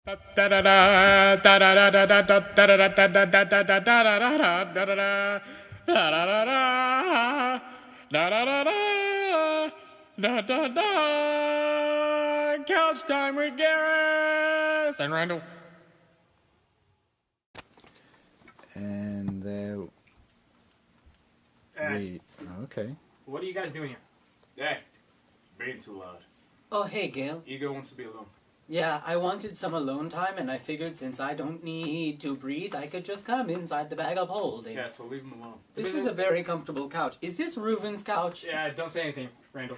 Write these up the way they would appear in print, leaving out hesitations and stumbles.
Couch time with Geris and Randall. And there. Wait. Okay. What are you guys doing here? Hey, being too loud. Oh, hey, Gale. Ego wants to be alone. Yeah, I wanted some alone time, and I figured since I don't need to breathe, I could just come inside the bag of holding. Yeah, so leave him alone. This is a very comfortable couch. Is this Reuven's couch? Yeah, don't say anything, Randall.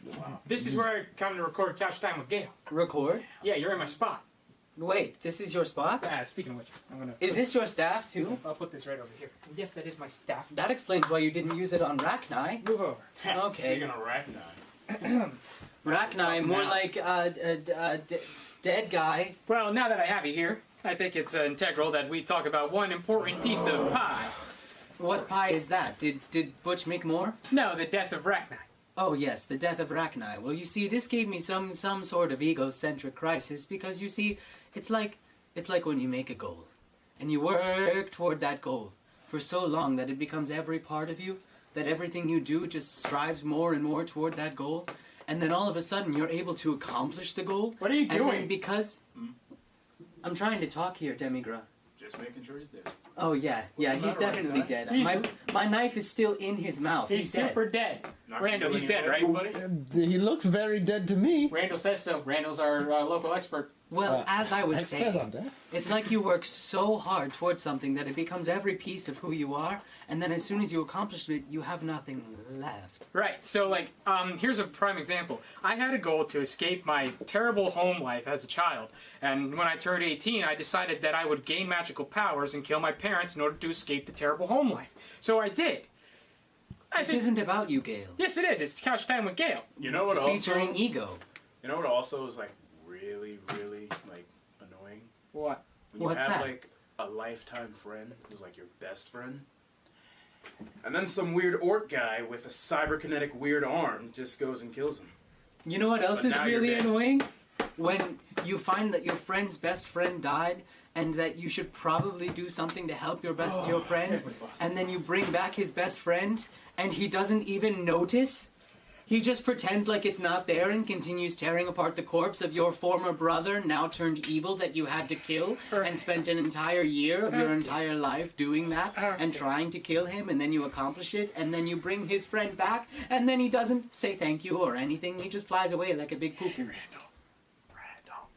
Wow. This is where I come to record Couch Time with Gale. Record? Yeah, you're in my spot. Wait, this is your spot? Speaking of which, I'm gonna... Is this your staff, too? I'll put this right over here. Yes, that is my staff. That explains why you didn't use it on Rachni. Move over. Okay. Speaking of Rachni. Rachni, more like, dead guy. Well, now that I have you here, I think it's integral that we talk about one important piece of pie. What pie is that? Did Butch make more? No, the death of Rachni. Oh yes, the death of Rachni. Well, you see, this gave me some sort of egocentric crisis because you see, it's like when you make a goal, and you work toward that goal for so long that it becomes every part of you, that everything you do just strives more and more toward that goal, and then all of a sudden you're able to accomplish the goal. What are you doing? And then because I'm trying to talk here, Demigra. Just making sure he's dead. Oh yeah, he's definitely dead. My knife is still in his mouth. He's super dead. Randall, he's dead, right? He looks very dead to me. Randall says so. Randall's our local expert. Well, as I was Expert on saying, death? it's like you work so hard towards something that it becomes every piece of who you are, and then as soon as you accomplish it, you have nothing left. Right, so like, here's a prime example. I had a goal to escape my terrible home life as a child, and when I turned 18, I decided that I would gain magical powers and kill my parents in order to escape the terrible home life. So I did. This isn't about you, Gale. Yes, it is. It's Couch Time with Gale. You know what Featuring ego. You know what also is like really like annoying? What? When you What's have that? like a lifetime friend who's like your best friend. And then some weird orc guy with a cyberkinetic weird arm just goes and kills him. You know what else But is now you're really dead. annoying? When you find that your friend's best friend died, and that you should probably do something to help your friend, and then you bring back his best friend, and he doesn't even notice. He just pretends like it's not there and continues tearing apart the corpse of your former brother, now turned evil, that you had to kill, and spent an entire year of your entire life doing that, and trying to kill him, and then you accomplish it, and then you bring his friend back, and then he doesn't say thank you or anything, he just flies away like a big poo-poo. Randall,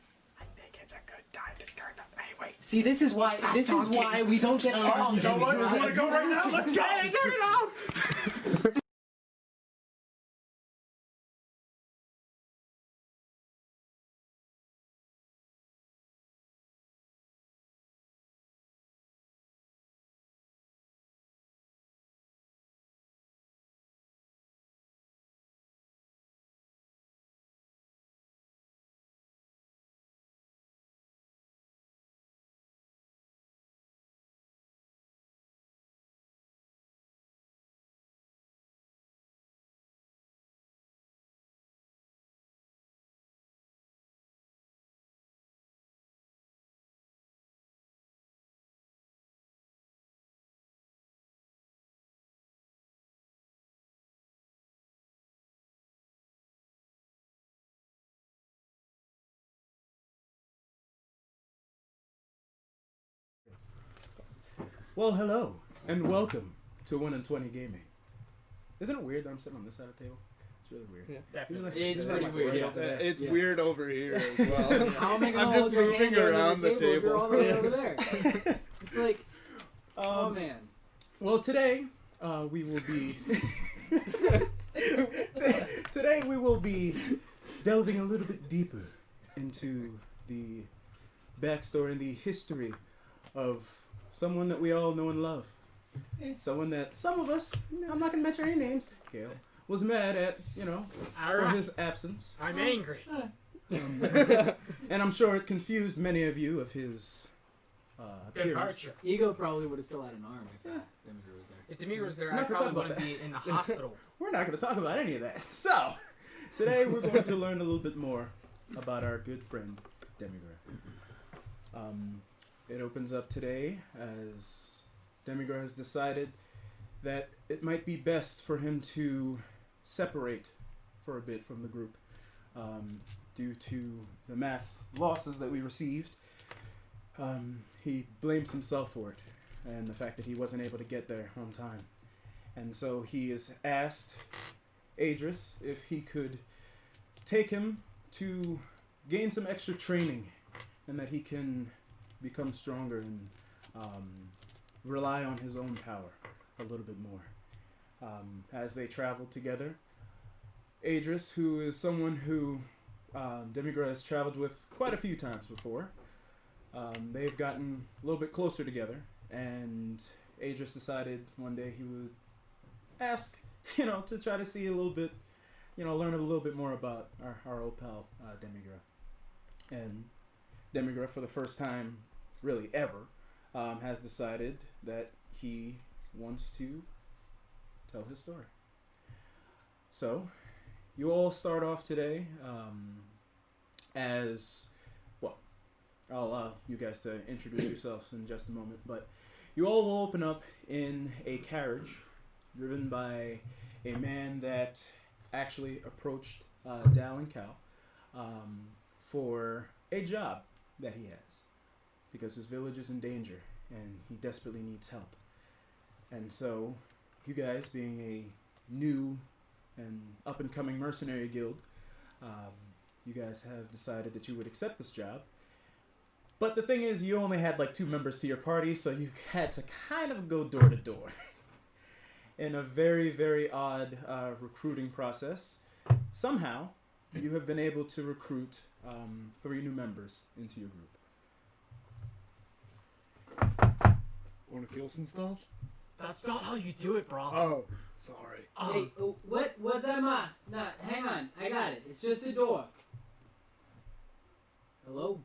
I think it's a good time to turn up. Hey, wait. See, this is why we don't get along. You know what? I want to go right now. Let's go. Hey, turn it off! Well, hello, and welcome to OneinTwenty Gaming. Isn't it weird that I'm sitting on this side of the table? It's really weird. Yeah, definitely. It's pretty weird. It's weird over here as well. How am I gonna I'm just hold your moving hand under around the if you're table. all the way over there? It's like, oh man. Well, today we will be today we will be delving a little bit deeper into the backstory and the history of someone that we all know and love. Someone that some of us, I'm not gonna mention any names, Kale, was mad at, for his absence. I'm angry. And I'm sure it confused many of you of his appearance. Departure. Ego probably would have still had an arm if Demibruh was there. If Demigra was there, I'm I not gonna probably talk about wouldn't be in the hospital. We're not going to talk about any of that. So, today we're going to learn a little bit more about our good friend, Demigra. It opens up today as Demigra has decided that it might be best for him to separate for a bit from the group due to the mass losses that we received. He blames himself for it and the fact that he wasn't able to get there on time. And so he has asked Adris if he could take him to gain some extra training and that he can become stronger and rely on his own power a little bit more. As they travel together, Adris, who is someone who Demigra has traveled with quite a few times before, they've gotten a little bit closer together, and Adris decided one day he would ask, to try to see a little bit, learn a little bit more about our old pal, Demigra. And Demigra, for the first time, really ever, has decided that he wants to tell his story. So, you all start off today as, well, I'll allow you guys to introduce yourselves in just a moment, but you all will open up in a carriage driven by a man that actually approached Dal and Cal for a job that he has because his village is in danger and he desperately needs help. And so, you guys, being a new and up-and-coming mercenary guild, you guys have decided that you would accept this job. But the thing is, you only had like 2 members to your party, so you had to kind of go door to door in a very, very odd recruiting process. Somehow, you have been able to recruit 3 new members into your group. Want to kill some stuff? That's not how you do it, bro. Oh, sorry. Hey, what's that, Ma? Nah, hang on. I got it. It's just a door. Hello?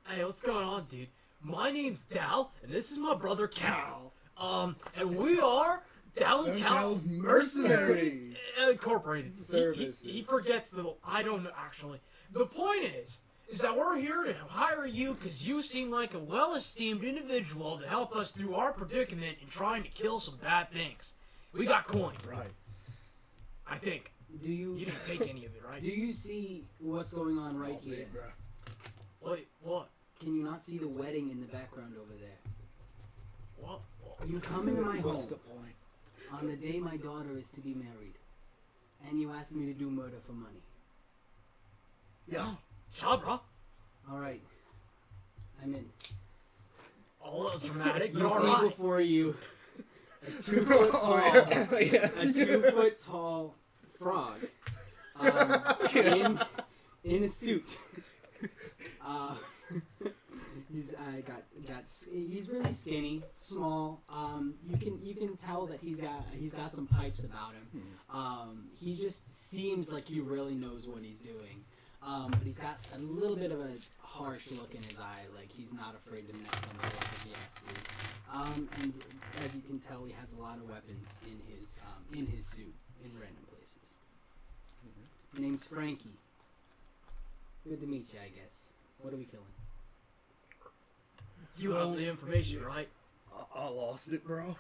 Hey, what's going on, dude? My name's Dal, and this is my brother Cal. And we are Dal and Cal's Mercenary Incorporated. Services. He forgets I don't know, actually. The point is that we're here to hire you because you seem like a well-esteemed individual to help us through our predicament in trying to kill some bad things. We got coin. Right. I think. You didn't take any of it, right? do you see what's going on right here? Wait, what? Can you not see the wedding in the background over there? What? You come into my What's home the point? on the day my daughter is to be married, and you ask me to do murder for money. Yeah. Sure, bro. All right, I'm in. A little dramatic, but You see alright. before you a 2-foot tall, a 2-foot tall frog, in a suit. He's really skinny, small. You can tell that he's got some pipes about him. He just seems like he really knows what he's doing. But he's got a little bit of a harsh look in his eye, like he's not afraid to mess somebody up if he has to. And as you can tell, he has a lot of weapons in his suit in random places. My name's Frankie. Good to meet you, I guess. What are we killing? You have the information, right? I lost it, bro.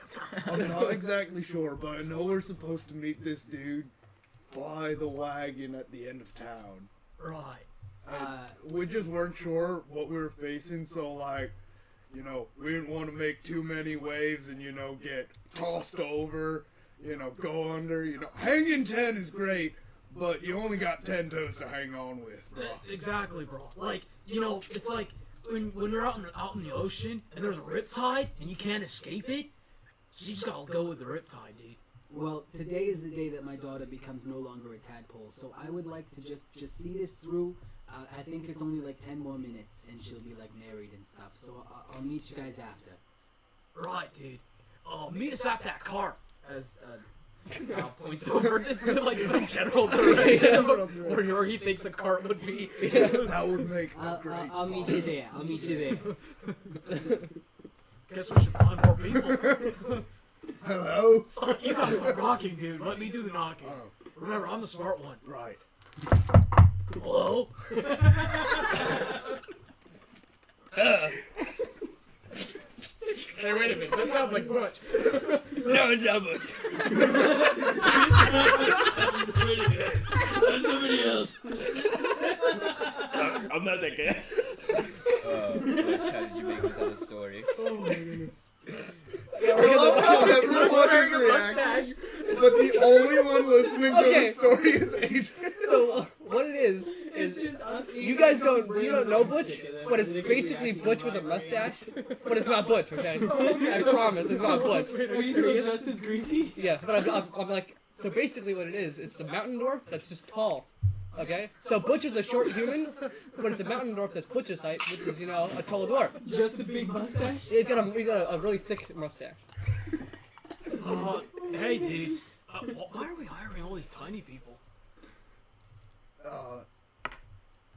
I'm not exactly sure, but I know we're supposed to meet this dude by the wagon at the end of town. Right. We just weren't sure what we were facing, so we didn't want to make too many waves and, get tossed over, go under, Hanging 10 is great, but you only got 10 toes to hang on with, bro. Exactly, bro. It's like when you're out in the ocean and there's a riptide and you can't escape it, so you just gotta go with the riptide, dude. Well, today is the day that my daughter becomes no longer a tadpole, so I would like to just see this through. I think it's only like 10 more minutes and she'll be married and stuff, so I'll meet you guys after. Right, dude. Meet us at that car. As points over to some general direction where Jorge thinks a cart would be. That would make a great I'll meet you there. I'll meet you there. Guess we should find more people. Hello? You gotta start knocking, dude. Let me do the knocking. Remember, I'm the smart one. Right. Hello? Hey, wait a minute. That sounds like Butch. No, it's not Butch. That's somebody else. I'm not that guy. Butch, how did you make it to the story? Oh my goodness. Everyone is reacting, but the only one listening to the story is Adrian. So what it is you guys don't know Butch, but it's basically Butch with a mustache, but it's not Butch. Okay, I promise it's not Butch. Are you still just as greasy? Yeah, but I'm like, so basically what it is, it's the mountain dwarf that's just tall. Okay, so Butch is a short human, but it's a mountain dwarf that's Butch's height, which is a tall dwarf. Just a big mustache? He's got a really thick mustache. Hey, dude. Why are we hiring all these tiny people?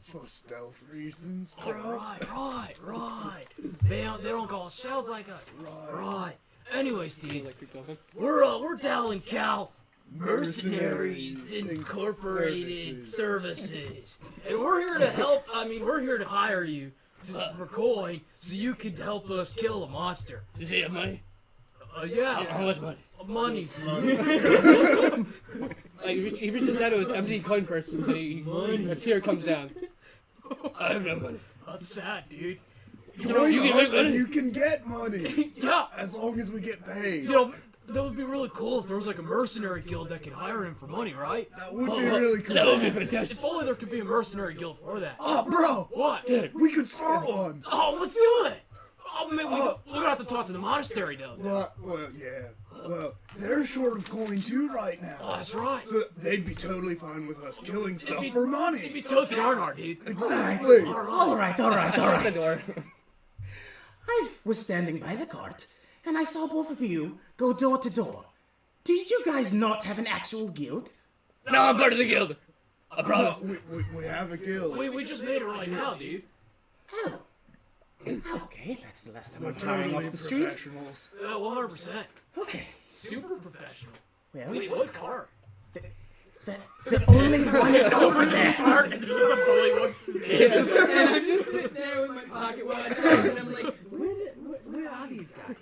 For stealth reasons, Oh, bro. right. They don't call shells like us. Right. Anyways, dude, Like, keep going. we're Dal and Cal, Mercenaries Incorporated Services, and we're here to help. We're here to hire you for coin so you could help us kill a monster. Does he have money? Yeah. How much money? Money. Like, he reaches down to his empty coin purse and a tear comes down. I have no money. That's sad, dude. Join can us make money. and you can get money. Yeah. As long as we get paid. That would be really cool if there was like a mercenary guild that could hire him for money, right? That would be really cool. That would be fantastic. If only there could be a mercenary guild for that. Oh, bro. What? We could start one. Oh, let's do it! Oh, man, we're gonna have to talk to the monastery, though. Well, yeah. Well, they're short of coin too right now. Oh, that's right. So they'd be totally fine with us killing stuff for money. It'd be totes and Arnar, dude. Exactly. All right. I shut the door. I was standing by the cart, and I saw both of you go door to door. Did you guys not have an actual guild? No, I'm part of the guild. I promise. We have a guild. We just made it right now, dude. Oh. Okay, that's the last time I'm tiring off the street. Professionals. 100%. Okay. Super professional. Well, Wait, what car? the only one over there. And there's just a bully what's And I'm just sitting there with my pocket watch on, and I'm like, where are these guys?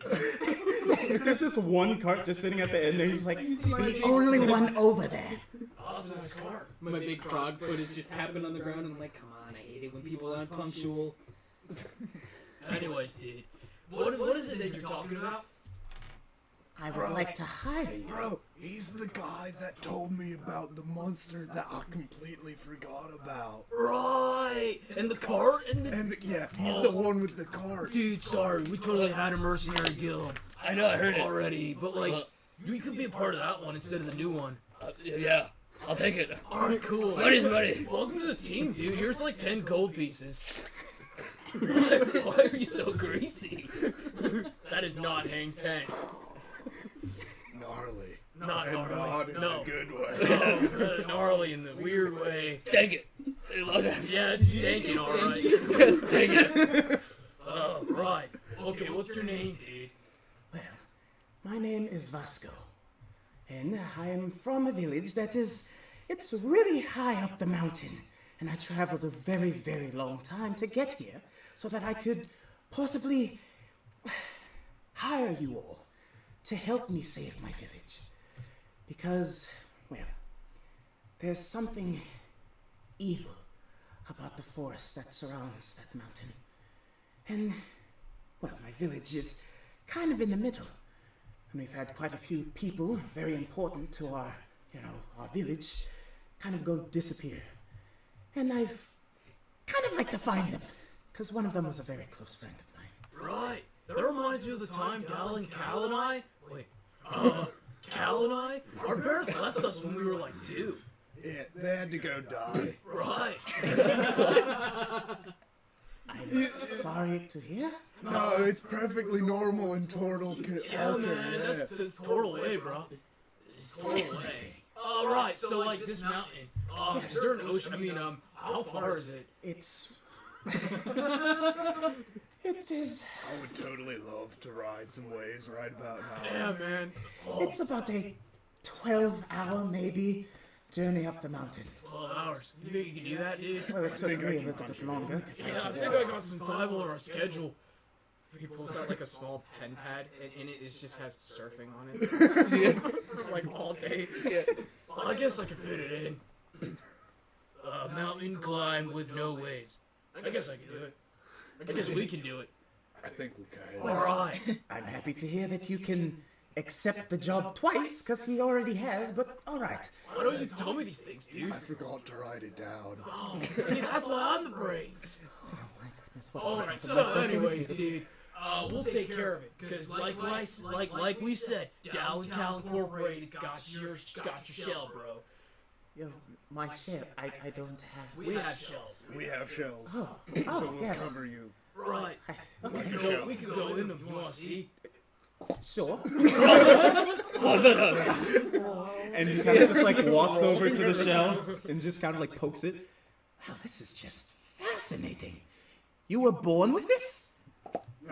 There's just one cart just sitting at the end there. He's like, The only one over there. awesome nice car. My big frog foot is just tapping on the ground, and I'm like, come on, I hate it when people aren't punctual. Anyways, dude. What is it that you're talking about? I would like to hire you. Bro, he's the guy that told me about the monster that I completely forgot about. Right. And the cart Yeah, he's the one with the cart. Dude, sorry, we totally had a mercenary guild I know, I heard it. already, but like, you could be a part of that one instead of the new one. Yeah, I'll take it. Alright, cool. Money's money. Welcome to the team, dude. Here's like 10 gold pieces. Why are you so greasy? That is not Hang 10. Gnarly. Not And gnarly. not in No. a good way. Gnarly in the weird way. Take it. Yeah, it's stinking, alright. Yes, take it. Oh, right. Okay, what's your name, dude? Well, my name is Vasco, and I am from a village it's really high up the mountain, and I traveled a very, very long time to get here so that I could possibly hire you all to help me save my village. Because, well, there's something evil about the forest that surrounds that mountain. And, well, my village is kind of in the middle. And we've had quite a few people, very important to our village, kind of go disappear. And I've kind of like to find them, because one of them was a very close friend of mine. Right. That reminds me of the time Cal and I, our parents left us when we were like 2. Yeah, they had to go die. Right. I'm sorry to hear. No, it's perfectly normal in Turtle Yeah, culture. man, that's total way, bro. It's total way. Alright, so like this mountain, is there an ocean? How far is it? It's... It is... I would totally love to ride some waves right about now. Yeah, man. It's about a 12-hour, maybe, journey up the mountain. 12 hours. You think you can do that, dude? Well, it took me a little bit longer, because I Yeah, had I to think walk. I got some time on our schedule. he pulls out like a small pen pad, and in it just has surfing on it. Like all day. Yeah. Well, I guess I can fit it in. Mountain climb with no waves. I guess I can do it. I guess we can do it. I think we can. Alright. I'm happy to hear that you can accept the job twice, because he already has, but alright. Why don't you tell me these things, dude? I forgot to write it down. Oh, see, that's why I'm the brains. Oh my goodness, what Alright, happened to so myself anyways, into- dude, we'll take care of it. Because like we said, Down Cal Incorporated's got your shell, bro. Yo, my ship, I don't have... We have shells. We have shells. Oh, So oh we'll yes. cover you. Right. Okay, We could go in them. You want to see? sure. And he kind of just like walks over to the shell and just kind of like pokes it. Wow, this is just fascinating. You were born with this?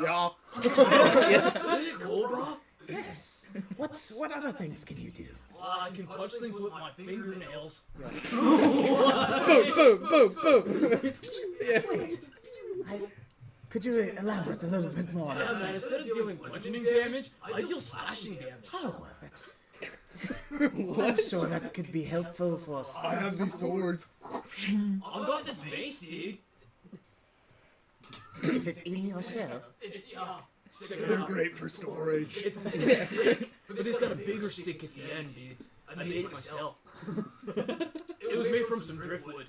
Yeah. Isn't it cool, bro? Yes. What other things can you do? I can punch things with my fingernails. Boom, boom, boom, boom. Yeah. Wait, could you elaborate a little bit more? Yeah, man, instead of dealing bludgeoning damage, I deal slashing damage. Oh, that's... I'm sure that could be helpful for us. I have these swords. I've got this mace, dude. Is it in your shell? It's, stick it They're out. great for storage. It's stick, but it's got a bigger stick at the end, dude. I made it myself. It was made from some driftwood.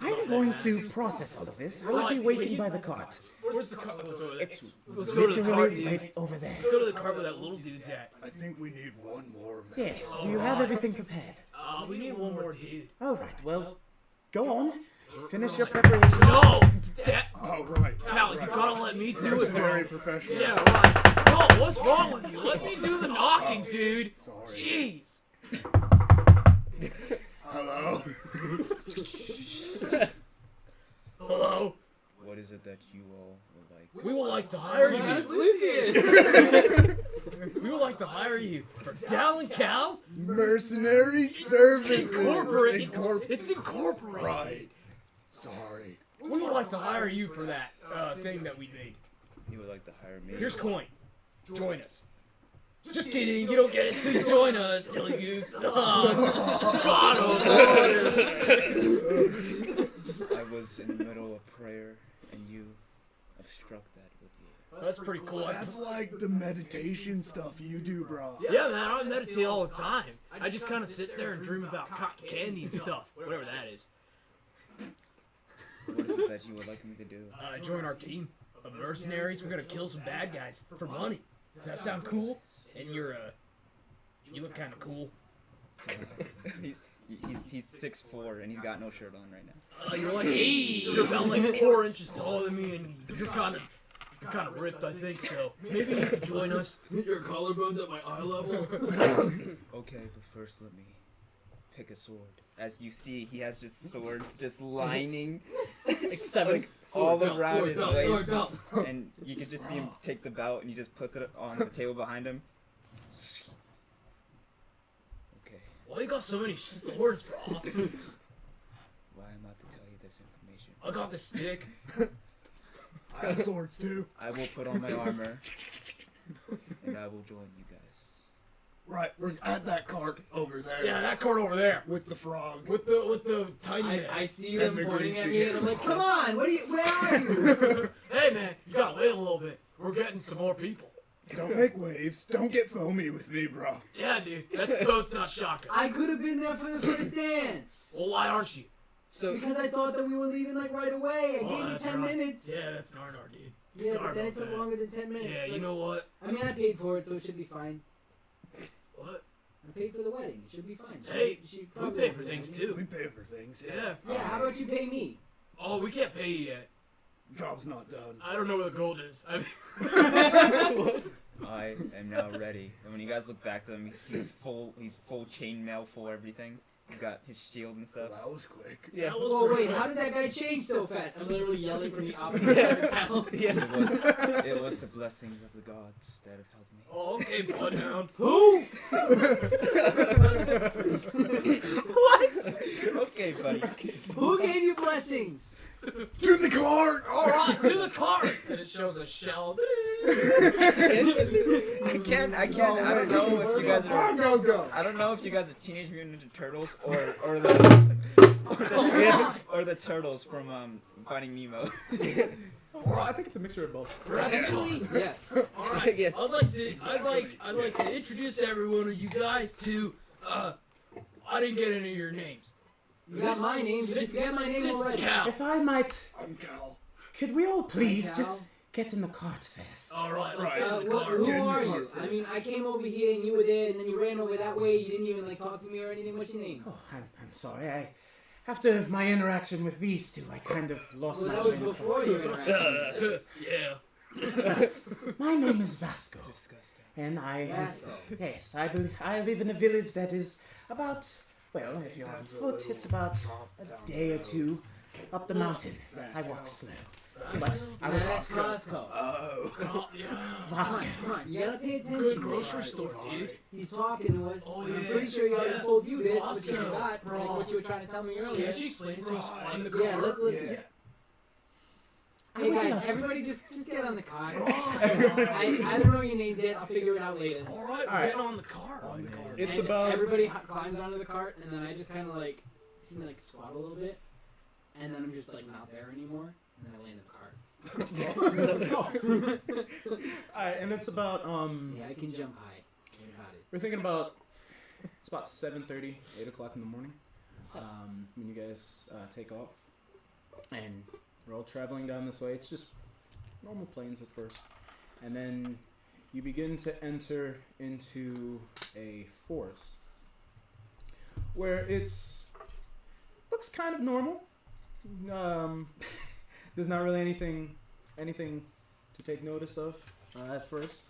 I'm going to process all of this. I will be waiting by the cart. Where's the cart? It's Let's go to the cart, literally dude. right over there. Let's go to the cart where that little dude's at. I think we need one more man. Yes, do you have everything prepared? We need one more dude. All right, well, go on. Finish your preparations. No! Oh, right. Cal, you gotta let me do it, bro. Very professional. Yeah, right. Oh, what's wrong with you? Let me do the knocking, dude. Sorry. Jeez. Hello. Hello? What is it that you all would like? We would like to hire you. It's Lucius. We would like to hire you for Dallin Cows Mercenary Services. Incorporated. It's incorporated. Right. Sorry. We would like to hire you for that thing that we made. You would like to hire me? Here's coin. Join us. Just kidding. You don't get it till you join us, silly goose. Oh, God, I was in the middle of prayer, and you obstruct that with you. That's pretty cool. That's like the meditation stuff you do, bro. Yeah, man, I meditate all the time. I just kind of sit there and dream about cotton candy and stuff, whatever that is. What is it that you would like me to do? Join our team of mercenaries. We're gonna kill some bad guys for money. Does that sound cool? And you look kind of cool. He's 6'4" and he's got no shirt on right now. You're like, hey, you're about like 4 inches taller than me, and you're kind of ripped, I think. So maybe you could join us. Your collarbones at my eye level. Okay, but first let me pick a sword. As you see, he has just swords just lining Like 7. all around his sword waist. belt. And you can just see him take the belt and he just puts it on the table behind him. Okay, Why you got so many swords, bro? why am I to tell you this information? I got the stick. I have swords too. I will put on my armor and I will join you guys. Right, we're at that cart over there. Yeah, that cart over there With the frog. with the tiny man. I see And them the pointing at greasy. me, and I'm like, come on, where are you? Hey man, you gotta wait a little bit. We're getting some more people. Don't make waves. Don't get foamy with me, bro. Yeah, dude, that's toast, not shocking. I could have been there for the first dance. Well, why aren't you? So, Because I thought that we were leaving like right away. I Oh, gave you that's 10 right. minutes. Yeah, that's Narnar, dude. Yeah, Sorry but then it about took that. longer than 10 minutes. Yeah, you but- know what? I mean, I paid for it, so it should be fine. What? I paid for the wedding. It should be fine. Hey, She we probably pay won't for be things mad. too. We pay for things, yeah. Yeah. Yeah, how about you pay me? Oh, we can't pay you yet. Job's not done. I don't know where the gold is. I mean, I am now ready. And when you guys look back to him, he's full chainmail, full everything. He's got his shield and stuff. Well, that was quick. yeah. that was Oh, pretty wait, cool. how did that guy change so fast? I'm literally yelling from the opposite side of town. Yeah. It was the blessings of the gods that have helped me. Oh, okay, Bloodhound. Who? What? Okay, buddy. Who gave you blessings? To the cart! All right, to the car. And it shows a shell. I can't. I don't know if you guys are. Go. I don't know if you guys are Teenage Mutant Ninja Turtles or the turtles from Finding Nemo. Well, I think it's a mixture of both. Yes. All right. Yes. I'd like to introduce everyone of you guys to. I didn't get any of your names. You got my name. Did you forget my name This is already? Cal. If I might, I'm Cal. could we all please Cal. just get in the cart first? All right, let's Right. get in the car. Who Get in the are cart you? I first. mean, I came over here and you were there, and then you ran over that way. You didn't even like talk to me or anything. What's your name? Oh, I'm sorry. After my interaction with these two, I kind of lost Well, my that was train of before thought. your interaction. Yeah. My name is Vasco, Disgusting. and I Vasco. yes, I live in a village that is about, well, if you're on foot, it's about a day or two up the mountain. I walk slow, but I was That's Vasco. Oh, yeah. Vasco. Come on, you gotta pay attention. Good man. grocery store, dude. He's talking to us. Oh, I'm yeah. pretty sure he already Yeah. told you this, but you Vasco. forgot like what you were trying to tell me earlier. Yeah, she explained it to us in the car. Yeah, let's listen. Yeah. Hey guys, everybody just get on the car. I don't know your names yet. I'll figure it out later. All right, All right. get on the car. It's And about everybody climbs onto the cart, and then I just kind of like seem to like squat a little bit, and then I'm just like not there anymore, and then I land in the cart. Alright, and it's about Yeah, I can jump high. You got it. we're thinking about it's about 7:30, 8 o'clock in the morning. When you guys take off, and we're all traveling down this way. It's just normal plains at first, and then you begin to enter into a forest where it's looks kind of normal. There's not really anything to take notice of at first,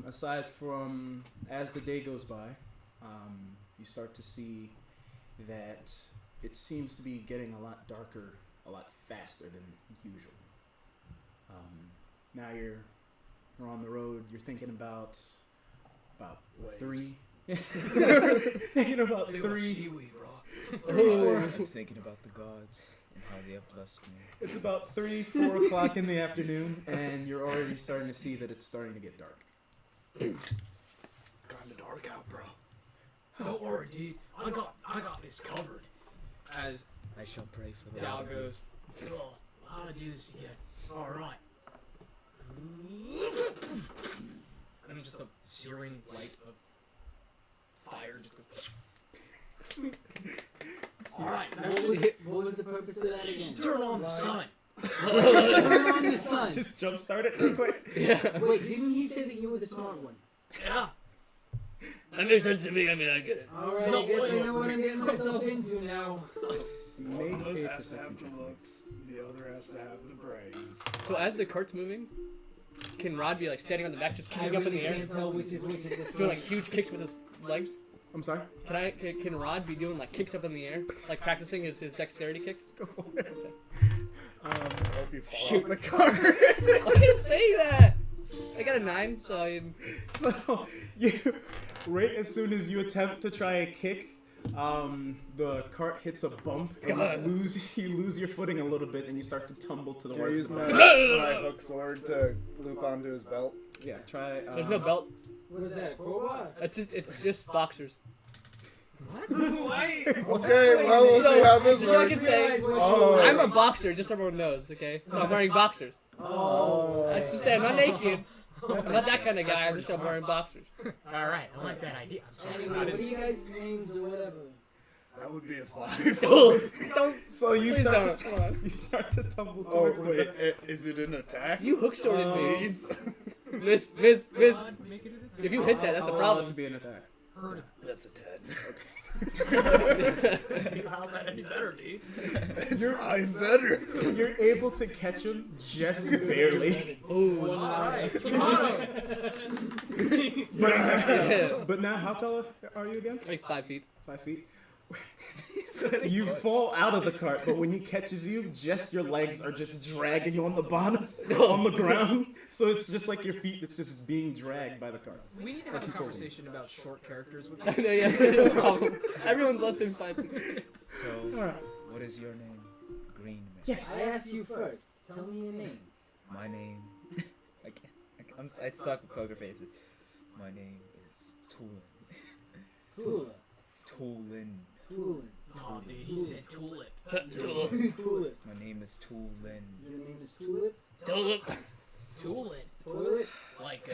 aside from as the day goes by, you start to see that it seems to be getting a lot darker, a lot faster than usual. Now you're on the road. You're thinking about Waves. 3. Thinking about Look at the 3. seaweed, bro. 4. I'm thinking about the gods and how they have blessed me. It's about 3-4 o'clock in the afternoon, and you're already starting to see that it's starting to get dark. Kinda dark out, bro. Don't worry, dude. I got this covered. As I shall pray for the Dal love of goes, oh, I'll do this again. All right. And just a searing light of fire just goes. All right. What was the purpose of that again? Just turn on the sun. Turn on the sun. Just jumpstart it real quick. Wait, didn't he say that you were the smart one? Yeah. That makes sense to me. I mean, I get it. Alright, No, I guess I wait. know what I'm getting myself into now. Make One of us a has to have perception the check. looks, the other has to have the brains. So as the cart's moving, can Rod be like standing on the back, just I kicking up in really the air, can't tell which is which at this doing like point. huge kicks with his legs? I'm sorry? Can Rod be doing like kicks up in the air, like practicing his dexterity kicks? Hope you fall Shoot. off the car. I'm gonna say that. I got a 9, so So, you, right as soon as you attempt to try a kick, the cart hits a bump, and you lose your footing a little bit, and you start to tumble to the Can I right. use my hook sword to loop onto his belt? Yeah, try. there's no belt. What is that, a crowbar? It's just boxers. Okay, well, we'll see how this So I works. can say Oh. I'm a boxer, just so everyone knows. Okay, so I'm wearing boxers. Oh. I just say I'm not naked. I'm not that kind of guy. I'm just wearing boxers. All right. I like that idea. I'm sorry. Anyway, what are you guys' names or whatever? That would be a 5. Don't. So you Please start don't. to you start to tumble Oh, towards wait, the. is it an attack? You hook sworded me. Please. Miss. If you hit that, that's a Allow it problem. to be an attack. That's a 10. How's that any better, dude? I'm better. You're able to catch him just barely. Ooh. All right. You caught him. But now, how tall are you again? Like 5 feet. 5 feet. You fall out of the cart, but when he catches you, just your legs are just dragging you on the bottom, on the ground. So it's just like your feet that's just being dragged by the cart. We need to That's have a his whole conversation about short characters with I know, yeah, no problem. Everyone's less than 5 feet. So, Alright. what is your name? green man. Yes. I asked you first. Tell me your name. My name. I suck with poker faces. My name is Tulin. Tula. Tulin. Tulin. Oh, dude, he said tulip. Tulip. My name is Tulin. Your name is Tulip? Tulip. Toolin. Toilet? Like,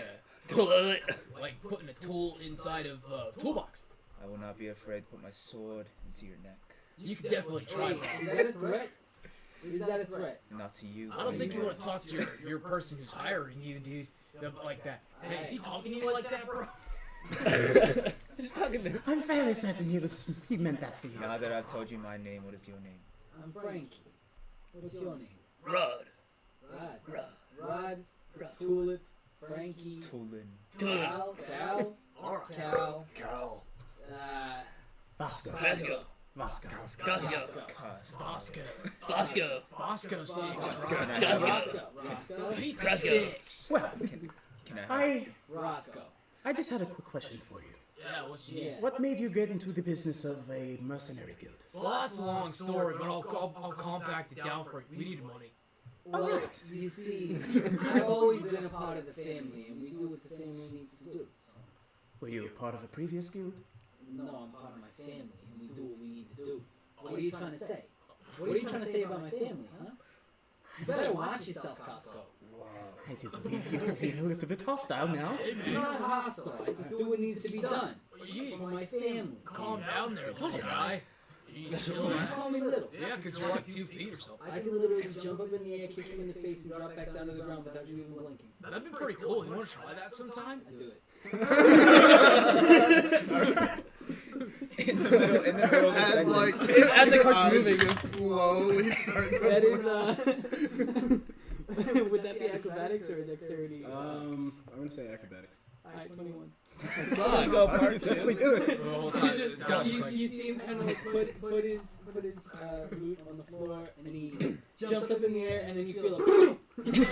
Tulip. like putting a tool inside of a toolbox. I will not be afraid to put my sword into your neck. You could definitely try Wait, that. is that a threat? Is that a threat? Not to you. I don't think you man. want to talk to your person who's hiring you, dude. Like that. Hey, is he talking to you like that, bro? Just talking to I'm fairly certain he meant that for you. Now that I've told you my name, what is your name? I'm Frankie. What's your name? Rod. Rod. Rod. Tulip. Frankie. Tulin. Cal. Cal. Alright. Cal. Cal. Vasco. Vasco. Vasco. Vasco. Bosco. Bosco. Bosco sticks. Vasco. Roscoe. Pizza Roscoe. sticks. Well, Can I? Roscoe. I just had a quick question for you. Yeah, what's your Yeah. What made you get into the business of a mercenary guild? Well, that's a long story, but I'll compact it down for you. We need money. Well, you see, I've always been a part of the family, and we do what the family needs to do. Were you a part of a previous guild? No, I'm part of my family, and we do what we need to do. What are you trying to say? What are you trying to say about my family, huh? You better watch yourself, Costco. I do believe you to be a little bit hostile now. I'm not hostile. I just do what needs to be done for my family. Calm down there, little guy. You You chill just out. call me little. Yeah, because you're like 2 feet or something. I can literally jump up in the air, kick you in the face, and drop back down to the ground without you even blinking. That'd be pretty cool. You want to try that sometime? I do it. In the middle of the As sentence. like As the cart's eyes moving. just slowly start. That is, would that be acrobatics or dexterity? I'm gonna say acrobatics. Alright, 21. Fuck, go part two. We do it. The whole You time. just, Down, you, it's like- you see him kind of like put his loot on the floor, and then he jumps up in the air, and then you feel a boom, and he's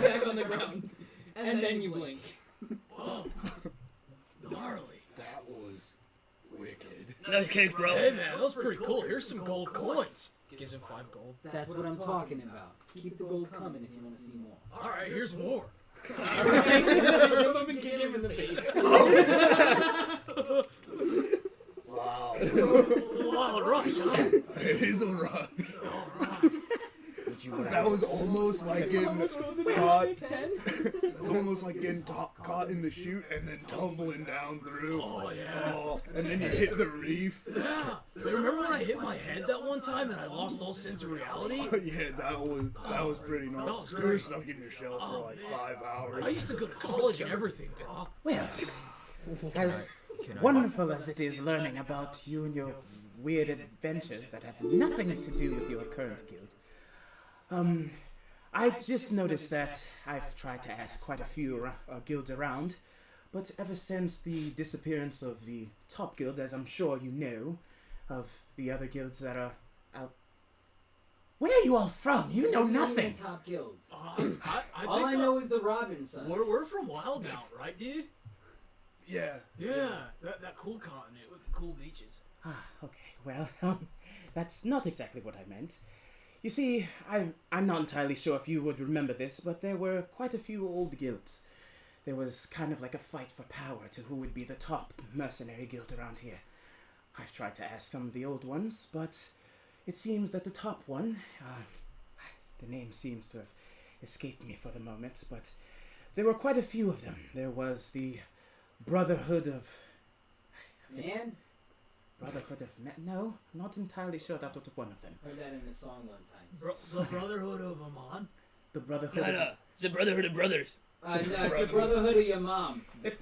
back on the ground, and then you blink. Whoa. Gnarly. That was wicked. Nice cake, bro. Hey, man, that was pretty cool. Here's some gold coins. Gives him 5 gold. That's what I'm talking about. Keep the gold coming if you want to see more. All right, here's more. Jump up and kick him in the face. Wow. Wild rush, huh? It is a rush. Would you want That was almost like getting caught. 10? It's almost like getting caught in the chute and then tumbling down through. Oh, yeah. Oh, and then you hit the reef. Yeah. Remember when I hit my head that one time and I lost all sense of reality? Yeah, that was pretty That was nice. You great. were stuck in your shell for like 5 hours. I used to go to college and everything, bro. Well, as Can I- wonderful as it is learning about you and your weird adventures that have nothing to do with your current guild, I just noticed that I've tried to ask quite a few guilds around, but ever since the disappearance of the top guild, as I'm sure you know, of the other guilds that are out. Where are you all from? You know nothing. Top guilds. I All I think know is the Robinsons. we're from Wildbound, right, dude? Yeah. Yeah, that cool continent with the cool beaches. Ah, okay. Well, that's not exactly what I meant. You see, I'm not entirely sure if you would remember this, but there were quite a few old guilds. There was kind of like a fight for power to who would be the top mercenary guild around here. I've tried to ask some of the old ones, but it seems that the top one, the name seems to have escaped me for the moment, but there were quite a few of them. There was the Brotherhood of... Man, Brotherhood of... No, not entirely sure that was one of them. heard that in a song one time. The Brotherhood of Amon? The Brotherhood No, of... no. It's the Brotherhood of Brothers. No, it's the Brotherhood of your mom.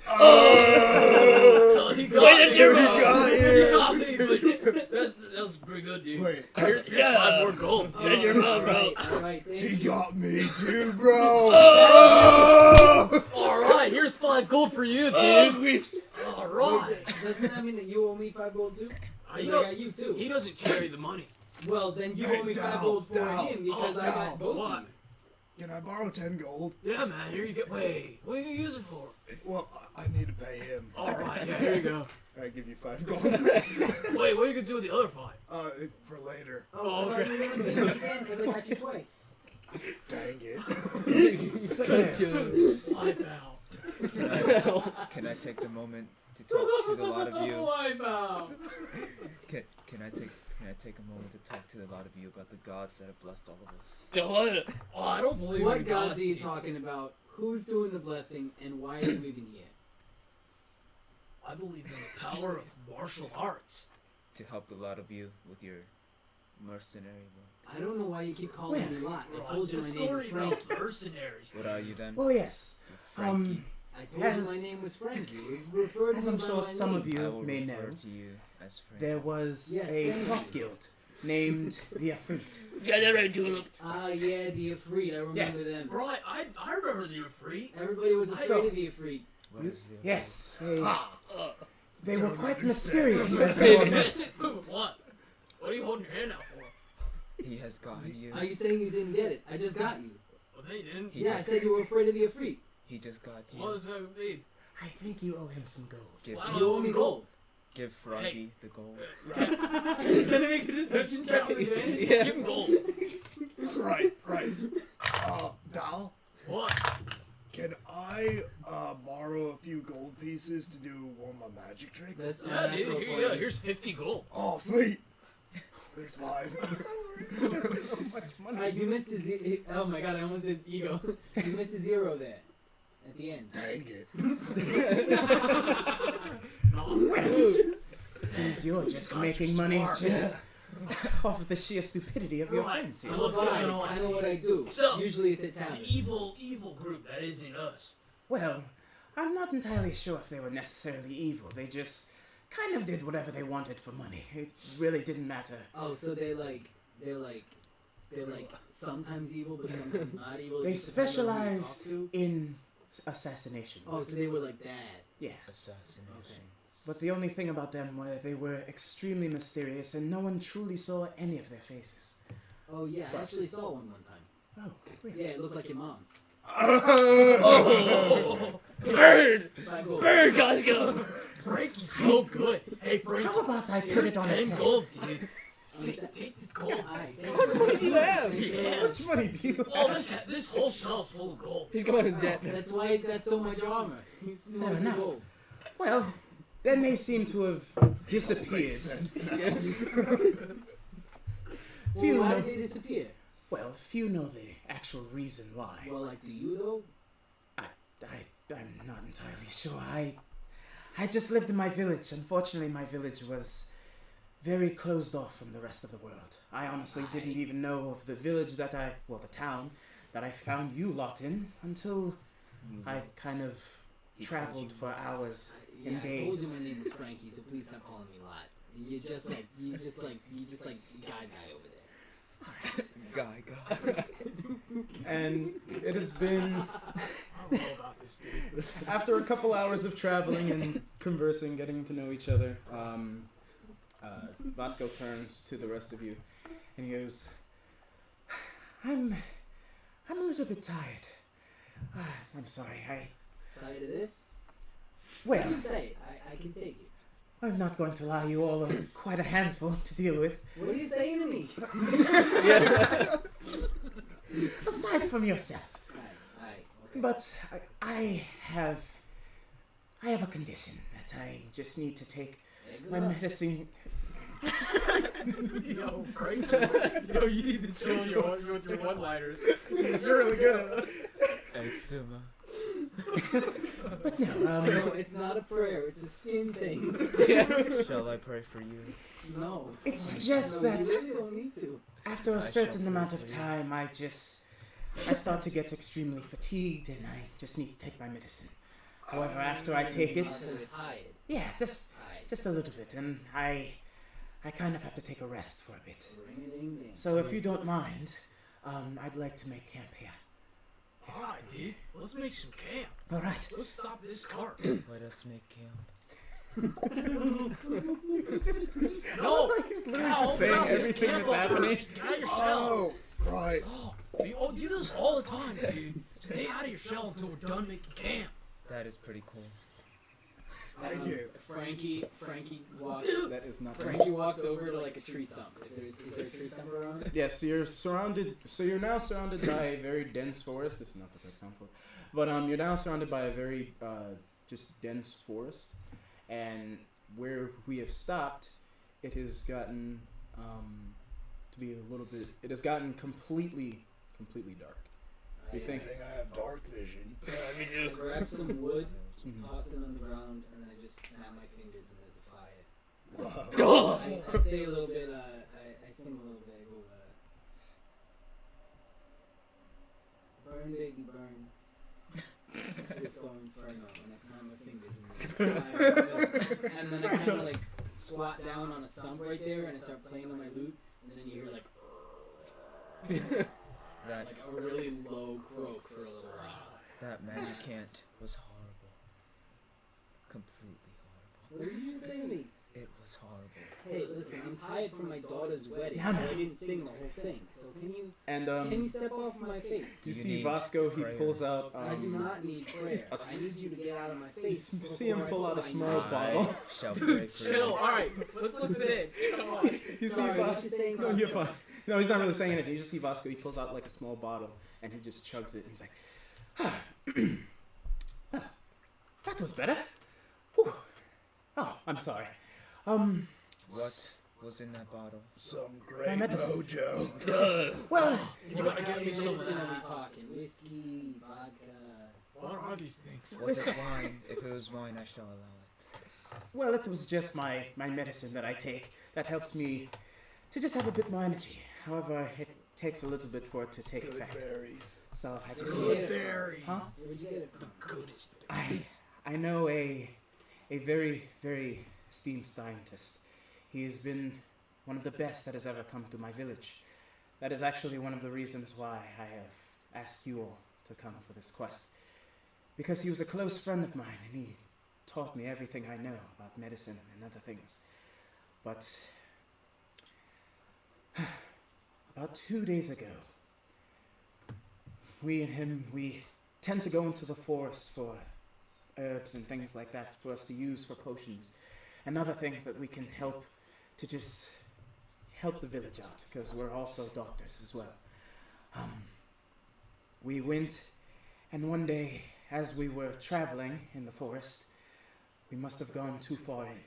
Oh, he got Wait, me, you're bro. wrong. He got me, but that was pretty good, dude. Wait, Here's Yeah. 5 more gold. There's your mom, bro. Alright, thank he you. got me too, bro. Alright, here's 5 gold for you, Oh, dude. Grease. Alright. Doesn't that mean that you owe me 5 gold too? He Because I don't- got you too. He doesn't carry the money. Well, then you Hey, owe me 5 Dal, gold for Dal. him because Oh, I Dal, got both what? of you. Can I borrow 10 gold? Yeah, man, here you go. Wait, what are you gonna use it for? Well, I need to pay him. Alright, yeah, here you go. I give you 5 gold. Wait, what are you gonna do with the other 5? For later. Oh, I thought you were gonna get it again because I got you twice. Dang it. Wipe out. Can I take the moment to talk to the lot of you? Wipe out. Can I take a moment to talk to the lot of you about the gods that have blessed all of us? Go on. Oh, I don't believe What in gods are you Dude. talking about? Who's doing the blessing, and why are you even here? I believe in the power of martial arts. To help the lot of you with your mercenary work. I don't know why you keep calling me Lot. I told you The my name was story Frankie. about mercenaries. What are you then? Well, yes. Frankie. I told you my As- name was Frankie. You referred to As me I'm by sure my some name. of I you will may refer know, to you as Frankie. there was Yes, a thank top you. guild named the Afrit. Got that right, Tulip. Ah, yeah, the Afrit. I remember Yes. them. Right, I remember the Afrit. Everybody was afraid So- of the Afrit. What is it? Yes, they Ah, were quite mysterious. Hey, as they were. what? What are you holding your hand out for? He has gotten you. Are you saying you didn't get it? I just got you. Well, they didn't. He Yeah, I just- said you were afraid of the Afrit. He just got you. What does that mean? I think you owe him some gold. Give, Wow. You owe me gold. give Froggy the gold. Can I make a deception check with advantage? Yeah. Give him gold. Right. Dal, What? can I borrow a few gold pieces to do one of my magic tricks? That's Yeah, natural dude, 20. here's 50 gold. Oh, sweet. There's 5. You missed a zero. Oh my god, I almost did ego. You missed a 0 there. At the end. Dang it. It seems you're just making money just off of the sheer stupidity of your Right. friends. So here. what's Well, going it's on? kind of what I do. So, Usually it's at The taverns. evil group that isn't us. Well, I'm not entirely sure if they were necessarily evil. They just kind of did whatever they wanted for money. It really didn't matter. Oh, so they're like sometimes evil, but sometimes not evil. They just depends on who you specialized talk to? in assassination. Oh, so they were like that. Yes. Assassination. But the only thing about them were they were extremely mysterious and no one truly saw any of their faces. Oh yeah, I But- actually saw one time. Oh, really? Yeah, it looked like your mom. Oh, bird! 5 gold. Bird, Costco! Frankie's so good. Hey, Frankie. How about I put Here's it on 10 its head? gold, dude. Take this gold. Nice. How much money do you have? Yeah. How much money do you Oh, have? this whole shelf's full of gold. He's going in debt. That's why he's got so much armor. He's mostly enough. gold. Well, then they seem to have disappeared. Well, Few why know- did they disappear? Well, few know the actual reason why. Well, like, do you though? I'm not entirely sure. I just lived in my village. Unfortunately, my village was very closed off from the rest of the world. I honestly didn't even know of the village the town that I found you lot in until I kind of traveled for hours Yeah, and I told you days. my name is Frankie, so please stop calling me Lot. You just like guy over there. Guy. And it has been I don't know about this, dude. after a couple hours of traveling and conversing, getting to know each other. Vasco turns to the rest of you, and he goes, "I'm a little bit tired. I'm sorry. Tired of this? You Well, can say it. I can take it. I'm not going to lie. You all are quite a handful to deal with. What are you saying to me? Aside from yourself, Alright, okay. but I have a condition that I just need to take my medicine." Yo, Frankie. Yo, you need to chill your one-liners. You're really good at it. Eczema. But no, No, it's not a prayer. It's a skin thing. Shall I pray for you? No. it's just No, that you really don't need to. after a I certain shall amount pray of for you. time, I start to get extremely fatigued, and I just need to take my medicine. However, after I take it, So you're tired. yeah, just Alright. a little bit, and I kind of have to take a rest for a bit. Ring-a-ding-ding. So if you don't mind, I'd like to make camp here. Alright, dude. Let's make some camp. All right. Let's stop this cart. Let us make camp. No! He's literally Cal, just saying Cal, everything camp that's happening. Get out of your shell. Oh, right. You do this all the time, dude. Stay out of your shell until we're done making camp. That is pretty cool. Thank you. Frankie walks. That is not. Frankie walks over to like a tree stump. Is there a tree stump around? Yes, you're surrounded. So you're now surrounded by a very dense forest. This is not the correct sound for it, but you're now surrounded by a very just dense forest, and where we have stopped, it has gotten to be a little bit. It has gotten completely dark. You think? I think I have dark vision. I grab some wood, toss it on the ground, and then I just snap my fingers and there's a fire. I say a little bit. I sing a little bit. I go, burn, baby, burn. It's going inferno, and I snap my fingers and there's a fire. And then I kind of like squat down on a stump right there, and I start playing on my lute, and then you hear like. Like a really low croak for a little while. That magic cant was horrible. Completely horrible. What did you say to me? It was horrible. Hey, listen, I'm tired from my daughter's wedding, so I didn't sing the whole thing. So can you step off my face? You see Vasco, he pulls out. I do not need prayer. I need you to get out of my face. You see him pull out a small bottle. Chill. All right, let's listen in. Come on. You see Vasco. No, you're fine. No, he's not really saying anything. You just see Vasco. He pulls out like a small bottle and he just chugs it. And he's like, that was better. Whew. Oh, I'm sorry. What was in that bottle? Some great mojo. Well, You gotta get me some. Medicine are we talking? Whiskey, vodka. What are these things? Was it wine? If it was wine, I shall allow it. Well, it was just my medicine that I take that helps me to just have a bit more energy. However, it takes a little bit for it to take effect. Berries. So I just need it. Berries. Huh? Where'd you get it from? The goodest. I know a very, very esteemed scientist. He has been one of the best that has ever come to my village. That is actually one of the reasons why I have asked you all to come for this quest. Because he was a close friend of mine and he taught me everything I know about medicine and other things. But about 2 days ago, we and him, we tend to go into the forest for herbs and things like that for us to use for potions and other things that we can help to just help the village out, because we're also doctors as well. We went, and one day as we were traveling in the forest, we must have gone too far in,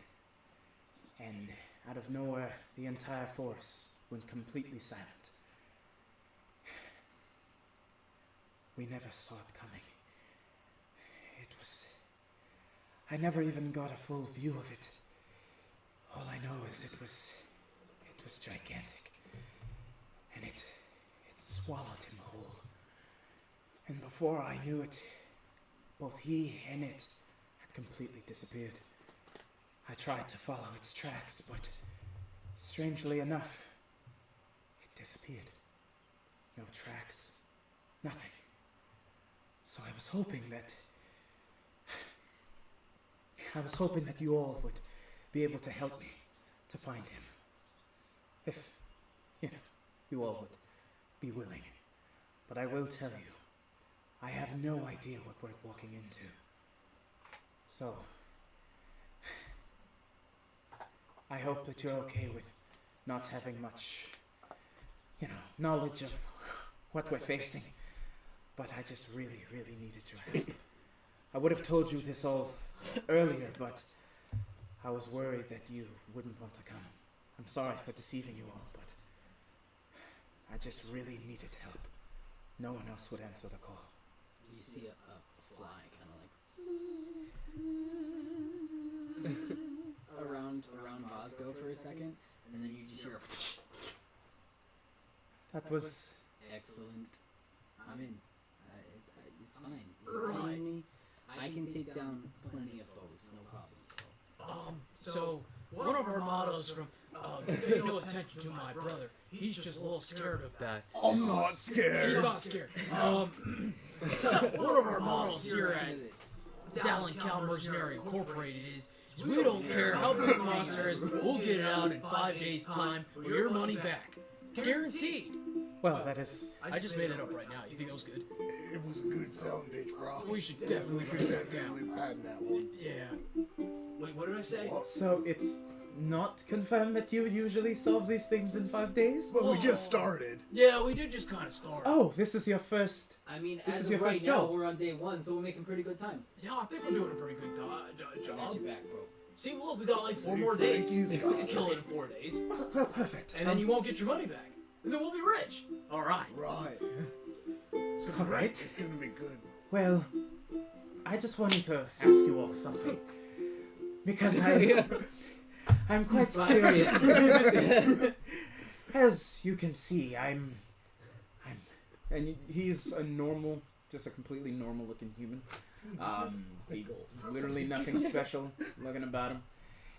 and out of nowhere the entire forest went completely silent. We never saw it coming. I never even got a full view of it. All I know is it was gigantic. And it swallowed him whole. And before I knew it, both he and it had completely disappeared. I tried to follow its tracks, but strangely enough, it disappeared. No tracks, nothing. So I was hoping that you all would be able to help me to find him. If, you all would be willing. But I will tell you, I have no idea what we're walking into. So, I hope that you're okay with not having much, knowledge of what we're facing. But I just really, really needed your help. I would have told you this all earlier, but I was worried that you wouldn't want to come. I'm sorry for deceiving you all, but I just really needed help. No one else would answer the call. You see a fly kind of like around Bosco for a second, and then you just hear a That was excellent. I'm in. It's fine. You're behind me. I can take down plenty of foes, no problem. So one of our mottos from pay no attention to my brother. He's just a little scared of that. I'm not scared. He's not scared. So one of our mottos here at Dallin Cal Mercenary Incorporated is we don't care how big the monster is, we'll get it out in 5 days' time with your money back. Guaranteed. Well, that is... I just made that up right now. You think that was good? It was a good sound pitch, bro. We should definitely bring that down. Definitely patent that one. Yeah. What did I say? So it's not confirmed that you usually solve these things in 5 days? But we just started. Yeah, we did just kind of start. Oh, this is your first... I mean, This as is of your right first now, job. we're on day 1, so we're making pretty good time. Yeah, I think we're doing a pretty good job. Got your back, bro. See, look, we got like 4 Hey, more days. Frankie's We got can kill it in 4 days. Well, perfect. And then you won't get your money back. And then we'll be rich. All right. Right. All right. It's gonna be good. Well, I just wanted to ask you all something. Because I'm quite curious. As you can see, I'm... And he's a normal, just a completely normal-looking human. Literally nothing special looking about him.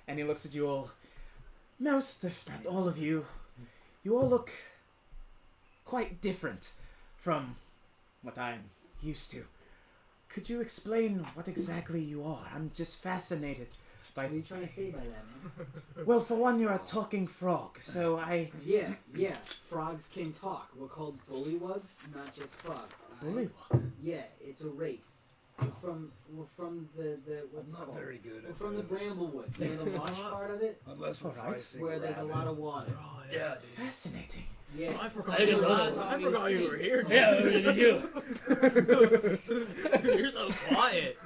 And he looks at you all. Most, if not all of you, you all look quite different from what I'm used to. Could you explain what exactly you are? I'm just fascinated by... What are you trying to say by that, man? Well, for one, you're a talking frog, so Yeah. Frogs can talk. We're called bullywugs, not just frogs. Bullywug? Yeah, it's a race. We're from the what's I'm it not called? very good We're at from the this. Bramblewood. You know the marsh part of it, Unless we're Alright. fighting where there's a lot of water. Oh, yeah. fascinating. Yeah. I forgot. I didn't know I that. forgot you were here. Yeah, did you? You're so quiet.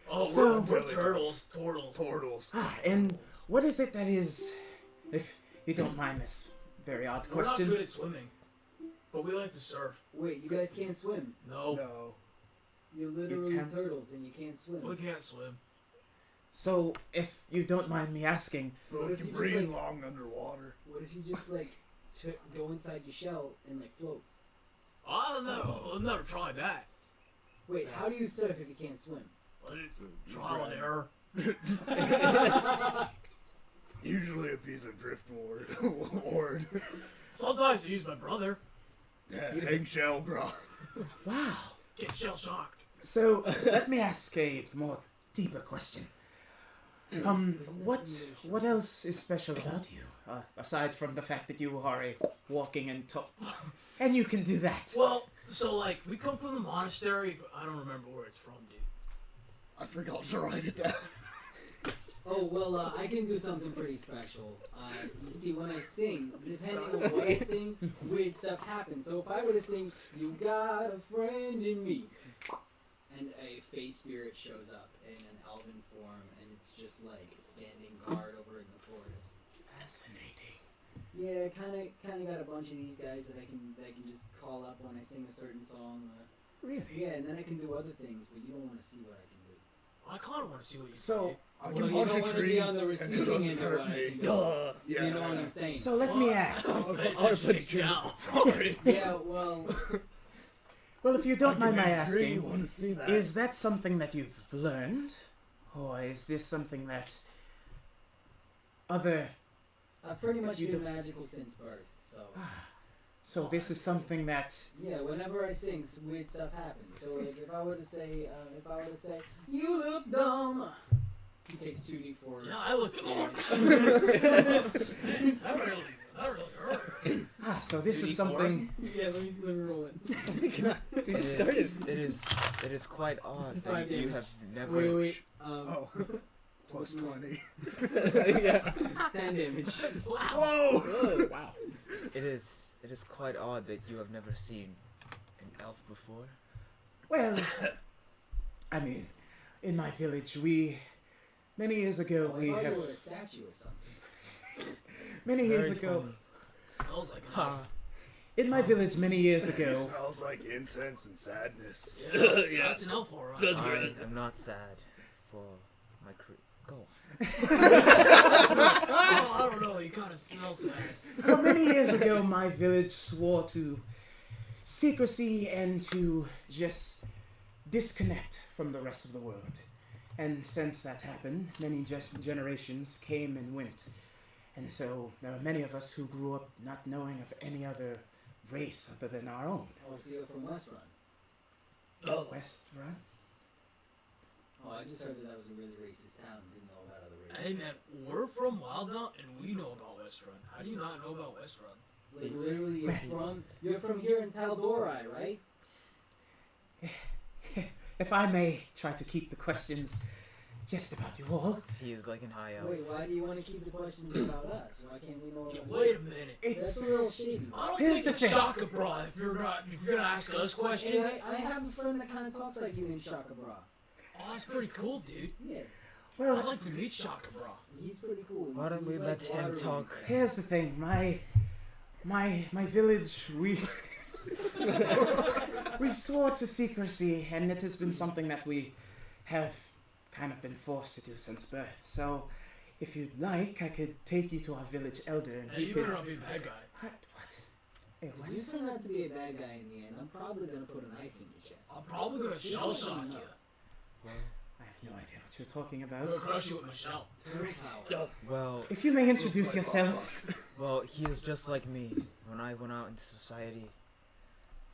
Oh, So- we're turtles. Turtles. Portals. And what is it that is... If you don't mind this very odd We're not question... good at swimming, but we like to surf. Wait, you guys can't swim. No, No. You're literally can't? turtles and you can't swim. we can't swim. So, if you don't mind me asking, But What we if can you just, breathe like- long underwater. What if you just like go inside your shell and like float? I've never tried that. Wait, how do you surf if you can't swim? Trial and error. Usually a piece of driftwood. Sometimes I use my brother. Eggshell, bro. wow. Get shell shocked. So, let me ask a more deeper question. What else is special about you? Aside from the fact that you are a walking and and you can do that. Well, so like we come from the monastery. I don't remember where it's from, dude. I forgot to write it down. Oh, well, I can do something pretty special. You see, when I sing, depending on what I sing, weird stuff happens. So if I were to sing, "You got a friend in me," and a face spirit shows up in an elven form, and it's just like standing guard over in the forest. Fascinating. Yeah, kind of got a bunch of these guys that I can just call up when I sing a certain song. Really? Yeah, and then I can do other things, but you don't want to see what I can do. I kind of want to see what you So, I Well, can you punch don't a want to tree be on the and it receiving doesn't end of hurt what I me. can do. Yeah. You know what I'm saying? so let me ask. Sorry. Yeah, well, Well, if you don't mind my You asking, want to see that? is that something that you've learned? Or is this something that other... I've pretty much You been don't- magical since birth, so... So this is something that... Yeah, whenever I sing, weird stuff happens. So, like, if I were to say, "You look dumb," he takes 2d4. Yeah, I looked. That really hurt. So this is something... Yeah, let me roll it. We just started. It is quite odd 5 that you damage. have never. Wait. Oh. Plus 20. Yeah. 10 damage. Whoa! Oh, wow. It is quite odd that you have never seen an elf before. Well, I mean, in my village, many years ago, Oh, I we thought have... you were a statue or something. Many years ago... Smells like an elf. In my village, many years It ago... smells like incense and sadness. Yeah, that's an elf, all right. I am not sad for my Go on. Oh, I don't know. You kind of smell sad. So many years ago, my village swore to secrecy and to just disconnect from the rest of the world. And since that happened, many generations came and went. And so there are many of us who grew up not knowing of any other race other than our own. Oh, so you're from West Run. Oh. West Run? Oh, I just heard that was a really racist town. Didn't know about other races. Hey man, we're from Wildmount and we know about West Run. How do you not know about West Run? Like literally, you're from here in Tal'Dorei, right? If I may try to keep the questions just about you all. He is like an high elf. Wait, why do you want to keep the questions about us? Why can't we know? Yeah, wait a minute. That's a little shady. I don't Here's think the it's thing. Shaka Bra if you're gonna ask us questions. Hey, I have a friend that kind of talks like you named Shaka Bra. Oh, that's pretty cool, dude. Yeah, I'd Well, like to meet Shaka Bra. he's pretty cool. Why don't we He's let him watery. talk? here's the thing. My village, we we swore to secrecy, and it has been something that we have kind of been forced to do since birth. So, if you'd like, I could take you to our village elder, and Hey, he you could. better not be a bad guy. What? Hey, what? If you turn out to be a bad guy in the end, I'm probably gonna put a knife in your chest. I'm probably gonna shell shock you. I have no idea what you're talking I'm about. gonna crush you with my shell. Well, If you may introduce yourself. well, he is just like me. When I went out into society,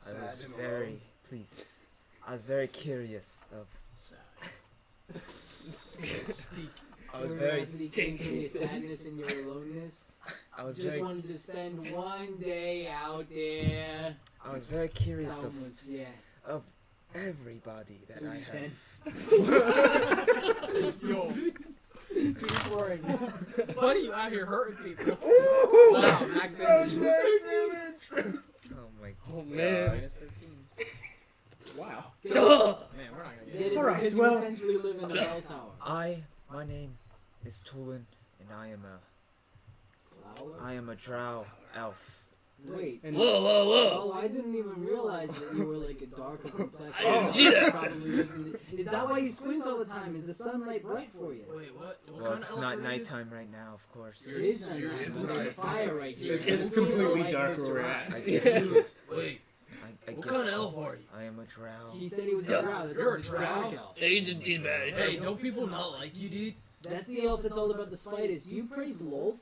I was very, please, I was very curious of. I was very, stinky sadness in your aloneness. I was Just very, wanted to spend one day out there. I was very curious of Almost, yeah. everybody that I have. 2d10. Yo, Why are you out here hurting people? Wow, max damage. Oh my Oh man. Minus 13. Wow. Duh. Man, we're not gonna get Get it, All right, because well- you essentially live in a bell tower. My name is Tulin, and Flower? I am a drow elf. Wait. And Whoa, whoa, whoa. Oh, I didn't even realize that you were like a darker complexion. I didn't see that. Probably isn't it? Is that why you squint all the time? Is the sunlight bright for you? wait, what? What Well, kind it's of not elf are you? nighttime right now, of course. It is nighttime, but there's a fire right here. It's completely dark where we're at. I guess you could- Wait, I what guess kind of elf are you? I am a drow. He said he was a Yeah. drow. That's You're a the drow? dark elf. He's bad. Hey, don't people not like you, dude? That's the elf that's all about the spiders. Do you praise Lolth?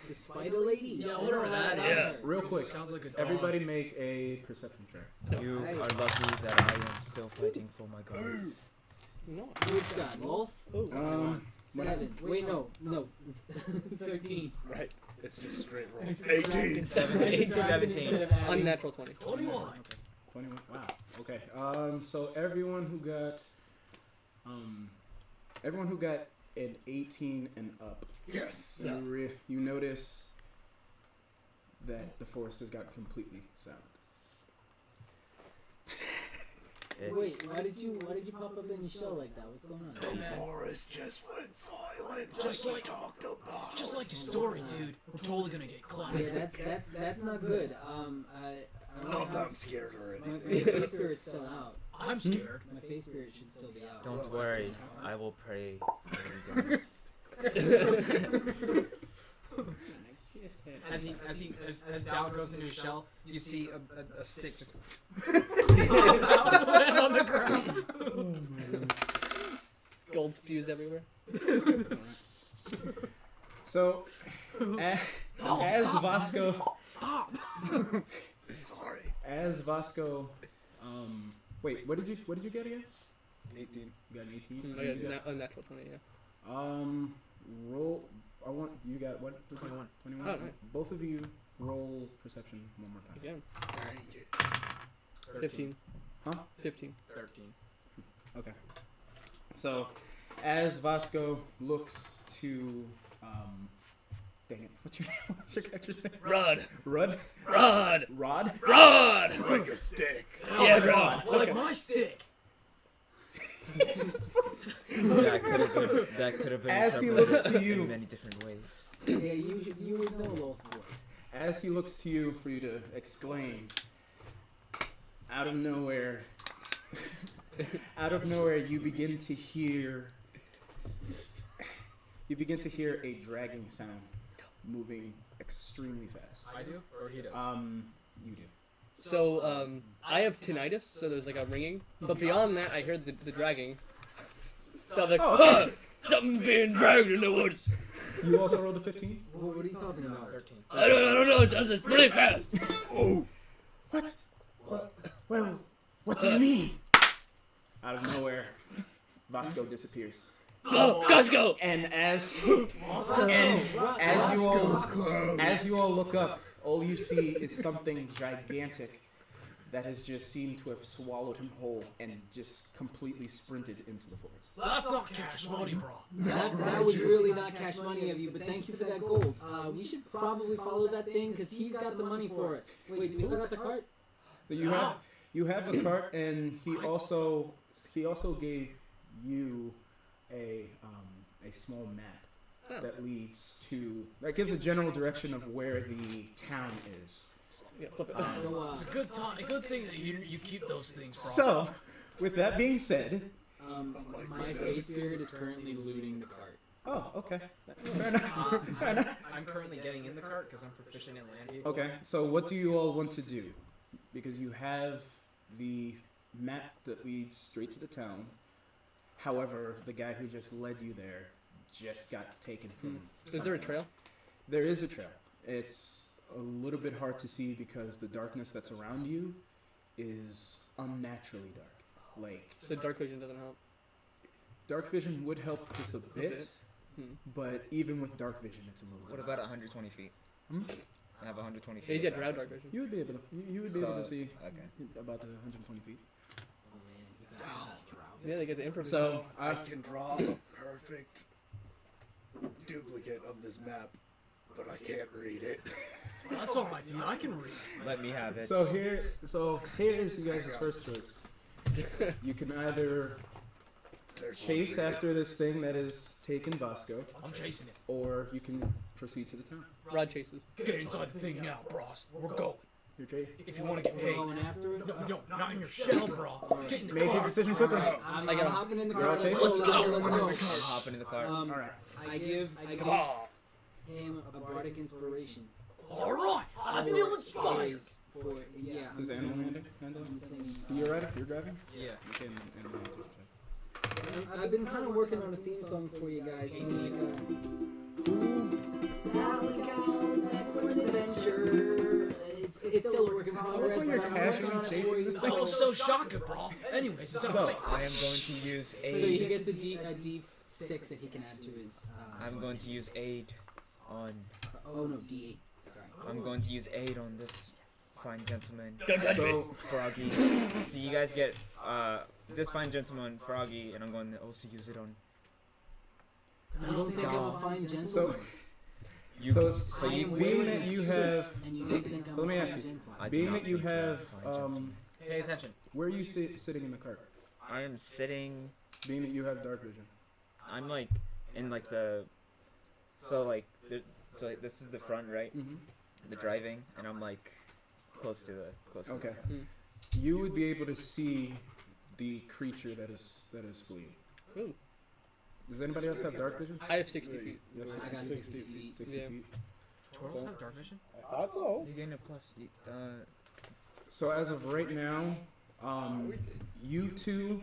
The spider lady? Yeah, whatever that is. Real quick, Sounds like a dog. everybody make a perception check. You are lucky that I am still fighting for my gods. Which god? Lolth? 7. Wait, no. 13. Right. It's just straight roll. 18. 17. Instead of adding. Unnatural 20. 21. 21. Wow. Okay. So everyone who got an 18 and up, Yes. you notice that the forest has got completely silent. Wait, why did you pop up in your shell like that? What's going on? The forest just went silent. Just like- talked about. Just like your story, dude. We're totally gonna get clapped. Yeah, that's not good. I don't Not that have I'm scared or my anything. face spirit's still out. I'm scared. My face spirit should still be out. Don't worry, I will pray for you guys. As Dow goes into his shell, you see a stick just On the ground. Gold spews everywhere. So, as Vasco, Stop. Sorry. as Vasco, wait, what did you get again? 18. You got an 18. I got unnatural 20, yeah. Roll. I want you got what? 21. 21. Oh, right. Both of you roll perception one more time. Again. Dang it. 15. Huh? 15. 13. Okay. So, as Vasco looks to, dang it, what's your character's name? Rod. Rud? Rod. Rod? Rod. Like a stick. Yeah, Rod. Like my stick. That could have been As he interpreted looks to you. in many different ways. Yeah, you would know Lolth boy. As he looks to you for you to explain, out of nowhere, you begin to hear a dragging sound moving extremely fast. I do, or he does. You do. So, I have tinnitus, so there's like a ringing. But beyond that, I heard the dragging. So I'm like, "Huh, something's being dragged in the woods. You also rolled a 15? What are you talking about? 13. I don't know, it sounds really fast. What? Well, what do you mean? Out of nowhere, Vasco disappears. Oh, Costco! And as you all look up, all you see is something gigantic that has just seemed to have swallowed him whole and just completely sprinted into the forest. That's not cash money, bro. That was really not cash money of you, but thank you for that gold. We should probably follow that thing because he's got the money for it. Wait, do we still got the cart? So you have the cart, and he also gave you a small map that gives a general direction of where the town is. Yeah, flip it. It's a good thing that you keep those things, bro. So, with that being said, My face spirit is currently looting the cart. oh, okay. Fair enough. I'm currently getting in the cart because I'm proficient in land vehicles. Okay, so what do you all want to do? Because you have the map that leads straight to the town. However, the guy who just led you there just got taken from. Is there a trail? There is a trail. It's a little bit hard to see because the darkness that's around you is unnaturally dark. Like, So dark vision doesn't help. dark vision would help just a bit, but even with dark vision, it's a little bit. What about 120 feet? I have 120 feet. Yeah, he's got drow dark vision. You would be able to. You would be able to see Okay. about the 120 feet. Yeah, they get the infrared. So I can draw a perfect duplicate of this map, but I can't read it. That's all right, dude. I can read. Let me have it. So here is you guys' first choice. You can either chase after this thing that is taken Vasco, I'm chasing it. or you can proceed to the town. Rod chases. Get inside the thing now, bros. We're going. You're chasing. If you want to get We're paid. going after it? No, not in your shell, bro. Get in the Make your car. decision quickly. I'm I got him. hopping in the You're car. all chasing? Let's go. I'm hopping in the car. All right. I give Oh, him a bardic inspiration. all right. I feel inspired. For, yeah, I'm Is animal singing. handling? I'm singing. You're right. You're driving. Yeah. You can animal handle check. I've been kind of working on a theme song for you guys. Alan Cow's Excellent Adventure. It's still a work in progress. like you're but I'm working casually on it chasing for you this That thing. was so shocking, bro. Anyways, it's I am going to use So he aid. gets a D6 that he can add to his. I'm going to use aid on. Oh no, D8. Sorry. I'm going to use aid on this fine gentleman. So Froggy. So you guys get this fine gentleman, Froggy, and I'm going to also use it on. You don't think I'm a fine gentleman? So You. so I am being wearing that you a suit, have, and you don't think I'm so let me a ask fine you. gentleman. I do being not that you think I'm a have, fine gentleman. Pay attention. where are you sitting in the cart? I am sitting. Being that you have dark vision. I'm like in like the. So like this is the front, right? Mm-hmm. The driving, and I'm like close to the. Okay. You would be able to see the creature that is fleeing. Ooh. Does anybody else have dark vision? I have 60 feet. You have I got 60 60 feet. 60 Yeah. feet. Turtles have dark vision? I thought so. You gain a plus. So as of right now, you two,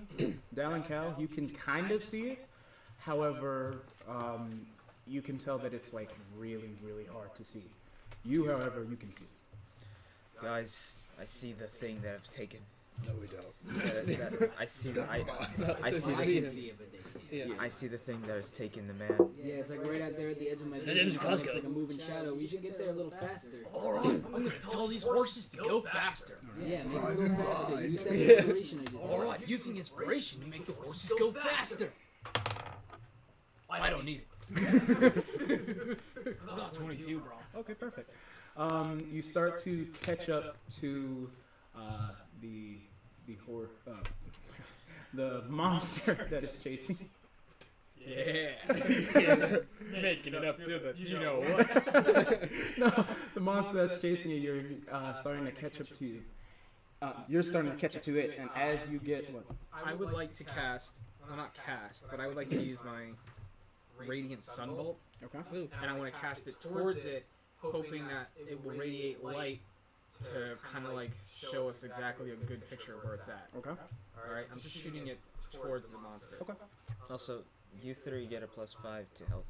Dal and Cal, you can kind of see it. However, you can tell that it's like really, really hard to see. You, however, you can see it. Guys, I see the thing that I've taken. No, we don't. I see the I I see I the can see it, but they can't. Yeah. I see the thing that has taken the man. Yeah, it's like right out there at the edge of my That vision. is It Costco. looks like a moving shadow. We should get there a little faster. All right. I'm gonna tell these horses to go faster. Yeah, make them go faster. Use that inspiration I just All had. right. Using inspiration to make the horses go faster. I don't need it. I got 22, bro. Okay, perfect. You start to catch up to the monster that is chasing. Yeah. Making it up to the you know what. No, the monster that's chasing you, you're starting to catch up to you. You're starting to catch up to it, and as you get what? I would like to cast, well not cast, but I would like to use my Radiant Sunbolt, Okay. Ooh. and I want to cast it towards it, hoping that it will radiate light to kind of like show us exactly a good picture of where it's at. Okay. Alright, I'm just shooting it towards the monster. Okay. Also, you three get a +5 to health.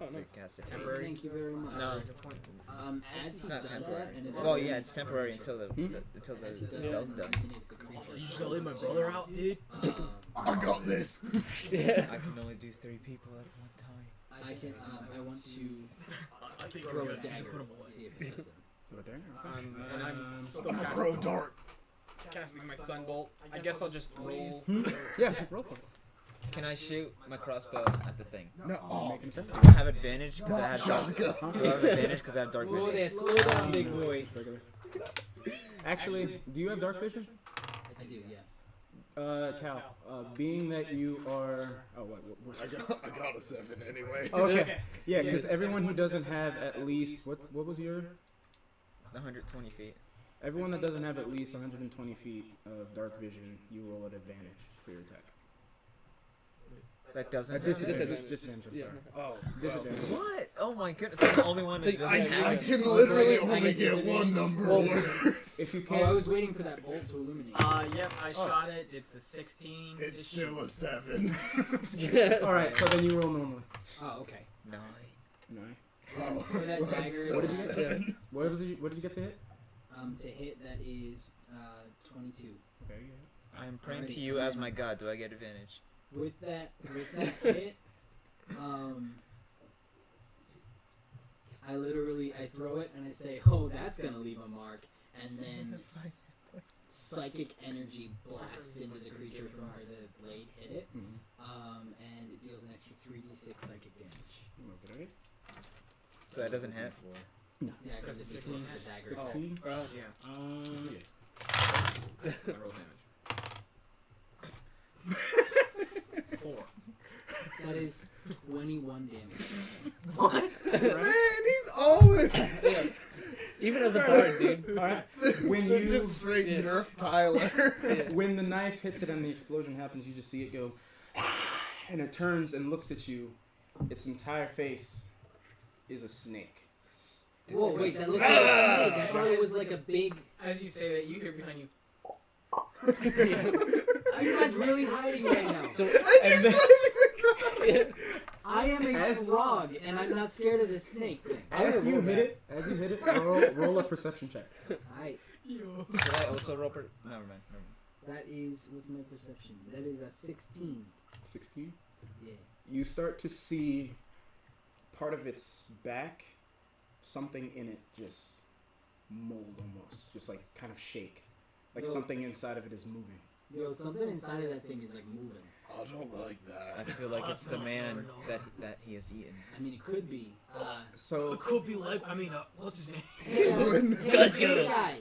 Oh, So no. you cast it. Temporary. Thank you very much. No. As he Not does temporary. that, and it Well, yeah, it's temporary until the as he does spell's that, done. it eliminates the creature. You just gotta let my brother out, dude. I got this. Yeah. I can only do 3 people at one time. I can. I want to I think throw we're a good. dagger. Put him away. See if it hits him. Go there. Okay. And I'm still I'm gonna casting. throw a dart. casting my sunbolt. I guess I'll just roll. Yeah, roll for it. Can I shoot my crossbow at the thing? No. Oh, Do I have advantage because I have dark? Do I have advantage because I have dark Whoa vision? there, slow down, big boy. Actually, do you have dark vision? I do, yeah. Cal, being that you are... Oh, what? I got a 7 anyway. Okay. Yeah, because everyone who doesn't have at least... What was your... 120 feet. Everyone that doesn't have at least 120 feet of dark vision, you roll at advantage for your attack. That doesn't. Disadvantage. Yeah. Oh, Disadvantage. What? Oh my goodness! I'm the only one that doesn't I have. can literally only get one number worse. If you Oh, I can't... was waiting for that bolt to illuminate. Yep, I shot it. It's a 16. It's still a 7. Alright, so then you roll normally. Oh, okay. 9. 9. Oh, For that dagger, What did you is, get? 7. What did you get to hit? to hit that is 22. Okay, yeah. I'm praying to you as my god. Do I get advantage? With that hit, I throw it and I say, "Oh, that's gonna leave a mark," and then psychic energy blasts into the creature from where the blade hit it, and it deals an extra 3d6 psychic damage. Okay. So that doesn't hit. No. Yeah, because it's 16 the dagger. 16? Yeah. Yeah. I roll damage. 4. That is 21 damage. What? Man, he's always. Even as a bard, dude. Alright. When So you just straight Yeah. nerf Tyler. when the knife hits it and the explosion happens, you just see it go, and it turns and looks at you. Its entire face is a snake. Whoa, wait, that looks like a snake. I thought it was like a big... As you say that, you hear behind you. Are you guys really hiding right now? So, And then, I am a As- frog, and I'm not scared of the snake thing. as you hit it, roll a perception check. Alright, Should I also roll? Never mind. that is... What's my perception? That is a 16. 16. Yeah. You start to see part of its back, something in it just mold almost, just like kind of shake, like Yo. something inside of it is moving. Yo, something inside of that thing is like moving. I don't like I that. feel like it's the man that he has eaten. I mean, it could be. So It could be like, what's his name? Hey, Let's hey, go. guy.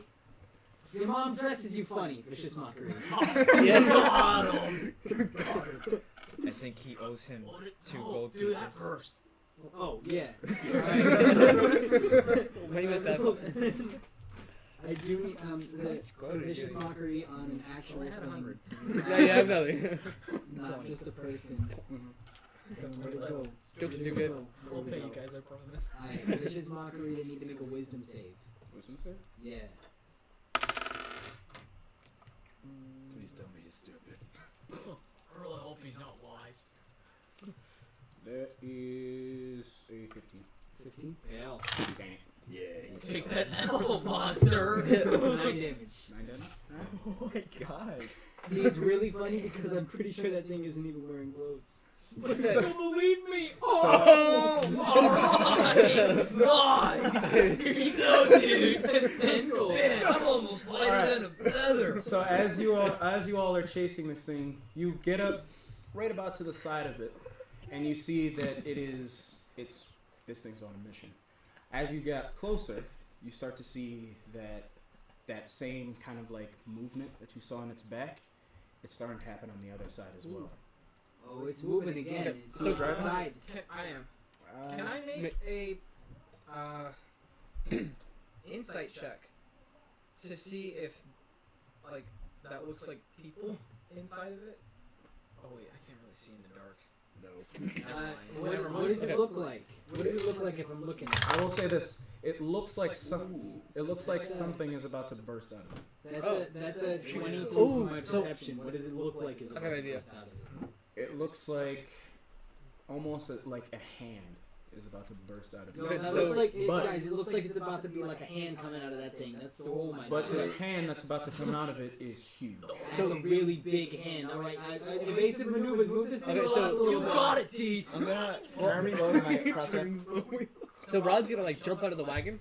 Your mom dresses you funny. Vicious mockery. I think he owes him 2 gold Do that pieces. first. Oh, yeah. maybe it's that. I do need the vicious mockery on an actual thing, Yeah, you have nothing. not just a person. Where to go? Jokes Where do to good. go? We'll Where pay to you go? guys, I promise. Alright, vicious mockery. They need to make a wisdom save. wisdom save? Yeah. Please tell me he's stupid. I really hope he's not wise. That is a 15. 15. Hell. Dang it. Yeah, he's Take that L, monster. 9 damage. 9 damage. Oh my god. See, it's really funny because I'm pretty sure that thing isn't even wearing clothes. Don't believe me. Nice. Here you go, dude. That's 10 gold. Man, I'm almost lighter Alright. than a feather. So as you all are chasing this thing, you get up right about to the side of it, and you see that this thing's on a mission. As you get closer, you start to see that same kind of like movement that you saw in its back. It's starting to happen on the other side as well. Oh, it's moving again. It's So to the side. I am. Can I make a insight check to see if like that looks like people inside of it? Oh wait, I can't really see in the dark. No. Never mind. What does it look like? What does it look like if I'm looking at it? I will say this: it looks like something is about to burst out of it. That's a 22 Ooh, for my so- perception. What does it look like? Is I have about an to idea. burst out of it? It looks like almost like a hand is about to burst out of No, it. that So- looks like but- guys. It looks like it's about to be like a hand coming out of that thing. That's the whole my. But this hand that's about to come out of it is huge. That's a really big hand. All right, evasive maneuvers. Move this thing Okay, a so- little You bit. got it, T. I'm gonna reload my crossbow. So Rod's gonna like jump out of the wagon,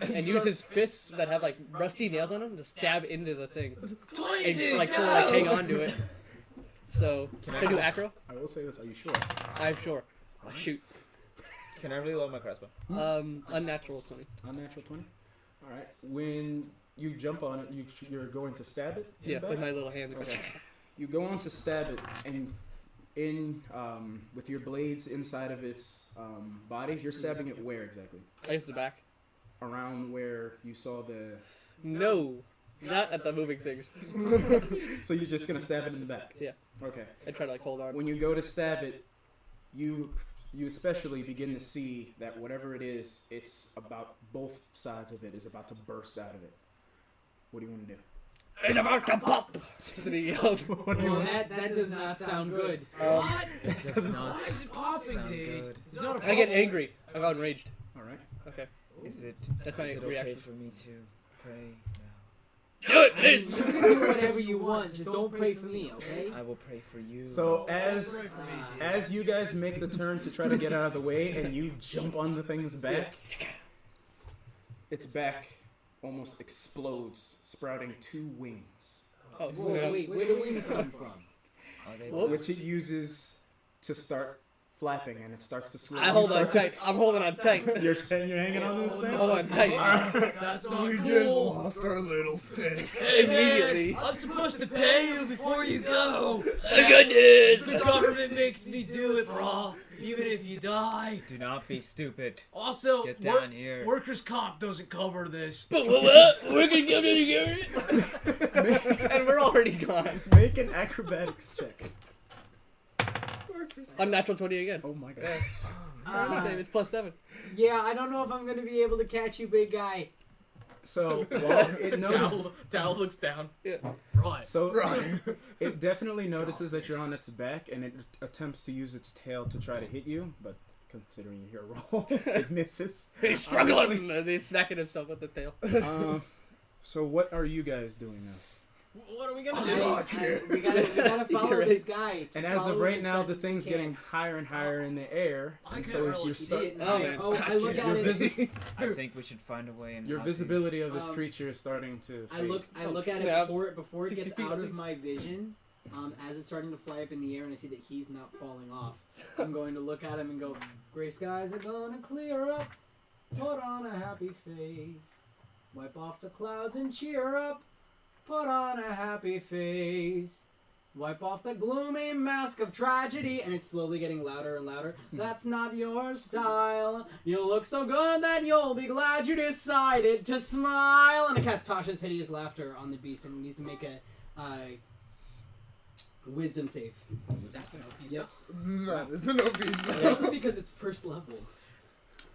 and use his fists that have like rusty nails on them to stab into the thing. 20, And dude, like no! sort of like hang on to it. So, Can should I do acro? I will say this. Are you sure? I'm sure. I'll shoot. Can I reload my crossbow? Unnatural 20. Unnatural 20. All right. When you jump on it, you're going to stab it. in Yeah, the with back? my little hands. Okay. You go on to stab it, and with your blades inside of its body, you're stabbing it where exactly? I guess the back. Around where you saw the. No, not at the moving things. So you're just gonna stab it in the back. Yeah. Okay. I try to like hold on. When you go to stab it, you especially begin to see that whatever it is, it's about both sides of it is about to burst out of it. What do you want to do? It's about to pop! That's what he yells. What do you Well, want? that does not sound good. What? It does not Why is it popping, sound dude? good. It's not a I get problem. angry. I got enraged. All right. Okay. Is it That's my okay reaction. for me to pray now? Do it, I mean, please! you can do whatever you want, just don't pray for me, okay? I will pray for you. So as you guys make the turn to try to get out of the way, and you jump on the thing's back, its back almost explodes, sprouting 2 wings, Oh, Whoa, wait, where do wings come from? Are they Whoops. which it uses to start flapping, and it starts to slowly. I hold on start to- tight. I'm holding on tight. You're hanging on to this thing. Hold on tight. That's not We just cool. lost our little stick. Immediately. I'm supposed to pay you before you go. The good news! The government makes me do it, bro. Even if you die. Do not be stupid. Also, Get down here. workers' comp doesn't cover this. But what? We're gonna give you Geris? And we're already gone. Make an acrobatics check. Unnatural 20 again. Oh my god. Same, it's +7. Yeah, I don't know if I'm gonna be able to catch you, big guy. So while it notices, Dal looks down. Yeah. Right. so it definitely notices that you're on its back, and it attempts to use its tail to try to hit you, but considering your roll, it misses. He's struggling as he's smacking himself with the tail. So what are you guys doing now? What are we gonna do? We gotta follow You're this guy. Just And as of follow right him now, as the best as thing's we can. getting higher and higher in the air, I and can't so really you're see He did. Oh, man. I look at Your it. I think we should find a way and your help you. visibility of this creature is starting to I fade. look at yeah, it before it 60 gets feet out at of least. my vision. As it's starting to fly up in the air, and I see that he's not falling off, I'm going to look at him and go, "Gray skies are gonna clear up. Put on a happy face. Wipe off the clouds and cheer up. Put on a happy face. Wipe off the gloomy mask of tragedy." And it's slowly getting louder and louder. "That's not your style. You look so good that you'll be glad you decided to smile." And I cast Tasha's Hideous Laughter on the beast, and it needs to make a wisdom save. Yep. That is an obese man. Especially because it's first level.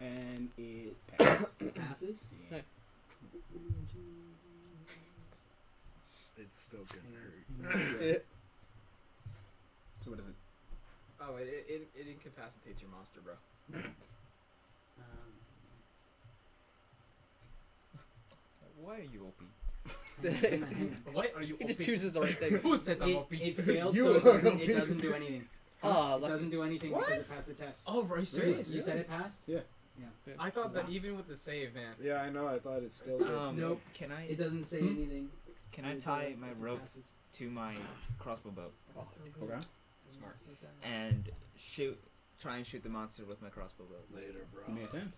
And it passes. Passes. It's still gonna hurt. Yeah. So what is it? Oh, it incapacitates your monster, bro. Why are you OP? What are you? He just chooses the right thing. Who said I'm OP? It failed, You so it are doesn't do anything. Ah, It doesn't do anything because it passed the test. Oh, are you serious? You said it passed? Yeah. I thought that even with the save, man. Yeah, I know. I thought it still did. Nope. Can I It doesn't say anything. can I tie my rope to my crossbow bow Okay. Smart. and try and shoot the monster with my crossbow bow? Later, bro. Give me a 10.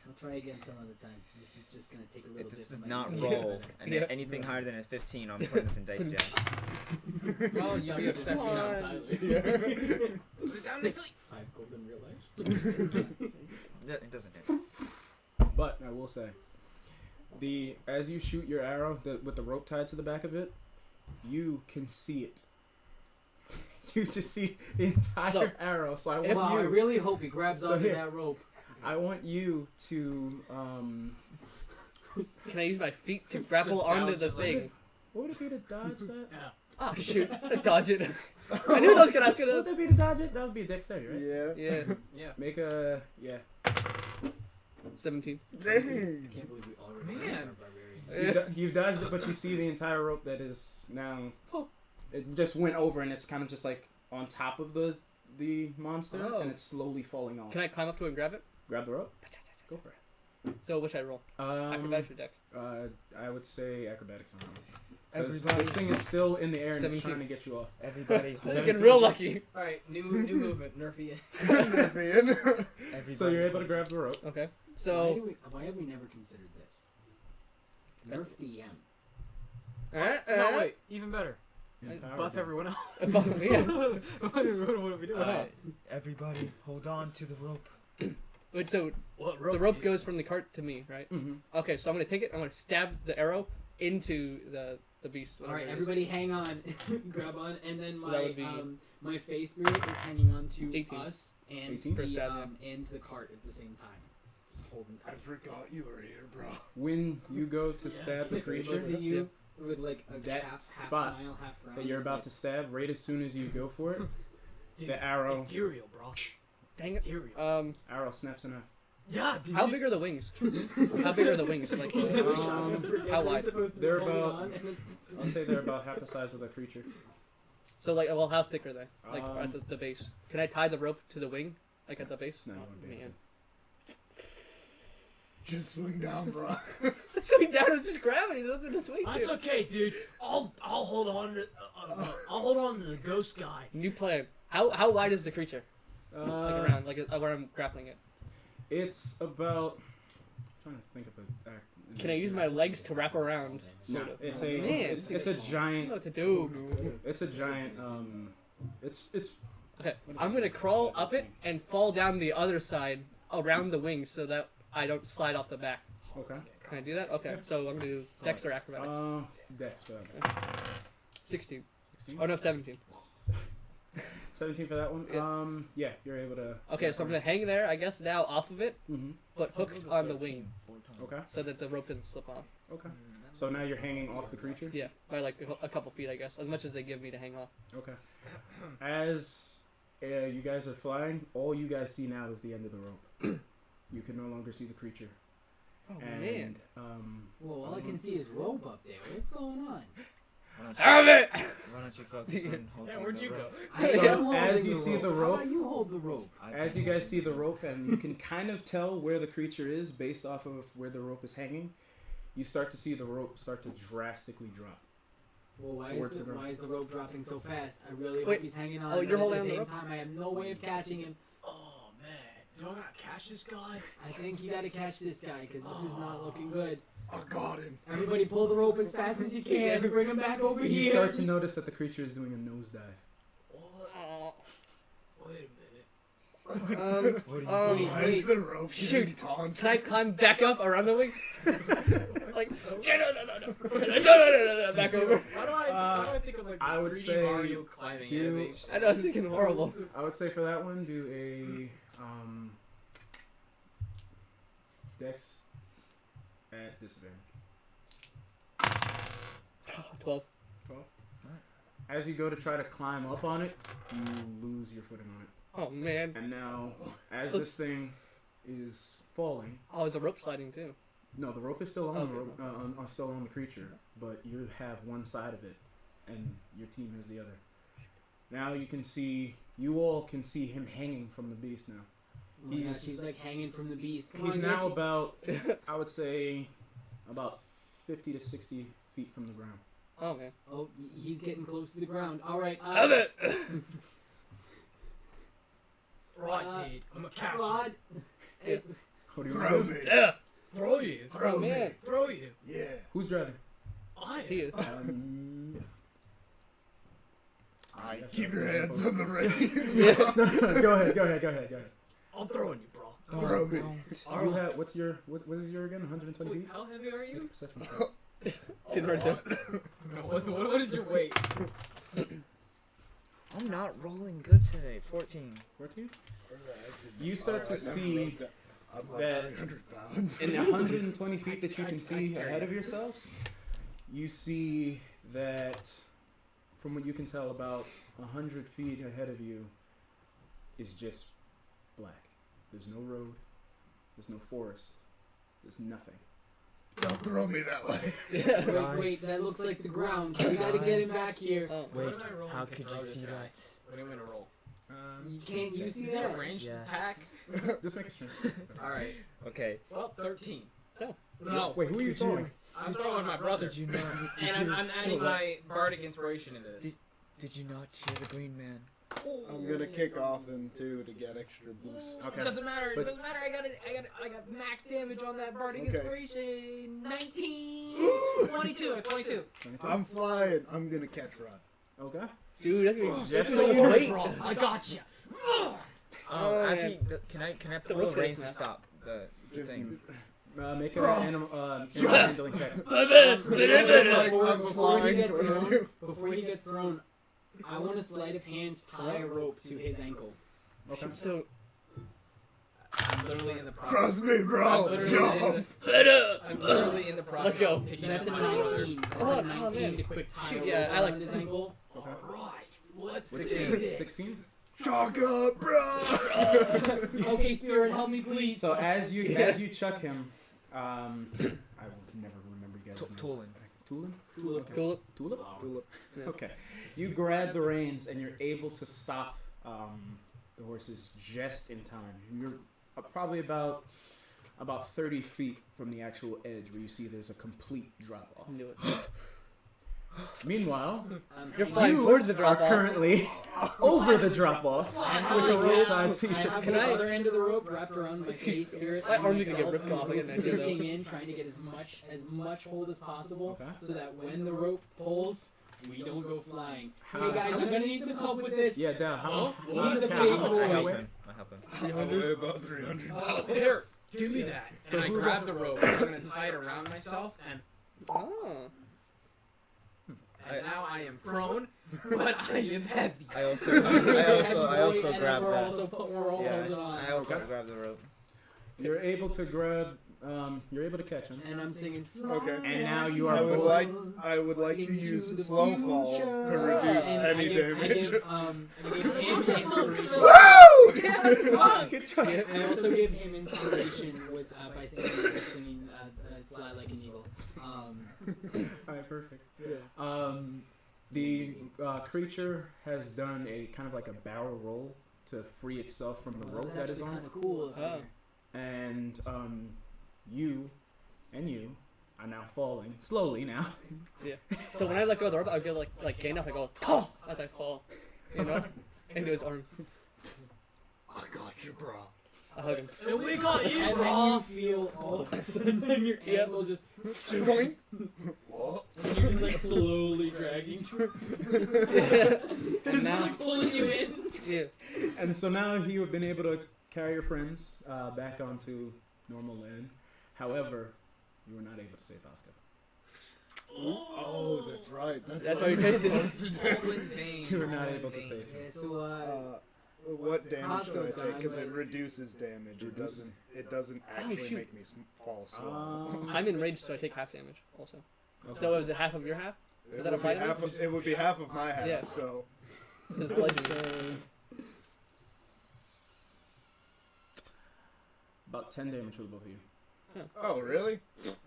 I'll try again some other time. This is just gonna take a little This bit. does of my not time. roll, and Yeah. anything higher than a 15, I'm putting this in dice jail. Well, you'll be obsessed with now, Tyler. Down to sleep. 5 golden real life. It doesn't do. But I will say, as you shoot your arrow with the rope tied to the back of it, you can see it. You just see the entire arrow. So I want Wow, I you. really hope he grabs So onto here. that rope. I want you to. Can I use my feet to grapple Just onto bounce the just like thing? What would it be to dodge that? Ah, shoot. Dodge it. I knew that was gonna ask What would it. that be to dodge it? That would be a dexterity, right? Yeah. Yeah. Make a 17. Dang. I can't believe we already Man. are barbarian. You've dodged it, but you see the entire rope that is now. It just went over, and it's kind of just like on top of the monster, Oh. and it's slowly falling off. Can I climb up to it and grab it? Grab the rope? Go for it. So which I roll? Acrobatics or dex? I would say acrobatics on that. 'Cause Everybody, this thing is still in the air and it's 17. trying to get you off. everybody, hold Getting real lucky. All right, new movement, Nerfy. everybody. So you're able to grab the rope. Okay. Why, So. why have we never considered this? Nerf DM. No, wait, even better. Empower Buff them. everyone else. Buff me, yeah. what are we doing? Everybody, hold on to the rope. Wait, so What the rope goes from the cart to me, right? Mhm. Okay, so I'm gonna take it. I'm gonna stab the arrow into the beast. All whatever right, it is. everybody, hang on, grab on, and then So that would be my face spirit is hanging on to 18. us and 18? First stab, and the cart at the same time, just holding I tight. forgot you were here, bro. When you go to stab the creature Look at you with like a That half spot smile, half frown. that you're about to stab, right as soon as you go for it, Dude, the arrow ethereal, bro. Dang it. Ethereal. arrow snaps in half. Yeah, dude. How big are the wings? How big are the wings? Like, how wide? They're about. I'd say they're about half the size of the creature. So like, well, how thick are they? Like Um, at the base. Can I tie the rope to the wing? Like at the base? No, you won't be able Man. Just swing down, bro. Swing down is just gravity. There's nothing to swing That's to. okay, dude. I'll hold on to I'll hold on to the ghost guy. New plan. How wide is the creature? Like around, like where I'm grappling it. It's about. I'm trying to think of a. Can I use my legs to wrap around? No, Sort of. it's a. Man, it's a I don't know giant. what to do. It's a giant. It's. Okay, What is I'm this? gonna crawl What is up this it and fall down the other side around the wings so that I don't slide off the back. Okay. Can I do that? Okay, so I'm gonna do Dex or Acrobatics. Dex for that. 16. 16? Oh no, 17. 17 for that one. Yeah. Yeah, you're able to. Okay, so I'm gonna hang there, I guess, now off of it, Mm-hmm. but hooked on the wing Okay. so that the rope doesn't slip off. Okay. So now you're hanging off the creature. Yeah, by like a couple feet, I guess, as much as they give me to hang off. Okay. As you guys are flying, all you guys see now is the end of the rope. You can no longer see the creature. Oh And, man. Well, all I can see is rope up there. What's going on? Have it! Why don't you focus on holding where'd the you rope? go? So I'm holding as you see the How rope, about you hold the rope? as you guys see the rope, and you can kind of tell where the creature is based off of where the rope is hanging, you start to see the rope start to drastically drop. Well, Towards the rope. why is the rope dropping so fast? I really Wait, hope he's hanging on. oh, but you're at holding the on the same rope? time, I have no way of catching him. Oh man, do I gotta catch this guy? I think you gotta catch this guy because this is not looking good. I got him. Everybody pull the rope as fast as you can. Bring him back over You here. start to notice that the creature is doing a nosedive. Wait a minute. Wait, Why wait. is the rope Shoot. getting taunted? Can I climb back up around the wing? Like, no, back over. Why do I think of like I would 3D say Mario climbing do- animation? I know, it's freaking horrible. I would say for that one, do a Dex at disadvantage. 12. 12. As you go to try to climb up on it, you lose your footing on it. Oh man. And now, as So- this thing is falling, Oh, there's a rope sliding too. no, the rope is still on the Okay. rope, still on the creature, but you have one side of it, and your team has the other. Now you can see, you all can see him hanging from the beast now. Oh my gosh, he's like hanging from the beast. Come He's on, now Mitch. about, I would say, about 50 to 60 feet from the ground. Oh man. Oh, he's getting close to the ground. All right. Have it! Right, dude. I'm gonna catch you. Rod. What do you Throw want? me. Yeah! Throw you. Throw me. man. Throw you. Yeah. Who's driving? I He is. I keep your hands on the reins. Yeah. No, go ahead. I'm throwing you, bro. Throw me. You have, what is your again? 120 Wait, feet? how heavy are Make a you? perception check. Didn't write down. No, what is your weight? I'm not rolling good today. 14. 14? You start to see I'm like that 300 pounds. in the 120 feet that you can see ahead of yourselves, you see that from what you can tell, about 100 feet ahead of you is just black. There's no road. There's no forest. There's nothing. Don't throw me that way. Yeah. Wait, that looks like the ground. We gotta get him back here. Oh. Wait, What am I rolling how to could throw you this see guy? that? What am I gonna roll? Can't you see Is it a that? ranged Yes. attack? Just make a strength. All right. Okay. Well, 13. No. No. Wait, who are you throwing? I'm throwing my brother. Did you not? And I'm adding my bardic inspiration into this. Did you not cheer the green man? I'm gonna kick off him too to get extra boost. It doesn't matter. It doesn't matter. I got max damage on that bardic Okay. inspiration. 19. 22. 22. I'm flying. I'm gonna catch Rod. Okay. Dude, that's gonna be Just so so weight. I got you. As he, can I pull what's the reins this to stop the thing? Make an animal handling check. Before he gets thrown, I want a sleight of hand tie a rope to his ankle. Okay. So, I'm literally in the process. Trust me, bro. I'm literally in the process. Let's go. of picking That's a up my arrow. 19. That's Oh, a oh, 19 man. to quick tie Shoot, a yeah, rope I like around his ankle. Okay. Right. Let's 16. 16? Chalk up, bro. Okay, Spirit, help me, please. So as you chuck him, I will never remember you guys' names. Tulin. Tulin? Tulip. Tulip. Tulip? Tulip. Okay. You grab the reins and you're able to stop the horses just in time. You're probably about 30 feet from the actual edge where you see there's a complete drop off. Knew it. Meanwhile, You're flying towards the drop are off. currently over the drop off with the rope tied to I you. have the other end of the rope wrapped around my face, Spirit. My and arms are gonna get myself, ripped off again, I do sinking though. in, trying to get as much hold as possible, Okay. so that when the rope pulls, we don't go flying. How- Hey guys, I'm gonna need some help with this. Yeah, down. How He's a much big how much boy. do you I weigh? help him. I weigh about 300 pounds. Here, give me that. So And I who's grab up? the rope. I'm gonna tie it around myself, and Oh. now I am prone, but I am heavy. I also grab we're that. we're all Yeah, holding on. I also grab the rope. You're able to grab. You're able to catch him. And I'm singing. Okay. And now you are I would both. like to use slow fall to reduce And any damage. I give him inspiration. Woo! And I also give him inspiration with by singing "Fly Like an Eagle." Alright, perfect. The creature has done a kind of like a barrel roll to free itself from the rope that is on kind it, of cool. Up Oh. there. and you are now falling slowly now. Yeah. So when I let go of the rope, I go like gain up. I go oh as I fall, you know, into his arms. I got you, bro. I hug him. And we got you, And then you feel all of a sudden your ankle just, What? and you're just like slowly dragging. And now, Pulling you in. Yeah. and so now you have been able to carry your friends back onto normal land. However, you were not able to save Oscar. Oh, that's right. That's why you tasted it. all in vain. You were not all in able to vain. save Yeah, him. so What damage do I Costco's take? gone, Because it but- reduces damage. It doesn't actually shoot. make me fall slow. I'm enraged, so I take half damage also. So is it half of your half? It Is that a would be fight? half of, it would be half of my half. Yeah. So It's a bludgeoning. About 10 damage for the both of you. oh really?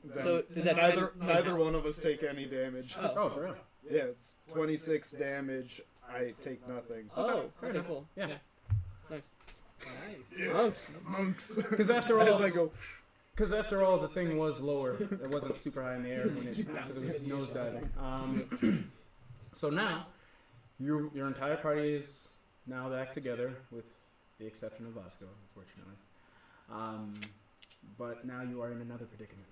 Then So is that neither one of us take any damage. Oh, for real? Yeah, it's 26 damage. I take nothing. Oh, okay, cool. Yeah. nice. Oh, Monks. Because after As all, I go, the thing was lower. It wasn't super high in the air when because it was nose diving. So now, your entire party is now back together, with the exception of Vasco, unfortunately. But now you are in another predicament.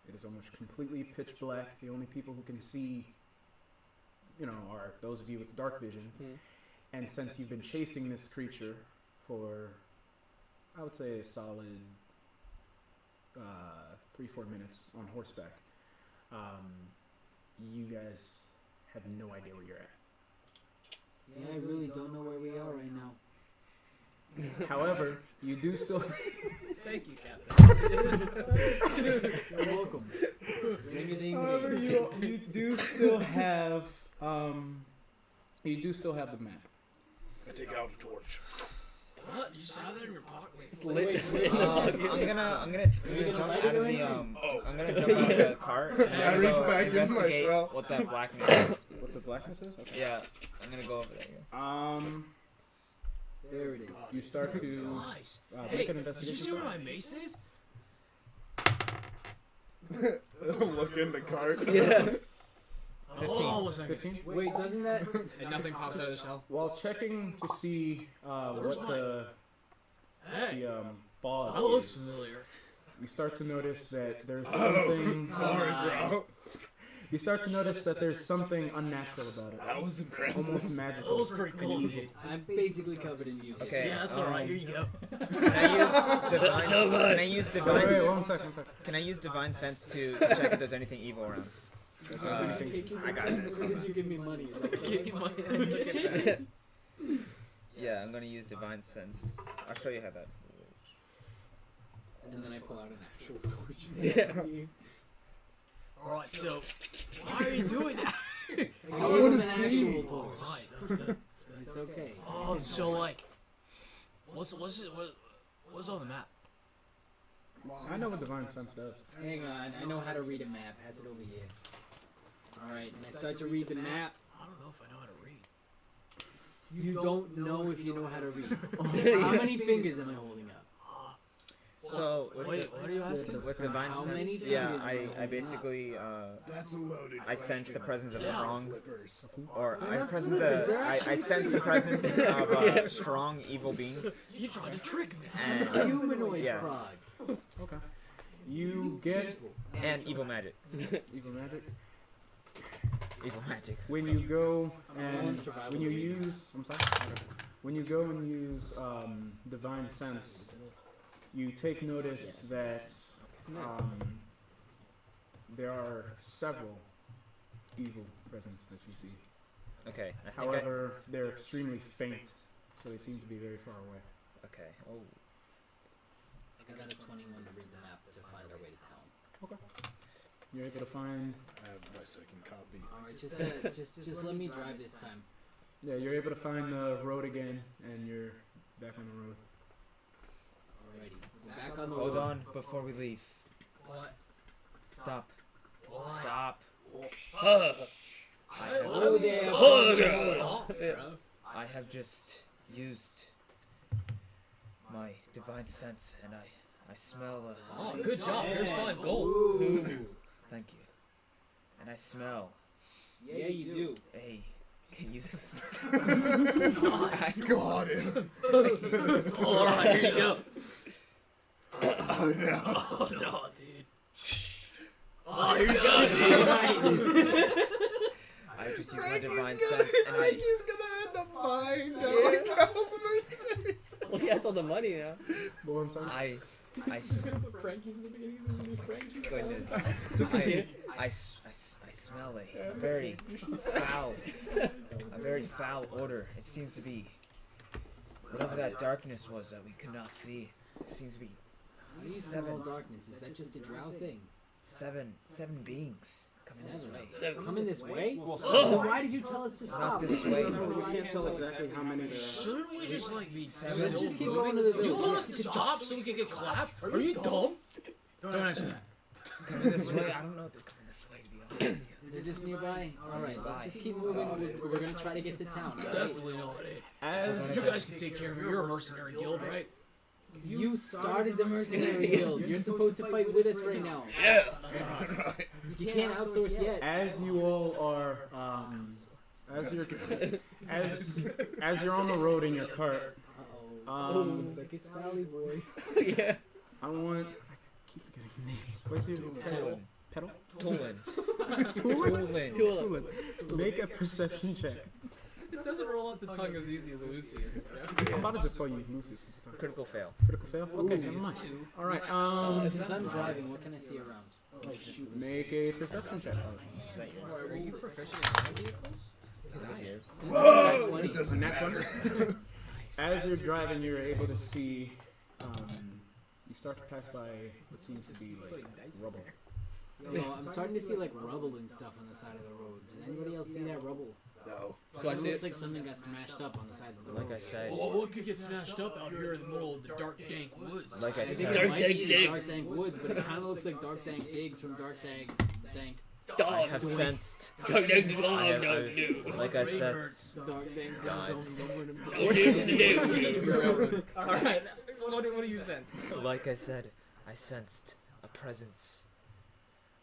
It is almost completely pitch black. The only people who can see, are those of you with dark vision. And since you've been chasing this creature for, I would say, a solid 3-4 minutes on horseback, you guys have no idea where you're at. Yeah, I really don't know where we are right now. However, you do still. Thank you, Captain. You're welcome. Ring a ding ding. You do still have. You do still have the map. I take out a torch. What? You just have that in your pocket? it's lit. I'm gonna jump out of the I'm gonna jump out of the cart and I I'm reach gonna go back in my investigate shell. what that blackness is. What the blackness is? Okay. Yeah, I'm gonna go over there. There it is. You start to Nice. make Hey, an did you investigation. see where my mace is? Look in the cart. Yeah. Hold on one second. 15. Wait, doesn't that? And nothing pops out of the shell. While checking to see what Hey, the fog that looks is, familiar. you start to notice that there's something. Sorry, bro. You start to notice that there's something unnatural about it. That was impressive. Almost That magical. was pretty cool, and dude. evil. I'm basically covered in mucus. Okay. Yeah, that's alright. Here you go. Can I use divine? Can I use Wait, divine? one second. Can I use divine sense to check if there's anything evil around? I got this. Why did you give me money? Give me money. Yeah, I'm gonna use divine sense. I'll show you how that. And then I pull out an actual torch. Yeah. Alright, so why are you doing that? I wanna see. Alright, that's good. It's okay. Oh, so like, what's on the map? I know what divine sense does. Hang on, I know how to read a map. Pass it over here. Alright, and I start to read the map. I don't know if I know how to read. You don't know if you know how to read. How many fingers am I holding up? So with, Wait, what are you asking? with divine How sense, many yeah, fingers am I I holding basically That's a loaded I sense the presence of strong, flippers. or I presence flippers, the they're I actually sense the presence of strong evil beings You tried to trick me. and Humanoid Yeah. frog. Okay. You get evil magic. evil magic. Evil magic. When you go on and survival when you rating. use, I'm sorry. Okay. When you go and use divine sense, you take notice that there are several evil presence that you see. Okay. I think However, they're extremely faint, so they seem to be very far away. okay. Oh. I got a 21 to read the map to find our way to town. You're able to find. I have my second copy. Alright, just let me drive this time. Yeah, you're able to find the road again, and you're back on the road. Alrighty. We're back on the Hold road. on before we leave. What? Stop. Stop. Oh, there. I have just used my divine sense, and I smell a. Oh, good job. Here's 5 gold. Ooh. Thank you. And I smell Yeah, you do. a. Can you? I got him. Alright, here you go. Oh no. Oh no, dude. Oh, here you go, dude. I just used my divine sense, and I. Frankie's gonna end up buying Delical's mercenaries. Well, he has all the money now. Well, I'm sorry. I Frankie's in the beginning of the new Frankie. going to. Just continue. I smell a very foul odor. It seems to be whatever that darkness was that we could not see. It seems to be How do you smell darkness? Is that just a drow thing? seven beings coming this way. Coming this way? Oh. Why did you tell us to stop? this way. We can't tell exactly how many there are. Shouldn't we just like be Let's just keep going to the You village. told us to stop so we could get clapped? Are you dumb? Don't answer that. Coming this way. I don't know if they're coming this way, to be honest with you. They're just nearby. Alright, let's just keep moving. We're gonna try to get to town. Right? Definitely know it. As You guys can take care of it. You're a mercenary guild, right? You started the mercenary guild. You're supposed to fight with us right now. Yeah. You can't outsource yet. as you all are, as you're on the road in your cart, Uh-oh. Looks like it's Valley Boy. Yeah. I keep forgetting names. What's your pedal? Pedal? Tulin. Tulin. Tulin. Make a perception check. It doesn't roll off the tongue as easy as Lucius. I'm about to just call you Lucius. Critical fail. Critical fail? Okay, never mind. Alright, Since I'm driving, what can I see around? make a perception check. Are you proficient in vehicles? That's yours. Whoa! It doesn't Nat matter. As you're driving, you're able to see, you start to pass by what seems to be like rubble. Yo, I'm starting to see like rubble and stuff on the side of the road. Did anybody else see that rubble? No. It looks like something got smashed up on the sides of the road. Like I said. Well, what could get smashed up out here in the middle of the dark, dank woods? Like I I think said. it might be the Dark Dank Woods, but it kind of looks like Dark Dank Digs from Dark Dank. Dog. I have sensed. Dog. Like I said, God. Alright, what do you sense? Like I said, I sensed a presence.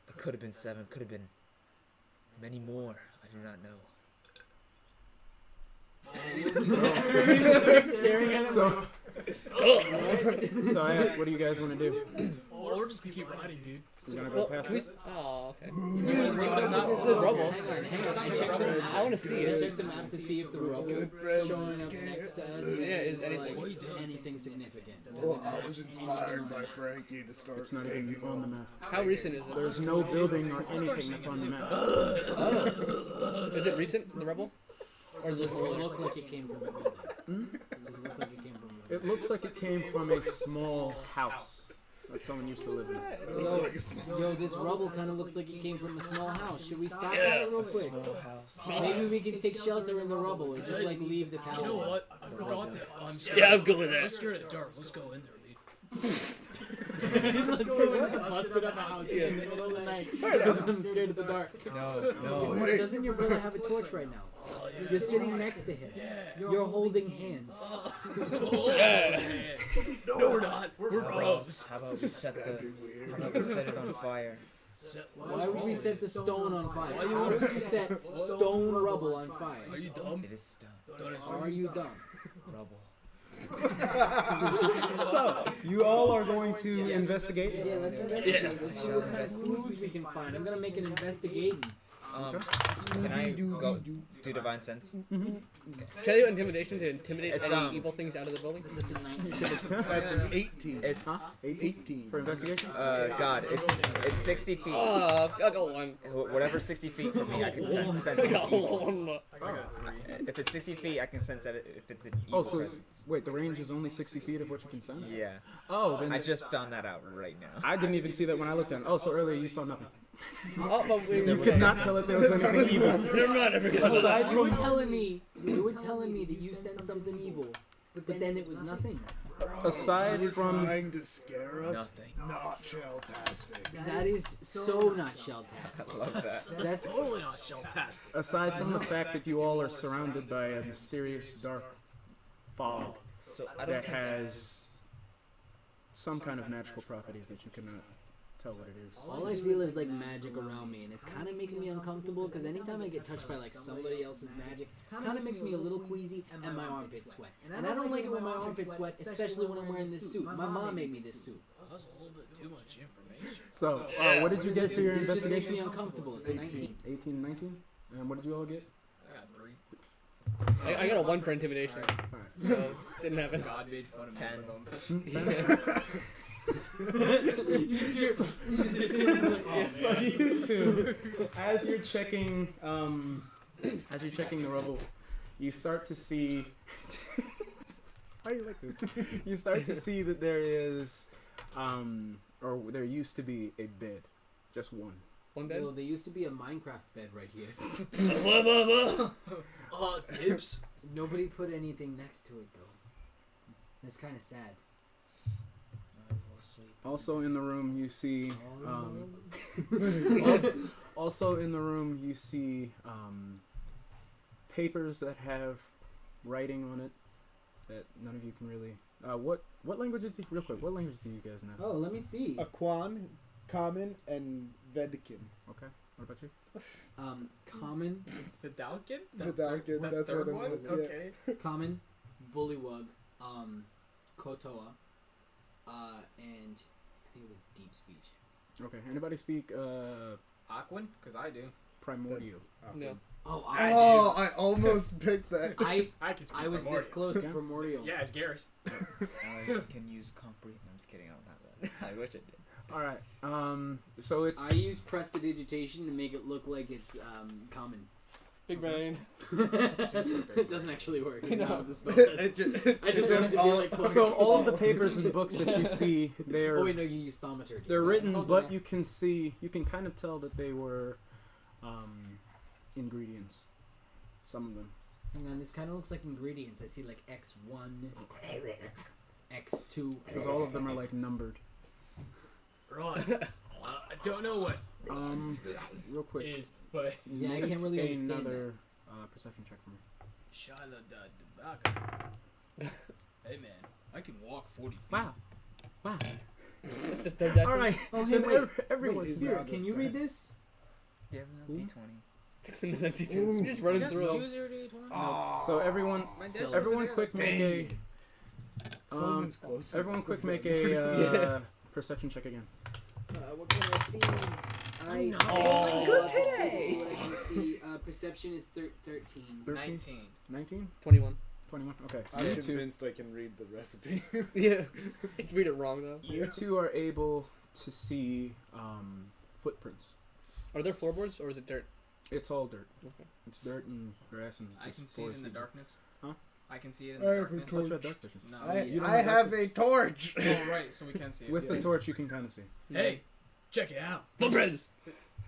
It could have been 7, could have been many more. I do not know. Staring at him. So I asked, what do you guys want to do? Well, we're just gonna keep riding, dude. We're gonna go past it. Oh, okay. This is rubble. I want to see it. Check the map to see if the rubble showing up next to us is anything. like anything significant. Well, I was inspired by Frankie to start It's not even on the map. How recent is it? There's no building or anything that's on the map. Oh. Is it recent, the rubble? Or is Does this it older? look like it came from a building? Does it look like it came from a building? It looks like it came from a small house that someone used to live in. Yo, this rubble kind of looks like it came from a small house. Should we stop that real quick? Maybe we can take shelter in the rubble or just like leave the town. You know what? I forgot that. I'm scared. Yeah, I'm good with I'm that. scared of the dark. Let's go in there, dude. Let's go in the busted up house in the middle of the night because I'm scared of the dark. No. Doesn't your brother have a torch right now? You're sitting next to him. You're holding hands. No, we're not. We're bros. How about we set it on fire? Why would we set the stone on fire? Why would we set stone rubble on fire? Are you dumb? It is stone. Are you dumb? Rubble. So, you all are going to investigate? Yeah, let's investigate. Let's see what kind of clues we can find. I'm gonna make an investigating. Can I go do Divine Sense? Can I do intimidation to intimidate It's, any evil things out of the building? That's a 19. That's an 18. It's 18 for investigation? God, it's 60 feet. Oh, I got one. Whatever 60 feet from me, I can sense I if it's got evil. one. If it's 60 feet, I can sense that if it's an evil. Oh, so presence. wait, the range is only 60 feet of what you can sense? Yeah. Oh, then I just found that out right now. I didn't even see that when I looked at it. Oh, so earlier you saw nothing. Oh, but You could not tell if there was anything evil. They're not ever gonna Aside You were from telling me that you sensed something evil, but then it was nothing. aside from Trying to scare us? Nothing. Not shell-tastic. That is so not shell-tastic. I love that. That's Totally not shell-tastic. aside from the fact that you all are surrounded by a mysterious dark fog So I don't that sense has some kind of magical properties that you cannot tell what it is. all I feel is like magic around me, and it's kind of making me uncomfortable because anytime I get touched by like somebody else's magic, kind of makes me a little queasy and my armpits sweat. And I don't like it when my armpits sweat, especially when I'm wearing this suit. My mom made me this suit. That was a little bit too much information. So, what did you get for your This just makes me investigation? uncomfortable. It's a 19. 18, 19? And what did you all get? I got 3. I got a 1 for intimidation. So, didn't happen. God made fun of 10. So you two, as you're checking the rubble, you start to see. How do you like this? You start to see that there is, or there used to be a bed, just one. One bed? Yo, there used to be a Minecraft bed right here. Tips. Nobody put anything next to it though. That's kind of sad. Also in the room you see, also in the room you see papers that have writing on it that none of you can really. What languages do real quick? What language do you guys know? Oh, let me see. Aquan, Common, and Vedican. Okay. What about you? Common, The Dalkin? The Dalkin, that's what it was. Yeah. Okay. Common, Bullywug, Kotoa, and I think it was Deep Speech. Okay. Anybody speak Aquan? Because I do. primordial? No. Oh, I almost picked that. I can speak I was this close to Primordial. Yeah, it's Geris. I can use Comprehend. I'm just kidding. I don't have that. I wish I did. All right. So it's. I use prestidigitation to make it look like it's common. Big brain. It doesn't actually work. It's No. not what the spell does. I just wanted to be like Clark. So all of the papers and books that you see, they're Oh wait, no, you use thaumaturgy. they're written, How's but that? you can kind of tell that they were ingredients. Some of them. Hang on, this kind of looks like ingredients. I see like X1, X2. Because all of them are like numbered. Right. I don't know what Real quick. is, but Yeah, I can't really understand another perception check for me. Shala da Debaka. Hey man, I can walk 40 feet. Wow. It's just third Daxion. All right. Oh, hey, Then wait. everyone Wait, here. Spirit, can you read this? Do you have enough D20? You're just running Just through 'em. use your D20. So everyone, My dad's everyone, over there. quick make a. Sullivan's close. Everyone, quick make a Yeah. perception check again. What can I see? I Oh, good today. To see what I can see. Perception is 13. 19. 19? 21. 21? Okay. So I'm you two, convinced I can read the recipe. Yeah. You read it wrong though. you two are able to see footprints. Are there floorboards or is it dirt? It's all dirt. Okay. It's dirt and grass and. I just can see it in the foresty. darkness. Huh? I can see it in I the have a darkness. What's your dark vision? No. You don't I have have dark a torch. Oh, right, so we can see it. With the torch, you can kind of see. Hey, check it out. Footprints!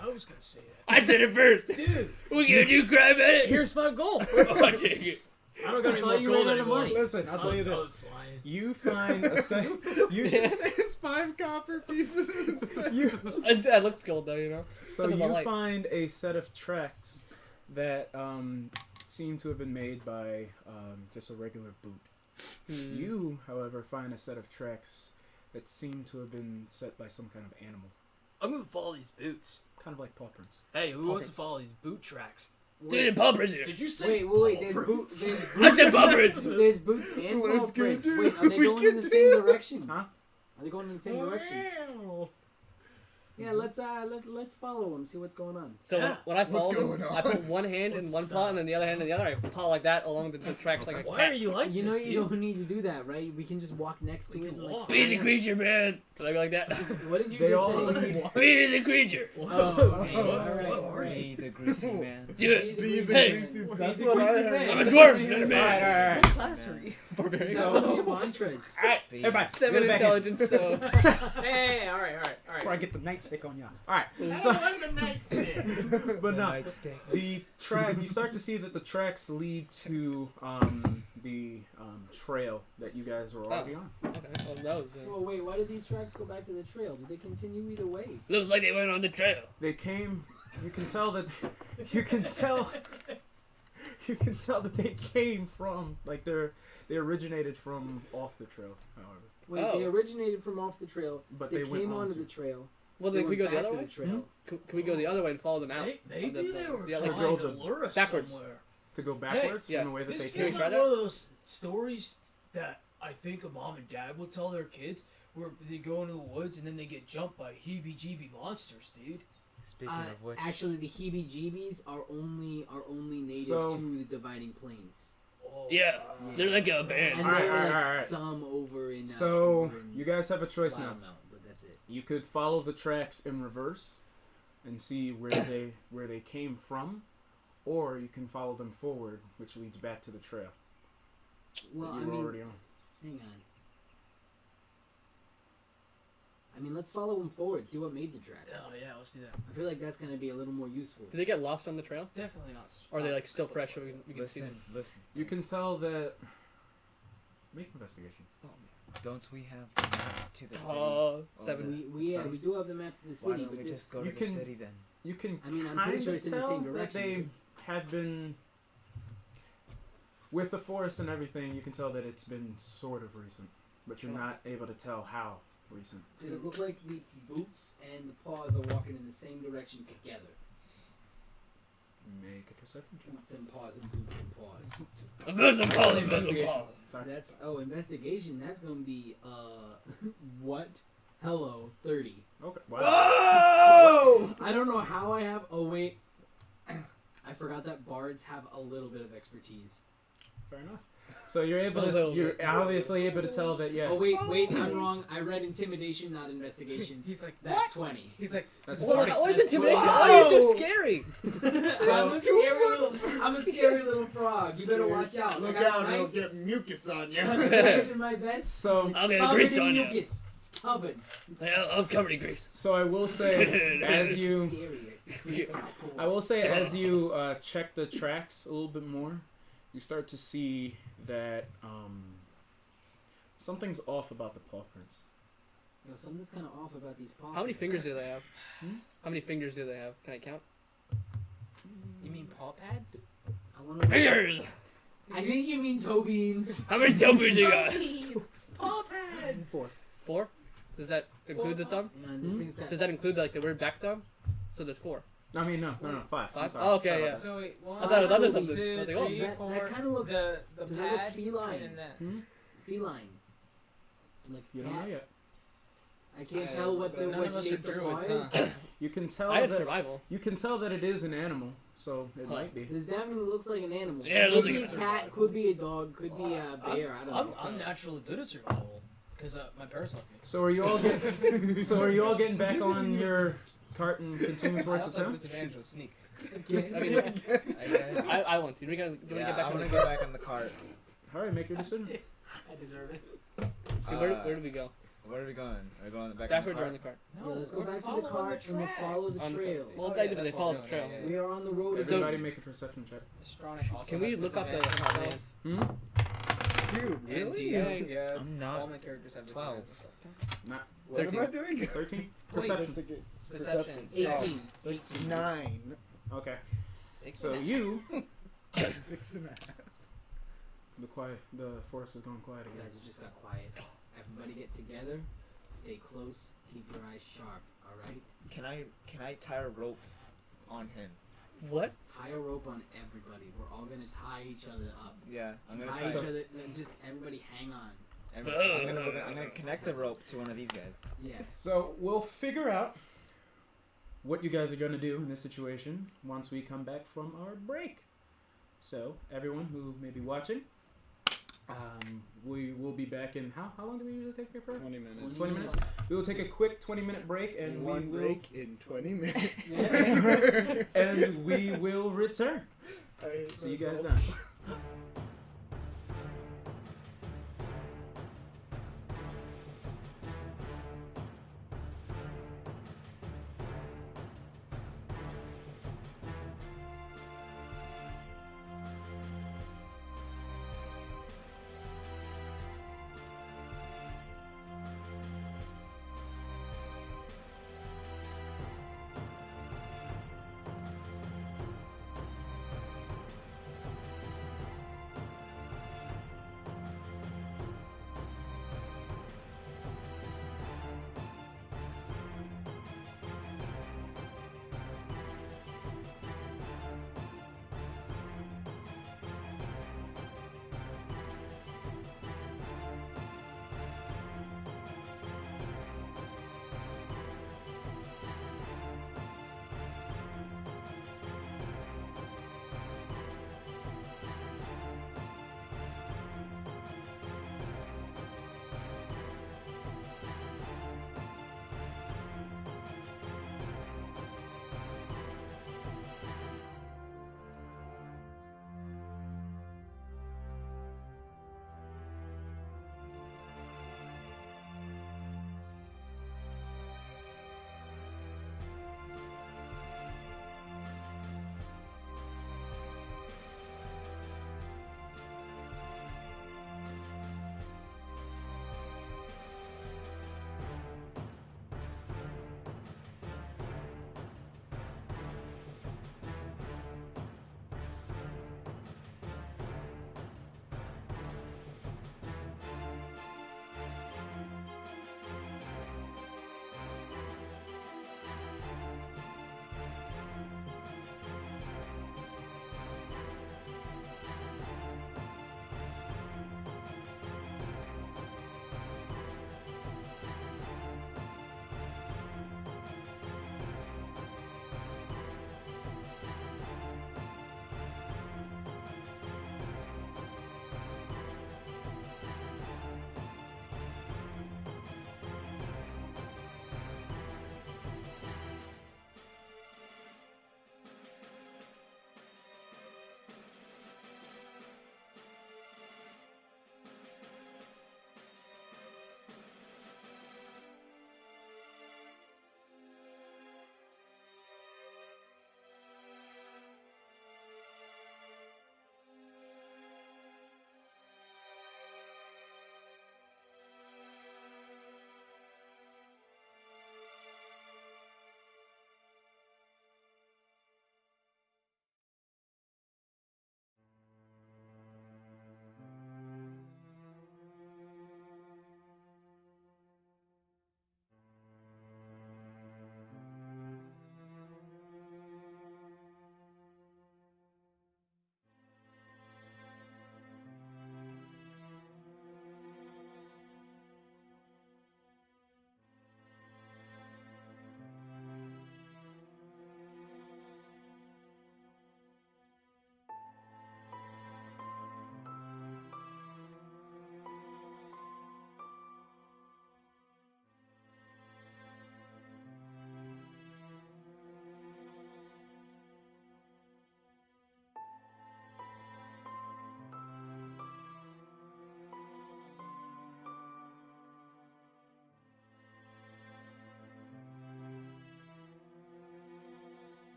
I was gonna say that. I said it first! Dude, We're gonna do crime at it! here's 5 gold. Oh, take it. I don't got any I more thought you gold ran out of anymore. money. Listen, I'll tell you I was this. lying. You find a set. You It's 5 copper pieces instead. It looks gold though, you know? So Because of the you light. find a set of tracks that seem to have been made by just a regular boot. Hmm. You, however, find a set of tracks that seem to have been set by some kind of animal, I'm gonna follow these boots. kind of like paw prints. Hey, who wants to follow these boot tracks? Dude, paw prints here! Did you say? Wait. There's boots. I said paw prints! There's boots and Let's paw go, prints. dude. Wait, are they We going in can the same do it. direction? Huh? Are they going in the same direction? Yeah, let's follow them. See what's going on. So Yeah. when I What's follow them, going on? I put one hand in one paw and then the other hand in the other. I paw like that along the tracks like a Why cat. are you like You know this, you dude? don't need to do that, right? We can just walk next to We it. can And, like, walk. Be the creature, man! Did I go like that? What did you They just all say? Be the creature! Oh, Hey, okay. what- Alright, what are alright. Be the greasy man. Do it! Be the Hey. greasy. That's Be what the I greasy heard. man. I'm a dwarf, not a man! Alright. What class are you? Barbarian. So- Follow your mantras. Alright, Be everybody. 7 get it back in. intelligence, so... Hey, all right. Before I get the nightstick on y'all. Alright, I so, don't want the nightstick. but no. Nightstick. The track, you start to see that the tracks lead to the trail that you guys were already on. Okay, well, that was... Well, wait, why did these tracks go back to the trail? Did they continue either way? Looks like they went on the trail. They came. You can tell that. You can tell. You can tell that they came from like they originated from off the trail. However, Wait, Oh. they originated from off the trail. but They, they went came on onto to. the trail. Well, They then can we go went the back other to way? the trail. Can we go the other way and follow them out? They On the- do. They were yeah, like trying go to the- lure us backwards. somewhere. To go backwards yeah. in the way that This they Can we feels came. try like that? one of those stories that I think a mom and dad would tell their kids, where they go into the woods and then they get jumped by heebie-jeebie monsters, dude. Speaking of which, Actually, the heebie-jeebies are only native So- to the Dividing Plains. Oh, Yeah, they're like a band. And Alright, there are alright, like alright. some over in. So over in you guys have a choice Wild now. Mountain, but that's it. You could follow the tracks in reverse and see where they came from, or you can follow them forward, which leads back to the trail Well, that I you were mean, already on. hang on. I mean, let's follow them forward. See what made the tracks. Oh yeah, let's do that. I feel like that's gonna be a little more useful. Did they get lost on the trail? Definitely not. Or are they like still fresh so we can see listen, them? listen. You can tell that. Make investigation. Don't we have the map to the city? Oh, 7. We do have the map to the Why city, don't we but this. just go to You the can- city then? You can. I mean, I'm pretty kinda sure it's in the tell same that direction. They had been with the forest and everything. You can tell that it's been sort of recent, but you're not able to tell how recent. Does it look like the boots and the paws are walking in the same direction together? Make a perception check. Boots and paws and boots and paws. Investigation. Sorry. That's investigation. That's gonna be what? Hello, 30. Okay. Wow. Whoa! I don't know how I have. Oh wait, I forgot that bards have a little bit of expertise. Fair enough. So you're able. A little To, you're bit. obviously able to tell that yes. Oh wait, I'm wrong. I read intimidation, not investigation. He's like, That's 20. he's like, That's Well, funny. what is That's intimidation? whoa. Why are you so scary? I'm a scary little frog. You better watch out. Look I got out, a he'll knife. get mucus on you. I got a knife in my vest. So I'll get Covered grease in on you. mucus. It's covered. I'm covered in grease. so I will say as you. Scary. I will say as you check the tracks a little bit more, you start to see that something's off about the paw prints. something's kind of off about these paws. How many fingers do they have? How many fingers do they have? Can I count? You mean paw pads? I wanna Fingers! I think you mean toe beans. How many toe beans you got? Paw pads. 4. 4? Does that include the thumb? This thing's got Does that include like the word back thumb? So there's 4. I mean, no, 5. I'm 5? sorry. Oh, okay, Sorry yeah. about So wait, I thought it was under something. two, Something else. three, That four, kind of looks the does that look pad feline? and that. feline. Like You don't know yet. I can't tell what the None what of us shape are the paw druids, is. huh? You can tell I have that survival. you can tell that it is an animal, so it might be. This definitely looks like an animal. Yeah, it could looks be like a cat, could be a dog, could be a bear. I don't know. I'm naturally good at survival because my parents left me. So are you all getting back on your cart and continuing towards the town? disadvantage with sneak. I mean, I want to. Do you want to get back I on want the to get back on the cart. All right, make your decision. I deserve it. Okay, where do we go? Where are we going? Are we going back Backwards or on on the the cart? No, let's go back to the cart and we'll follow the On the trail. Well, they follow the trail. We are on the road. Everybody make a perception check. Can we look up the south? Dude, really? Yeah. I'm All not my characters have 12. Not What am I doing? 13. Wait, Perception. Perception. 18. 9. Okay. 6. So you, 6.5. the forest has gone quiet You again. guys just got quiet. Everybody get together. Stay close. Keep your eyes sharp. All right. Can I tie a rope on him? What? Tie a rope on everybody. We're all gonna tie each other up. Yeah, I'm gonna Tie tie. each other. Just everybody hang on. I'm gonna connect the rope to one of these guys. Yeah. So we'll figure out what you guys are going to do in this situation once we come back from our break. So everyone who may be watching, we will be back in how long do we usually take here for? 20 minutes. 20 minutes. We will take a quick 20-minute break and One we will break in 20 minutes. and we will return. Alright, See you so- guys now.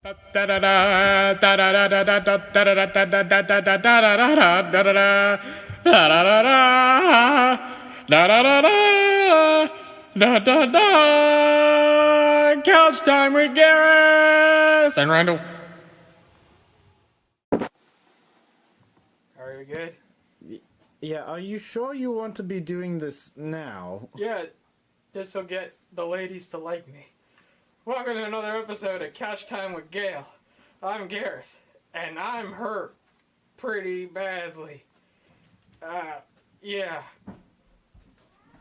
Couch time with Geris and Randall. Are we good? Yeah, are you sure you want to be doing this now? Yeah, this will get the ladies to like me. Welcome to another episode of Couch Time with Gail. I'm Geris, and I'm hurt pretty badly. Yeah.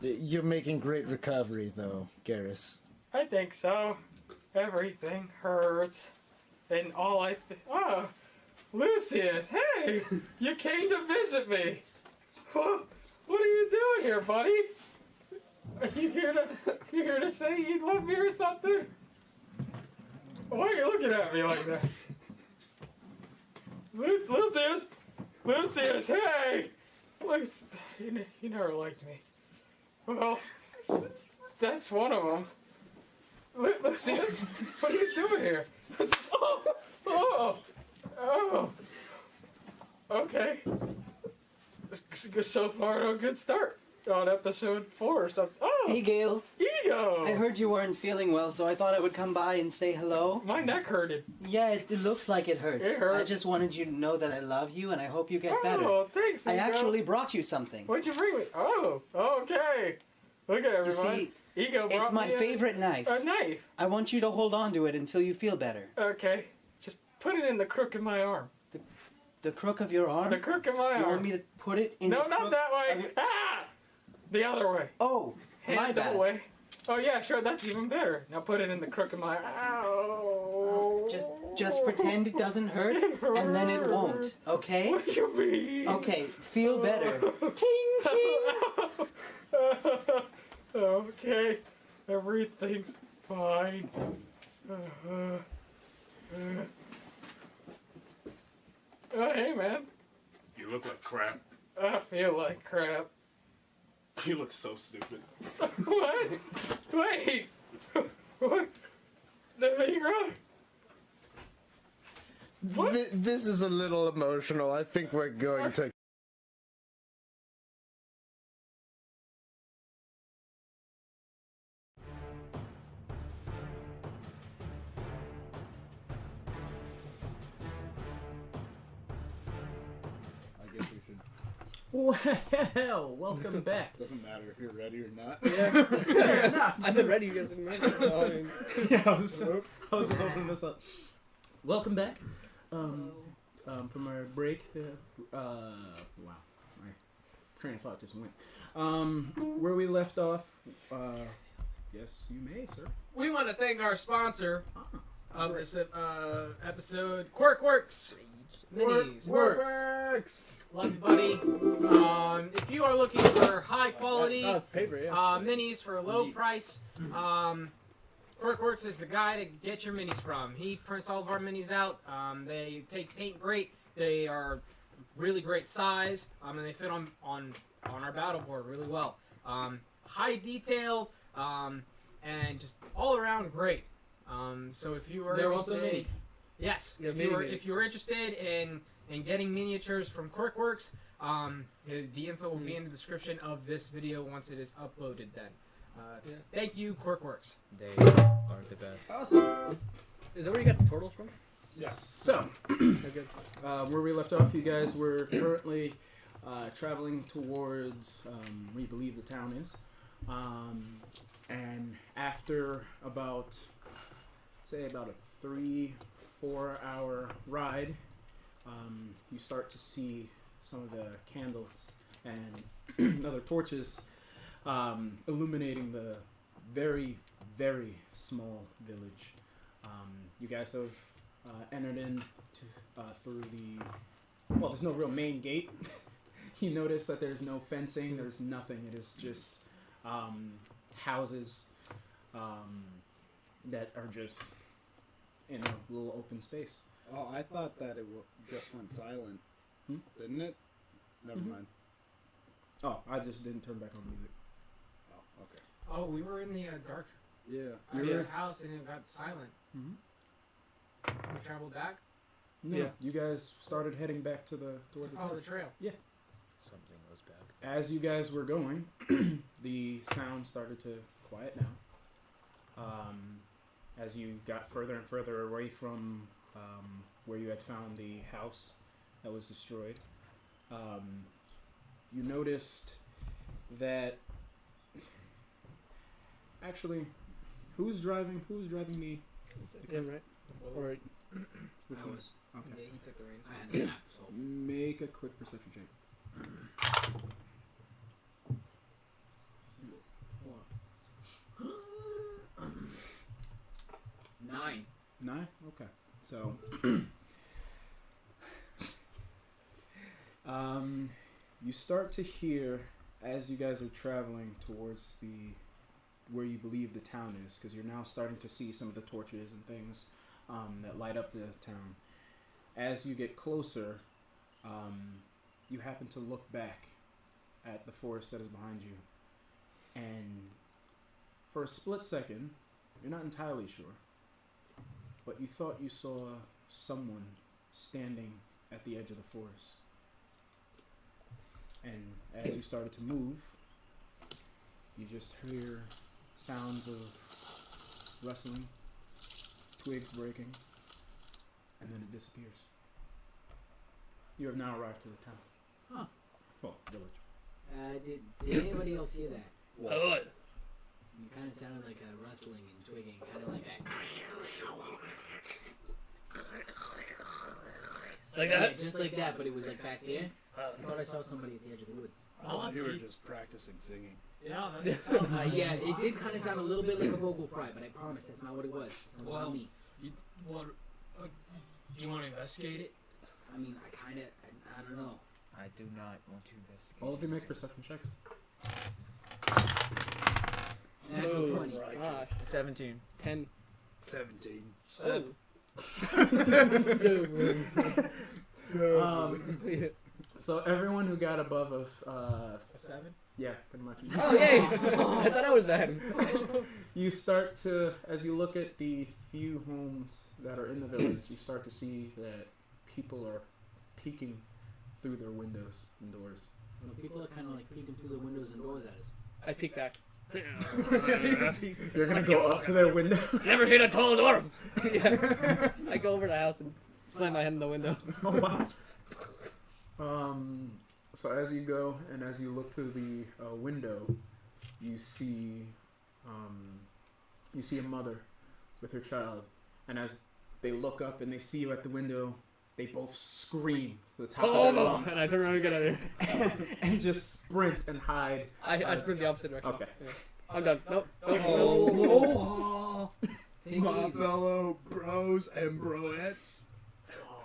You're making great recovery, though, Geris. I think so. Everything hurts. And all oh, Lucius, hey! You came to visit me! What are you doing here, buddy? Are you here to say you love me or something? Why are you looking at me like that? Lucius! Lucius, hey! Lucius, you never liked me. Well, that's one of them. Lucius, what are you doing here? Oh. Okay. So far, no good start on episode 4 or something. Oh. Hey, Gail. Ego. I heard you weren't feeling well, so I thought I would come by and say hello. My neck hurted. Yeah, it looks like it hurts. It hurts. I just wanted you to know that I love you and I hope you get better. Oh, thanks, I Ego. actually brought you something. What'd you bring me? Oh, okay. Look at everyone. You see, Ego brought it's my me favorite knife. A knife. I want you to hold on to it until you feel better. Okay. Just put it in the crook of my arm. The crook of your arm? The crook of my arm. You want me to put it in No, the not crook that way. of your... Ah! The other way. Oh, my Hand bad. that way. Oh yeah, sure, that's even better. Now put it in the crook of my... Ow. Just pretend it doesn't hurt, and then it won't, okay? What do you mean? Okay, feel better. Ting, ting! Okay, everything's fine. Hey man, You look like crap. I feel like crap. You look so stupid. What? Wait! What? Demigra? What? This is a little emotional. I think we're going to... I guess we should. Well, welcome back. Doesn't matter if you're ready or not. I said ready, you guys didn't remember. So, I mean... Yeah, I was just opening this up. Welcome back. From our break. Wow, my train of thought just went. Where we left off. Yes, you may, sir. We want to thank our sponsor of this episode, Quirkworks. Minis. Works! Love you, buddy. If you are looking for high quality paper, yeah. minis for a low price, Quirkworks is the guy to get your minis from. He prints all of our minis out. They take paint great. They are really great size, and they fit on our battle board really well. High detail, and just all around great. So if you are They're also interested, mini. yes, Yeah, if you were interested in getting miniatures from Quirkworks, the info will be in the description of this video once it is uploaded. Then, thank you, Quirkworks. They are the best. Awesome. Is that where you got the turtles from? Yeah. So, Okay. where we left off, you guys were currently traveling towards where you believe the town is. And after about, say, about a 3-4 hour ride, you start to see some of the candles and other torches illuminating the very, very small village. You guys have entered in through the... Well, there's no real main gate. You notice that there's no fencing, there's nothing. It is just houses that are just in a little open space. Oh, I thought that it just went silent. Didn't it? Never mind. Oh, I just didn't turn back on music. Oh, okay. Oh, we were in the dark Yeah. house and it got silent. We traveled back. No, Yeah. you guys started heading back towards the Follow tower. the trail. Something was back. As you guys were going, the sound started to quiet down. As you got further and further away from where you had found the house that was destroyed, you noticed that actually, who's driving the? Yeah, right. All right. Which I one? was. Okay. Yeah, he took the reins. I had the map, so. Make a quick perception check. 9. 9? Okay. So, you start to hear as you guys are traveling towards where you believe the town is, because you're now starting to see some of the torches and things that light up the town. As you get closer, you happen to look back at the forest that is behind you, and for a split second, you're not entirely sure, but you thought you saw someone standing at the edge of the forest. And as you started to move, you just hear sounds of rustling, twigs breaking, and then it disappears. You have now arrived to the town. Huh. Well, village. Did anybody else hear that? What? You kind of sounded like a rustling and twigging, kind of like that. Like Yeah, that? just like that, but it was like back there. I thought I saw somebody at the edge of the woods. Oh, you were just practicing singing. Yeah, Yeah, it did kind of sound a little bit like a vocal fry, but I promise that's not what it was. That was Well, not me. What? Do you want to investigate it? I mean, I don't know. I do not want to investigate. All of you make perception checks. Natural 20. Ah, 17. 10. 17. Oh. So everyone who got above A 7? yeah, pretty much. Oh, yay! I thought I was bad. You start to, as you look at the few homes that are in the village, you start to see that people are peeking through their windows and doors. You know, people are kind of like peeking through the windows and doors at us. I peek back. You're gonna go up to their window. Never seen a tall dwarf! Yeah. I go over to the house and slam my head in the window. Oh wow. So as you go and as you look through the window, you see a mother with her child, and as they look up and they see you at the window, they both scream to the top of their lungs And I turn around and get out of here. and just sprint and hide. I sprint the opposite direction. Okay. Yeah. I'm done. Nope. Nope. Aloha, Take it my easy. fellow bros and broettes.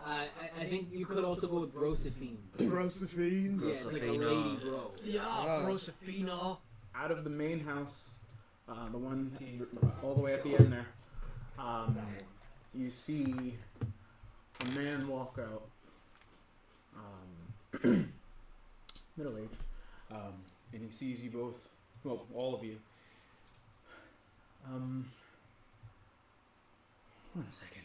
I think you could also go with Brosephine. Brosephines. Yeah, it's like a lady bro. Yeah, Wow. Brosefina. Out of the main house, the one all the way at the end there, you see a man walk out, middle age, and he sees you both, well, all of you. One second.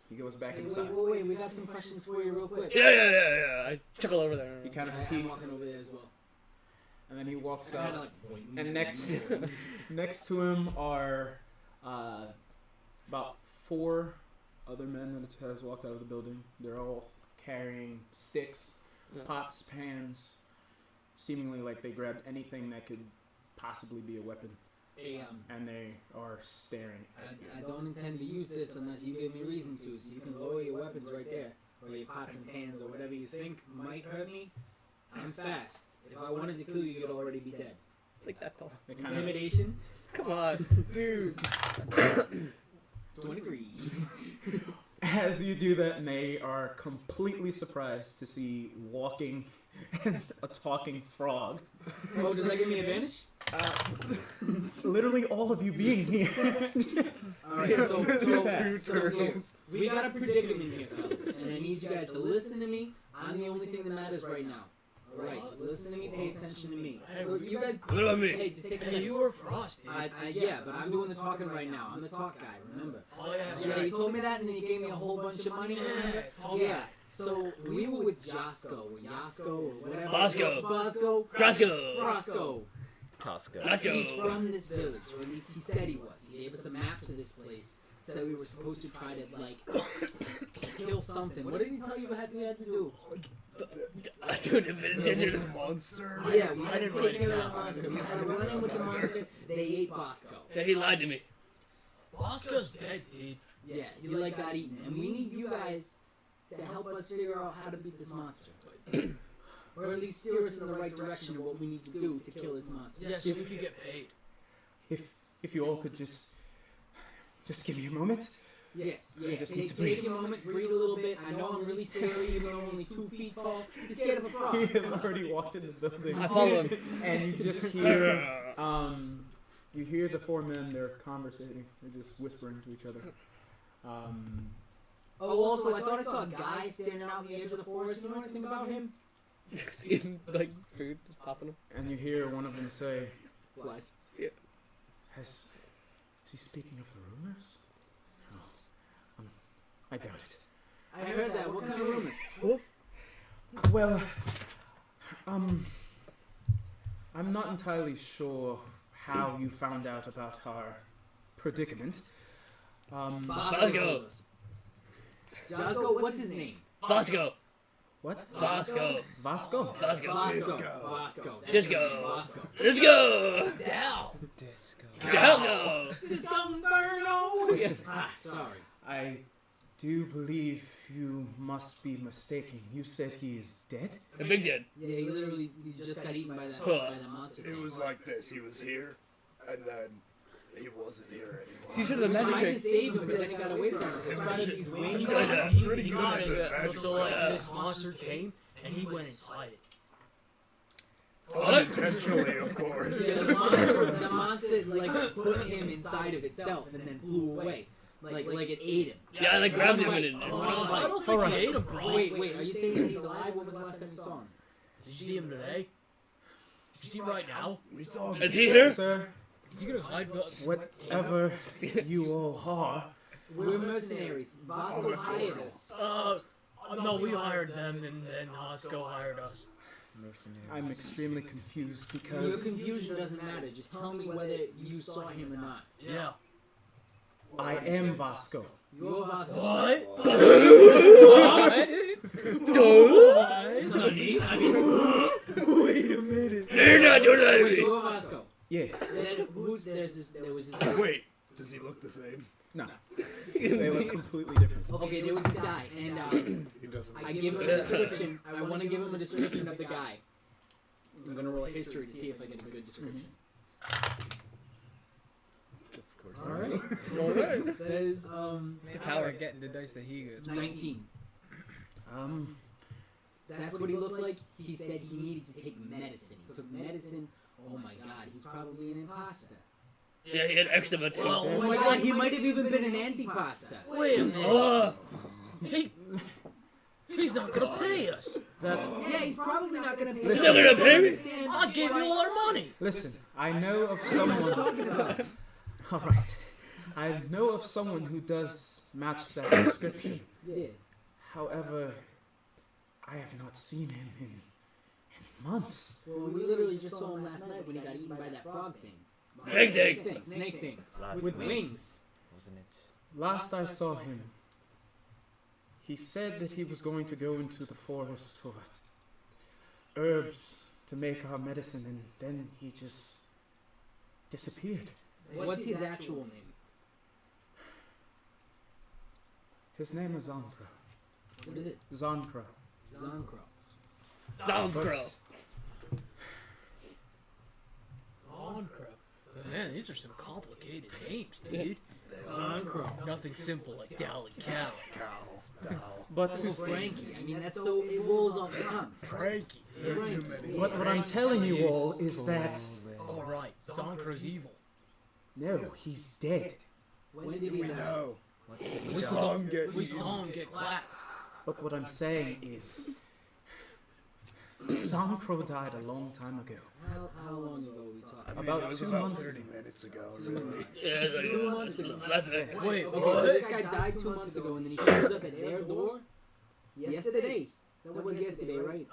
He goes back inside. Wait, we got some questions for you real quick. Yeah. I chuckle over there. He kind of I'm peeks, walking over there as well. and then he walks Kind out. of like pointing. And next to him are about 4 other men that has walked out of the building. They're all carrying sticks, Yeah. pots, pans, seemingly like they grabbed anything that could possibly be a weapon, and they are staring. I don't intend to use this unless you give me reason to, so you can lower your weapons right there, or your pots and pans, or whatever you think might hurt me. I'm fast. If I wanted to kill you, you'd already be dead. It's like that tall. They kind of Intimidation? Come on. dude. 23. As you do that, and they are completely surprised to see walking a talking frog. Oh, does that give me advantage? It's literally all of you being here. Alright, so Two here. We got a predicament here, fellas, and I need you guys to listen to me. I'm the only thing that matters right now. Alright, just listen to me, pay attention to me. Hey, Look, you guys. What about me? Hey, just take a Hey, second. you work for us, dude. Yeah, but I'm doing the talking right now. I'm the talk guy, remember? Oh, yeah, that's Yeah, right. you told me that, and then you gave me a whole bunch of money. Remember? Yeah, told me Yeah. that. So we were with Jasko, or Yasko, or whatever. Bosco. Bosco. Frosco. Frosco. Tosca. Nacho. He's from this village, or at least he said he was. He gave us a map to this place. Said we were supposed to try to like kill something. What did he tell you we had to do? Monster. Yeah, we had to take care of the monster. We had to run in with the monster. They ate Bosco. Yeah, he lied to me. Bosco's dead, dude. Yeah, he like got eaten, and we need you guys to help us figure out how to beat this monster, or at least steer us in the right direction of what we need to do to kill this monster. Yeah, so we could get paid. If you all could just give me a moment. Yes, I yeah. just need to breathe. Take a moment, breathe a little bit. I know I'm really scary, even though I'm only 2 feet tall. He's scared of a frog. He has already walked in the building. I follow him. And you just hear, you hear the 4 men. They're conversating. They're just whispering to each other. Oh, also, I thought I saw a guy standing out on the edge of the forest. You know anything about him? Eating, like, food, just popping him. And you hear one of them say, Flies. Is he speaking of the rumors? No. I doubt it. I heard that. What kind of rumors? Well, I'm not entirely sure how you found out about our predicament. Bosco. Jasko, what's his name? Bosco. What? Bosco. Vasco? Bosco. Vasco. Disco. Disco. Down. Disco. Disco. Disco Inferno! Sorry. I do believe you must be mistaken. You said he is dead? The big dead. Yeah, he just got eaten by that monster. It was like this. He was here, and then he wasn't here anymore. You should have I magic tried to trick. save him, but then he got away from us. It's probably these wings. He got pretty good got at it. that magic So, like, stuff. this monster came, and he went inside it. Unintentionally, of course. Yeah, the monster like put him inside of itself and then flew away. Like it ate him. Yeah, I like grabbed him and I don't think he ate him, bro. Wait, are you saying that he's alive? What was the last time you saw him? Did you see him today? Did you see him right now? We saw him. Is he here? Sir, Is he gonna hide? whatever you all are, We're mercenaries. Vasco hired us. No, we hired them, and then Bosco hired us. I'm extremely confused Your because confusion doesn't matter. Just tell me whether you saw him or not. Yeah. I am Vasco. You're Vasco. What? Wait a minute. They're not doing that to Wait, me. you're Vasco. Yes. Then there was this guy. Wait, does he look the same? No. They look completely different. Okay, there was this guy, and He doesn't. I give him a description. I want to give him a description of the guy. I'm gonna roll a history to see if I get a good description. All right. Alright. That is It's a tower getting the dice that he gets. 19. That's what he looked like. He said he needed to take medicine. He took medicine. Oh my God, he's probably an imposter. Yeah, he had extra material. Oh my God, he might have even been an antipasta. Wait a minute. Oh, He's not gonna pay us. Yeah, he's probably not gonna pay. Listen. He's not gonna pay me? I gave you all our money. Listen, I know of What someone. talking about? All right. I know of someone who does match that description. Yeah. However, I have not seen him in months. Well, we literally just saw him last night when he got eaten by that frog thing. Snake thing. Snake thing. With wings. Wasn't it? Last I saw him, he said that he was going to go into the forest for herbs to make our medicine, and then he just disappeared. What's his actual name? His name is Zonkro. What is it? Zonkro. Zonkro. Zonkro. Man, these are some complicated names, dude. Zonkro. Nothing simple like Dally Cow. But Frankie. I mean, that's so. It rolls off the tongue. Frankie. Frankie. what I'm telling you all is that Alright, Zonkro's evil. no, he's dead. When did he die? No. We We saw saw him get we eaten. saw him get clapped. But what I'm saying is Zonkro died a long time ago. How long ago are we talking? About 2 months 30 ago. minutes ago. Really. Yeah, 2 months ago. Wait, Okay, so this guy died 2 months ago, and then he shows up at their door yesterday. That was yesterday, right?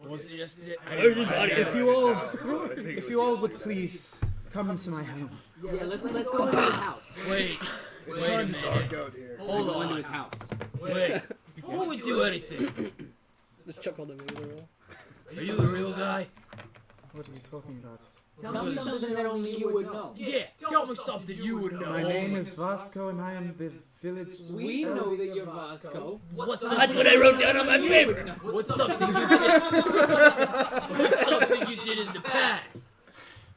Was it yesterday? Where's his body? If you all would please come into my home. Yeah, let's go into his house. Wait a minute. Dark out here. Hold Go into on. his house. Wait. Before we do anything, Just chuckle the movie. are you the real guy? What are you talking about? Tell me something that only you would know. Yeah, tell me something you would know. My name is Vasco, and I am the village. We know that you're Vasco. What's That's what I wrote down on my paper. What's something you did? What's something you did in the past?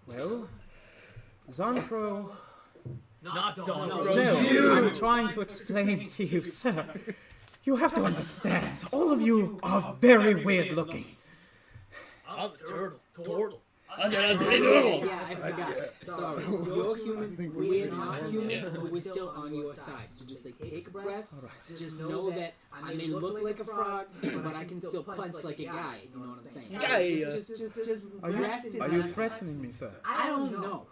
Well, Zonkro. Not so. No, I'm trying to explain to you, sir. You have to understand. All of you are very weird looking. I'm a turtle. I thought I was pretty normal. Yeah, I forgot. Sorry. You're human. We're not human, but we're still on your side. So just like take a breath. Just know that I may look like a frog, but I can still punch like a guy. You know what I'm saying? Guy. Just rest in Are you that. threatening me, sir? I don't know.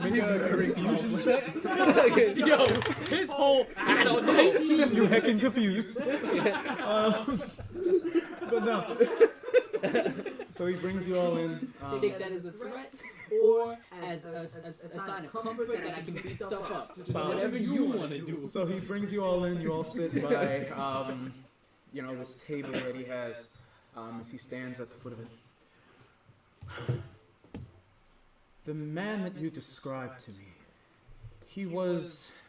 Make a confusion check. Yo, his whole I don't know. You heckin' confused. But no. So he brings you all in. Take that as a threat or as a sign of comfort that I can beat stuff up. Just whatever you want to do. So he brings you all in. You all sit by, this table that he has as he stands at the foot of it. The man that you described to me, he was,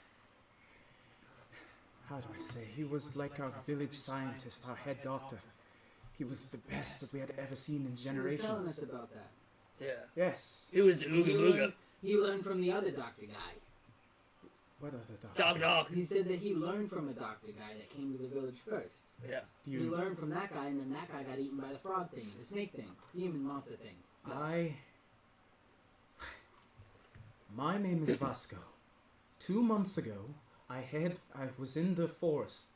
how do I say, he was like our village scientist, our head doctor. He was the best that we had ever seen in He was telling us generations. about that. Yeah. Yes. It was the Ooga He Booga. learned, he learned from the other doctor guy. What other doctor? Dog dog. He said that he learned from a doctor guy that came to the village first. Yeah. Do He you? learned from that guy, and then that guy got eaten by the frog thing, the snake thing, demon monster thing. My name is Vasco. 2 months ago, I was in the forest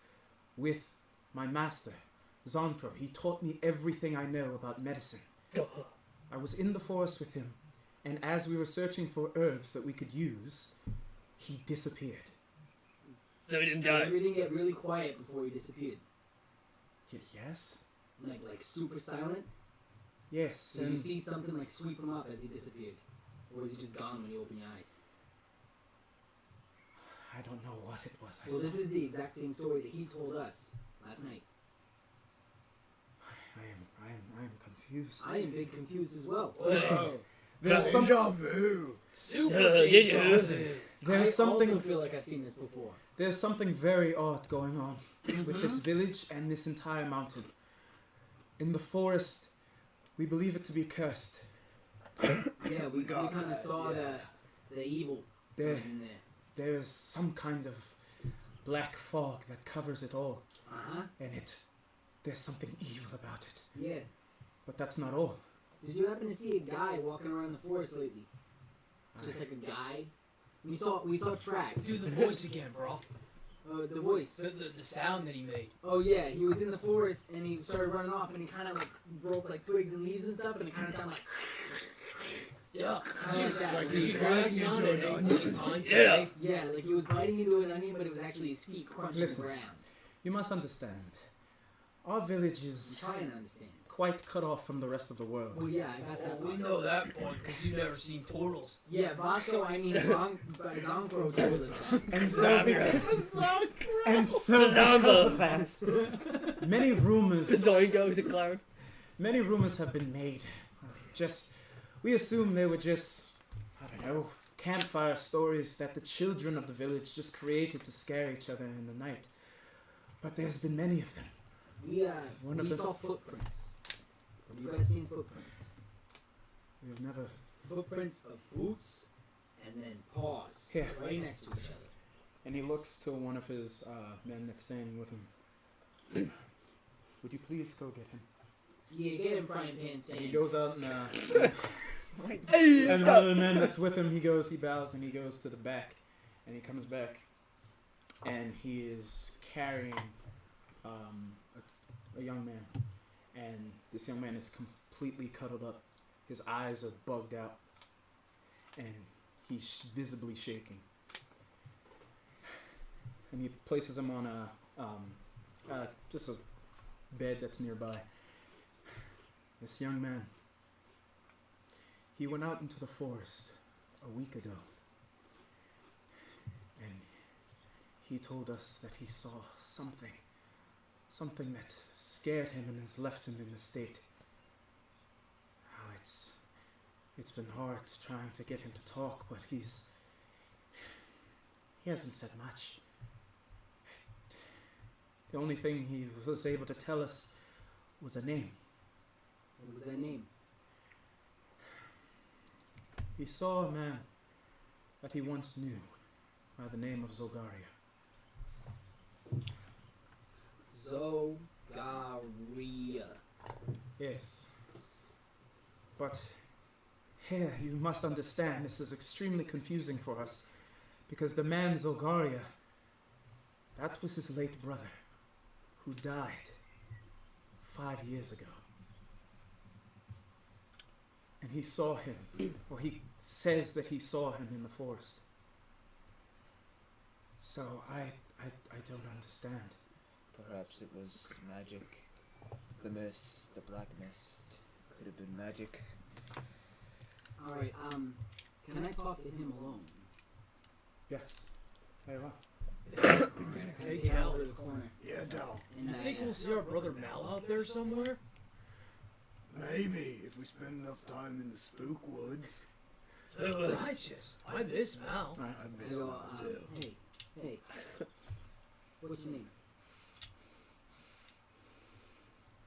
with my master, Zonkro. He taught me everything I know about medicine. I was in the forest with him, and as we were searching for herbs that we could use, he disappeared. So he didn't Yeah, die. everything got really quiet before he disappeared. Yes? Like super silent. Yes, Did you and see something like sweep him up as he disappeared? Or was he just gone when you open your eyes? I don't know what it was. I Well, saw. this is the exact same story that he told us last night. I am confused. I am big confused as well. Listen, Deja there's some, vu. Super Deja vu. listen, there's I something. also feel like I've seen this before. There's something very odd going on with this village and this entire mountain. In the forest, we believe it to be cursed. Yeah, we kind of saw the evil There, in there. there is some kind of black fog that covers it all, Uh-huh. and there's something evil about it. Yeah. But that's not all. Did you happen to see a guy walking around the forest lately? Just like a guy? We saw tracks. Do the voice again, bro. The voice. The sound that he made. Oh yeah, he was in the forest and he started running off and he kind of like broke like twigs and leaves and stuff and it kind of sounded like. Yeah. Kinda like that. Like Did you he's hear that biting sound? into an onion. Yeah. Yeah, like he was biting into an onion, but it was actually his feet crunching Listen. the ground. You must understand, our village I'm is trying to understand. quite cut off from the rest of the world. Well, yeah, I got that. We one. know that point because you've never seen turtles. Yeah, Vasco, I mean, Zonkro told us that. And so, because of that, many The rumors Doingo is a clown. Many rumors have been made. We assume they were just, campfire stories that the children of the village just created to scare each other in the night. But there's been many of them. We saw footprints. Have you guys seen footprints? We've never. Footprints of boots and then paws Yeah. right next to each other. And he looks to one of his men that's standing with him. Would you please go get him? Yeah, get him frying pan stand. He goes out and and one of the men that's with him, he bows and he goes to the back, and he comes back, and he is carrying a young man, and this young man is completely cuddled up. His eyes are bugged out, and he's visibly shaking. And he places him on just a bed that's nearby. This young man, he went out into the forest a week ago, and he told us that he saw something that scared him and has left him in the state. How it's been hard trying to get him to talk, but he hasn't said much. The only thing he was able to tell us was a name. What was that name? He saw a man that he once knew by the name of Zolgaria. Zolgaria. Yes. But here, you must understand, this is extremely confusing for us, because the man Zolgaria, that was his late brother, who died 5 years ago. And he saw him, or he says that he saw him in the forest. So I don't understand. Perhaps it was magic. The mist, the black mist, could have been magic. Alright, can I talk to him alone? Yes. Very well. I take him over to the corner. Yeah, Dal. And I think we'll see our brother Mal out there somewhere. Maybe if we spend enough time in the spook woods. Righteous. I miss Mal. I miss go, Mal too. hey, what's your name?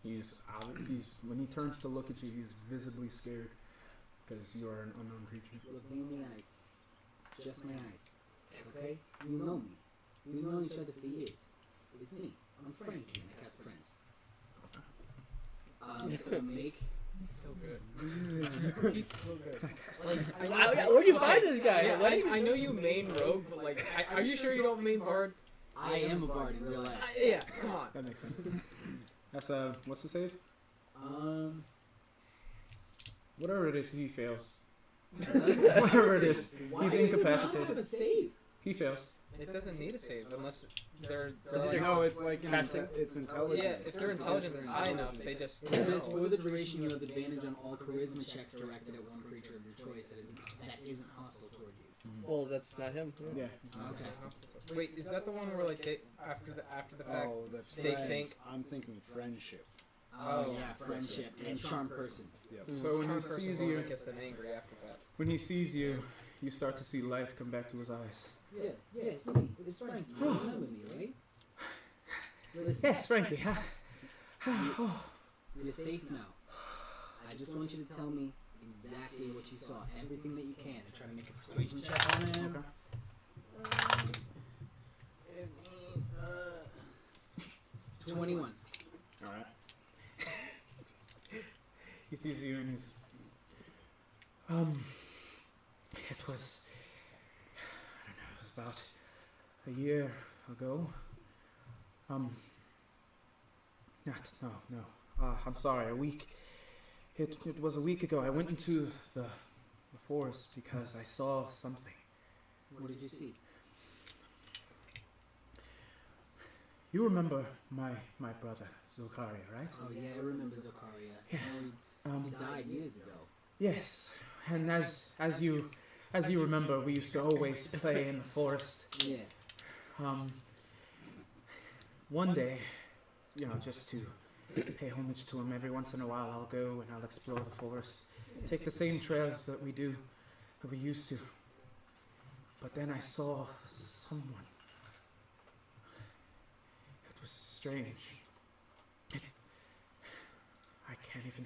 He's when he turns to look at you, he's visibly scared because you are an unknown creature. Look me in the eyes. Just my eyes. Okay? You know me. We've known each other for years. It's me. I'm Frankie, my cast prince. So make... He's so good. He's so good. Where'd you find this guy? Yeah, I know you main rogue, but like, are you sure you don't main bard? I am a bard in real life. Yeah, come on. That makes sense. That's what's the save? Whatever it is, he fails. Whatever it is, he's incapacitated. Have a save. He fails. It doesn't need a save unless they're No, it's like it's intelligence. yeah, if their intelligence is high enough, they just. It says for the duration you have advantage on all charisma checks directed at one creature of your choice that isn't hostile toward you. Well, that's not him. Yeah. Okay. Wait, is that the one where like they after the fact? Oh, that's They friends. think- I'm thinking friendship. Oh yeah, friendship and charm person. Yep. So when he Charm person sees is the one you, that gets them angry after that. when he sees you, you start to see life come back to his eyes. Yeah, it's me. It's Frankie. You remember me, right? Listen, Yes, Frankie. you're safe now. I just want you to tell me exactly what you saw. Everything that you can to try to make a persuasion check on him. 21. All right. He sees you and he's. It was. I don't know. It was about a year ago. No. I'm sorry. A week. It was a week ago. I went into the forest because I saw something. What did you see? You remember my brother Zolgaria, right? Oh yeah, I remember Zakaria. Yeah. He died years ago. Yes, and as you remember, we used to always play in the forest. Yeah. One day, just to pay homage to him, every once in a while I'll go and I'll explore the forest, take the same trails that we used to. But then I saw someone. It was strange. I can't even.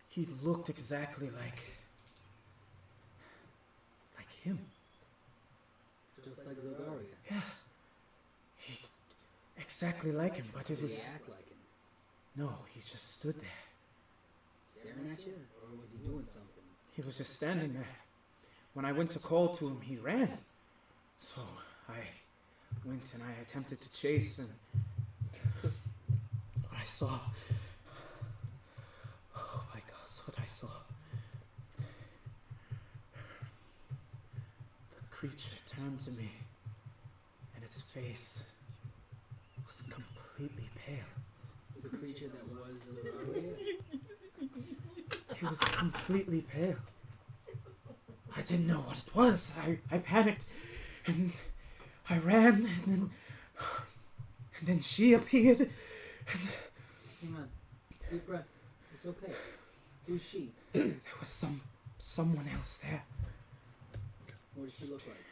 He looked exactly like him. Just like Zolgaria. Yeah. Exactly like him, but it Did was. he act like him? No, he just stood there. Staring at you? Or was he doing something? He was just standing there. When I went to call to him, he ran. So I went and I attempted to chase, and saw. Oh my God, what I saw. The creature turned to me, and its face was completely pale. The creature that was Elias? He was completely pale. I didn't know what it was. I panicked, and I ran, and then she appeared. Hang on. Deep breath. It's okay. Who's she? There was someone else there. What does she look like?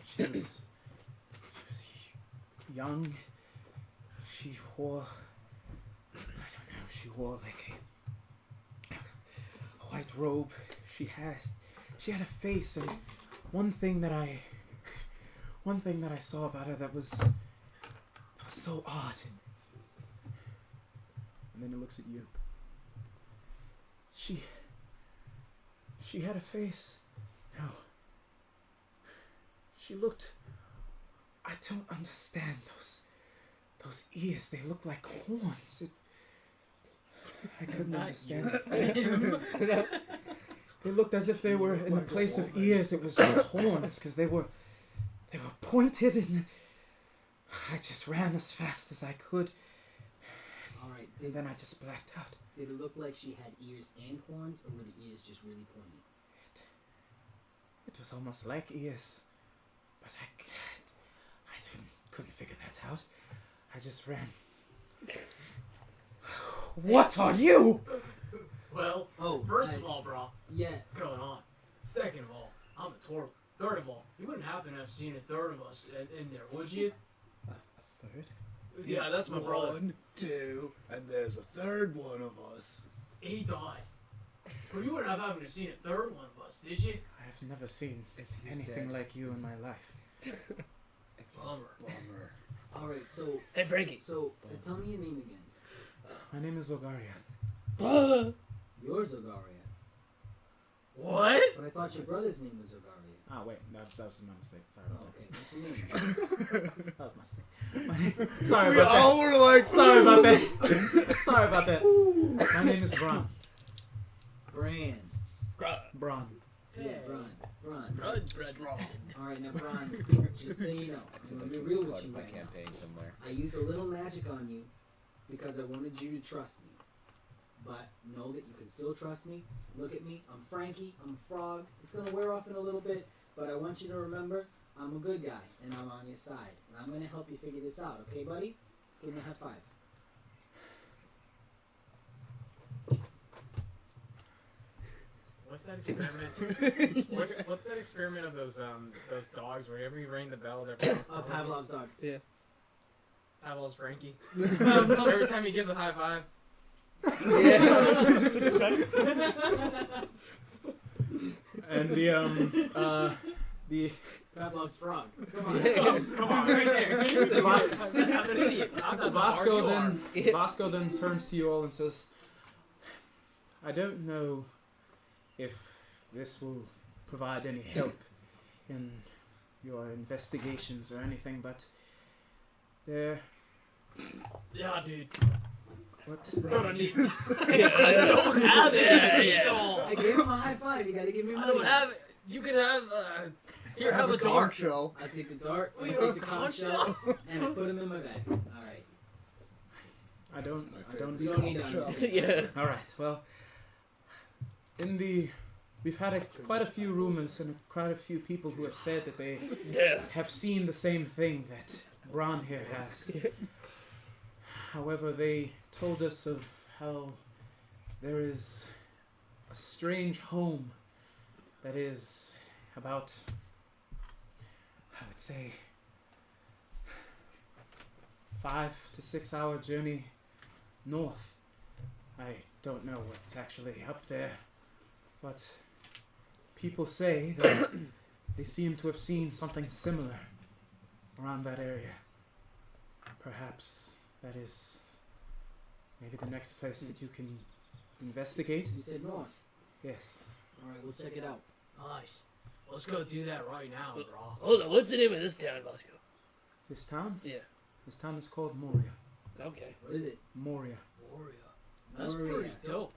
She was young. She wore, I don't know, she wore like a white robe. She had a face, and one thing that I saw about her that was so odd. And then he looks at you. She had a face. Now, she looked, I don't understand those ears. They look like horns. I couldn't understand it. They looked as if they were in the place of ears. It was just horns, because they were pointed, and I just ran as fast as I could. Alright, And then I just blacked out. did it look like she had ears and horns, or were the ears just really pointy? It was almost like ears, but I couldn't figure that out. I just ran. What are you? Well, Oh, first of all, bro, Yes. what's going on? Second of all, I'm a turtle. Third of all, you wouldn't happen to have seen a third of us in there, would you? A third? Yeah, that's my brother. 1, 2, and there's a third one of us. He died. But you wouldn't have happened to seen a third one of us, did you? I have never seen he's anything dead. like you in my life. Bummer. Bummer. Alright, so Hey, Frankie. tell me your name again. My name is Ogaria. You're Zogaria. What? But I thought your brother's name was Zogaria. Ah, wait, that was my mistake. Sorry Oh, about okay, what's your name? that. That was my mistake. Sorry We about all that. were like, Sorry about that. Sorry about that. My name is Bron. Bran. Bron. Yeah, Bran. Strong. Alright, now Bran, just so you know, I'm gonna be real with Part you of my right now. campaign somewhere. I used a little magic on you because I wanted you to trust me. But know that you can still trust me. Look at me. I'm Frankie. I'm a frog. It's going to wear off in a little bit. But I want you to remember, I'm a good guy. And I'm on your side. And I'm going to help you figure this out. Okay, buddy? Give me a high five. What's that experiment? what's that experiment of those dogs? Wherever you ring the bell, they're Pavlov's dog. Pavlov's Frankie. Every time he gives a high five. Yeah. Just expect. And the Pavlov's frog. Come on. Come on, right there. I'm an idiot. I'm not Vasco then turns to you all and says, I don't know if this will provide any help in your investigations or anything, but there... Yeah, dude. What? Gonna need. I don't have it. I gave him a high five. You got to give me I money. don't have it. You can have. Here, have a conch dart. shell. I take the dart, I We take have the a conch conch shell, and I put him in my bag. Alright. I don't You don't need to understand. Yeah. All right. Well, we've had quite a few rumors and quite a few people who have said that they have seen the same thing that Bron here has. However, they told us of how there is a strange home that is about, I would say, 5 to 6 hour journey north. I don't know what's actually up there, but people say that they seem to have seen something similar around that area. Perhaps that is maybe the next place that you can investigate. You said north. Yes. Alright, we'll check it out. Nice. Let's go do that right now, bro. Hold on, what's the name of this town, Vasco? This town? Yeah. This town is called Moria. Okay. What is it? Moria. That's pretty dope.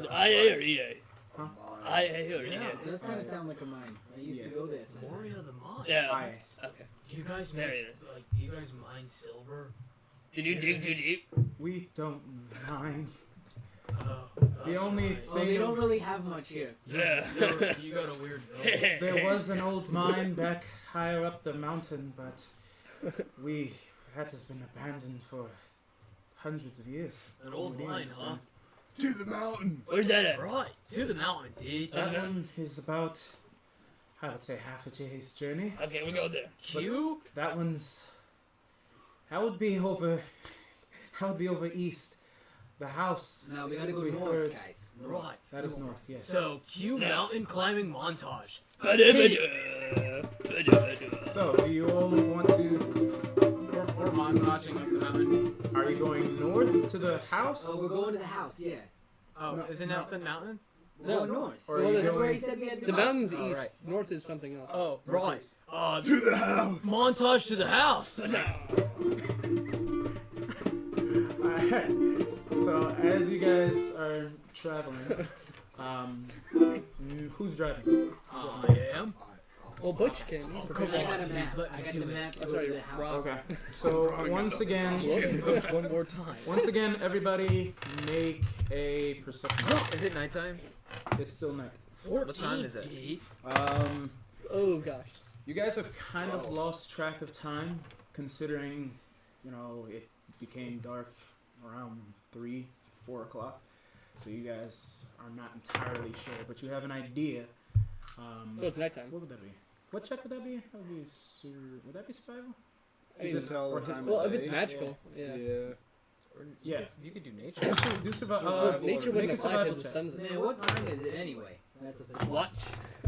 I-A-R-E-A. Huh? I-A-R-E-A. Yeah, it does kind of sound like a mine. I used to go there. sometimes. Moria the mine. Yeah. I. Okay. Do you guys Very do you guys mine silver? Did you dig too deep? We don't mind. Oh, The only Oh, they thing. don't really have much here. Yeah. you got a weird nose. There was an old mine back higher up the mountain, but that has been abandoned for hundreds of years. An old Nobody mine, understand. To the mountain. Where's that at? Right, to the mountain, dude. That one is about, I would say, half a day's journey. Okay, we go there. Q? That would be over east. The house. Now we gotta go We north, heard- guys. Right. That is north, yes. So, Q mountain climbing montage. So, do you all want to? We're montaging up the mountain. Are you going north to the house? Oh, we're going to the house, yeah. Oh, isn't that the mountain? We're going north. Or are Well, you That's where going? he said we had to The go. mountain's Oh, east. right. North is something else. Oh, right. To the house. Montage to the house. Alright. So as you guys are traveling, who's driving? I am. Well, Butch came. Oh, I come got on, a dude. map. Let I me got do the it. map to I'm go sorry, to the house. Okay. So once again, One more time. once again, everybody make a perception check. Is it nighttime? It's still night. 14, What time is it? dude. Oh gosh. You guys have kind of lost track of time, considering, it became dark around 3, 4 o'clock. So you guys are not entirely sure, but you have an idea. So it's nighttime. What would that be? What check would that be? That would be would that be survival? I mean, Just tell or the his- time well, of if it's day. magical, yeah. Yeah. You could do nature. Do survival. Well, nature make wouldn't a apply survival because the check. sun's. Man, what time is it anyway? That's the thing. Watch.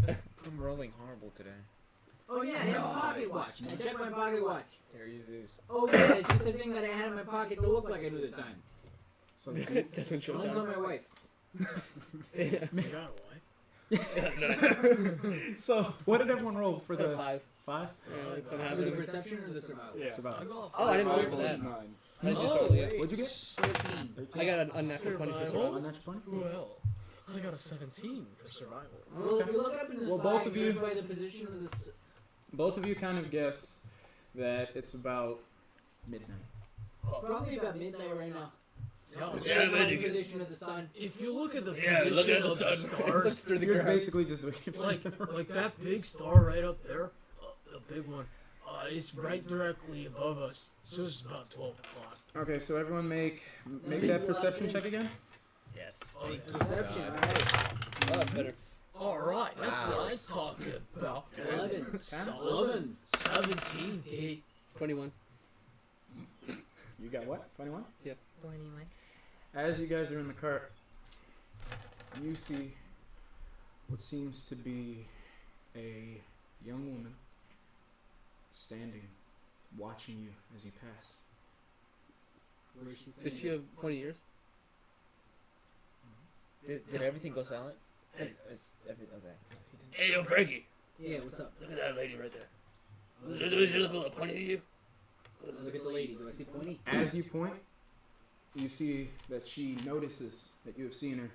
I'm rolling horrible today. Oh yeah, I have a pocket watch. I checked my pocket watch. There uses. Oh yeah, it's just a thing that I had in my pocket to look like I knew the time. So Doesn't show Don't tell my wife. Yeah. You got a wife? So what did everyone roll for the 5. 5? Yeah, it's not For the happening. perception or the survival? I Survival. got Oh, I didn't roll for Five that. plus 9. I just Oh, rolled, yeah. What'd you get? 13. I got an unnatural 20 for survival. Unnatural 20? Well, I got a 17 for survival. Well, if you look up in the Well, sky, both of you- judge by the position of the Both of you kind of guess that it's about midnight. probably about midnight right now. Yeah, Yeah, Judge by very the good. position of the sun. if you look at the Yeah, position look at of the the sun. stars, Just through the You're grass. basically just doing it. like that big star right up there, the big one, it's right directly above us. So it's about 12 o'clock. Okay, so everyone make that perception check again. Yes. Oh, yeah. Perception, alright. Oh, that's better. All right, that's what I'm talking about. 11. Solid 17, dude. 21. You got what? 21? 21. As you guys are in the cart, you see what seems to be a young woman standing, watching you as you pass. Where is she Did she have 20 years? Did everything go silent? It's okay. Hey, yo, Frankie. Yeah, what's up? Look at that lady right there. Does she look a little funny to you? Look at the lady. Do I see pointy? As you point, you see that she notices that you have seen her.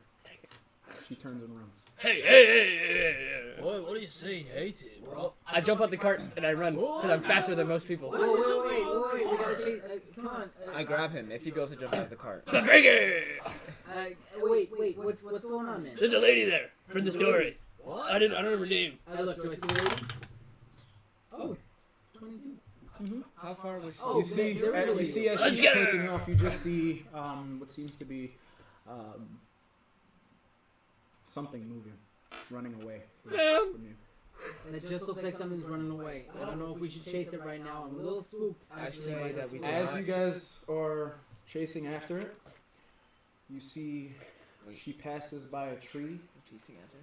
She turns and runs. Hey. What are you saying, hey to, bro? I jump out the cart and I run because I'm faster than most people. Whoa, wait. We gotta chase. Come on. I grab him if he goes to jump out of the cart. Frankie! Wait. What's going on, man? There's a lady there for the story. What? I don't know her name. Look. Do I see the lady? Oh, 22. How far was she? Oh, You see, there is a you lady. see as Let's she's get her. taking off, you just see what seems to be something moving, running away from you. And it just looks like something's running away. I don't know if we should chase it right now. I'm a little spooked. I actually, say by that this. we As you guys are chasing after it, you see she passes by a tree.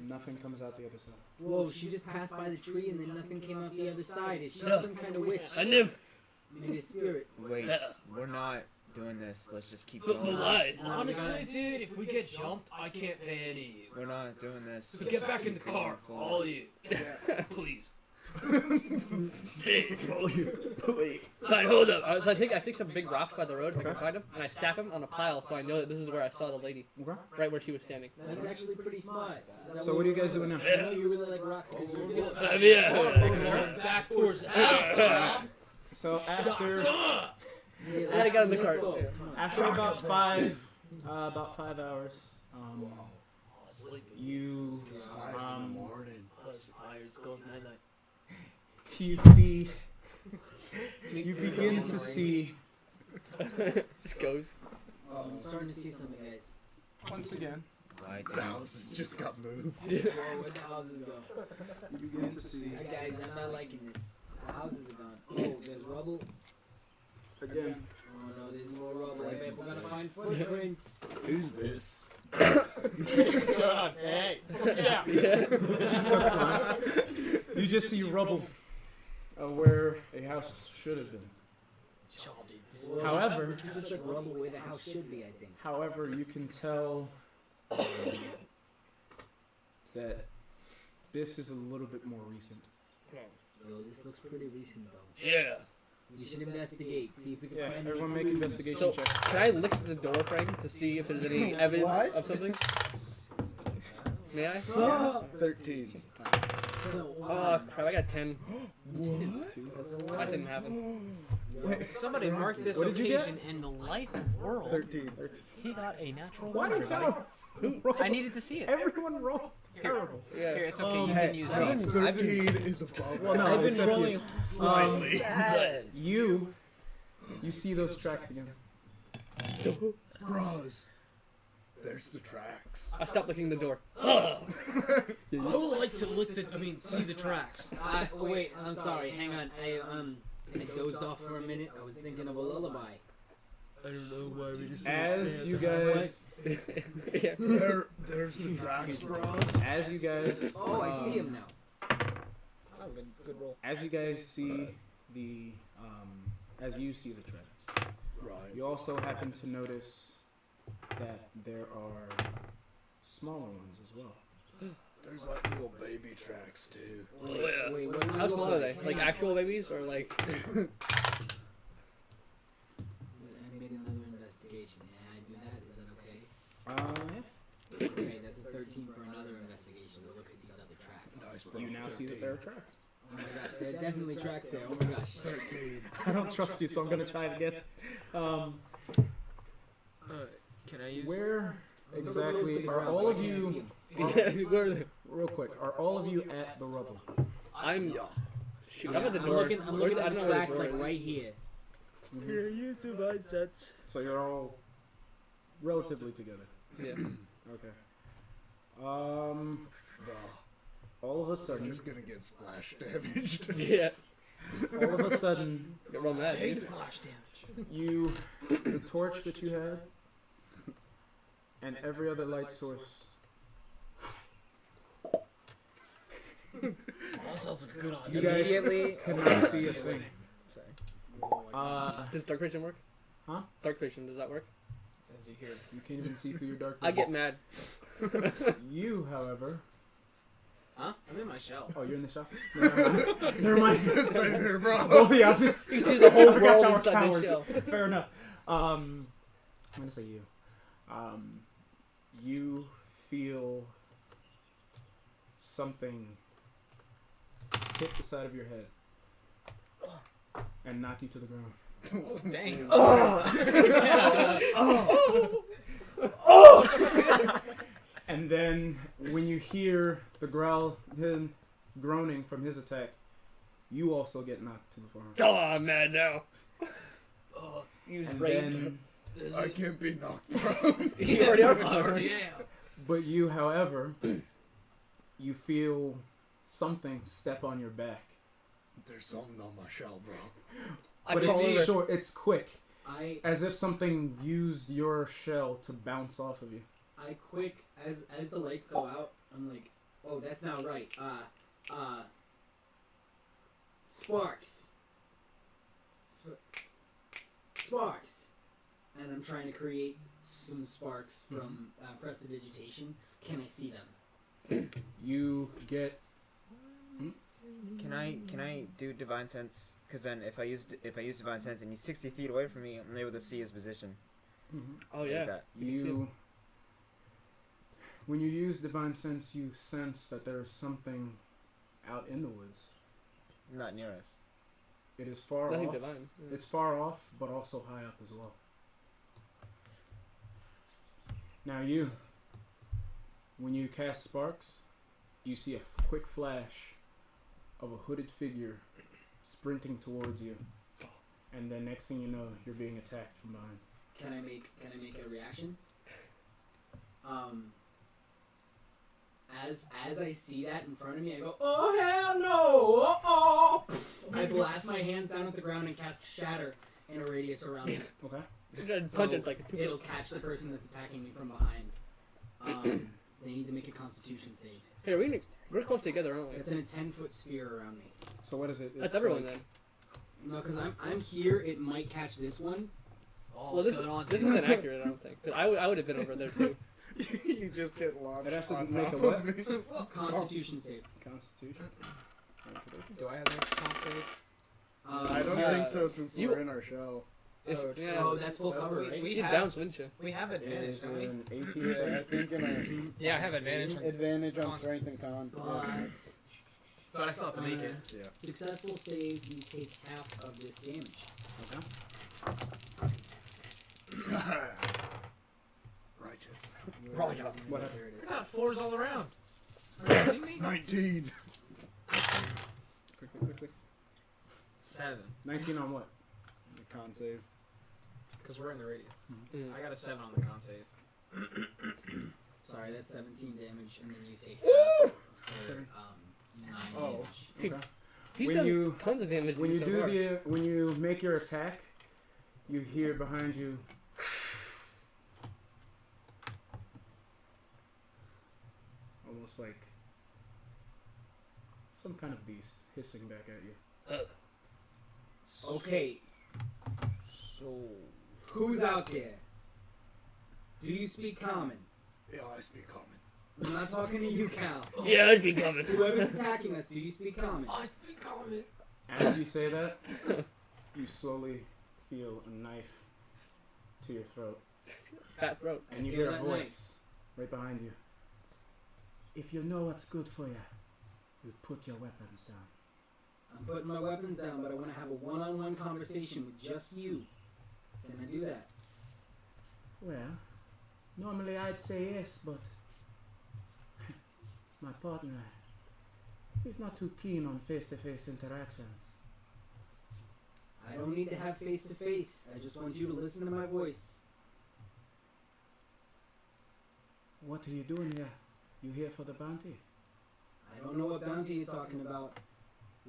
Nothing comes out the other side. Whoa, she just passed by the tree and then nothing came out the other side. Is she some kind of witch? I knew. Maybe a spirit. Wait, Yeah. we're not doing this. Let's just keep But going. why? Honestly, dude, if we get jumped, I can't pay any of you. We're not doing this. So get back in the car, all of you. Please. Alright, hold up. So I take some big rocks by the road, I can find them, and I stack them on a pile so I know that this is where I saw the lady. Okay. Right where she was standing. That's actually pretty smart. So what are you guys doing now? I know you really like rocks because you're good. Back towards the house. So after I gotta get in the cart. after about 5 hours, you you see you begin to see Just goes. I'm starting to see something, guys. once again. The houses just got moved. Where'd the houses go? You begin to see Guys, I'm not liking this. The houses are gone. Oh, there's rubble. again. Oh no, there's more rubble. I bet we're gonna find footprints. Who's this? Hey. Yeah. That's fine. You just see rubble where a house should have been. Well, However- this is just like rubble where the house should be, I think. However, you can tell that this is a little bit more recent. Yo, this looks pretty recent though. Yeah. We should investigate, see if we can Yeah, find everyone any make clues. investigation So, checks. can I lick the door frame to see if there's any evidence of something? May I? 13. Oh crap, I got 10. That didn't happen. Somebody marked this What did you get? location in the life of world. 13. He got a natural Why one. did everybody. you? I needed to see it. Everyone rolled terrible. Yeah. Here, it's okay. You Hey, can use hey, these. 13 is above. Well, no, I've been except rolling Slightly. you see those tracks again. Bros. There's the tracks. I stopped licking the door. I would like to see the tracks. Oh wait, I'm sorry. Hang on. I dozed off for a minute. I was thinking of a lullaby. I don't know why we just. As you guys, Yeah. There's the tracks, bros. as you guys, Oh, I see him now. Oh, good roll. as you guys see the, as you see the tracks, Right. you also happen to notice that there are smaller ones as well. There's like little baby tracks too. Wait, what How small are they? Like actual babies or like? I made another investigation. Yeah, I do that. Is that okay? Okay, that's a 13 for another investigation. We'll look at these other tracks. Nice, bro. You now see that there are tracks. Oh my gosh, there are definitely tracks there. Oh my gosh. 13. I don't trust you, so I'm gonna try it again. Can I use? Where So close to exactly the are ground, all I of can't see you? 'em. Where are they? Real quick, are all of you at the rubble? I'm. Yeah. Shoot, I'm at the I'm door. looking, I'm looking I at don't the know where tracks door like is. right here. Here, use the mindsets. So you're all relatively together. Yeah. Okay. Bro. All of a I'm sudden, just gonna get splash damaged. Yeah. all of a sudden, Get real mad. dude. you, the torch that you had, and every other light source. Sounds like a good You idea. guys Immediately. cannot see a thing. Does dark vision work? Huh? Dark vision, does that work? As you hear. You can't even see through your dark I vision. get mad. You, however. Huh? I'm in my shell. Oh, you're in the shop? Never mind. Same here, bro. Both of you, I was just. You see the whole I forgot world y'all were inside the cowards. shell. Fair enough. I'm gonna say you. You feel something hit the side of your head and knock you to the ground. Dang. And then when you hear the him groaning from his attack, you also get knocked to the floor. Oh, I'm mad now. Use And rage. then, I can't be knocked prone. You already are. but you, however, you feel something step on your back. There's something on my shell, bro. I But fall it's over. short. It's quick, I as if something used your shell to bounce off of you. quick as the lights go out, I'm like, oh, that's not right. Sparks. Sparks. And I'm trying to create some sparks from prestidigitation. Can I see them? You get Can I do divine sense? Because then if I use divine sense and he's 60 feet away from me, I'm able to see his position. Oh What yeah. is that? When you use divine sense, you sense that there's something out in the woods. Not near us. It is far Nothing off. divine. Yeah. It's far off, but also high up as well. Now when you cast sparks, you see a quick flash of a hooded figure sprinting towards you, and then next thing you know, you're being attacked from behind. Can I make a reaction? As I see that in front of me, I go, oh hell no! Oh! I blast my hands down at the ground and cast Shatter in a radius around me. Okay. Punch it like a It'll catch the person that's attacking me from behind. They need to make a Constitution save. Here, we're close together, aren't we? It's in a 10-foot sphere around me. So what is it? That's It's everyone like- then. No, because I'm here. It might catch this one. Oh, Well, this isn't accurate, I don't think. 'Cause I would have been over there too. You just get launched It has to on make top a of what? me. Constitution save. Constitution. Do I have an con save? I don't think so since we're in our shell. Oh, that's full cover, right? We did bounce, wouldn't you? We have It advantage, is don't we? an 18, so I think an Yeah, I have advantage. advantage on strength and con. But I still have to make it. Yeah. successful save, you take half of this damage. Righteous. What There happened? it I is. got fours all around. Are you kidding me? 19. Quickly. 7. 19 on what? The con save. Because we're in the radius. Mm. I got a 7 on the con save. Sorry, that's 17 damage, and then you take half for 9 Oh. damage. Dude, Okay. He's When done you- tons of damage. When you so do far. when you make your attack, you hear behind you. Almost like some kind of beast hissing back at you. Okay. So, who's out there? Do you speak common? Yeah, I speak common. I'm not talking to you, Cal. Yeah, let's be coming. Whoever's attacking us, do you speak common? I speak common. As you say that, you slowly feel a knife to your throat, Fat throat. and you Feel hear a that voice right behind you. If you know what's good for you, you put your weapons down. I'm putting my weapons down, but I want to have a one-on-one conversation with just you. Can I do that? Well, normally I'd say yes, but my partner, he's not too keen on face-to-face interactions. I don't need to have face-to-face. I just want you to listen to my voice. What are you doing here? You here for the bounty? I don't know what bounty you're talking about.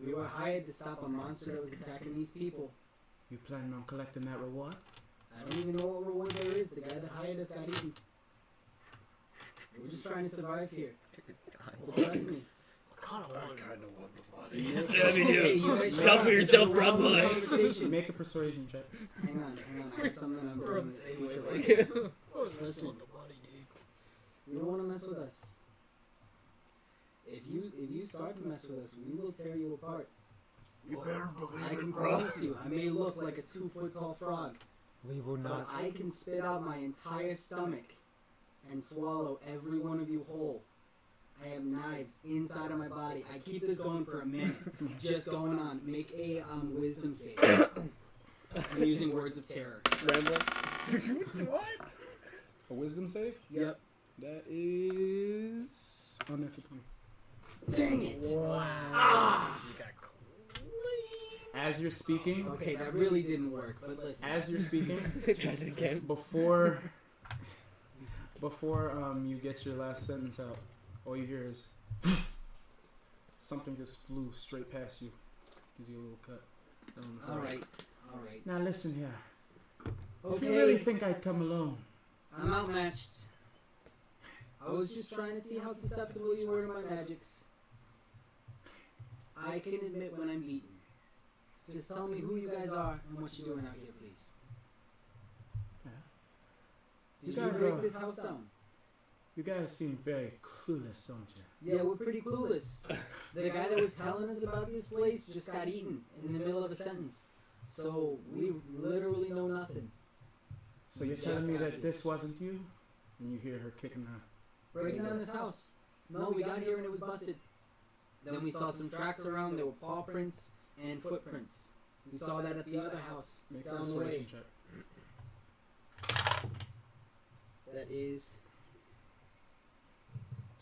We were hired to stop a monster that was attacking these people. You planning on collecting that reward? I don't even know what reward there is. The guy that hired us got eaten. We're just trying to survive here. Trust me. What kind of I one? kind of want the money. Yeah, me Hey, too. you guys Stop for yourself, this is a run one-on-one boy. conversation. Make a persuasion check. Hang on. I have something I'm We're doing on the with same future wavelength. race. I Listen. want the money, dude. You don't want to mess with us. If you start to mess with us, we will tear you apart. You better believe I can it, bro. promise you. I may look like a 2-foot tall frog, We will but not. I can spit out my entire stomach and swallow every one of you whole. I have knives inside of my body. I keep this going for a minute. Just going on. Make a wisdom save. I'm using words of terror. Rambling. What? A wisdom save? Yep. That is unnatural 20. Dang it. As you're speaking, Okay, that really didn't work, but listen. as you're speaking, Tries it again. before you get your last sentence out, all you hear is something just flew straight past you. Gives you a little cut. Alright. Now listen here. If Okay. you really think I'd come alone, I'm outmatched. I was just trying to see how susceptible you were to my magics. I can admit when I'm beaten. Just tell me who you guys are and what you're doing out here, please. Yeah. Did You you guys break are- this house down? You guys seem very clueless, don't you? Yeah, we're pretty clueless. The guy that was telling us about this place just got eaten in the middle of a sentence. So we literally know nothing. So you're telling me that this wasn't you? And you hear her kicking her. Breaking down this house. No, we got here and it was busted. Then we saw some tracks around. There were paw prints and footprints. We saw that at the other house Make a down the way. persuasion check. That is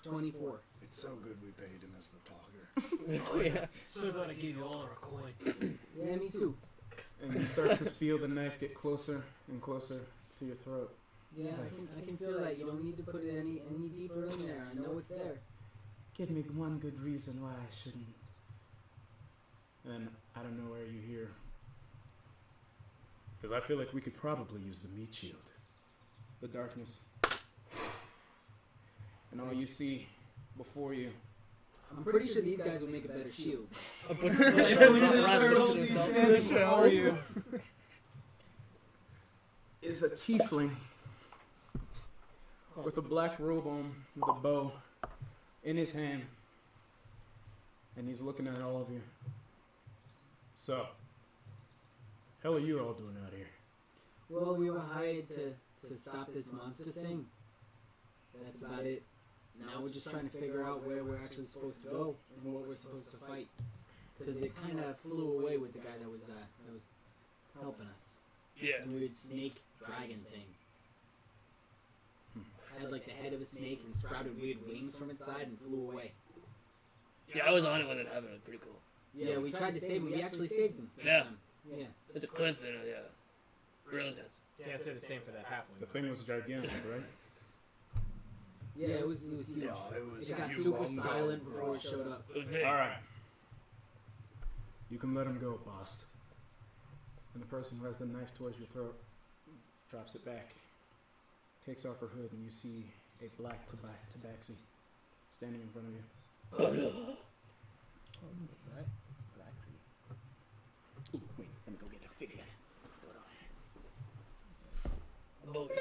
24. It's so good we paid him as the talker. Oh yeah. So gotta give you all our coin. Yeah, me too. And you start to feel the knife get closer and closer to your throat. Yeah, I can feel that. You don't need to put it any deeper in there. I know it's there. Give me one good reason why I shouldn't. And I don't know where you hear. Because I feel like we could probably use the meat shield. The darkness. And all you see before you. I'm pretty sure these guys would make a better shield. A bunch of Before you is a tiefling with a black robe on, with a bow in his hand, and he's looking at all of you. So, hell are you all doing out here? Well, we were hired to stop this monster thing. That's about it. Now we're just trying to figure out where we're actually supposed to go and what we're supposed to fight. Because it kind of flew away with the guy that was helping us. Yeah. This weird snake dragon thing. Had like the head of a snake and sprouted weird wings from its side and flew away. Yeah, I was on it when it happened. It was pretty cool. Yeah, we tried to save him. We actually saved him. Yeah. Yeah. It's a cliff and yeah. Real intense. Can't say the same for that halfling. The thing was gigantic, right? Yeah, it was huge. Yeah, it was It got humongous. super silent before it showed up. It was big. Alright. You can let him go, boss. And the person who has the knife towards your throat drops it back, takes off her hood, and you see a black tabaxi standing in front of you. Ooh, wait, let me go get the figure. Boat.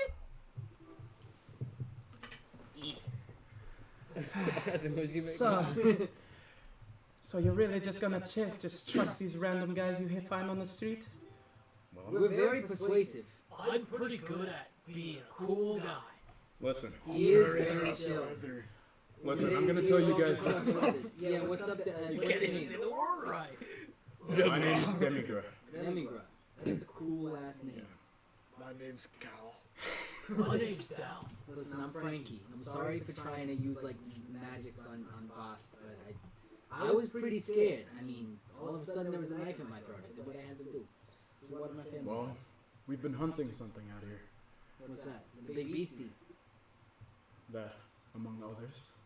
That's the noise you make. So you're really just gonna just trust these random guys you find on the street? We're very persuasive. I'm pretty good at being a cool guy. Listen, He is very chill. listen, I'm gonna tell you guys this. Yeah, what's up? What's your name? the word right. My name is Demigra. Demigra. That's a cool last name. My name's Cal. My name's Dal. Listen, I'm Frankie. I'm sorry for trying to use like magics on Bost, but I was pretty scared. I mean, all of a sudden there was a knife in my throat. I did what I had to do. To what my family Well, was. we've been hunting something out here. What's that? The big beastie. That, among others.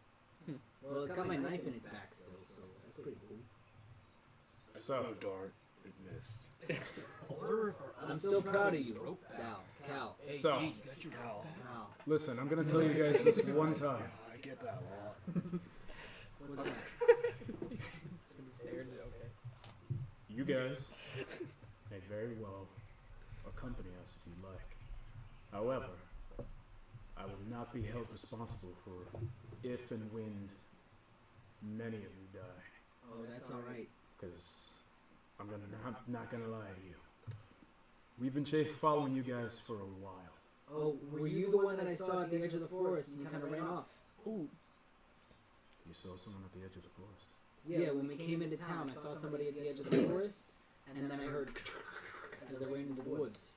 Well, it's got my knife in its back still, so that's pretty cool. So dark, it missed. I'm still proud of you, Cal. So, Cal. listen, I'm gonna tell you guys this one time. I get that a lot. What's that? You guys may very well accompany us if you like. However, I will not be held responsible for if and when many of you die. Oh, that's alright. Because I'm not gonna lie to you. We've been following you guys for a while. Oh, were you the one that I saw at the edge of the forest and you kind of ran off? Ooh. You saw someone at the edge of the forest. Yeah, when we came into town, I saw somebody at the edge of the forest, and then I heard as they ran into the woods.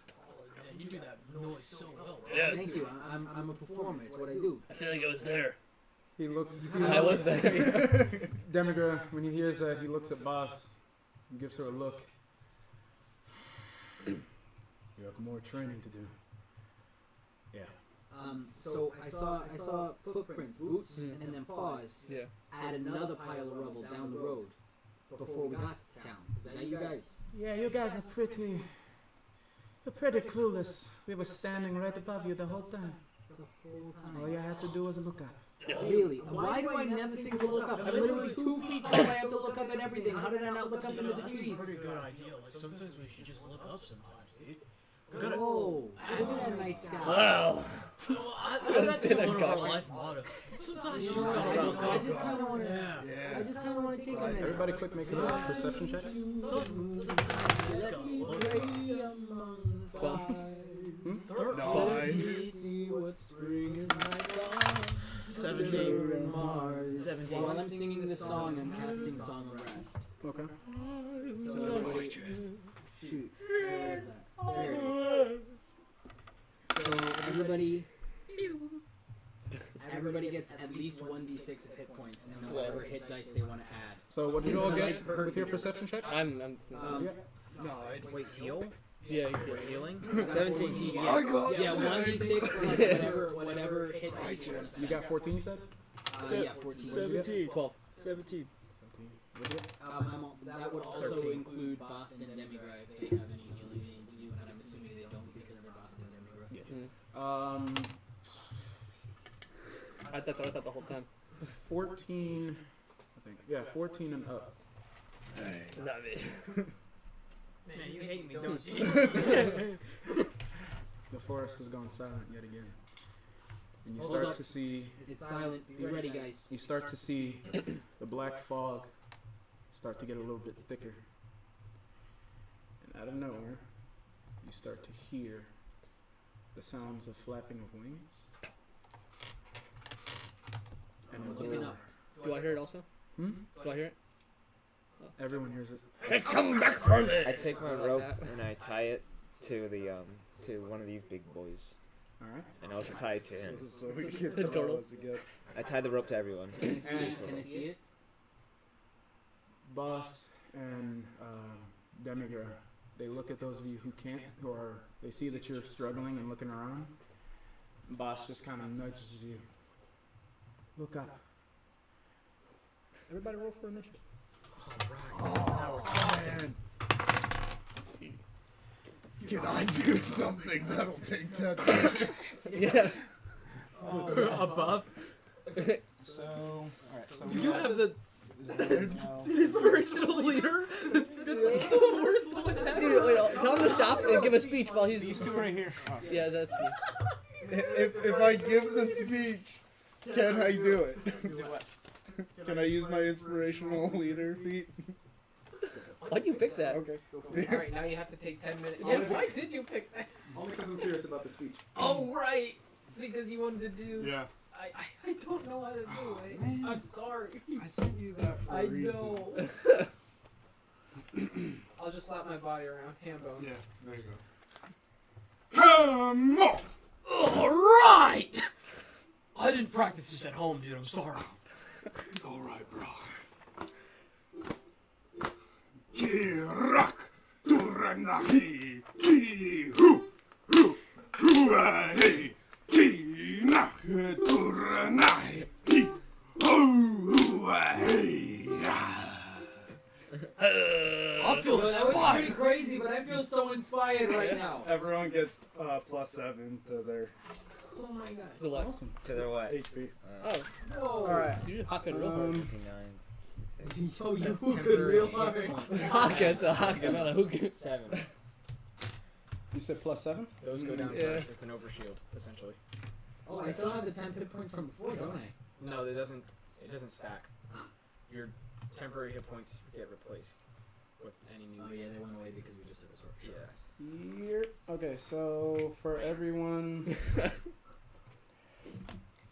And you do that noise so well. Yeah. Thank you. I'm a performer. It's what I do. I feel like I was there. He looks. I was there. Yeah. Demigra, when he hears that, he looks at Boss and gives her a look. You have more training to do. Yeah. So I saw footprints, boots, and then paws Yeah. at another pile of rubble down the road before we got to town. Is that you guys? Yeah, you guys are pretty clueless. We were standing right above you the whole time. The whole time. All you had to do was look up. Really? Why do I never think to look up? I'm literally 2 feet tall. I have to look up at everything. How did I not look up into the trees? Pretty good idea. Like sometimes we should just look up sometimes, dude. Whoa! Look at that nice sky. Wow. That's Still one of our uncommon. life motto. Sometimes you I just gotta just, look I up. just kind of want to. I just kind of want to take a minute. Everybody, quick, make a perception check. Sometimes you just gotta look up. 12. 17. While I'm singing this song, I'm casting Song of Rest. Okay. So everybody, shoot, where is that? There it is. So everybody gets at least 1d6 of hit points, and then whatever hit dice they want to add. So what did you all get with your perception check? I'm Wait, heal? yeah, You're healing? 17. Yeah, I got yeah, 1d6 plus whatever hit dice you want to You got 14, you said? Yeah, 14. 17. 12. 17. That would also 13. include Boston and Demigra if they have any healing they need to do, and I'm assuming they don't because they're Boston and Demigra. That's what I thought the whole time. 14, I think. Yeah, 14 and up. Not me. Man, you hate me, don't you? The forest has gone silent yet again. And you Hold start up. to see, It's silent. Be ready, guys. you start to see the black fog start to get a little bit thicker. And out of nowhere, you start to hear the sounds of flapping of wings. And I'm a looking roar. up. Do I hear it also? Hmm? Do I hear it? Everyone hears it. I take my I like rope that. and I tie it to the to one of these big boys, Alright? and I also tie it to him. So we can The throw turtle. us again. I tie the rope to everyone. Can I see it? Can I see it? Boss and Demigra, they look at those of you who can't, they see that you're struggling and looking around. Boss just kind of nudges you. Look up. Everybody roll for initiative. Oh, man. Can I do something that'll take 10 minutes? Yeah. Above? So, alright, so You have the It's, inspirational leader? That's like the worst ones ever. Dude, wait, tell him to stop and give a speech while he's. these two right here. Oh. Yeah, that's me. if I give the speech, can I do it? Can I use my inspirational leader feat? Why'd you pick that? Okay. Alright, now you have to take 10 minutes. Yeah, Why did you pick that? Only because I'm curious about the speech. Oh, right. Because you wanted to do. Yeah. I don't know how to do it. man. I'm sorry. I sent you that for I a reason. know. I'll just slap my body around. Hand bone. Yeah, there you go. Alright! I didn't practice this at home, dude. I'm sorry. It's alright, bro. Kirak Turanahi Kihu Ruahi Kinak Turanahi Ki I feel That was pretty inspired. crazy, but I feel so inspired right now. Everyone gets +7 to their Oh my god. So what? Awesome. To their what? HP. Oh, Whoa. Alright. you just hop in real hard. 59. Yo, you That's could temporary real hit hard. Hockey, it's a hockey, not a hookah. 7. You said +7? Those go down Yeah. first. It's an overshield, essentially. Oh, I still have the 10 hit points from before, don't I? No, it doesn't stack. Your temporary hit points get replaced with any new. Oh yeah, they went away because we just took a short Yeah. Yep. Okay, so for everyone,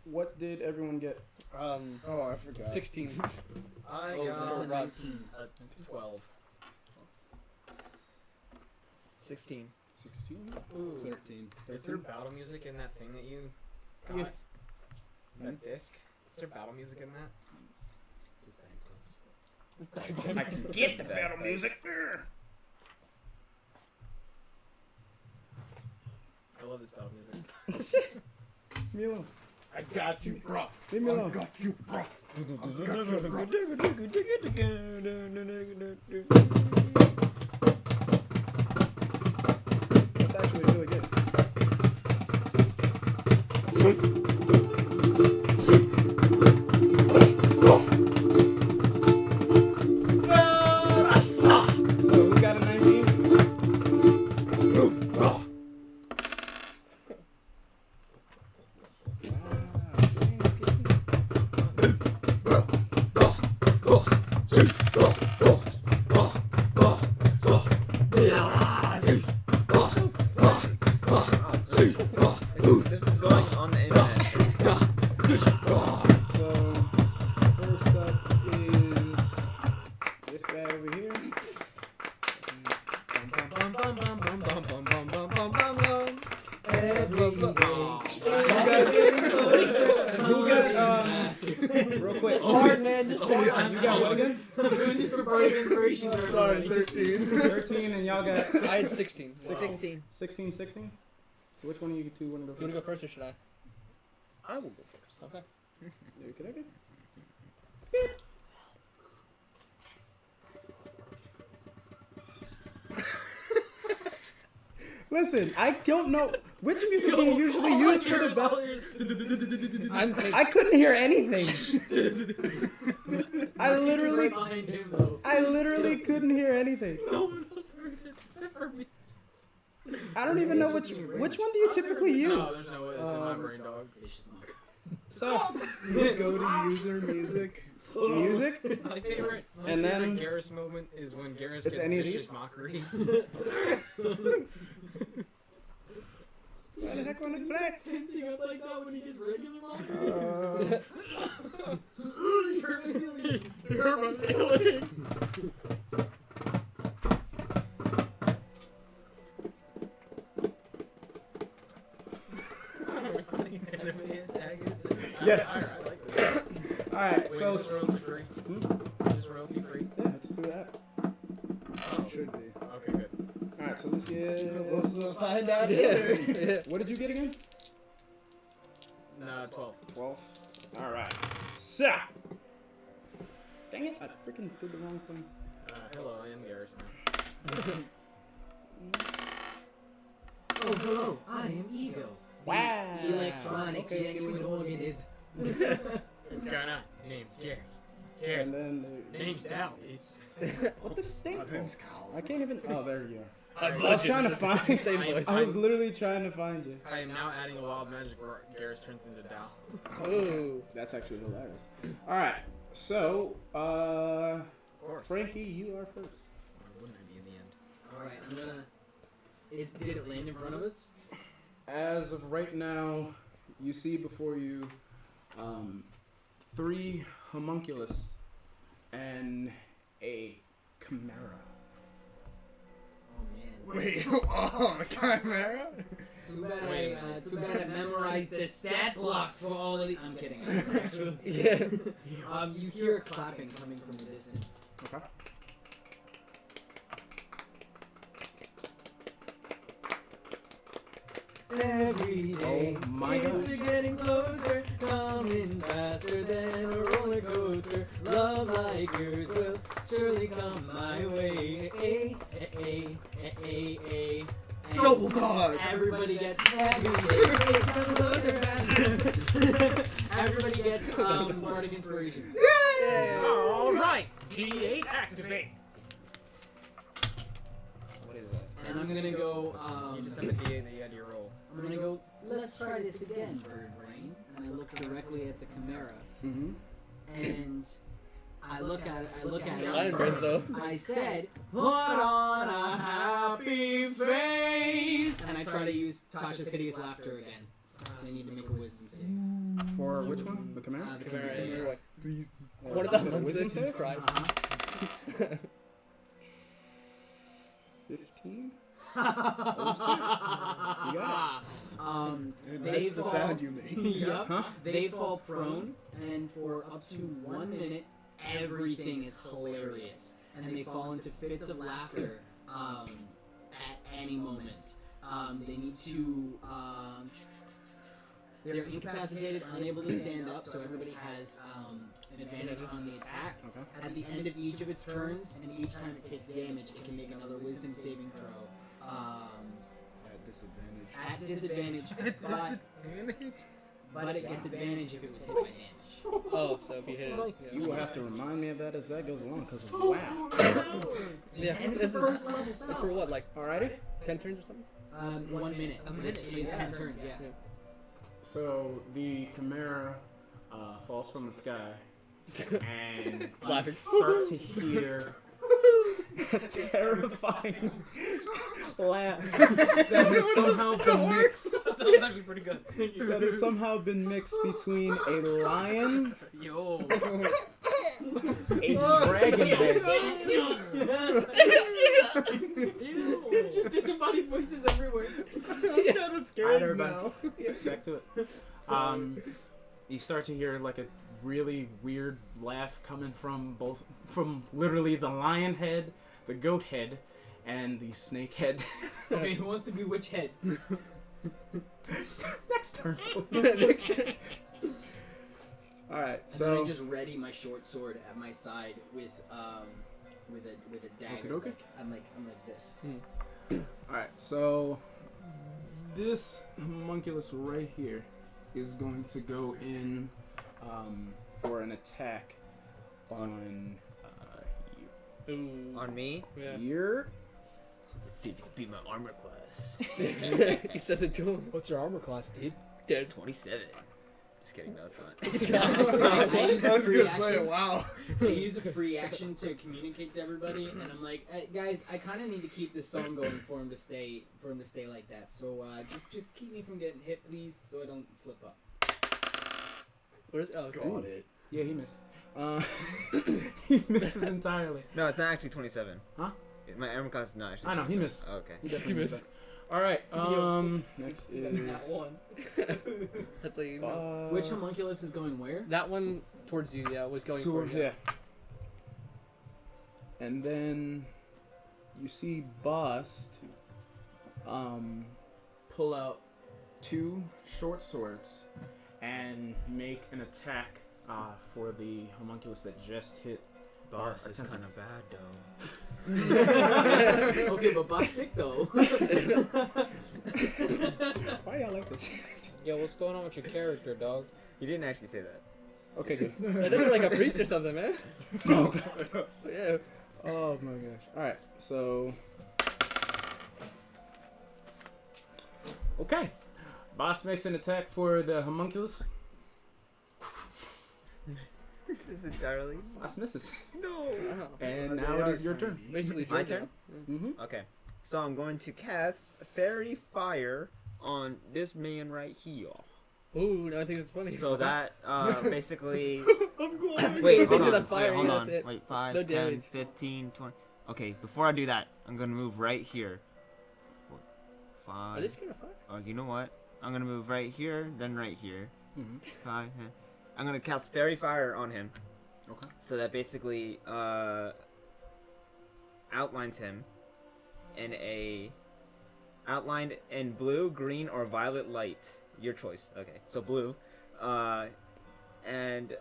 what did everyone get? Oh, I forgot. 16. I Oh, that's a got 19. a 12. 16. 16? Ooh. 13. Is there battle music in that thing that you got? Yeah. That disc? Is there battle music in that? Just bagpipes. I can get the battle music. I love this battle music. Milo. I got you, bro. Leave me I alone. got you, bro. That's actually really good. So who got a 19? Real quick. Hard, man. Just You got what again? I'm doing this for Bardic Inspiration. Sorry, 13. 13, and y'all got I had 16. Wow. 16. 16. So which one of you two want to go Do you want to first? go first or should I? I will go first. Okay. You connected? Listen, I don't know which music do you usually use for the bell. I couldn't hear anything. I literally couldn't hear anything. No one else heard it except for me. I don't even know which one do you typically use. No, there's no way. It's in my brain, dog. So Go to user music. music. My favorite And then- Geris moment is when Geris It's gets any of vicious these? mockery. Why the heck on the black? Tensing up like that when he gets regular mockery. You hurt my feelings. You hurt my feelings. Yes. I like that. All right. Wait, So is this royalty free? Is this royalty free? yeah, let's do that. Should be. Okay, good. All right. So Lucius, Find out. Yeah. what did you get again? 12. 12. All right. So. Dang it! I freaking did the wrong thing. Hello, I am Geris now. Oh, hello. I am Ego. Wow. Electronic Okay, genuine organism. What's going on? Name's Geris. And then Name's Dal. what the stink? My name's Cal. I can't even. Oh, there you are. I was trying to find- Same voice. I was literally trying to find you. I am now adding a wild magic where Geris turns into Dal. Ooh. That's actually hilarious. All right. So, Of course. Frankie, you are first. Or wouldn't I be in the end? Alright, I'm gonna... Did it land in front of us? As of right now, you see before you 3 homunculus and a chimera. Oh man. Wait, oh, a chimera? Too bad Wait a too bad I memorized the stat blocks for all of the... I'm kidding. Yeah. You hear clapping coming from the distance. Okay. Every day, Oh my it's God. getting closer, coming faster than a roller coaster. Love like yours will surely come my way. Double dog! Everybody gets every day. It's coming closer, faster. Everybody gets Bardic Inspiration. All right. D8 activate. What is that? And I'm gonna go. You just have a D8 that you had to roll. I'm gonna go. Let's try this again, Bird Brain. And I look directly at the Chimera, Mm-hmm. and I look at it. Lion brain, so. I said, "Put on a happy face," and I try to use Tasha's hideous laughter again. I need to make a wisdom save. For which one? The chimera? The Chimera, Chimera. you're like, Please. what You said about a wisdom Jesus save? Christ? 15? You got And they that's the fall, sound you make. Yep. Huh? They fall prone, and for up to 1 minute, everything is hilarious, and they fall into fits of laughter at any moment. They need to. They're incapacitated, unable to stand up, so everybody has an advantage on the attack. Okay. At the end of each of its turns, and each time it takes damage, it can make another Wisdom saving throw. At disadvantage. At disadvantage, but it gets advantage if it was hit by damage. Oh, so if you hit it. Yeah. You will have to remind me of that as that goes along, because wow. Yeah, And it's this a is first level it's spell. for what, like Alrighty. 10 turns or something? 1 minute. A minute, It is 10 turns, yeah. Yeah. So the chimera falls from the sky and Laughing. start to hear a terrifying laugh that has somehow been mixed. That was actually pretty good. That has somehow been mixed between a lion, Yo. a dragon head, It's just disembodied voices everywhere. I'm kind of scared everybody. now. Back to it. You start to hear like a really weird laugh coming from literally the lion head, the goat head, and the snake head. Okay, who wants to be which head? Next turn. All right, And so then I just ready my short sword at my side with a dagger. Okay. I'm like this. all right, so this homunculus right here is going to go in for an attack on you. Ooh. On me? Yeah. You're Let's see if you can beat my armor class. He says it to him. What's your armor class, dude? Dead. 27. Just kidding, no, it's not. I use I a was free gonna say, action. wow. I use a free action to communicate to everybody, and I'm like, hey, guys, I kind of need to keep this song going for him to stay like that. So just keep me from getting hit, please, so I don't slip up. Where's okay. Got it. yeah, he missed. He misses entirely. No, it's not actually 27. Huh? My armor class is not actually I know, he 27. missed. Okay. He definitely missed that. All right. Next is That one. That's like you know. Which homunculus is going where? That one towards you, yeah, was going Tour, for you. yeah. And then you see Bust pull out 2 short swords and make an attack for the homunculus that just hit. Boss is kind of bad, though. Okay, but Bostic though. Why y'all like this? Yo, what's going on with your character, dog? He didn't actually say that. Okay, good. I think you're like a priest or something, man. No. Yeah. Oh my gosh. Alright, so. Okay. Boss makes an attack for the homunculus. This is entirely. Boss misses. No. And now it is your turn. Basically, My Jordan. turn? Mm-hmm. Okay. So I'm going to cast Fairy Fire on this man right here. Ooh, no, I think it's funny. So that basically. I'm going. Wait, If hold it's on. on fire, Wait, hold yeah, on. that's it. Wait, 5, No 10, damage. 15, 20. Okay, before I do that, I'm gonna move right here. Are 5. they scared of fire? Oh, you know what? I'm gonna move right here, then right here. Mm-hmm. 5. I'm gonna cast Fairy Fire on him. Okay. So that basically outlines him in a outlined in blue, green, or violet light. Your choice. Okay, so blue. And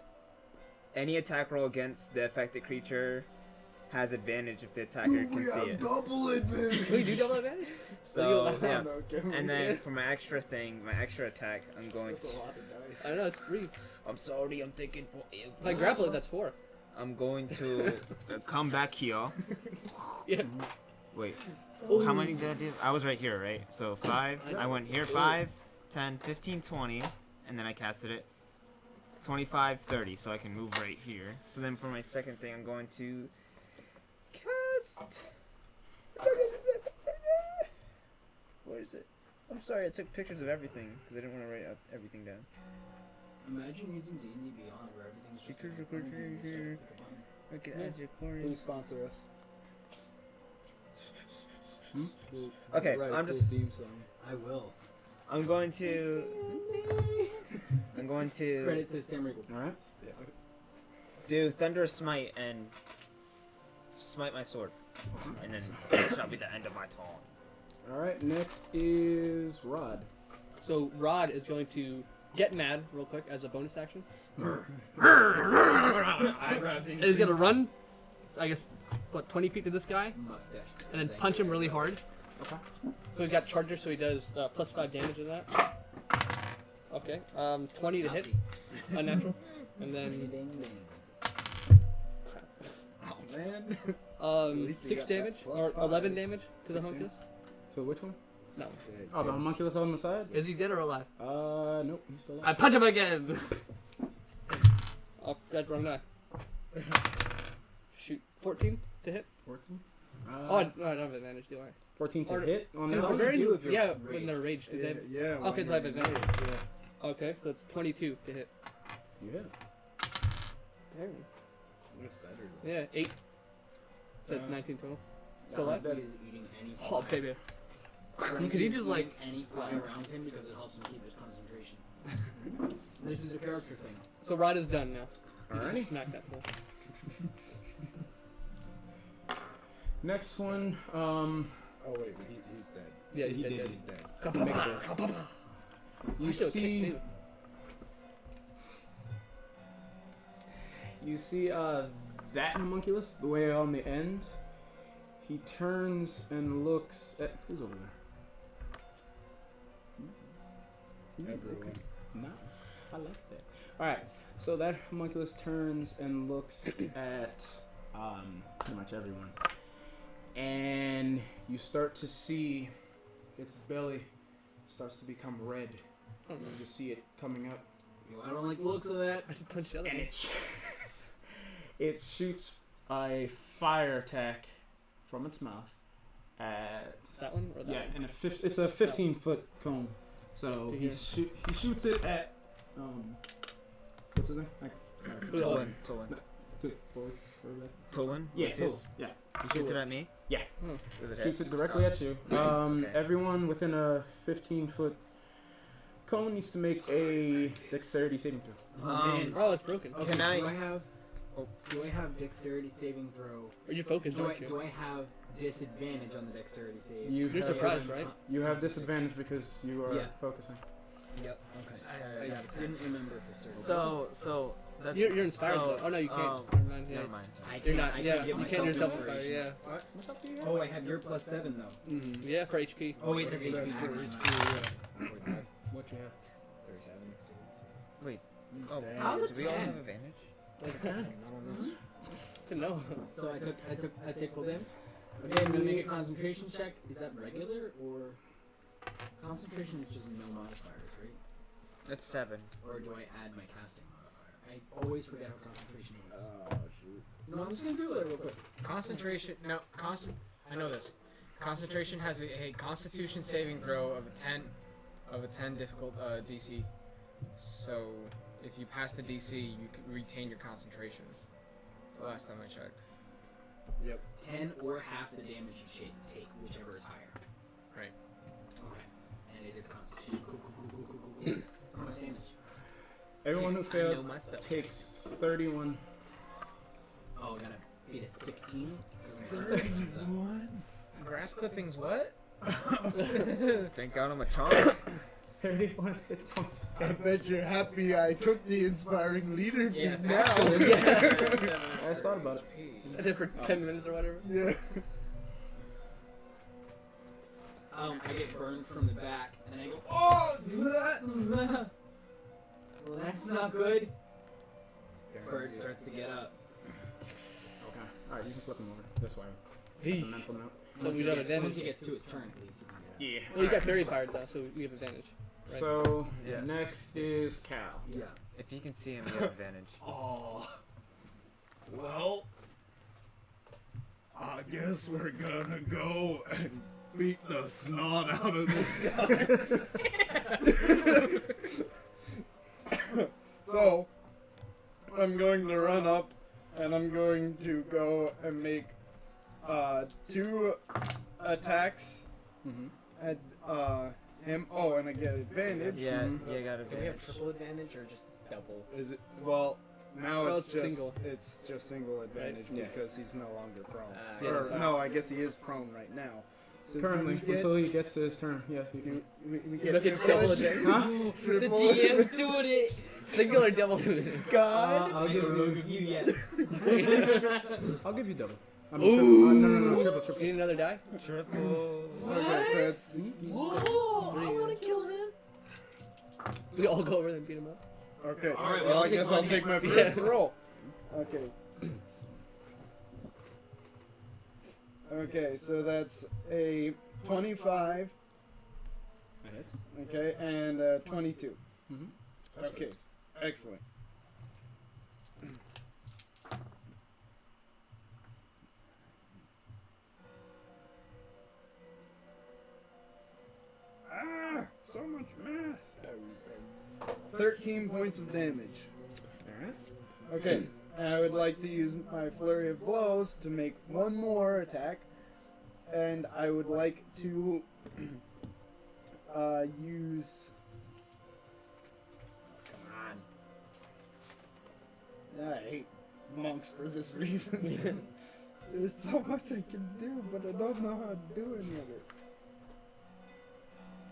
any attack roll against the affected creature has advantage if the attacker can We see have it. double advantage. We do double advantage? So So, yeah. No, give me- And then for my extra thing, my extra attack, I'm going to. That's a lot of dice. I don't know, it's 3. I'm sorry, I'm thinking for. If I grapple it, that's 4. I'm going to come back here. Yeah. Wait. How many did I do? I was right here, right? So 5. I went here 5, 10, 15, 20, and then I casted it. 25, 30, so I can move right here. So then for my second thing, I'm going to cast. Where is it? I'm sorry, I took pictures of everything because I didn't want to write everything down. Imagine using D&D Beyond where everything's just Secret like, record boom, boom, here. stuff, like a button. Okay, as your corner. Please sponsor us. Okay, Write a I'm cool just. theme song. I will. I'm going to. Credit to Sam Riegel. Alright. do Thunderous Smite and smite my sword. And then that shall be the end of my turn. Alright, next is Rod. So Rod is going to get mad real quick as a bonus action. And he's gonna run, I guess, what, 20 feet to this guy, Mustache. and then punch him really hard. Okay. So he's got Charger, so he does plus 5 damage of that. Okay, 20 to hit, unnatural, and then Oh man. 6 damage or 11 damage to the homunculus. So which one? No. Oh, the homunculus on the side? Is he dead or alive? Nope, he's still alive. I punch him again. Oh, that's wrong guy. Shoot, 14 to hit. 14? Oh, I don't have advantage, do I? 14 to Or- hit on Do the barbarians? do if you're Yeah, raged? when they're raged. do Yeah, they- yeah. when Okay, so I have you're advantage. raged, yeah. Okay, so it's 22 to hit. You hit. Damn. That's better. Yeah, 8. So it's 19 total. Still That alive? one's He is eating any Oh, baby. Could he just, like- any fly around him because it helps him keep his concentration. This is a character thing. So Ryder's done now. Alrighty. Just smack that fool. Next one. Oh wait, he's dead. Yeah, he's He dead. did, dead. he's dead. Make it dead. You I should've kicked see. too. You see that homunculus, the way on the end. He turns and looks at who's over there. Everyone. Nice. I like that. All right. So that homunculus turns and looks at pretty much everyone, and you start to see its belly starts to become red. Oh, no. You just see it coming up. I don't like the looks of that. I should punch the other And one. it shoots a fire attack from its mouth at That one or that yeah, one? and it's a 15-foot cone. So To he here. he shoots it at what's his name? Tolan. Tolan? Yeah, Lucius? yeah. He shoots it at me? Yeah. Does it hit? Shoots it directly at you. Okay. Everyone within a 15-foot cone needs to make a dexterity saving throw. Oh, it's broken. Okay, Can do I- I have? Do I have dexterity saving throw? Or you focused, Do I aren't you? do I have disadvantage on the dexterity save? You You're have, surprised, right? You have disadvantage because you are Yeah. focusing. Yep. Okay. I didn't remember for certain. So that, You're inspired so, though. Oh no, you can't. um, Never mind. Yeah. Never mind. I can't, You're not. I Yeah, can't you give can't yourself myself inspired. inspiration. Yeah. Oh, I have your +7 though. Mm-hmm. Yeah, for HP. Oh wait, that's HP. That's for What you have? 37 stays. Wait. Oh, How's it do we all 10? have advantage? I don't know. To know. So I take full damage. Okay, I'm gonna make a concentration check. Is that regular or concentration is just no modifiers, right? That's 7. Or do I add my casting modifier? I always forget how concentration works. Oh shoot. No, I'm just gonna do that real quick. Concentration. No, I know this. Concentration has a Constitution saving throw of a 10 difficult DC. So if you pass the DC, you can retain your concentration. The last time I checked. 10 or half the damage you take, whichever is higher. Right. Okay. And it is Constitution. Cool. How much damage? Everyone who I know failed my stuff. takes 31. Oh, I gotta beat a 16. Grass clippings. What? Thank God I'm a chomp. 31 hit points. I bet you're happy I took the inspiring leader Yeah. feat now. I just thought about it. I did for 10 minutes or whatever. Yeah. I get burned from the back, and I go, oh! Well, that's not good. Bird starts to get up. Okay. Alright, you can flip him over. That's why. Hey. The mental note. So Once we he don't gets- have Once damage. he gets to his turn, at least he can get up. Yeah. Well, you got 30 fired though, so we have advantage. Right. So, Yes. next is Cal. Yeah. If you can see him, you have advantage. Oh. Well, I guess we're gonna go and beat the snot out of this guy. So, I'm going to run up and I'm going to go and make 2 attacks at him. Oh, and I get advantage. Yeah, yeah, I got Do we have advantage. triple advantage or just double? Is it? Well, now Well, it's it's just single. it's just single advantage Yeah. because he's no longer prone. Yeah. Or, no, I guess he is prone right now. So Currently, do we get, until he gets to his turn. Yes, he do can. we get Look at double privilege? attack. Huh? The Triple- DM's doing it! Singular double. I'll give you. You yet. I'll give you double. I mean, no, triple. You need another die? Triple. Okay, so it's 16. Whoa! I wanna kill him! We all go over there and beat him up. Okay, Alright, well, I'll I take guess I'll mine. take my first roll. Okay. Okay, so that's a 25, That hits. okay, and a 22. Mhm. Okay, excellent. Ah, so much math. 13 points of damage. Alright. Okay, and I would like to use my flurry of blows to make one more attack, and I would like to use. Come on. I hate monks for this reason. There's so much I can do, but I don't know how to do any of it.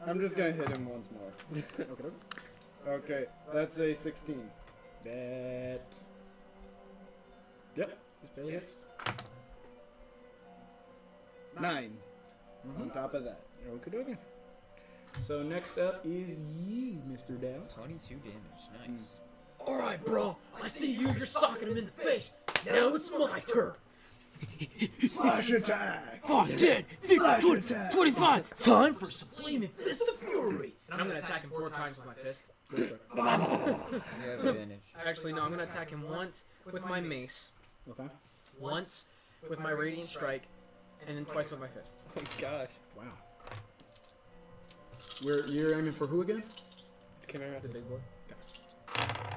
I'm just gonna hit him once more. Okay. Okay, that's a 16. That. Yep. Yes. 9. On top of that. Okay. So next up is you, Mr. Dow. 22 damage. Nice. Alright, bro. I see you. You're socking him in the face. Now it's my turn. Slash attack! 5, 10, 15, 20, 25. Time for some flaming fist of fury. And I'm gonna attack him 4 times with my fist. You have advantage. Actually, no. I'm gonna attack him once with my mace. Okay. Once with my radiant strike, and then twice with my fists. Oh gosh. Wow. You're aiming for who again? Chimera. The big boy.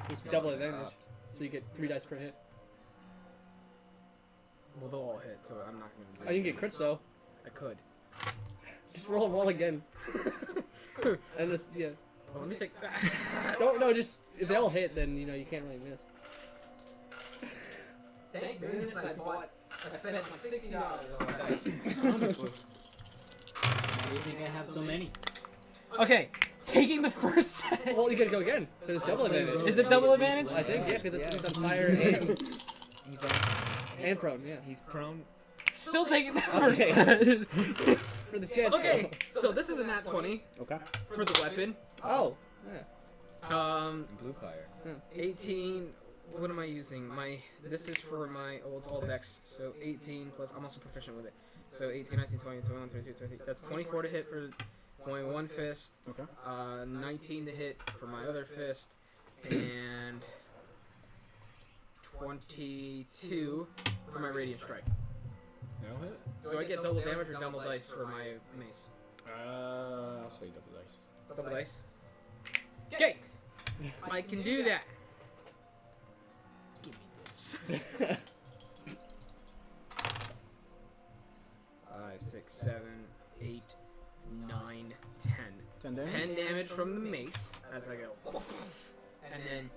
It's double advantage. So you get 3 dice per hit. Well, they'll all hit, so I'm not gonna do Oh, you can get crits though. I could. Just roll again. And this, yeah. Well, let me take that. No, just if they all hit, then you know you can't really miss. Thank goodness I spent like $60 on my dice. I didn't think I have so many. Okay, taking the first set. Well, you gotta go again because it's double advantage. Is it double advantage? I think yeah, because it's on fire and prone. Yeah. He's prone. Still taking the first Okay. set. For the chance. Okay, so this is a nat 20 Okay. for the weapon. Oh. Yeah. Blue fire. 18. What am I using? This is for my it's all dex. So 18 plus. I'm also proficient with it. So 18, 19, 20, 21, 22, 23. That's 24 to hit for my one fist. Okay. 19 to hit for my other fist, and 22 for my radiant strike. That'll hit. Do I get double damage or double dice for my mace? I'll say double dice. Double dice. Okay, I can do that. Give me this. 5, 6, 7, 8, 9, 10. 10 damage? 10 damage from the mace as I go. And then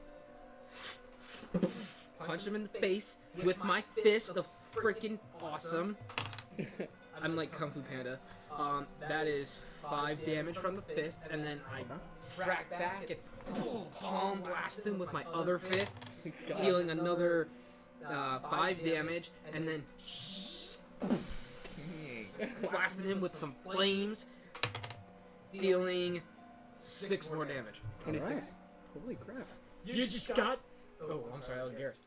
punch him in the face with my fist of freaking awesome. I'm like Kung Fu Panda. That is 5 damage from the fist, and then I track back and palm blast him with my other fist, dealing another 5 damage, and then blasting him with some flames, dealing 6 more damage. 26. Alright. Holy crap. You just got. Oh, I'm sorry, that was Geris.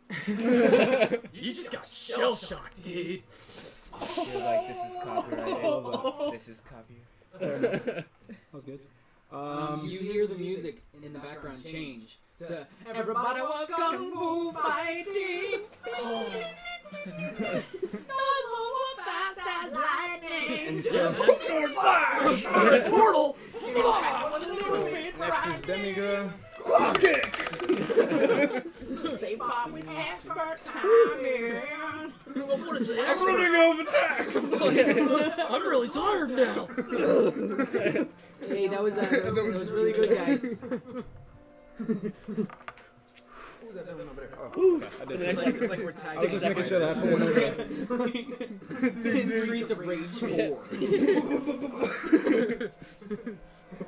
You just got shell shocked, dude. I feel like this is copyrighted. This is copyrighted. That was good. You hear the music in the background change to "Everybody was kung fu fighting." Those moves were fast as lightning. And so, Turtle. next is Demigra. Clock kick! They fought with expert timing. What is it? I'm running out of attacks! I'm really tired now. Hey, that was really good, guys. I did. It's like we're I was tagging. just making sure that one over there. Streets of Rage 4.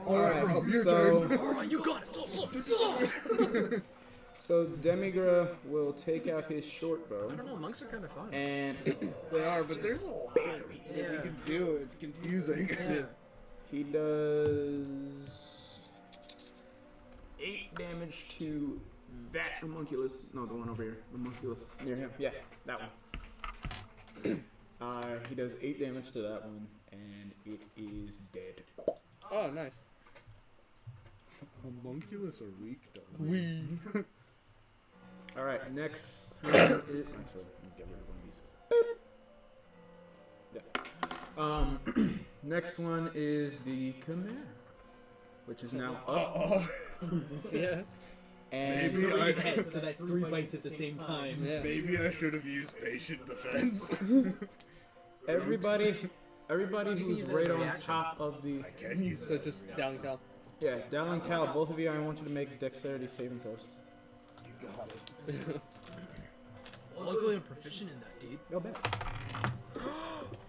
Alright, Rob, your so, turn. Alright, you got it. so Demigra will take out his short bow I don't know, monks are kind of fun. and They are, but there's a lot that we can do. It's confusing. Yeah. he does 8 damage to that homunculus. No, the one over here. The homunculus near him. Yeah, that one. He does 8 damage to that one, and it is dead. Oh, nice. Homunculus are weak, though. All right, next. Actually, let me get rid of one of these. Yeah. Next one is the Chimera, which is now up. Yeah. And Maybe I, So that's 3 bites at the same time. Yeah. maybe I should have used patient defense. everybody everybody can who's use it right as a on reaction. top of the. I can use So it. just down Cal. Yeah, Dal and Cal, both of you, I want you to make dexterity saving throws. You got it. Luckily, I'm proficient in that, dude. Go back.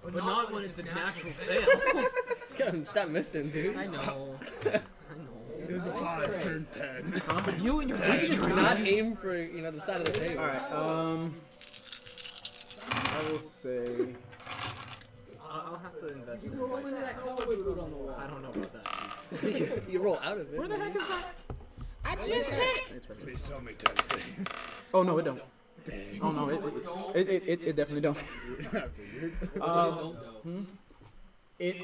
But not when it's a natural fail. God, stop missing, dude. I know. It was a 5, turned 10. You and your Do bitches not aim for the side of the table. All right. I will say. I'll have to invest in Roll into that cowboy boot on the wall. I don't know about that. You roll out of it. Where the heck is that? I just hit it. It's right there. Please tell me 10 saves. Oh no, it don't. Dang. Oh no, it definitely don't. I figured.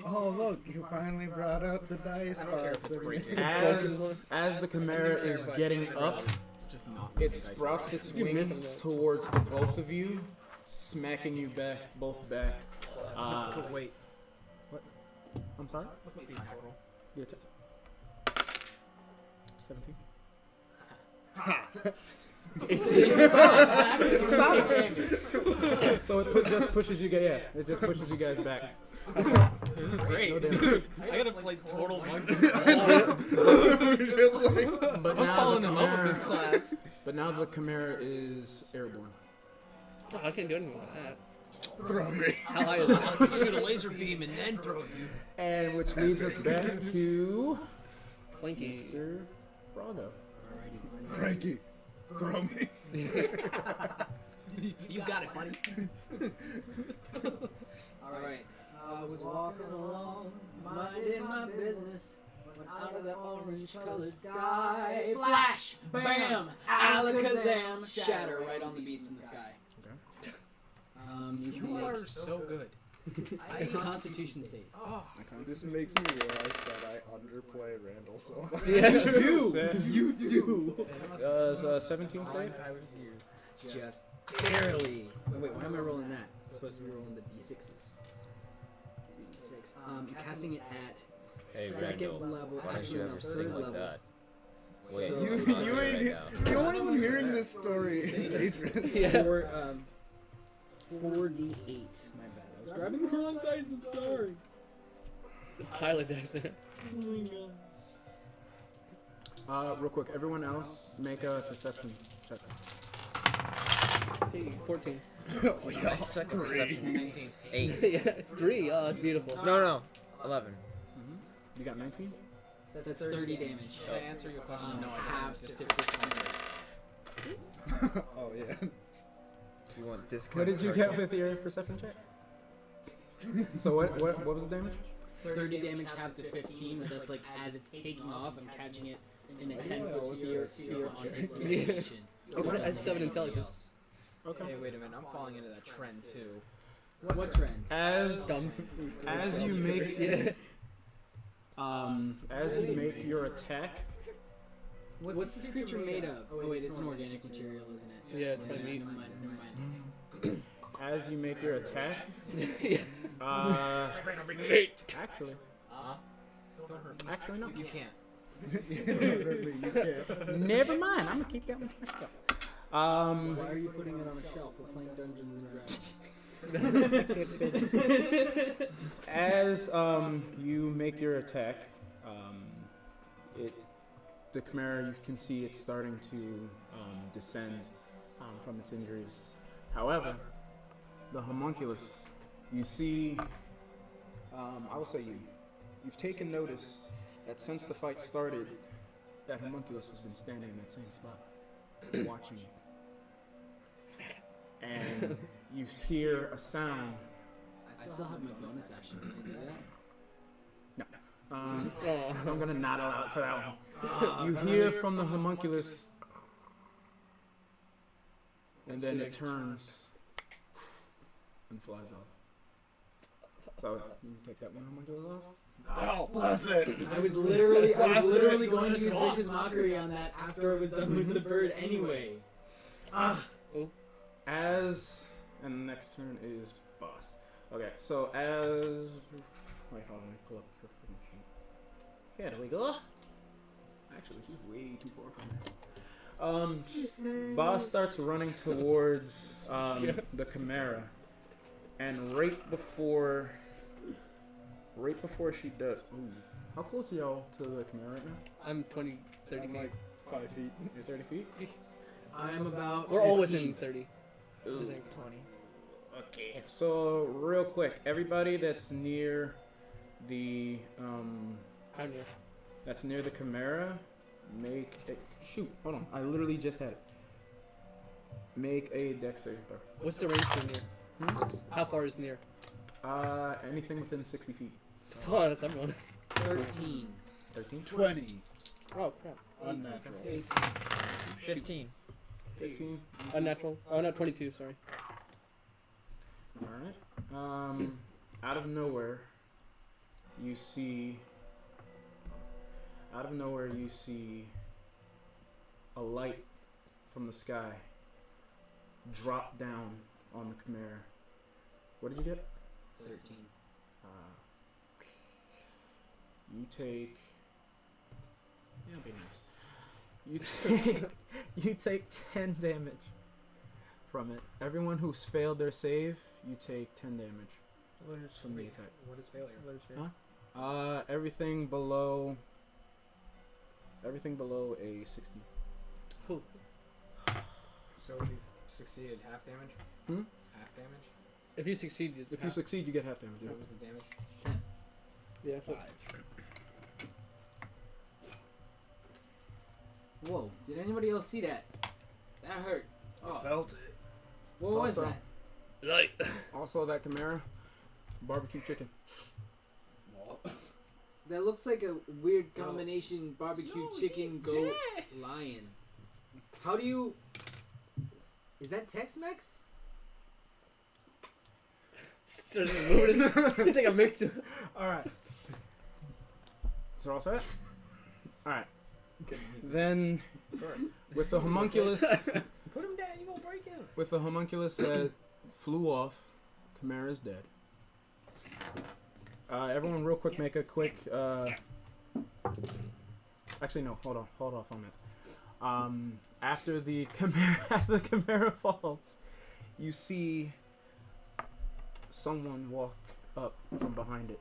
Oh look, you finally brought out the dice spots. As the Chimera is getting up, it sprouts its wings towards the both of you, smacking you both back. Wait. What? I'm sorry? What's the total? The attack. 17. So it just pushes you guys. Yeah, it just pushes you guys back. This is great. No damage. I gotta play total monkeys. Just like, But I'm now falling the in love with this Chimera. class. But now the Chimera is airborne. Oh, I can't do anything with that. throw me. How high is it? I could shoot a laser beam and then throw you. And which leads us back to Flanky. Mr. Brago. Frankie, throw me. You got it, buddy. Alright. I was walking along, minding my business, when out of the orange colored sky, flash, bam, alakazam, shatter right on the beast in the sky. You are so good. I Constitution save. Oh, This makes me realize that I underplay Randall so much. You do. Does 17 save? Just barely. Wait, why am I rolling that? I'm supposed to be rolling the d6s. D6. I'm casting it at Hey, second Randall, level. why don't actually you on ever the sing third like level. that? Wait, So- You ain't the only one hearing this story is Adrian. Yeah. 4d8. My bad. I was grabbing the wrong dice. I'm sorry. Pilot dice. Real quick, everyone else make a perception check. Hey, 14. Oh, yeah. My second perception. 19. 8. Yeah, 3. Oh, that's beautiful. No, 11. You got 19? That's 30 damage. To answer your question, no, I have don't. to stick with Oh yeah. You want discount? What did you card? get with your perception check? So what was the damage? 30 damage half to 15, but that's like as it's taking off, I'm catching it in a 10-foot sphere on its direction. That's 7 intelligence. Okay. Hey, wait a minute. I'm falling into that trend too. What trend? As you make Yeah. as you make your attack, What's this creature made of? Oh wait, it's an organic material, isn't it? Yeah, it's probably meat. Never mind. as you make your attack, Yeah. actually, Don't hurt me. actually no. You can't. You can't. Never mind. I'm gonna keep that one to myself. Why are you putting it on a shelf? We're playing Dungeons and Dragons. As you make your attack, the Chimera, you can see it's starting to descend from its injuries. However, the homunculus, you see, I will say you've taken notice that since the fight started, that homunculus has been standing in that same spot, watching you. And you hear a sound. I still have my bonus action. Can I do that? Oh. I'm gonna not allow it for that one. You hear from the homunculus, and then it turns and flies off. So you can take that one homunculus off. Oh, bless it. I was literally going to use Vicious Mockery on that after I was done with the bird anyway. As and the next turn is boss. Okay, so as wait, hold on, let me pull up her freaking sheet. Here we go. Actually, she's way too far from there. Boss starts running towards the Chimera, and right before right before she does. Ooh. How close are y'all to the Chimera right now? I'm 20, 30 I'm feet. like 5 feet. You're 30 feet? I'm about. We're all 15. within 30. I think. 20. Okay. So, real quick, everybody that's near the I'm here. that's near the Chimera, make a shoot. Hold on, I literally just had it. Make a dex saving throw. What's the range from near? How far is near? Anything within 60 feet. Oh, that's everyone. 13. 13. 20. Oh, crap. Unnatural. 15. 15. Unnatural. Oh, not 22, sorry. Alright. Out of nowhere, you see. Out of nowhere, you see a light from the sky drop down on the Chimera. What did you get? 13. You take. Yeah, be nice. You take 10 damage from it. Everyone who's failed their save, you take 10 damage What is from the attack. What is failure? What is failure? Huh? Everything below a 60. Cool. So if you succeeded, half damage? Hmm? Half damage? If you succeed, you If you succeed, you get half damage. Yeah. What was the damage? 10. Yeah, so 5. Whoa, did anybody else see that? That hurt. Oh, Felt it. what was Also- that? light. Also, that Chimera, barbecue chicken. That looks like a weird combination barbecue chicken, goat, lion. How do you... Is that Tex-Mex? You think I mixed it? Alright. So all set? Alright. Then, with the homunculus, Put him down, you gonna break him. with the homunculus that flew off, Chimera's dead. Everyone, real quick, make a quick. Actually, no. Hold off on that. After the Chimera falls, you see someone walk up from behind it.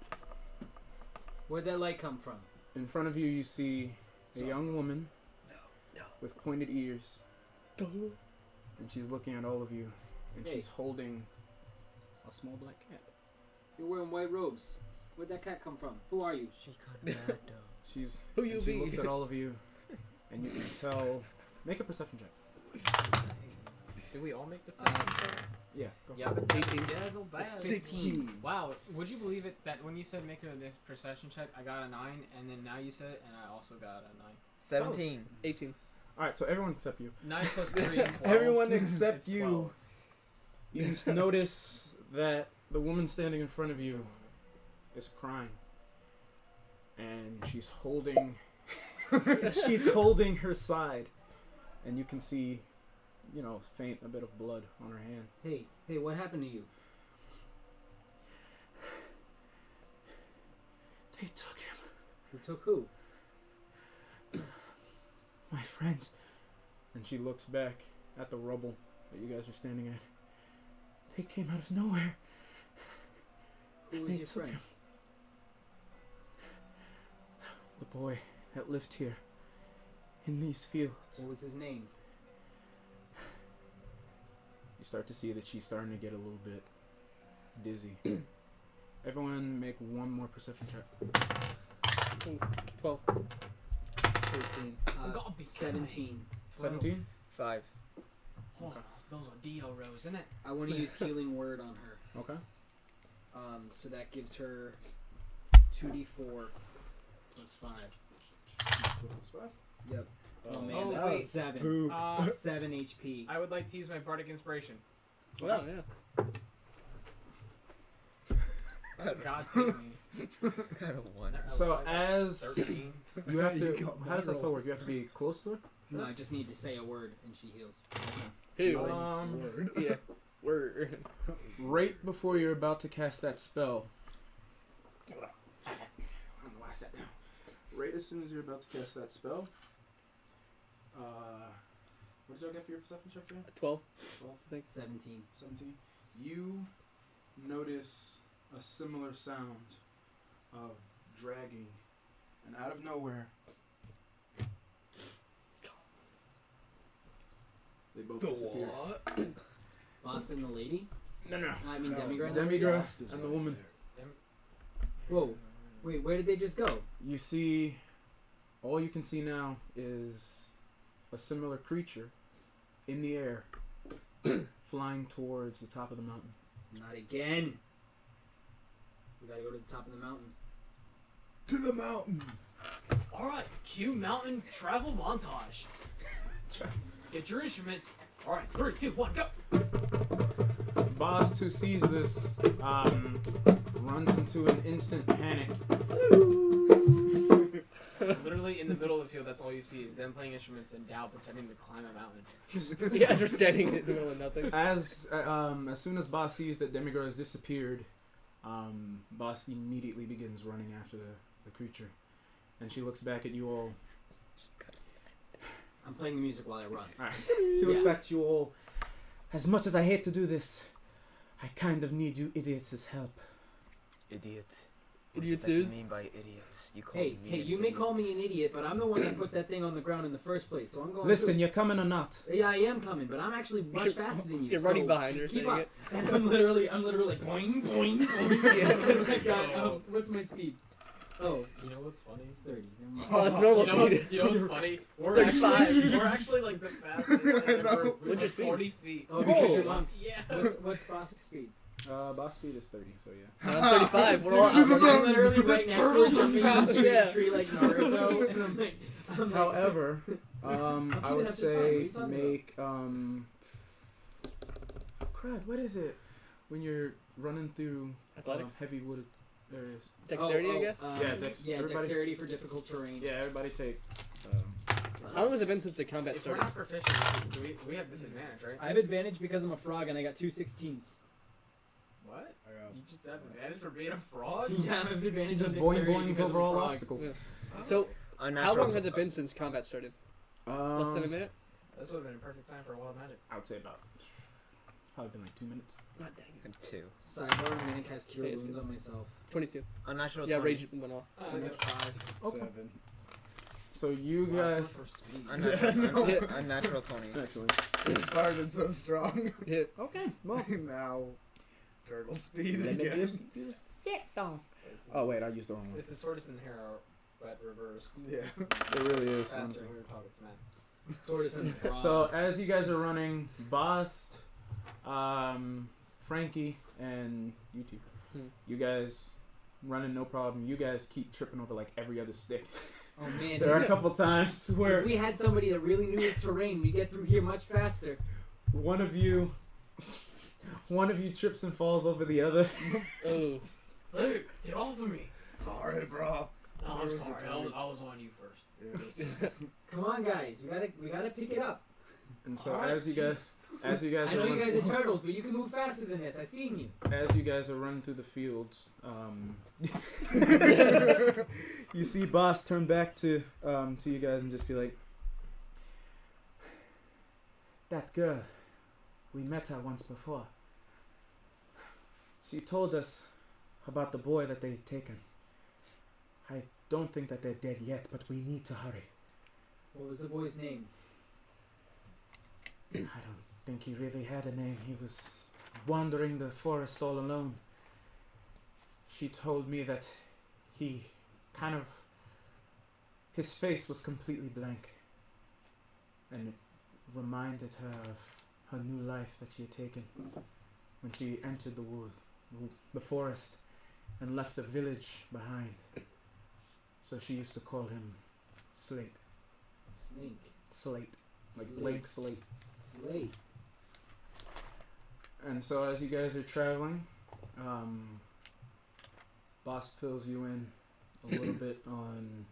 Where'd that light come from? In front of you, you see a young woman with pointed ears, and she's looking at all of you, and Hey. she's holding a small black cat. You're wearing white robes. Where'd that cat come from? Who are you? She got mad though. She's Who you and she be? looks at all of you, and you can tell. Make a perception check. Did we all make the same? Yeah. Go. Yeah, but 18. dazzle bad. 16. Wow, would you believe it that when you said make this perception check, I got a 9, and then now you said it, and I also got a 9. 17. 18. All right. So everyone except you. 9 plus 3 is 12. Everyone except It's you. 12. You notice that the woman standing in front of you is crying, and she's holding her side, and you can see, faint a bit of blood on her hand. Hey, what happened to you? They took him, Who took who? my friend. And she looks back at the rubble that you guys are standing at. They came out of nowhere. Who was They your took friend? him. The boy that lived here in these fields. What was his name? You start to see that she's starting to get a little bit dizzy. Everyone make one more perception check. 12. 13. gotta be 17. 17? 5. Oh, those are Dio rows, isn't it? I want to use healing word on her. Okay. So that gives her 2d4 plus 5. Yep. Oh man, Oh, that's wait. 7. Boo. 7 HP. I would like to use my bardic inspiration. Wow, yeah. God save me. Got a 1. So as 13. you have You to, got how does that my spell work? You have to be close to her. No, I just need to say a word and she heals. Ew. Word. Yeah. Word. Right before you're about to cast that spell. Right as soon as you're about to cast that spell. What did y'all get for your perception checks again? 12. 12, I think. 17. 17. You notice a similar sound of dragging, and out of nowhere, they both disappear. Boston the lady? No. I mean Demigra? Demigra and the woman. Whoa. Wait, where did they just go? You see, all you can see now is a similar creature in the air, flying towards the top of the mountain. Not again. We gotta go to the top of the mountain. To the mountain. Alright, cue mountain travel montage. Get your instruments. Alright, 3, 2, 1, go! Boss, who sees this, runs into an instant panic. Literally in the middle of the field, that's all you see is them playing instruments and Dow pretending to climb a mountain. You guys are standing in the middle of nothing. As soon as Boss sees that Demigra has disappeared, Boss immediately begins running after the creature, and she looks back at you all. I'm playing the music while I run. Alright. She looks back at you all. As much as I hate to do this, I kind of need you idiots' help. Idiot. Idiots What do you is? mean by idiots? You call Hey, me hey, an you may idiot. call me an idiot, but I'm the one that put that thing on the ground in the first place, so I'm going Listen, to. you're coming or not? Yeah, I am coming, but I'm actually much faster than you. You're running so behind her, keep saying up. it. And I'm literally like boing, boing, boing. Yeah. Because I got, what's my speed? Oh, You know what's funny? it's 30. Never mind. Oh, it's normal You know speed. what's funny? We're 35. actually like the fastest ever. What's We're your like speed? 40 feet. Oh, because you're Oh. lunks. Yeah. What's Boss's speed? Boss speed is 30, so yeah. I'm 35. We're all To the out. mountain. I'm literally right next to her, turtles are jumping on fast. a Yeah. tree like Naruto, and I'm like, However, I keeping would up just fine. What are say you talking make crud. What is it when you're running through Athletics? heavy wooded areas? Dexterity, I guess. Yeah, everybody- dexterity for difficult terrain. Yeah, everybody take. How long has it been since the combat If we're started? not proficient, we have disadvantage, right? I have advantage because I'm a frog and I got 2 16s. What? I got You just have advantage for being a frog? Yeah, I have advantage. Just on boing dexterity boings because I'm over a all frog. obstacles. Yeah. So, how Unnatural. long has it been since combat started? Less than a minute? This would have been a perfect time for a wild magic. I would say about probably been like 2 minutes. God dang it. 2. Sidebar, I'm gonna cast Cure Okay, it's Wounds good. on myself. 22. Unnatural Yeah, 20. rage went off. I got 5. Okay. 7. So you Wow, guys so for speed. Unnatural, Yeah. unnatural 20. actually. It started so strong. Hit. Okay. Well. Now, turtle speed let me again. just Oh wait, I used the wrong one. It's the tortoise and hare, but reversed. Yeah. It really is. Faster honestly. when we were talking smack. Tortoise and frog. So as you guys are running, Bast, Frankie, and you two, you guys running no problem. You guys keep tripping over like every other stick. oh man, There are a couple times where if we had somebody that really knew his terrain, we'd get through here much faster. one of you trips and falls over the other. Oh. Dude, get off of me! Sorry, bro. No, I'm Where was sorry. it, I was on you first. Yes. Come on, guys, we gotta pick it up. And so Alright, as you guys I know you are guys are turtles, but you can move faster than this. I seen you. as you guys are running through the fields, you see Boss turn back to you guys and just be like, "That girl, we met her once before. She told us about the boy that they'd taken. I don't think that they're dead yet, but we need to hurry. What was the boy's name? I don't think he really had a name. He was wandering the forest all alone. She told me that his face was completely blank, and it reminded her of her new life that she had taken when she entered the forest, and left the village behind. So she used to call him Slate. Slate. Like Slate. blank slate. Slate. And so as you guys are traveling, Boss fills you in a little bit on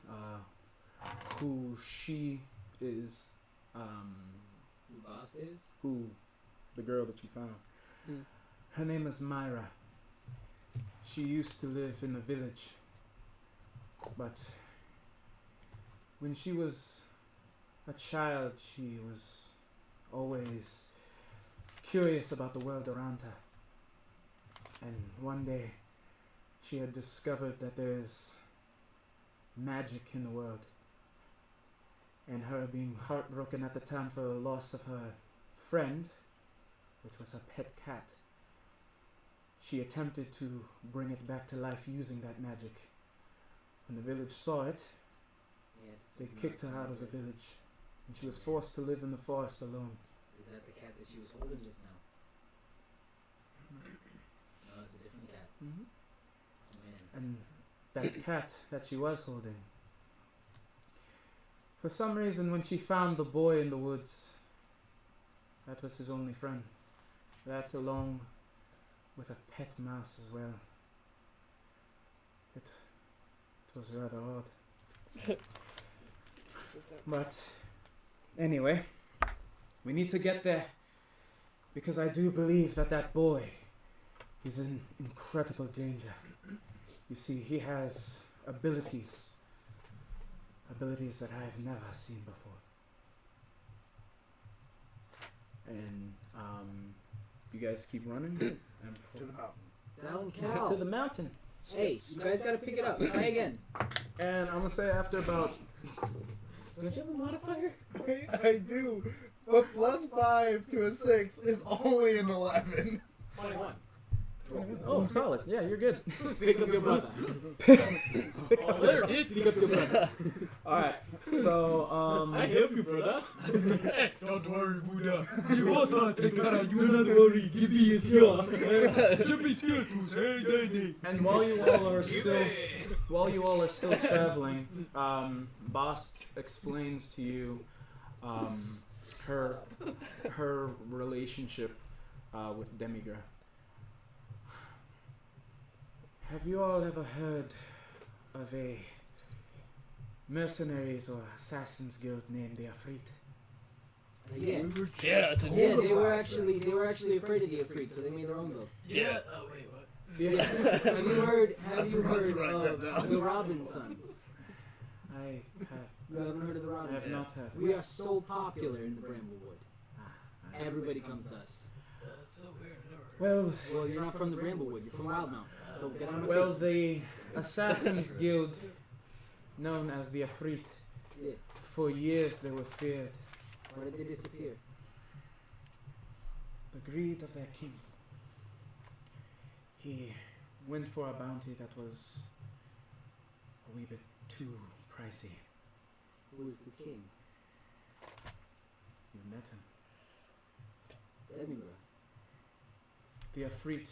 who she is, Who Boss is? who the girl that you found. Mm. Her name is Myra. She used to live in the village, but when she was a child, she was always curious about the world around her. And one day, she had discovered that there's magic in the world. And her being heartbroken at the time for the loss of her friend, which was her pet cat, she attempted to bring it back to life using that magic. When the village saw it, they kicked her out of the village, and she was forced to live in the forest alone. Is that the cat that she was holding just now? No, it's a different cat. Mm-hmm. Oh man. And that cat that she was holding, for some reason, when she found the boy in the woods, that was his only friend. That along with a pet mouse as well. It was rather odd. But anyway, we need to get there, because I do believe that that boy is in incredible danger. You see, he has abilities that I have never seen before. And you guys keep running. To the mountain. Down cow. To the mountain. Hey, you guys gotta pick it up. Try again. And I'm gonna say after about Don't you have a modifier? I do, but +5 to a 6 is only an 11. 21. oh, solid. Yeah, you're good. Pick up your brother. Oh, there, dude. Pick up your brother. All right. So I help you, brother. Don't worry, Buddha. You won't take care of you. Don't worry. Gibby is here. Jimmy's here to say daddy. and while you all are still traveling, Boss explains to you her relationship with Demigra. Have you all ever heard of a mercenaries or assassins guild named the Afrit? Yeah. We were Yeah, just it's a- told Yeah, they were about actually afraid of the Afrit, so they made their own guild. Yeah. Oh, wait, what? Yeah. Have you heard forgot to write that of down. the Robinsons? I have. You haven't heard of the I have Robinsons? not heard. We are so popular in the Bramblewood. Everybody comes to us. That's so weird. I never heard. Well, Well, you're not from the Bramblewood. You're from Wildmount. So get on the well, face. the assassins guild, known as the Afrit, Yeah. for years they were feared. Why did they disappear? The greed of their king. He went for a bounty that was a wee bit too pricey. Who is the king? You've met him. Demigra. The Afrit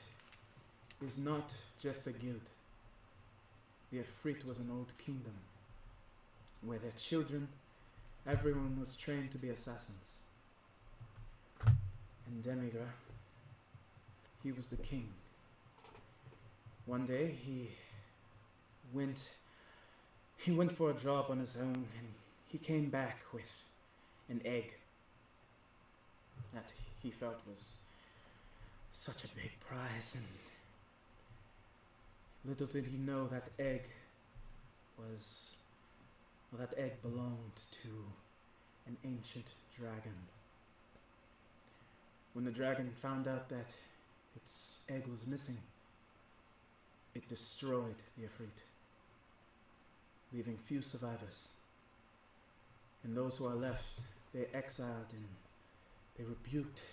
is not just a guild. The Afrit was an old kingdom where their children, everyone was trained to be assassins. And Demigra, he was the king. One day he went for a job on his own, and he came back with an egg that he felt was such a big prize, and little did he know that egg belonged to an ancient dragon. When the dragon found out that its egg was missing, it destroyed the Afrit, leaving few survivors. And those who are left, they exiled and they rebuked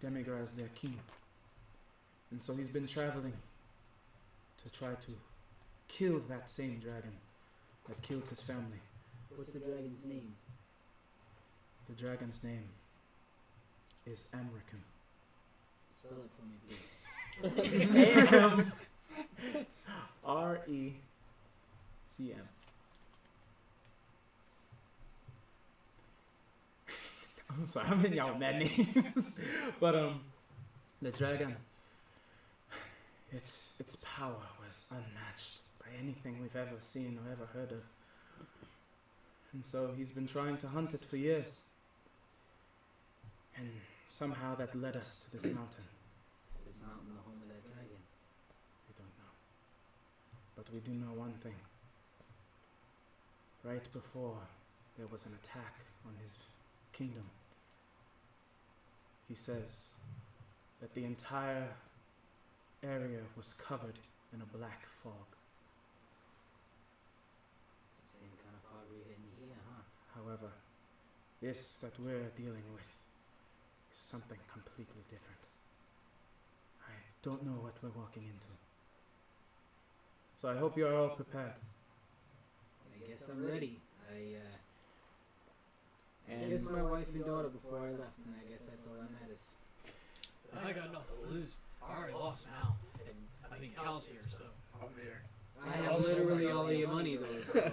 Demigra as their king. And so he's been traveling to try to kill that same dragon that killed his family. What's the dragon's name? The dragon's name is Amrican. Spell it for me, please. A-M-R-E-C-M. I'm sorry, I'm in y'all mad names. But the dragon, its power was unmatched by anything we've ever seen or ever heard of. And so he's been trying to hunt it for years. And somehow that led us to this mountain. Is this mountain the home of that dragon? We don't know. But we do know one thing. Right before there was an attack on his kingdom, he says that the entire area was covered and a black fog. It's the same kind of fog we had in here, huh? However, this that we're dealing with is something completely different. I don't know what we're walking into. So I hope you are all prepared. I guess I'm ready. I kissed my wife and daughter before I left, and I guess that's all that matters. I got nothing to lose. I already lost Mal, and I mean Cal's here, so. I'm here. I have literally all of your money, though, so...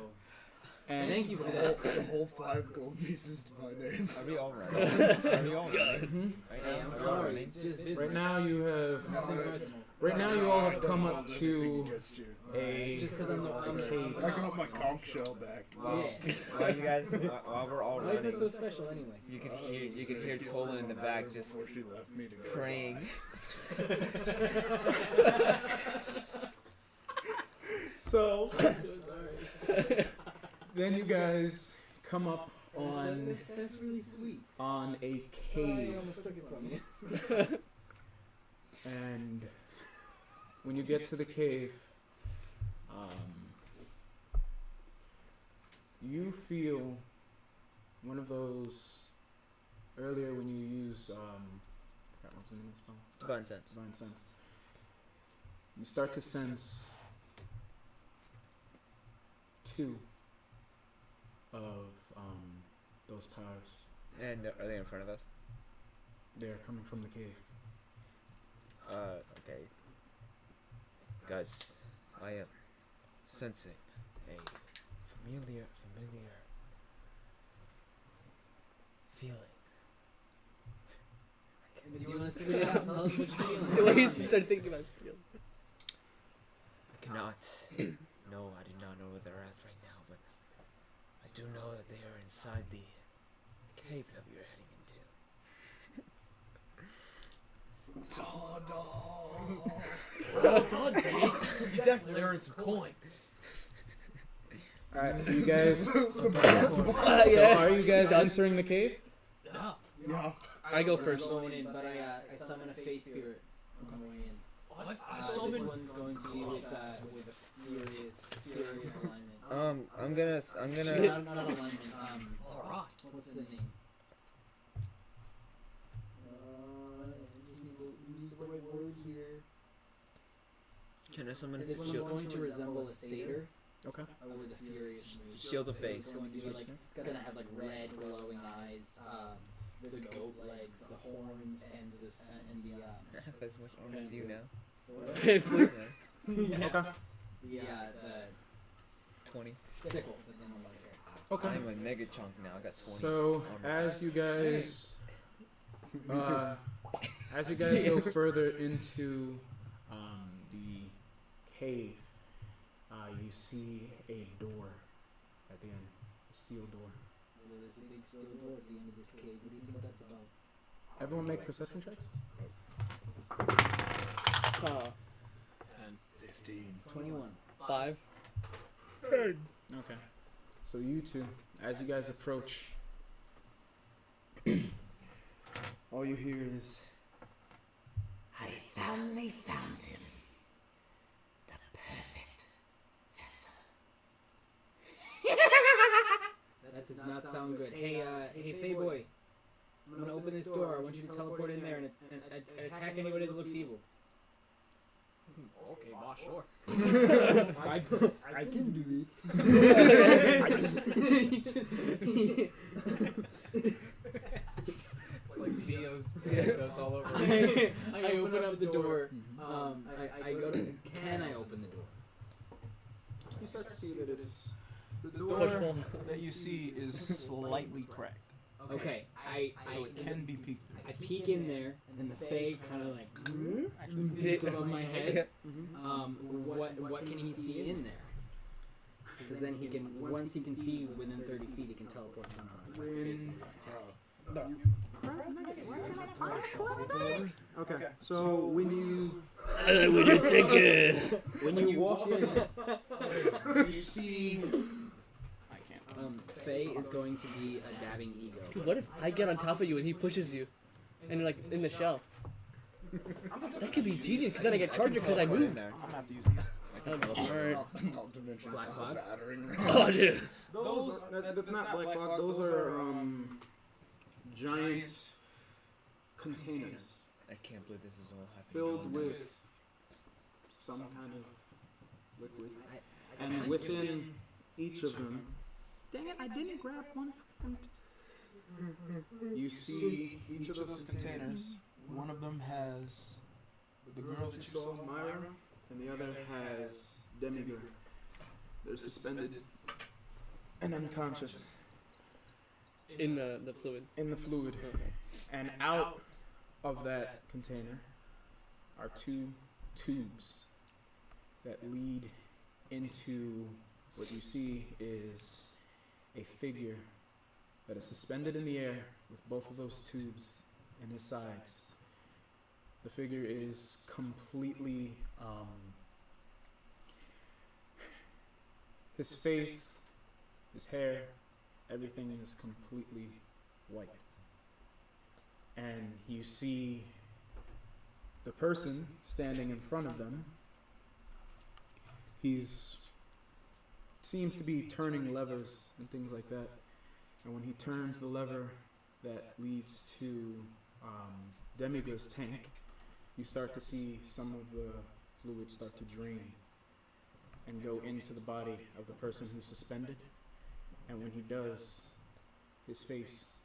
And thank you for that. The whole 5 gold pieces to my name. Are we all right? Are we all right? Hey, I'm sorry. It's just business. right now you have. Nothing personal. Right now you all have come up to a It's just because I'm cave. I got my conch shell back. Yeah. While you guys, while we're all Why is it so running, special anyway? you could hear Tolan in the back just Before she left me to go. praying. So I'm so sorry. then you guys come up on That's really sweet. on a Sorry, I cave, almost took it from you. and when you get to the cave, you feel one of those earlier when you use what was the name of the spell? Divine sense. Divine sense. You start to sense 2 of those powers. And are they in front of us? They're coming from the cave. Okay. Guys, I am sensing a familiar feeling. Do you want to spit it out? Tell us what you're feeling. The way he started thinking about it. I cannot. No, I do not know where they're at right now, but I do know that they are inside the cave that we are heading into. Well done, Dave. You definitely earned some coin. Alright, so you guys. So Yeah. are you guys entering the cave? Yeah. Yeah. I go I'm first. going in, but I summon a face spirit. I'm going in. Oh, I This summoned. one's going to be with furious alignment. I'm gonna. Not alignment. Alright. What's the name? Use the right word here. Can I summon This one's going to resemble a satyr. Okay. With a furious mood. Shield of So Faith. It's going to be like it's gonna have like red glowing eyes, the goat legs, the horns, and this and the I have as much armor as you now. the 20. sickle that they don't like here. Okay. I'm a mega chunk now. I got 20. So armor. as you guys go further into the cave, you see a door at the end, a steel door. Well, there's a big steel door at the end of this cave. What do you think that's about? Everyone make perception checks. 10. 15. 21. 5. Okay. So you two, as you guys approach, all you hear is, I finally found him. The perfect vessel. That does not sound good. Hey, Faye boy. I'm gonna open this door. I want you to teleport in there and attack anybody that looks evil. Okay, boss, sure. I can do It's like Dio's goes all over. it. I open up the door. I go to. Can I open the door? You start to see that it's the Push door pull. that you see is slightly cracked. Okay, So it can be peeked through. I peek in there, and the Fae kind of like peeks above my head. What can he see in there? Because then he can, once he can see within 30 feet, he can teleport down on okay. So when you walk in, you see. Faye is going to be a dabbing ego. Dude, what if I get on top of you and he pushes you? And you're like in the shell? That could be genius, because then I get charged because I moved. there. I'm gonna have to use these. Alright. Not to mention Black Fog? battering. Oh, dude. Those that's not Black Fog. Those are giant containers I can't believe this is all happening. filled with some kind of liquid, and within each of them, dang it, I didn't grab one. You see each of those containers. One of them has the girl that you saw, Myra, and the other has Demigra. They're suspended and unconscious In the fluid. in the fluid. And out of that container are two tubes that lead into what you see is a figure that is suspended in the air with both of those tubes in his sides. The figure is completely, his face, his hair, everything is completely white. And you see the person standing in front of them. He's seems to be turning levers and things like that. And when he turns the lever that leads to Demigra's tank, you start to see some of the fluid start to drain and go into the body of the person who's suspended. And when he does, his face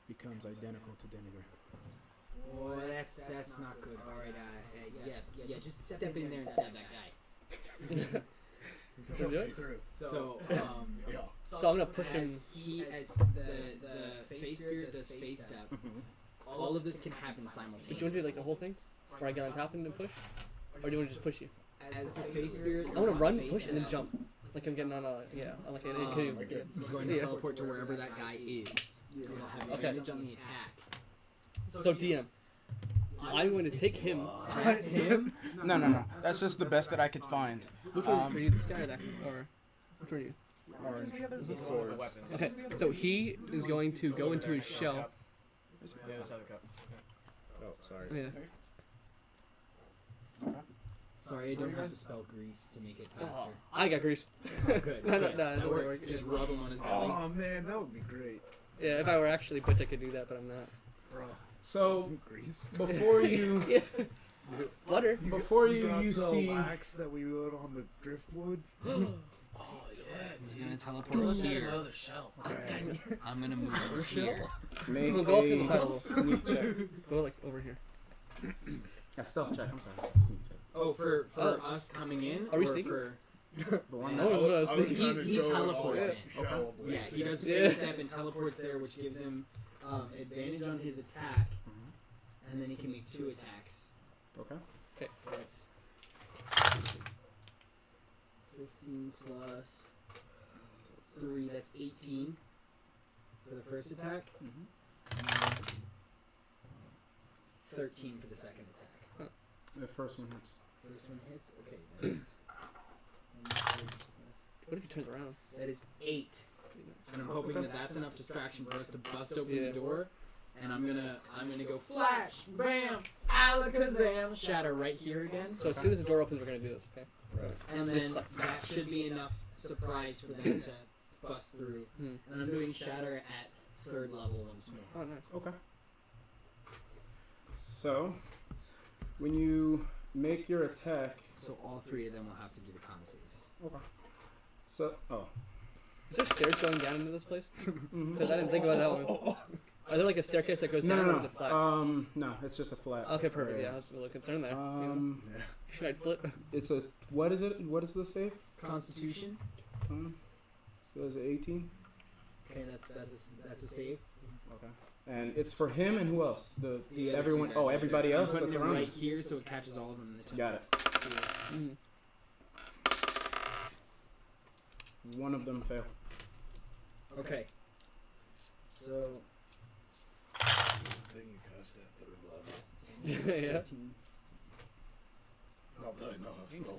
becomes identical to Demigra. Oh, that's not good. All right, yeah, just step in there and stab that guy. Should we do it? So, So I'm gonna push him. as the face spirit does face step, all of this can happen But simultaneously. do you want to do like the whole thing? Where I get on top and then push? Or do you want to just push you? As the face spirit, I want to does run, face push, and then step, jump. Like I'm getting on a, on like a canoe. He's going to Yeah. teleport to wherever that guy is. It'll have Okay. advantage on the attack. So DM, I'm going to take him. That's him. No. That's just the best that I could find. Which one are you, this guy or that? Or which one are you? Orange. Okay, so he is going to go into his shell. Oh, sorry. Yeah. Sorry, I don't have to spell grease to make it faster. I got grease. Oh, good. No, good. that That works. works. Just rub him on his belly. Oh man, that would be great, Yeah, if I were actually Butch, I could do that, but I'm not. bro. So Grease. before you Yeah. Butter. before got you the see wax that we lit on the driftwood. He's gonna teleport here. Another shell. Okay. I'm gonna move over here. make We'll go through the a title. sneak check. Go like over here. A stealth check. I'm sorry. Sneak check. Oh, for Oh. us coming in? Are we or sneaking? for The one Oh, that no, I was sneaky. trying to He go in teleports all in. shallowly. Yeah, he does Yeah. face step and teleports there, which gives him advantage on his attack, and then he can make 2 attacks. Okay. Okay. So that's 15 plus 3, that's 18 for the first attack. And then 13 for the second attack. The first one hits. First one hits. Okay, that is. What if he turns around? That is 8. And I'm hoping that that's enough distraction for us to bust open Yeah. the door. And I'm gonna go flash, bam, alakazam, shatter right here again. So as soon as the door opens, we're gonna do this. Okay. And Just then like- that should be enough surprise for them to bust through. Hmm. And I'm doing shatter at 3rd level once more. Oh, nice. Okay. So when you make your attack, So all 3 of them will have to do the con saves. so Is there stairs going down into this place? Because I didn't think about that one. Are there like a staircase that goes down, or is it flat? No, it's just a flat. Okay, perfect. Yeah, I was a little concerned there. Should I flip? It's a what is it? What is the save? Constitution. So is it 18? Okay, that's a save. Okay. And it's for him and who else? The other everyone. 2 guys Oh, right everybody there. else I'm putting that's him around. right here, so it catches all of them in the temple. Got it. Mm. One of them failed. Okay. So. Thing you cast at 3rd level. Yeah. 13. No,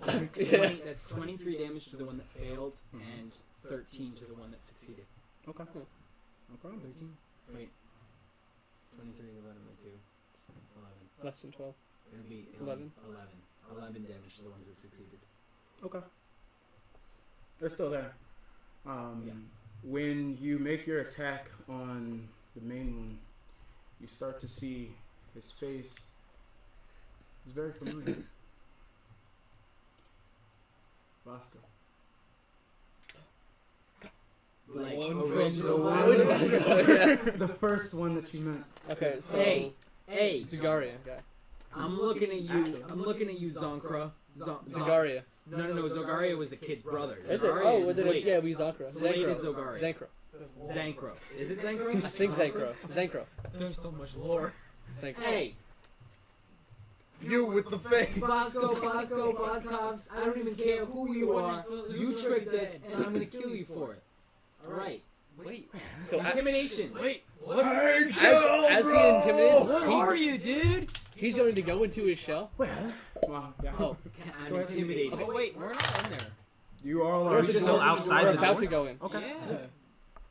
That's Yeah. 20, that's 23 damage to the one that failed, and 13 to the one that succeeded. Okay. No problem. 13? Wait. 23 divided by 2. 11. Less than 12. It'll be 11. 11 damage to the ones that succeeded. Okay. They're still there. When you make your attack on the main one, you start to see his face is very familiar. Vasco. Like, The first one that you met. Okay, so Hey, Zagaria. Okay. I'm looking at you. I'm looking at you, Zonkra. Zagaria. No, Zogaria was the kid's brother. Is it? Zogaria Oh, is was it? Slate. Yeah, we Zonkra. Slate is Zogaria. Zankro. Zankro. Is it Zankro? I think Zankro. Zankro. There's so much lore. Zankro. Hey, You with the face. Bosco, Boscovs, I don't even care who you are. You tricked us, and I'm gonna kill you for it. Alright. Wait. So Intimidation. Wait. What? Hey, as bro! he intimidates, What are you, dude? he's going to go into his shell. Well, yeah. Oh, I'm intimidated. Okay, wait. We're not in there. You all We're are just still outside we're the about door? to go in. Okay. Yeah.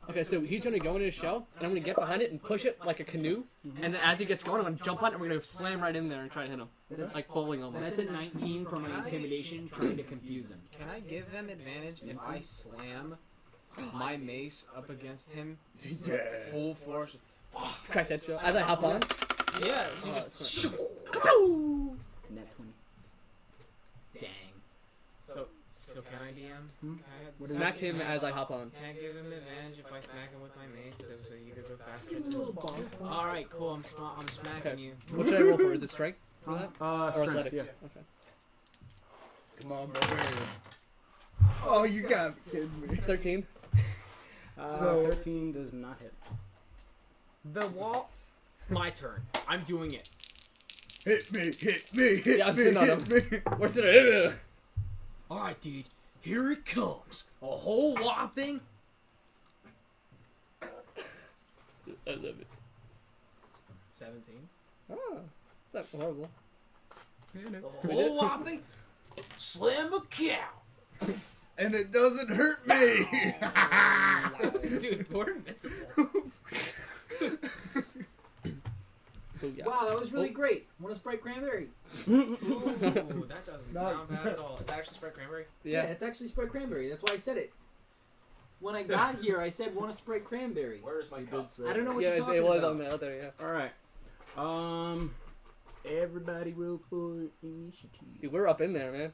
Okay, so he's going to go into his shell, and I'm going to get behind it and push it like a canoe. And then as he gets going, I'm going to jump on it, and we're going to slam right in there and try to hit him. Like bowling almost. That's a 19 for my intimidation, trying to confuse him. Can I give them advantage if I slam my mace up against him Yeah. full force? Crack that shell. As I hop on. Yeah, so you just Net 20. Dang. so can I DM? Can I, Smack him as I hop on. Can I give him advantage if I smack him with my mace so you could go faster? Give him a little bump. All right, cool. I'm smacking Okay. you. What should I roll for? Is it strength for that? Or Strength, athletics? yeah. Okay. Come on, barbarian. Oh, you gotta be kidding me. 13. So- 13 does not hit. The wall. My turn. I'm doing it. Hit me, hit me, hit Yeah, I'm me, sitting on hit me. Where's it? All right, dude. Here it comes. A whole whopping. I love it. 17. Oh, it's not horrible. A whole whopping. Slam a cow. And it doesn't hurt me. Dude, we're invincible. Oh, yeah. Wow, that was really great. Want a Sprite Cranberry? Ooh, that doesn't No. sound bad at all. Is that actually Sprite Cranberry? Yeah, Yeah. it's actually Sprite Cranberry. That's why I said it. When I got here, I said, want a Sprite Cranberry. Where is my You cup? did say I don't know what Yeah, you're talking it was about. on the other, yeah. Alright. Everybody roll for initiative. Dude, we're up in there, man.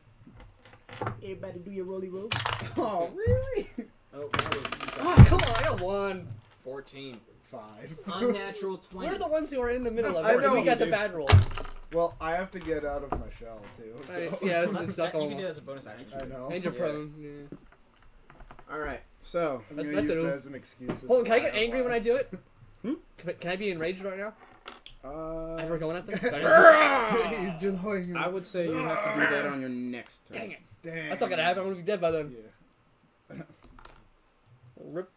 Everybody do your rolly roll. Oh, really? Oh, that was Oh, come on, I got one. 14. 5. unnatural 20. We're the ones who are in the middle of I it. know, We got the dude. bad roll. Well, I have to get out of my shell, too. So. Yeah, this is You stuck can do on. that as a bonus action. I know. And you're Yeah. prone. Yeah. Alright, so. I'm That's- gonna that's use a- that as an excuse. Hold on, as can I why get angry when I lost. do it? Hmm? Can I be enraged right now? As we're going at them? He's doing I would say you have to do that on your next turn. Dang it. Dang. That's not gonna happen. I'm gonna be dead by then. Yeah. Rip.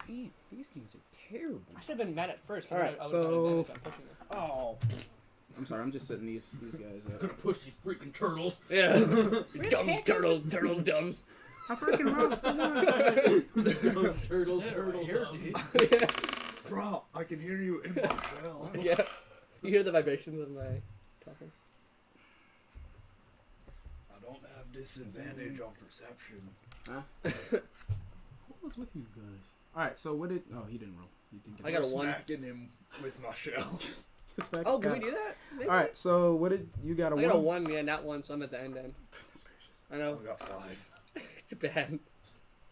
Man, these things are terrible. I should have been mad at first. Alright, I would've so- gotten advantage on pushing them. Oh. I'm sorry, I'm just setting these guys up. Push these freaking turtles. Yeah. Dumb turtle dumbs. I freaking roast Turtle here, dude. Bro, I can hear you in my shell. Yeah. You hear the vibrations of my talking? I don't have disadvantage on perception. Huh? What was with you guys? Alright, so what did... Oh, he didn't roll. He didn't get I got a 1. Smacking him with my shell. Oh, can we do that? Maybe? Alright, so what did... You got a I 1? got a 1, yeah, not 1, so I'm at the end. Goodness gracious. I know. I got 5. It's bad.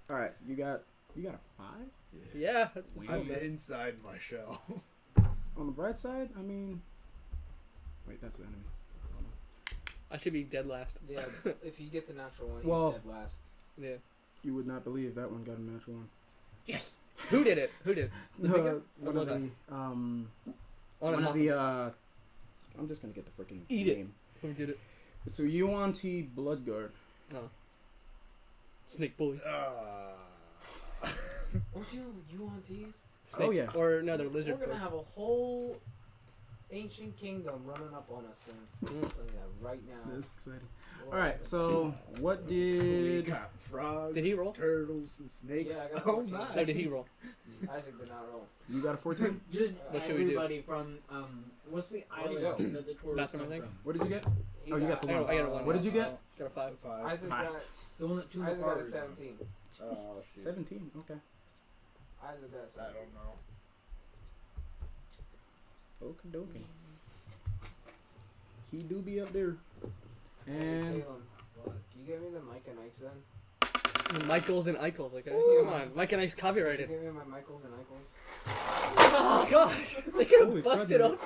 Alright, you got a 5? Yeah. That's I'm inside my shell. On the bright side, I mean... Wait, that's the enemy. I should be dead last. Yeah, if he gets a natural one, Well- he's dead last. Yeah. You would not believe that one got a natural 1. Yes. Who did it? Who did? The big guy? one Or of the- the... On One and of off. the, I'm just gonna get the freaking Eat it. name. Who did it? It's a UNT Bloodguard. Oh. Snake bully. What do you want these? Snake. Oh, yeah. Or no, they're lizard. We're gonna bully. have a whole ancient kingdom running up on us and right now. That's exciting. All right, so what We did? got frogs, Did he roll? turtles, and snakes. Yeah, I got Oh 14. my! No, did he roll? Isaac did not roll. You got a 14. Just What should we do? everybody from what's the Where we island go? that the tourists Bathroom, I come think. from? What did you get? He Oh, you got the I one. got a 1. What did you get? Got a 5. Isaac Five. got The one that two Isaac got a cars. 17. Oh, shit. 17. Okay. Isaac got a I 17. don't know. Okie dokie. He do be up there. Hey, And Kaylum, can you give me the Mike and Ike's then? Michaels and Eichels, okay? Come on. Mike and Ike's Can you copyrighted. give me my Michaels and Eichels? Oh, gosh. They could Holy have busted crud, up.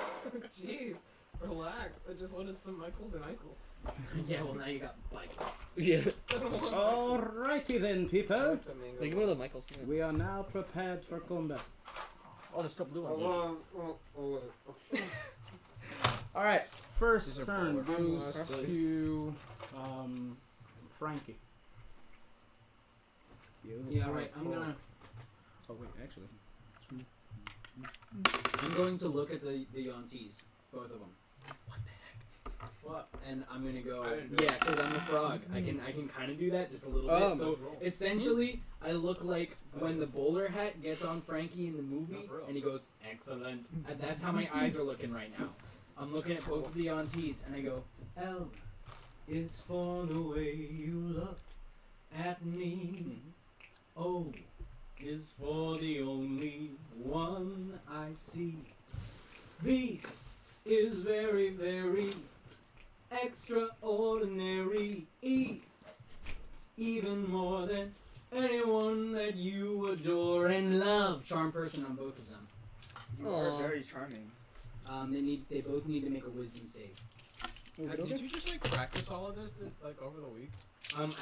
Jeez, relax. I just wanted some Michaels and Eichels. Yeah, well now you got bikers. Yeah. I don't want alrighty then, I people. like the mango Like, give me the Michaels. Yeah. We are now prepared for combat. Oh, there's still blue ones. All right, first These are turn polar goes bears. to Frankie. Yeah, right. I'm gonna. Oh wait, actually. I'm going to look at the Yonties, both of them. What? And I'm gonna go. I didn't do Yeah, because I'm a frog. I can kind of do that just a little bit. So essentially, I look like when the bowler hat gets on Frankie in the movie, and he goes excellent. And that's how my eyes are looking right now. I'm looking at both of the Yonties, and I go, L is for the way you look at me. O is for the only one I see. V is very, very extraordinary. E is even more than anyone that you adore and love. Charm person on both of them. You are very charming. They both need to make a wisdom save. Did you just like practice all of this like over the week?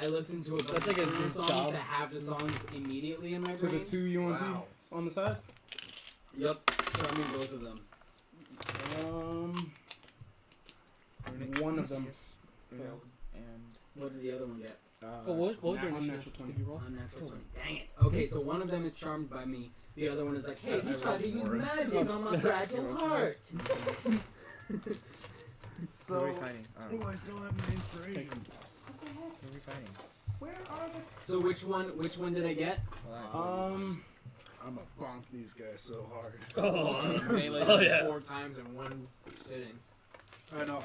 I listened to a bunch That's like a of good songs job. to have the songs immediately in my To brain. the 2 UNT Wow. on the sides. Yep, charming both of them. One of them. Failed. And What did the other one get? What was your unnatural initiative? 20. Did you roll? Unnatural 20. Dang it. Okay, so one of them is charmed by me. The other one is like, hey, he tried to use magic on my fragile heart. who are we fighting? Oh, I still have my inspiration. Who are we fighting? So which one did I get? I'm gonna bonk these guys so hard. Melee Oh, yeah. 4 times in one sitting. I know.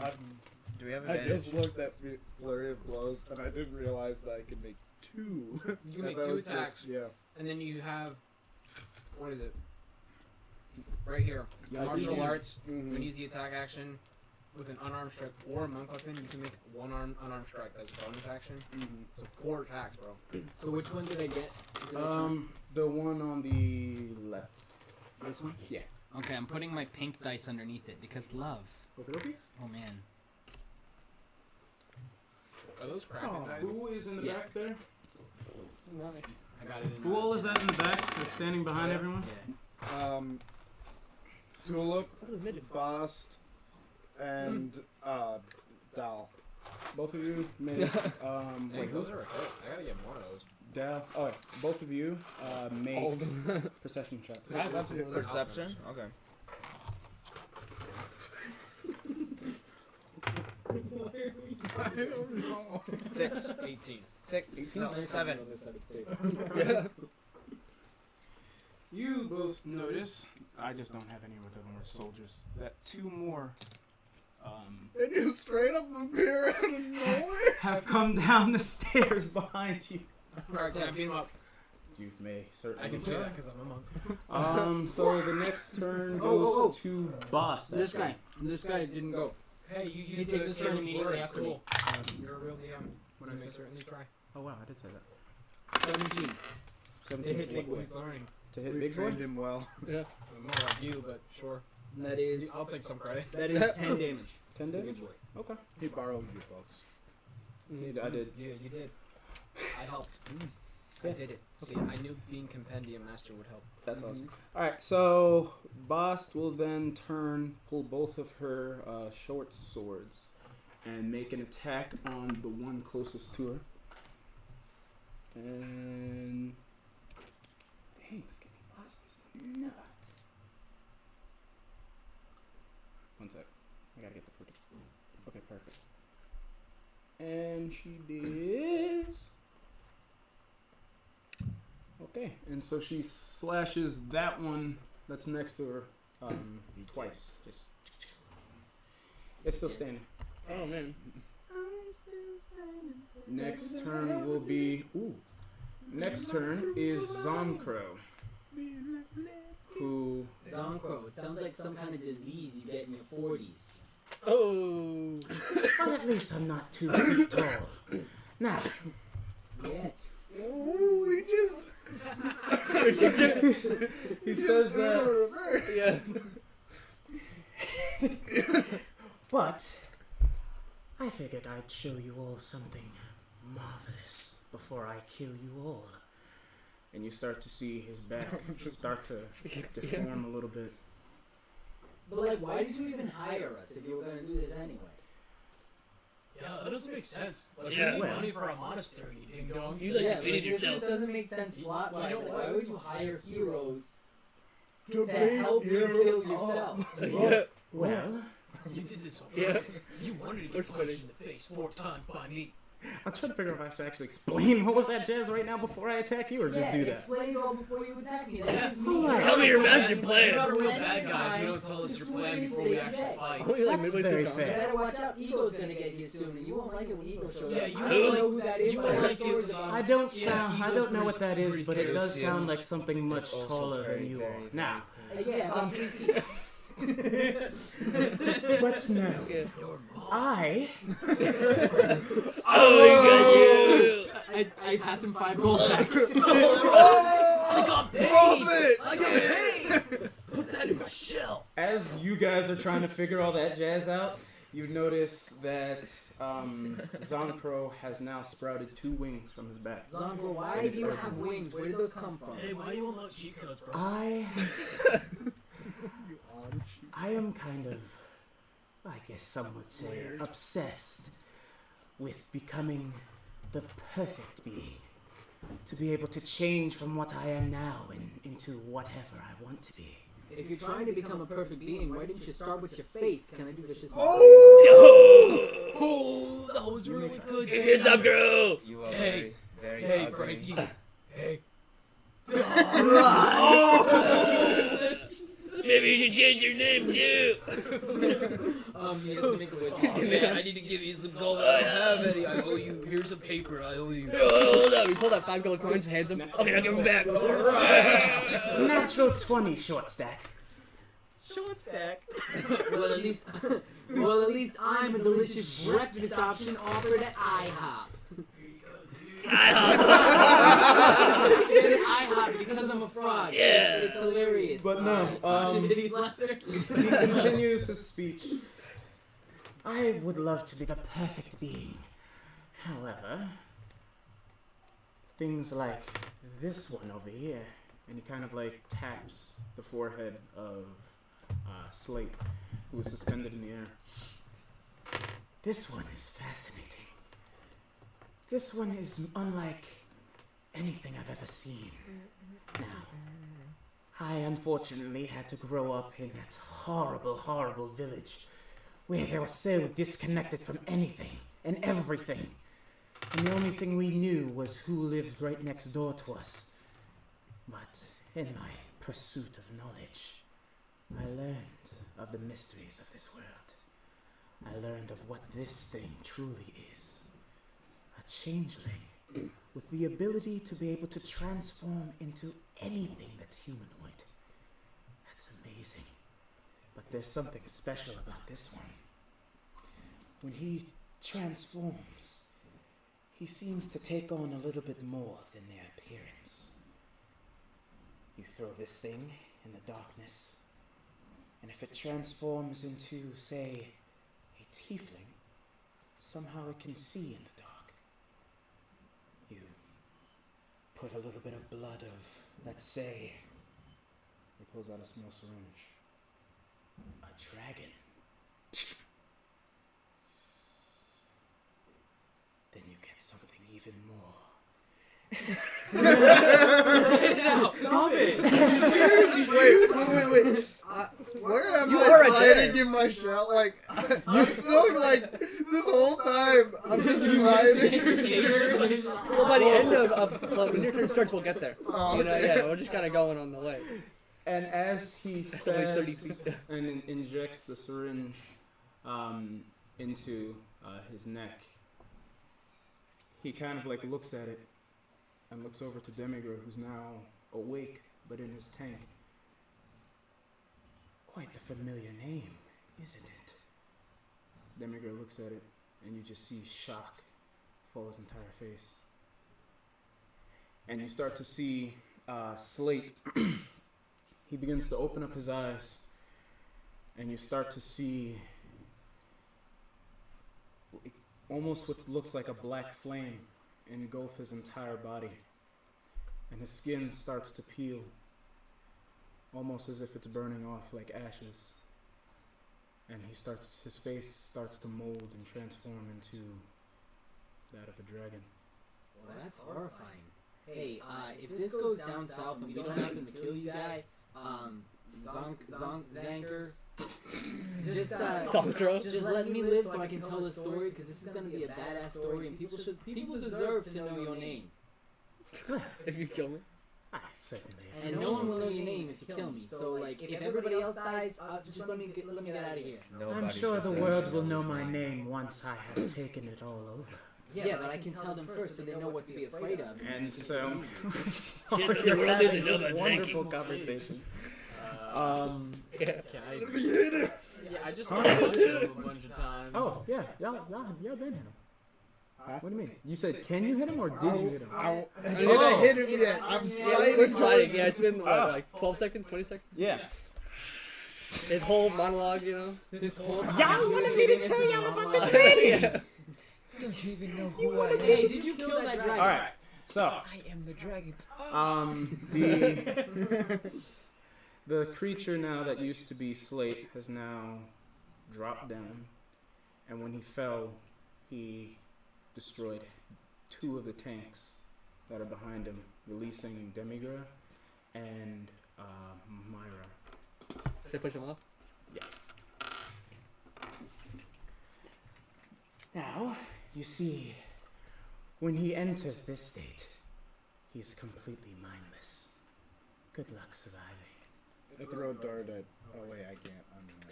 Do we have I advantage? just looked at flurry of blows, and I didn't realize that I could make 2. You can make That 2 was attacks, just- yeah. and then you have what is it? Right here, Yeah, martial you can arts. Mhm. You can use the attack action with an unarmed strike or a monk weapon. You can make one unarmed strike. That's a bonus action. Mhm. So 4 attacks, bro. So which one did I get? Did I charm? The one on the left. This one? Yeah. Okay, I'm putting my pink dice underneath it because love. Okay. Oh man. Are those Kraken dice? Who is in the Yeah. back there? I got it in. Who all is that in the back that's standing behind everyone? Yeah. Tulip, What was midget? Bast, and Dal. Both of you make Dang, wait, those who? are a hit. I gotta get more of those. Dal. Oh, both of you All make of them. perception checks. Perception? Okay. I don't know. 6. 18. 6. No, 7. Yeah. You both notice. I just don't have any of the more soldiers. That 2 more They just straight up appear out of nowhere. have come down the stairs behind you. Alright, can I beat him up? You may certainly. I can do that because I'm a monk. So the next turn Oh, goes to Boss. This guy. This guy didn't go. Hey, you He used takes the his turn Kaylum immediately flurry, after me. cool. You're a real DM. When I may certainly try. Oh wow, I did say that. 17. 17 hit big boy. He's learning. to hit We big boy. trained him well. Yeah. I'm more like you, but sure. That is I'll take some credit. 10 damage. 10 to damage. big boy. Okay. He borrowed your books. I did. Yeah, you did. I helped. Yeah. I did it. See, I knew being Compendium Master would help. That's awesome. All right, so Bast will then pull both of her short swords, and make an attack on the one closest to her. And dang, Skinny Bast is nuts. One sec. I gotta get the freaking. Okay, perfect. And she does. Okay, and so she slashes that one that's next to her twice. Just. It's still standing. Oh man. Next turn will be. Ooh. Next turn is Zonkro. Who. Zonkro. It sounds like some kind of disease you get in your 40s. Oh. Well, at least I'm not 2 feet tall. Now. Yet. Ooh, we just. He says that. Yeah. But I figured I'd show you all something marvelous before I kill you all. And you start to see his back start to deform a little bit. But like, why did you even hire us if you were gonna do this anyway? Yeah, that doesn't make sense. Like, Yeah. we need money for a monastery, you ding dong. You like Yeah, defeated like, this yourself. just doesn't make sense plot-wise. You know Like, what? why would you hire heroes To to beat help you you kill up. yourself? Yeah. Well, You did this on Yeah. purpose. You wanted to get What's punched funny? in the face 4 times by me. I'm trying to figure out if I should actually explain all of that jazz right now before I attack you, or just do that. Explain it all before you attack me. Yeah. That is me. Tell me your master You're plan. not a real bad guy if you don't tell us your plan before we actually fight. Oh, you're like That's midway very through fair. You better watch out. Ego's gonna get here soon, and you won't like it when Ego shows Yeah, up. you I won't don't like- know who that is. you but won't I like heard it stories with, about I him. don't Yeah, sound. I don't know what that is, but it does Lucius sound like something much also taller very, than you very, are. very Now, Yeah, about 3 feet. but no, Yeah. I Oh, I pass him 5 gold back. I got paid! Profit! I got paid! Put that in my shell. As you guys are trying to figure all that jazz out, you notice that Zonkro has now sprouted 2 wings from his back. Zongo, why do you have wings? Where did those come from? Hey, why you unlock cheat codes, bro? I am kind of, I guess some would say, obsessed with becoming the perfect being. To be able to change from what I am now and into whatever I want to be. If you're trying to become a perfect being, why didn't you start with your face? Can I do this just Oh, that was really good. It's up, girl. You are Hey. very, very Hey, ugly. Frankie. Hey. Maybe you should change your name too. He has to make a wish. Oh, man, I need to give you some gold. I don't have any. I owe you. Here's some paper. I owe you. Hold up. We pulled out 5 gold coins, hands them. Okay, now give them back. Natural 20 short stack. Short stack. well, at least I'm a delicious breakfast option offered at IHOP. IHOP because I'm a frog. Yeah. It's hilarious. But no, Tasha's Hitty's laughter. He continues his speech. I would love to be the perfect being. However, things like this one over here. And he kind of like taps the forehead of Slate, who is suspended in the air. This one is fascinating. This one is unlike anything I've ever seen. Now, I unfortunately had to grow up in that horrible, horrible village where they were so disconnected from anything and everything. And the only thing we knew was who lived right next door to us. But in my pursuit of knowledge, I learned of the mysteries of this world. I learned of what this thing truly is. A changeling with the ability to be able to transform into anything that's humanoid. That's amazing. But there's something special about this one. When he transforms, he seems to take on a little bit more than their appearance. You throw this thing in the darkness, and if it transforms into, say, a tiefling, somehow it can see in the dark. You put a little bit of blood of, let's say, he pulls out a small syringe, a dragon. Then you get something even more. Stop it! Wait. Where am You I are a sliding dead. in my shell? Like, I'm still like, this whole time, I'm just sliding. Well, by the end of well, when your turn starts, we'll get there. Oh, You know, okay. yeah, we're just kind of going on the way. And as he It's only 30 stabs feet. and injects the syringe into his neck, he kind of like looks at it and looks over to Demigra, who's now awake but in his tank. Quite the familiar name, isn't it? Demigra looks at it, and you just see shock fall his entire face. And you start to see Slate. He begins to open up his eyes, and you start to see almost what looks like a black flame engulf his entire body. And his skin starts to peel, almost as if it's burning off like ashes. And his face starts to mold and transform into that of a dragon. Well, that's horrifying. Hey, if this goes down south and we don't happen to kill you guy, Zanker, just let me live so I can tell the story, because this is gonna be a badass story, and people deserve to know your name. If you kill me. Certainly. And no one will know your name if you kill me. So like, if everybody else dies, just let me get out of here. I'm sure the world will know my name once I have taken it all over. Yeah, but I can tell them first so they know what to be afraid of. And so, Yeah, the world is another this wonderful Zanky. conversation. Yeah. Can I? Yeah, I just want to punch him a bunch of times. Oh yeah, y'all been hit him. What do you mean? You said can you hit him or did you hit him? Did I hit him yet? I'm We're sliding. sliding. Yeah, it's been what, like 12 seconds, 20 seconds. Yeah. His whole monologue, you know. This whole time. Y'all wanted me to tell y'all about the Yeah. Don't you even know who I am? Hey, did you kill that dragon? All right. So, I am the dragon. the creature now that used to be Slate has now dropped down, and when he fell, he destroyed 2 of the tanks that are behind him, releasing Demigra and Myra. Should I push him off? Now, you see, when he enters this state, he's completely mindless. Good luck surviving. I throw a dart at. Oh wait, I can't.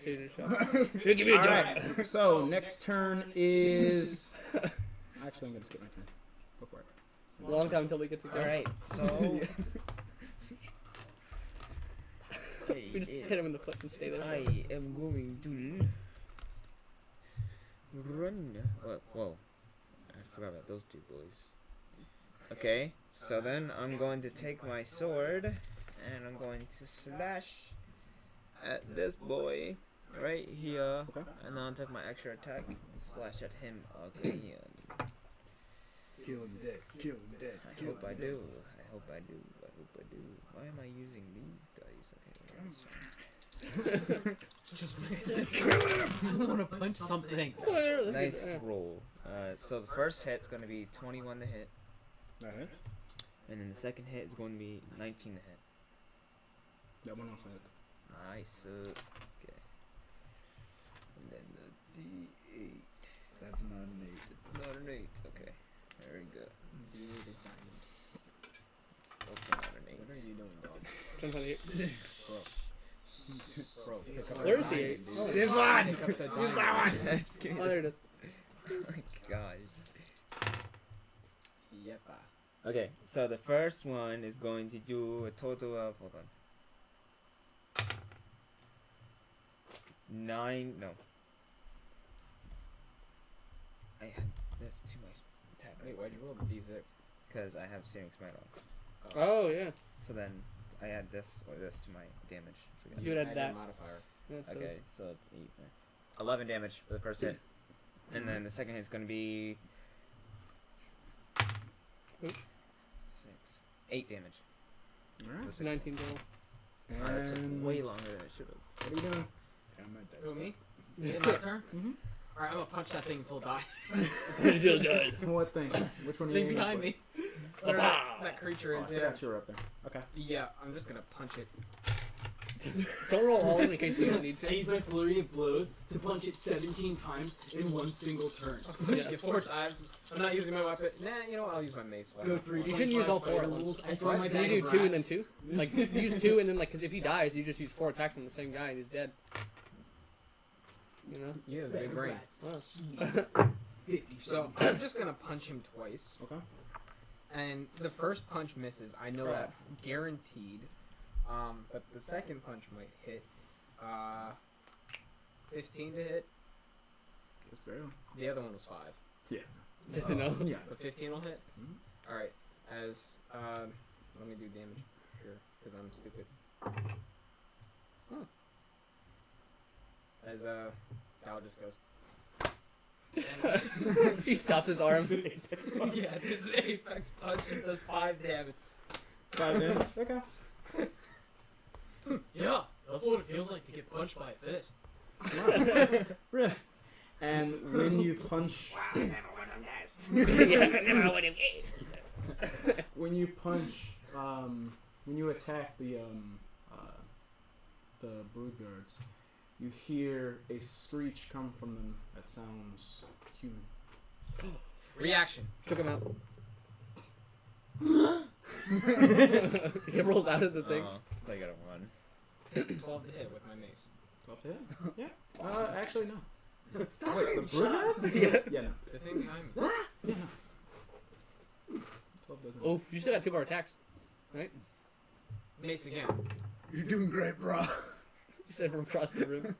Here's your shot. Here, give me a All jar. right. So next turn is. Actually, I'm gonna skip my turn. Go for it. A long time until we get to go. Alright, so We just hit him in the foot and stay there. I am going to run. Whoa. I forgot about those 2 boys. Okay, so then I'm going to take my sword and I'm going to slash at this boy right here. Okay. And then I'll take my extra attack and slash at him again. Kill him dead. Kill him dead. I hope I do. I hope I do. I hope I do. Why am I using these dice? Okay, Just I want to punch something. nice roll. So the first hit's going to be 21 to hit, Alright. and then the second hit is going to be 19 to hit. That one also hit. Nice. Okay. And then the D8. That's not an 8. It's not an 8. Okay. Very good. D8 is diamond. It's also not an 8. What are you doing, dog? Depends on the- Bro, Where's the 8? Oh, This one. Use that one. Just give me oh, there it is. Oh my gosh. Yep. Okay, so the first one is going to do a total of, hold on. 9, no. I had, that's too much attack. Wait, why'd you roll the D6? Because I have Searing Smite on. Oh, yeah. So then I add this or this to my damage. Forget. You would add Add that. your modifier. Yeah, so Okay, so it's 8 there. 11 damage for the first hit. And then the second hit is going to be 6, 8 damage. Alright. it's 19 total. That took And way longer than it should have. what are you doing? Who, me? Is it my turn? Alright, I'm gonna punch that thing until it die. Until done. What thing? Which one are you Thing aiming behind for? me. Whatever that creature Oh, I is. Yeah. forgot you were up there. Okay. Yeah, I'm just gonna punch it. Don't roll all in case you don't need I to. use my flurry of blows to punch it 17 times in one single turn. Punch it 4 times. I'm not using my weapon. Nah, you know what? I'll use my mace. Go for You shouldn't use all 4 at once. rules. I throw my Can bag you do of 2 and then rats. 2? Like, you use 2 and then, like, 'cause if he dies, you just use 4 attacks on the same guy and he's dead. You know? Yeah, Bag big of brain. rats. Wow. 50 So I'm just gonna punch him twice. Okay. And the first punch misses. I know that guaranteed. But the second punch might hit. 15 to hit. Just barely. The other one was 5. Yeah. Just to know. Yeah. But 15 will hit. Mhm. All right. As let me do damage here because I'm stupid. As Dal just goes. He stops his arm. Yeah, this is the apex punch. It does 5 damage. 5 damage. Okay. Yeah, that's what it feels like to get punched by a fist. Really. And when you punch, when you punch, when you attack the brood guards, you hear a screech come from them that sounds human. Reaction. Took him out. He rolls out of the thing. They gotta run. 12 to hit with my mace. 12 to hit? Yeah. Actually, no. Wait, the brood guard? Yeah. Yeah, no. The thing behind me. Yeah, no. 12 doesn't. Oh, you still got 2 more attacks, right? Mace again. You're doing great, bro. You said from across the room.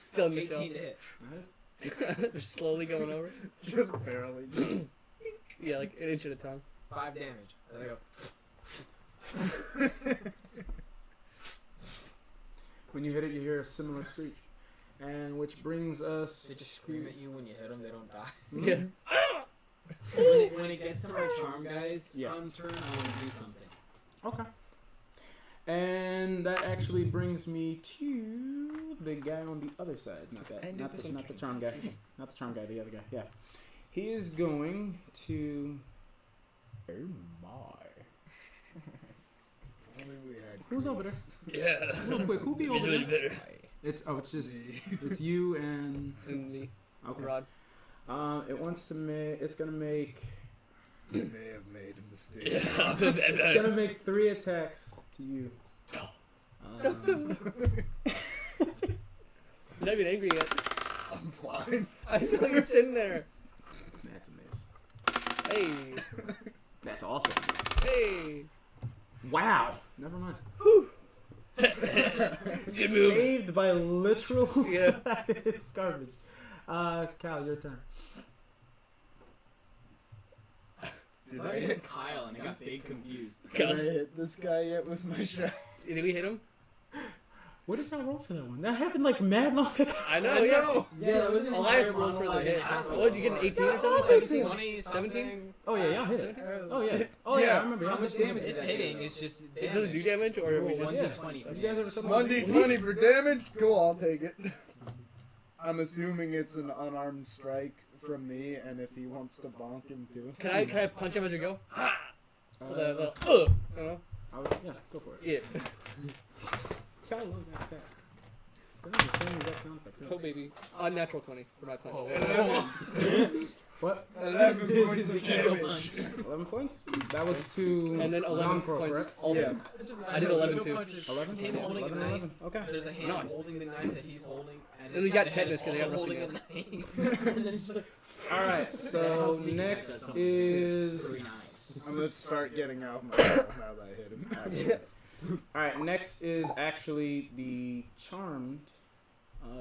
Still in the 18 to hit. shell. They're slowly going over. Just barely. Just... Yeah, like an inch at a time. 5 damage. There they go. When you hit it, you hear a similar screech. And which brings us They just scream at you when you hit them. They don't die. Yeah. When it gets to my charm guys Yeah. turn, I want to do something. Okay. And that actually brings me to the guy on the other side. Not that. Not the charm guy. Not the charm guy. The other guy. Yeah. He is going to. Oh my. Only we had Who's over there? Yeah. Real quick, who be over there? Better. It's it's you and And me. okay. Rod. It wants to make. It's gonna make. We may have made a mistake. It's gonna make 3 attacks to you. You're not even angry yet. I'm fine. I know you're sitting there. That's a miss. Hey. That's also a miss. Hey. Wow. Never mind. Good move. Saved by literal. Yeah. It's garbage. Cal, your turn. Did I I hit, said Kyle and I got big confused. did I hit this guy yet with my shot? Did we hit him? What did y'all roll for that one? That happened like mad long ago. I know, I yeah. know. Yeah, that was an Elias entire rolled for the monologue hit. and a half. What, did you get an 18 or something? 18. 20, 17? Oh yeah, y'all hit it. 17? Oh yeah. Oh yeah, I remember. How Y'all much did damage it. It's hitting. It's just It doesn't do damage, or we Roll just... 1d20 for Have you guys ever something? 1d20 for damage? Cool, I'll take it. I'm assuming it's an unarmed strike from me, and if he wants to bonk him too. Can I punch him as you go? You know? Yeah, go for it. Yeah. Y'all love that attack. That was the same exact sound effect. Oh baby. Unnatural 20 for my punch. What? 11 points of damage. 11 points? That was to And then 11 Zoncro, points correct? also. Yeah. I did 11 too. 11? Him holding a 11, knife. 11. Okay. There's a hand Nice. holding the knife that he's holding, And he got the tetanus hand 'cause he also got holding a wrestling knife. And then it's just like, Alright, That's so how sneak attack does next something. is. I'm gonna start getting out my now that I hit him. Alright, next is actually the charmed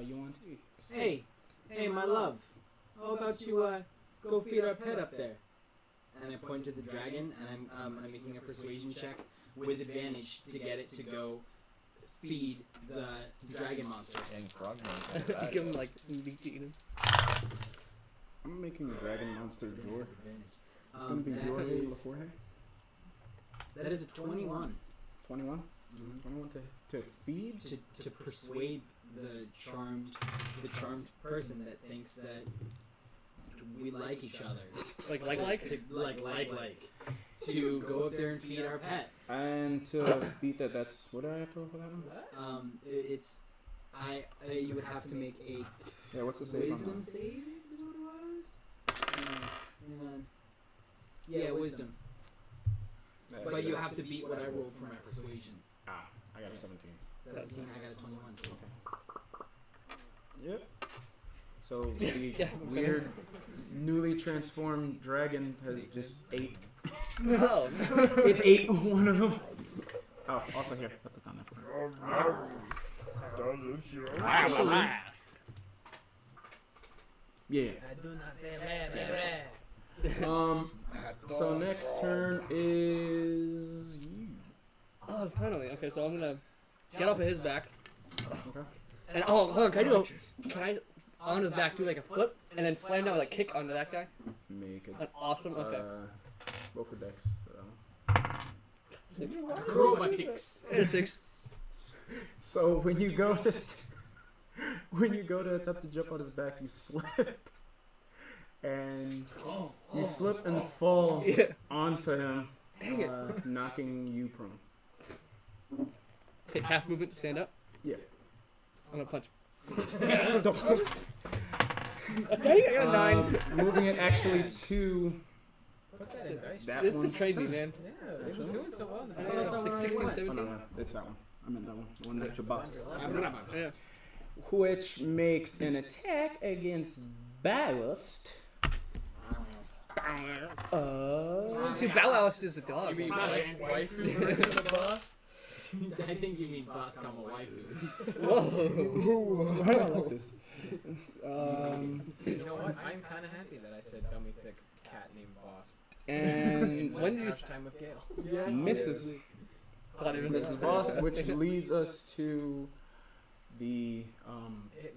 Yuan-Ti. Hey, my love. How about you go feed our pet up there? And I point to the dragon, and I'm making a persuasion check with advantage to get it to go feed the dragon monster. And frogman. Give him like meat to eat him. I'm making a dragon monster Jorge. It's gonna be That Jorge is- LaForge. That is a 21 21? 21 to feed? to persuade the charmed person that thinks that we like each other. Like? To, like. to go up there and feed our pet. And to beat that, that's what do I have to roll for that one? You would have to make a Yeah, what's the save on wisdom that? save. Is what it was. Hang on. Yeah, wisdom. But you have to beat what I rolled for my persuasion. Ah, I got a 17. 17. I got a 21. So. Yep. So the weird, newly transformed dragon has just ate. Oh. It ate one of them. Oh, also here. Put this down there for me. Actually, yeah. I do not say So next turn is you. Oh, finally. Okay, so I'm gonna get off of his back. Okay. And hold on, can I on his back do like a flip and then slam down with a kick onto that guy? Make it. An awesome. Okay. Roll for Dex. 6. Acrobatics. 6. So when you go to attempt to jump on his back, you slip, and you slip and fall onto him, Dang it. knocking you prone. Take half movement to stand up. Yeah. I'm gonna punch. Don't. Dang it, I got a 9. Moving it actually to Put that in dice. that This one's betrayed me, turn. man. Yeah, they was doing so well. I know, like 16, Oh 17. no, it's that one. I meant that one. The one next to Boston. Yeah. Which makes an attack against Ballast. Dude, Ballast is a dog. You mean waifu version of boss? I think you mean boss come a waifu. Whoa. I don't like this. You know what? I'm kind of happy that I said dummy thick cat named Boss. And When did you Time with Gale. Mrs. Mrs. Boss, which leads us to the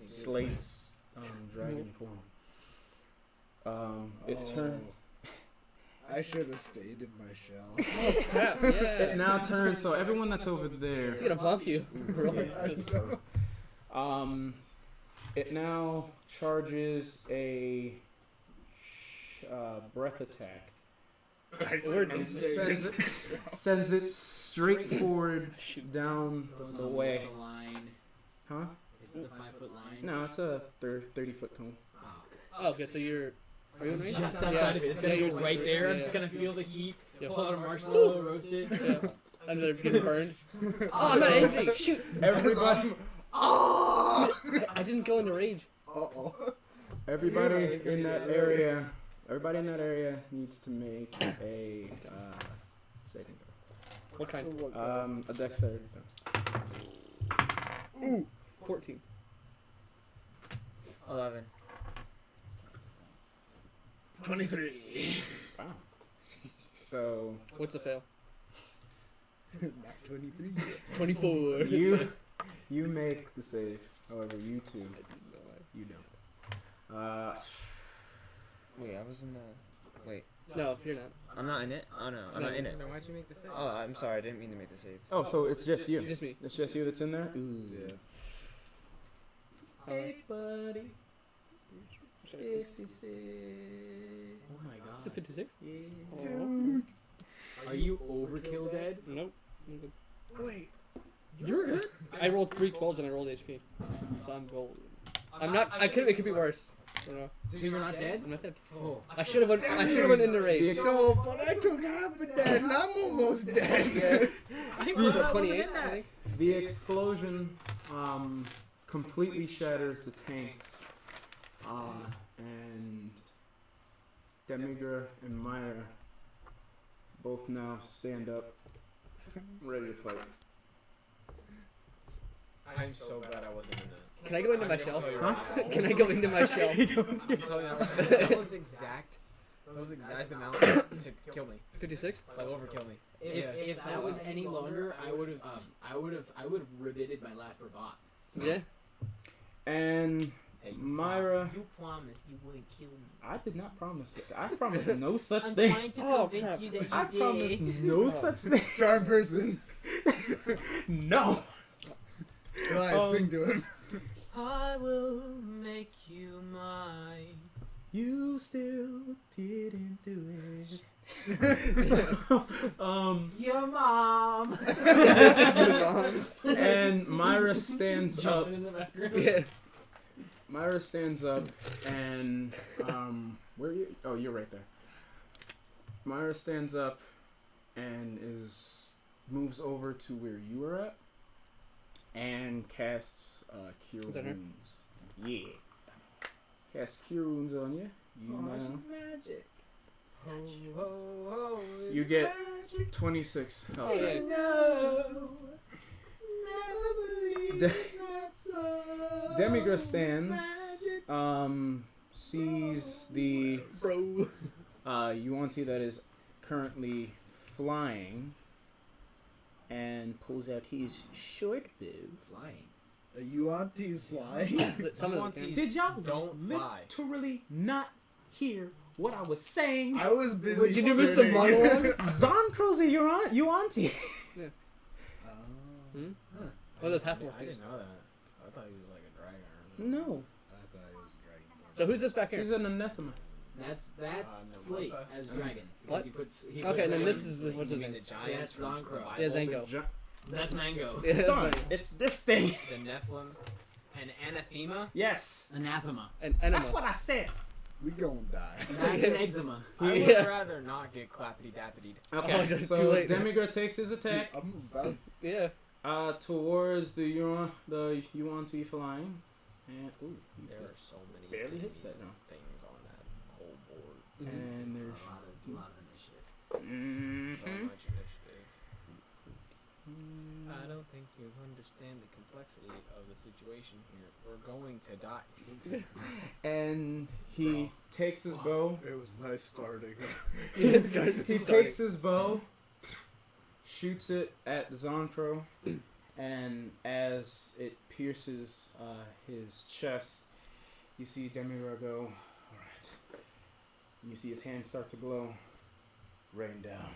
slate dragon form. It turned. I should have stayed in my shell. Crap, yeah. It now turns. So everyone that's over there. He's gonna bump you. It now charges a breath attack. And sends it straight forward down the way. The line. Huh? Is it the 5-foot line? No, it's a 30-foot cone. Oh, okay, so you're. Are you in range? Just outside of it. It's gonna go you're- right there. I'm yeah. just gonna feel the heat. Yeah. Pull out a marshmallow, roast it. Yeah. And they're getting burned. Oh, I'm not angry. Shoot. Everybody. I didn't go into rage. Everybody in that area. Everybody in that area needs to make a saving throw. What kind? A dexterity throw. Ooh, 14. 11. 23. Wow. So What's a fail? Not 23. 24. you make the save. However, you two, you don't. Wait, I was in the. Wait. No, you're not. I'm not in it? Oh no, I'm not in it. Then why'd you make the save? Oh, I'm sorry, I didn't mean to make the save. Oh, so it's just you. Just me. It's just you that's in there. Ooh. Yeah. Hey, buddy. 56. Oh my Is it god. 56? Yeah. Dude. Are you overkill dead? Nope. I'm good. Wait. You're good. I rolled 3 12s and I rolled HP. So I'm golden. I'm not. It could be worse. You know. So you're not dead? I'm not dead. Oh. I should have went into rage. No, but I took half of that and I'm almost dead. I think Yeah. we're 28, I think. The explosion completely shatters the tanks, and Demigra and Myra both now stand up, ready to fight. I'm so glad I wasn't in that. Can I go into my shell? Huh? Can I go into my shell? I'll tell you that was exact. That was exact amount to kill me. 56? Like overkill me. If that was any longer, I would have rebitted my last robot. Yeah. And Myra, You promised you wouldn't kill me. I did not promise it. I promised no such I'm thing. trying to Oh, convince crap. you that you I did. promised no such thing. Charm person. No. Elias, sing to him. I will make you mine. You still didn't do it. So, Your mom. and Myra stands up. Jumping in the background. Yeah. Myra stands up and where are you? Oh, you're right there. Myra stands up and moves over to where you are at and casts Cure Is that her? Wounds. Yeah. Cast Cure Wounds on you. You Oh, now she's magic. Ho, ho, ho, it's you get magic. 26 health. Yeah. No. Never believe De- it's not so. Demigra stands, Magic. sees the Bro. Yuanti that is currently flying and pulls out his short bow. Flying. A Yuanti's flying. Some of them can. Did y'all Don't fly. literally not hear what I was saying? I was busy. Did you miss the spinning. monologue? Zoncro's a Yuanti. Well, that's half I more. didn't know that. I thought he was like a dragon or something. No, I thought it was dragon. So who's this back here? he's an anathema. That's no, Slate what? as dragon. What? He puts, he Okay, puts then dragon this in is Slate. what's his You mean name? the So giants that's from Zonkro. Bible? Yeah, Zango. That's Mango. Yeah, Son, that's it's this thing. The Nephilim. And Anathema. Yes, Anathema. an enema. that's what I said. We gonna die. That's an eczema. I would Yeah. rather not get clappity dappity. Okay, Oh, just too so late. Demigra takes his attack I'm about. Yeah. towards the Yuanti flying, and ooh, he There are so many barely hits that now. things on that whole board. And A there's lot of initiative. So Mhm. much initiative. I don't think you understand the complexity of the situation here. We're going to die. and he takes his bow. It was nice starting. He takes his bow, shoots it at Zoncro, and as it pierces his chest, you see Demigra go, alright. You see his hands start to glow. Rain down.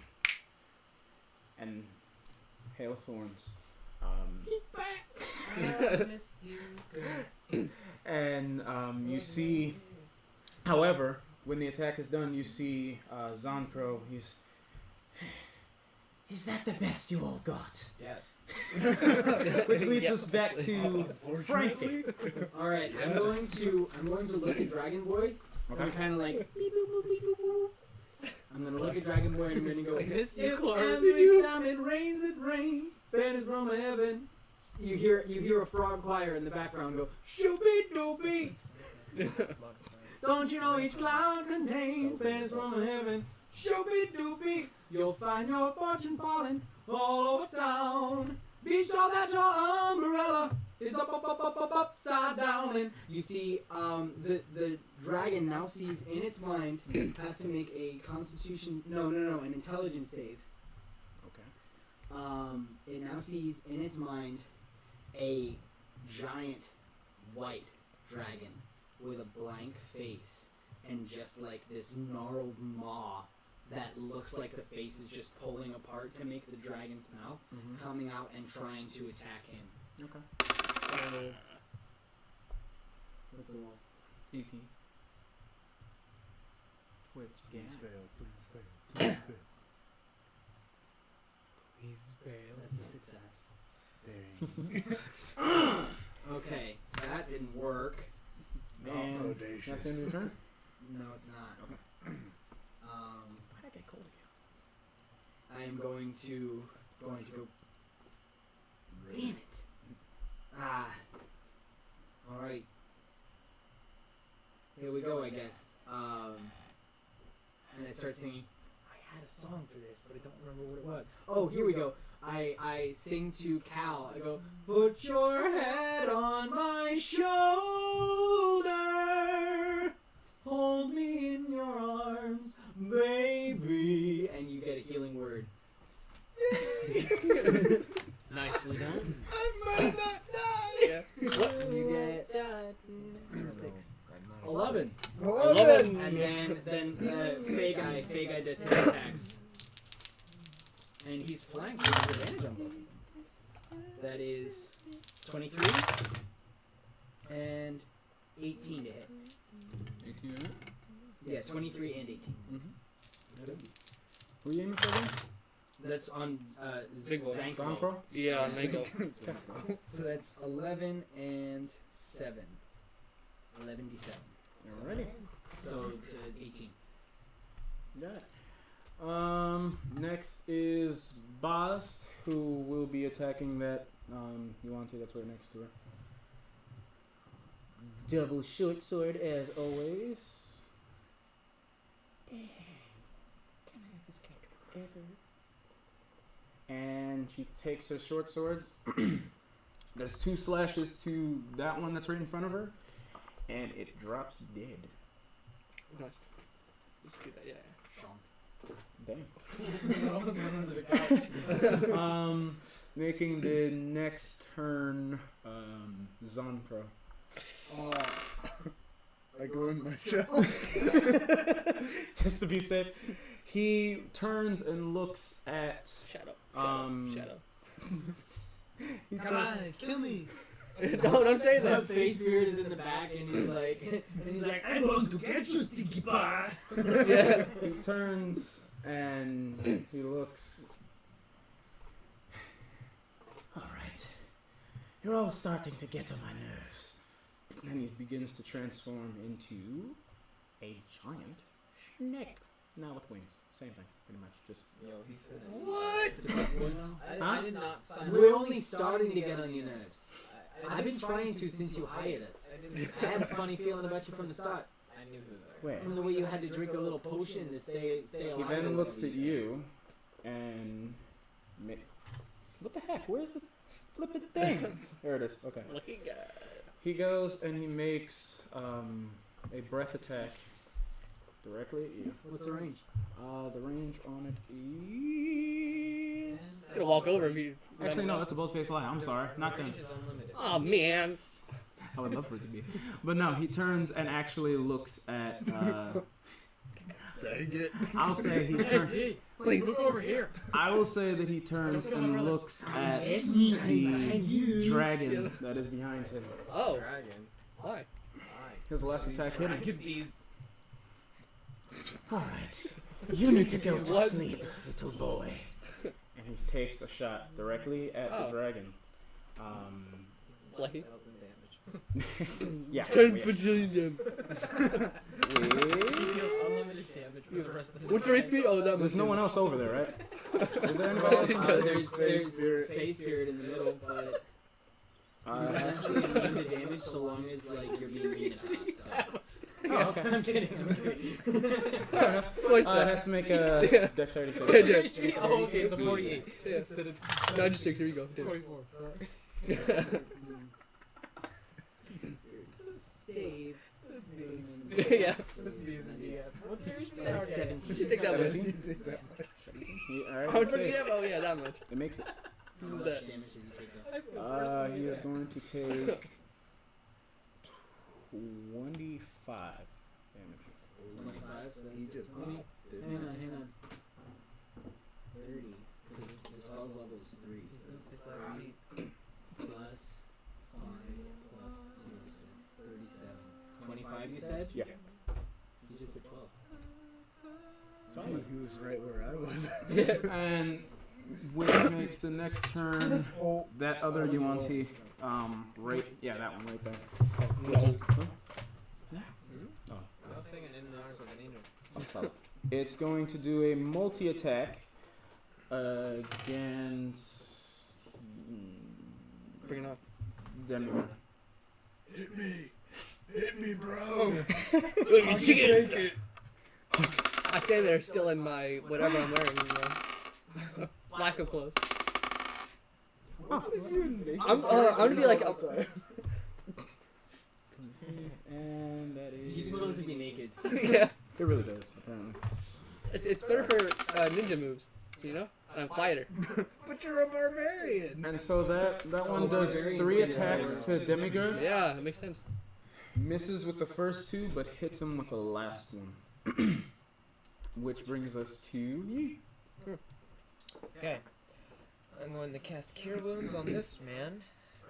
And Hail of Thorns. He's back. I missed you, girl. And you see, however, when the attack is done, you see Zoncro. He's. Is that the best you all got? Yes. Which leads Yeah. us back to Frankie. All right, I'm going to look at Dragon Boy. I'm kind of like. Beep, boop, boop, beep, boop, boop. I'm gonna look at Dragon Boy and I'm gonna go. Miss you, If Clark. every time it rains, banners from heaven. You hear a frog choir in the background go. Shoopy doopy. Don't you know each cloud contains banners from heaven? Shoopy doopy. You'll find your fortune falling all over town. Be sure that your umbrella is upside down. And you see, the dragon now sees in its mind has to make a constitution. No, an intelligence save. Okay. It now sees in its mind a giant white dragon with a blank face and just like this gnarled maw that looks like the face is just pulling apart to make the dragon's mouth, coming out and trying to attack him. Okay. So, what's the roll? 18. Which Please fail. Please fail. Please fail. Please fail. That's a success. Dang. Okay, so that didn't work. Not And that's in bodacious. your turn? No, it's not. Why did I get cold again? I am going to go. Damn it! Ah. All right. Here we go, I guess. And I start singing. I had a song for this, but I don't remember what it was. Oh, here we go. I sing to Cal. I go, put your head on my shoulder. Hold me in your arms, baby. And you get a healing word. Nicely done. I might not die. You get 6. 11. 11. And then Fey guy does his attacks. And he's flanked with advantage on both. That is 23 and 18 to hit. 18. Yeah, 23 and 18. Who are you aiming for again? That's on Zanko. Zonkro? Yeah, Mango. So that's 11 and 7. 11d7. Alrighty. So to 18. Got it. Next is Boss, who will be attacking that Yuanti that's right next to her. Double short sword as always. Can I have this character ever? And she takes her short sword. There's 2 slashes to that one that's right in front of her, and it drops dead. Nice. Just do that, yeah. Dang. Making the next turn, Zonkro. I go in my shell. Just to be safe, he turns and looks at. Shadow. Come on, kill me. Don't say that. The face beard is in the back, and he's like, I'm going to get you, stinky pie. Yeah. He turns and he looks. Alright. You're all starting to get on my nerves. And he begins to transform into a giant snake. Now with wings. Same thing, pretty much. Just. Yo, he What? I did not sign. We're only starting to get on your nerves. I've been trying to since you hired us. I had a funny feeling about you from the start. I knew who they Wait. From the way you had to drink a little potion to stay alive. He or then looks whatever at you you and. What the heck? Where's the flippin' thing? There it is. Okay. Looking good. He goes and he makes a breath attack directly at you. said. What's the range? The range on it is. Gonna walk over me. Actually, no, that's a bold-faced lie. I'm sorry. Not them. Range is unlimited. Oh man. I would love for it to be. But no, he turns and actually looks at. Dang it. I'll say he turns. Please look over here. I will say that he turns and looks at the dragon that is behind him. Oh. Dragon. Why? His last attack hit him. These. Alright. You need to go to What? sleep, little boy. And he takes a shot directly at the Oh. dragon. It's lucky. 1,000 damage. Yeah. 10 yeah. bajillion. He deals unlimited damage for the rest of his What's your life. HP? Oh, that There's much. no one else over there, right? Is there anybody else? There's Spirit. face spirit in the middle, but he's Uh, essentially immune to damage so long as like you're being mean to us. So. oh, okay. I'm kidding. I'm kidding. Fair enough. Twice It that. has to make a Yeah. dexterity Yeah, save. yeah. HP? Oh, okay, so 48 Yeah. instead of 96, here you go. 24. Save. Yeah. Let's be as a DM. What's your HP? That's Okay. 17. You take that much. 17? Take that much. Alright, How much let's do you see. have? Oh, yeah, that much. It makes it. How much that? damage does he take though? He is going to take 25 damage. 25, so He that's just hang on. 30. Because the spell's level is 3. So that's 30 plus 5 plus 2. So that's 37. 25 you said? Yeah. He just hit 12. Solid. He was right where I was. And which makes the next turn that other Yuanti, right, yeah, that one right there. Which is, I was thinking in the arms of an angel. it's going to do a multi-attack against Bring it up. Demigra. Hit me, bro. Look I at can chicken. take it. I stand there still in my whatever I'm wearing. You know. Lack of clothes. I'm gonna be like. And that is. He just wants to be naked. Yeah. It really does, apparently. It's better for ninja moves, you know? And I'm quieter. But you're a barbarian. And so that one does 3 attacks to Demigra. Yeah, it makes sense. Misses with the first 2, but hits him with the last one. Which brings us to Yi. Okay. I'm going to cast Cure Wounds on this man.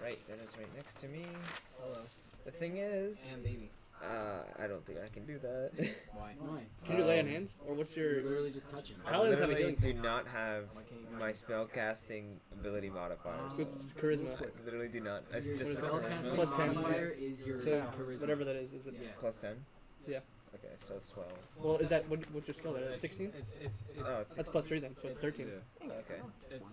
Right, that is right next to me. Hello. The thing is, And baby. I don't think I can do that. Why? Can you lay on hands? Or what's You're your... literally just touching. I Paladins have a literally healing do not have my spellcasting ability modifiers. With charisma. I literally do not. It's Your just spellcasting Plus 10. modifier is your So, charisma. whatever that is it? Yeah. plus 10? Yeah. Okay, so it's 12. Well, is that... What's your skill there? 16? Oh, it's That's plus 3 then, so it's 13. okay. It's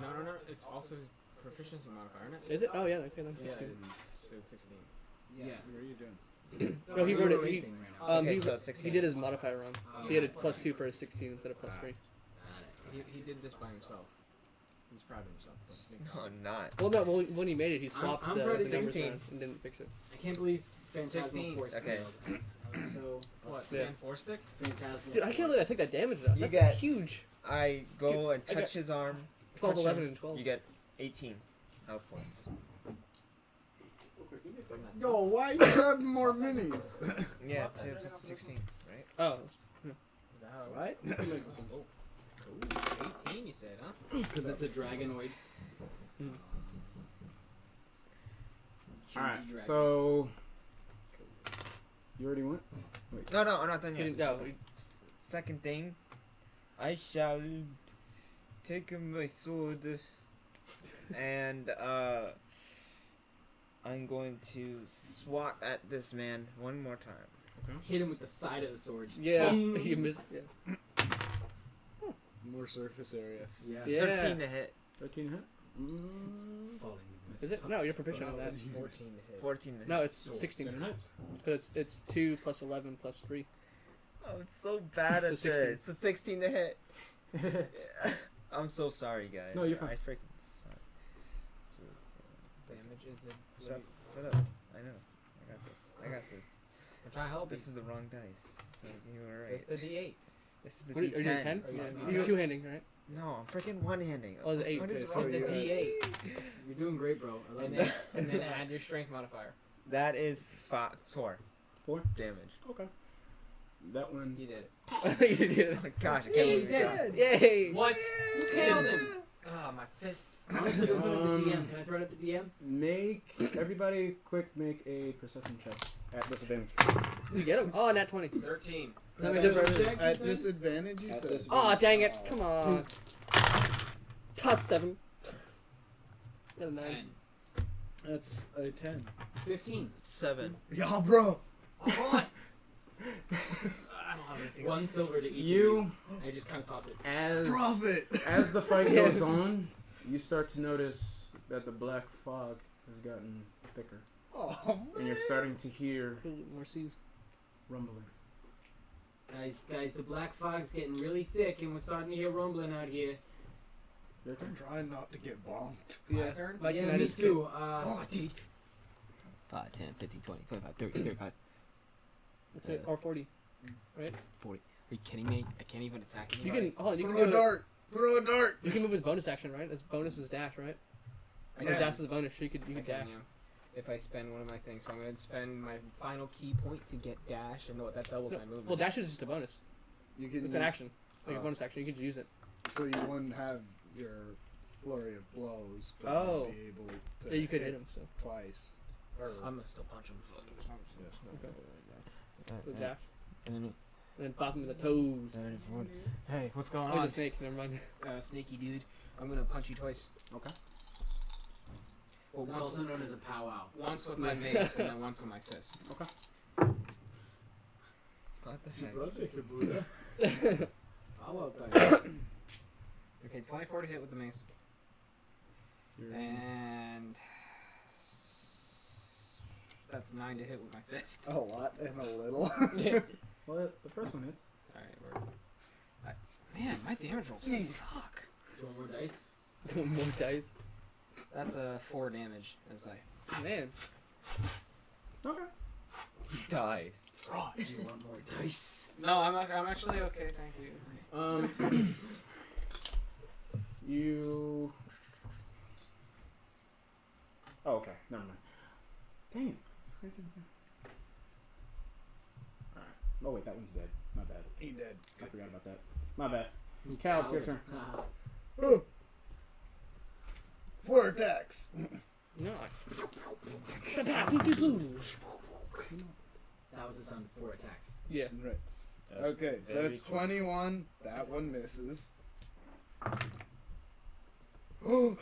no. It's also his proficiency modifier, isn't it? Is it? Oh, yeah, okay, then Yeah, 16. so it's 16. Yeah. What are you doing? No, he wrote it. He, Racing right now. Okay, he, so he 16. did his modifier wrong. He had a plus 2 for his 16 instead of plus 3. He did this by himself. He's proud of himself. No, I'm not. Well, no, well, when he made it, he swapped I'm the proud of numbers 16. around and didn't fix it. I can't believe Phantasmal 16. Force Okay. failed. I was so What? Yeah. Fan 4 stick? Phantasmal Dude, I can't believe I took that damage though. You That's get- huge. I go Dude, and I got touch his arm. 12, touch 11, him, and 12. You get 18 health points. Yo, why you grabbing more minis? Yeah, 2 plus 16, right? Oh, Is that how What? Ooh, 18 you said, huh? Because it's a dragonoid. Alright, Dragon. so you already went? Wait. No, I'm not done he yet. didn't, no, he, Second thing, I shall take my sword and I'm going to swat at this man one more time. Hit him with the side of the sword. Just yeah, boom. he missed. Yeah. More surface area. Yeah. Yeah. 13 to hit. 13 hit? Falling. Is it? No, you're proficient on that. It's 14 to hit. 14 to hit. No, it's 16. Because it's 2 plus 11 plus 3. I'm so bad at So 16. this. It's a 16 to hit. I'm so sorry, guys. No, you're fine. I freaking suck. Damage is a. Shut up. I know. I got this. I'm trying to help This you. is the wrong dice. So you were right. It's the D8. This is the What, are you doing D10. 10? Are you Yeah. doing You're two-handing, right? No, I'm freaking one-handing. Oh, it's 8. What is Okay, wrong so The with you- me? D8. You're doing great, bro. I love And you. then, and then add your strength modifier. That is 4 4? damage. Okay. That one. You did it. You did it. Oh my gosh, I can't believe it. got- Yay! What? You killed him. Oh, my fist. Can I throw this one at the DM? Can I throw it at the DM? Make everybody quick make a perception check at disadvantage. You get him? Oh, nat 20. 13. Let me Perception just- check, you At said? disadvantage, you At said. disadvantage. Oh, dang it. Come on. Plus 7. Got a 9. 10. That's a 10. 15. 7. Yeah, bro. Alright. I don't have anything One else. silver to each You, of you. I just kind of toss it. Profit. as the fight Yeah. goes on, you start to notice that the black fog has gotten thicker, Oh, and you're starting to hear More C's. rumbling. Guys, the black fog's getting really thick, and we're starting to hear rumbling out here. Your turn. I'm trying not to get bonked. Yeah. My turn? Mike Yeah, tonight me is too. Oh, dude. 5, 10, 15, 20, 25, 30, 35. That's it. Or 40. 40. Are you kidding me? I can't even attack You anybody. can. Oh, you can Throw a move. dart. Throw a dart. You can move his bonus action, right? His bonus is dash, right? Or Yeah. dash is a bonus, so you could I dash. can, yeah. If I spend one of my things, so I'm going to spend my final key point to get dash, and that doubles No, my movement. well, dash is just a bonus. You can. It's an action, like a Oh. bonus action. You can use it. So you wouldn't have your flurry of blows, but Oh. you'd be able to Yeah, you could hit him. So twice. Or, I'm going to still punch him. with dash, And then, and then pop him in the toes. Hey, what's going Oh, he's on? a snake. Never mind. Snaky dude. I'm going to punch you twice. Okay. Well, it's also known as a powwow. once with my mace, and then once with my fist. What the heck? Powwow time. Okay, 24 to hit with the mace. And that's 9 to hit with my fist. a lot and a little. Well, the first one hits. Alright, man, my damage rolls suck. Do one more dice. More dice. That's a 4 damage. As I Man. Okay. Dice. Do you want more dice? no, I'm actually okay. Thank you. You. Oh, okay. Never mind. Dang it. Freaking. Alright. Oh, wait, that one's dead. My bad. He dead. I forgot about that. My bad. Cal, it's your turn. Oh. 4 attacks. No. That was his on 4 attacks. Yeah. Right. Okay, so it's 21. That one misses. Oh!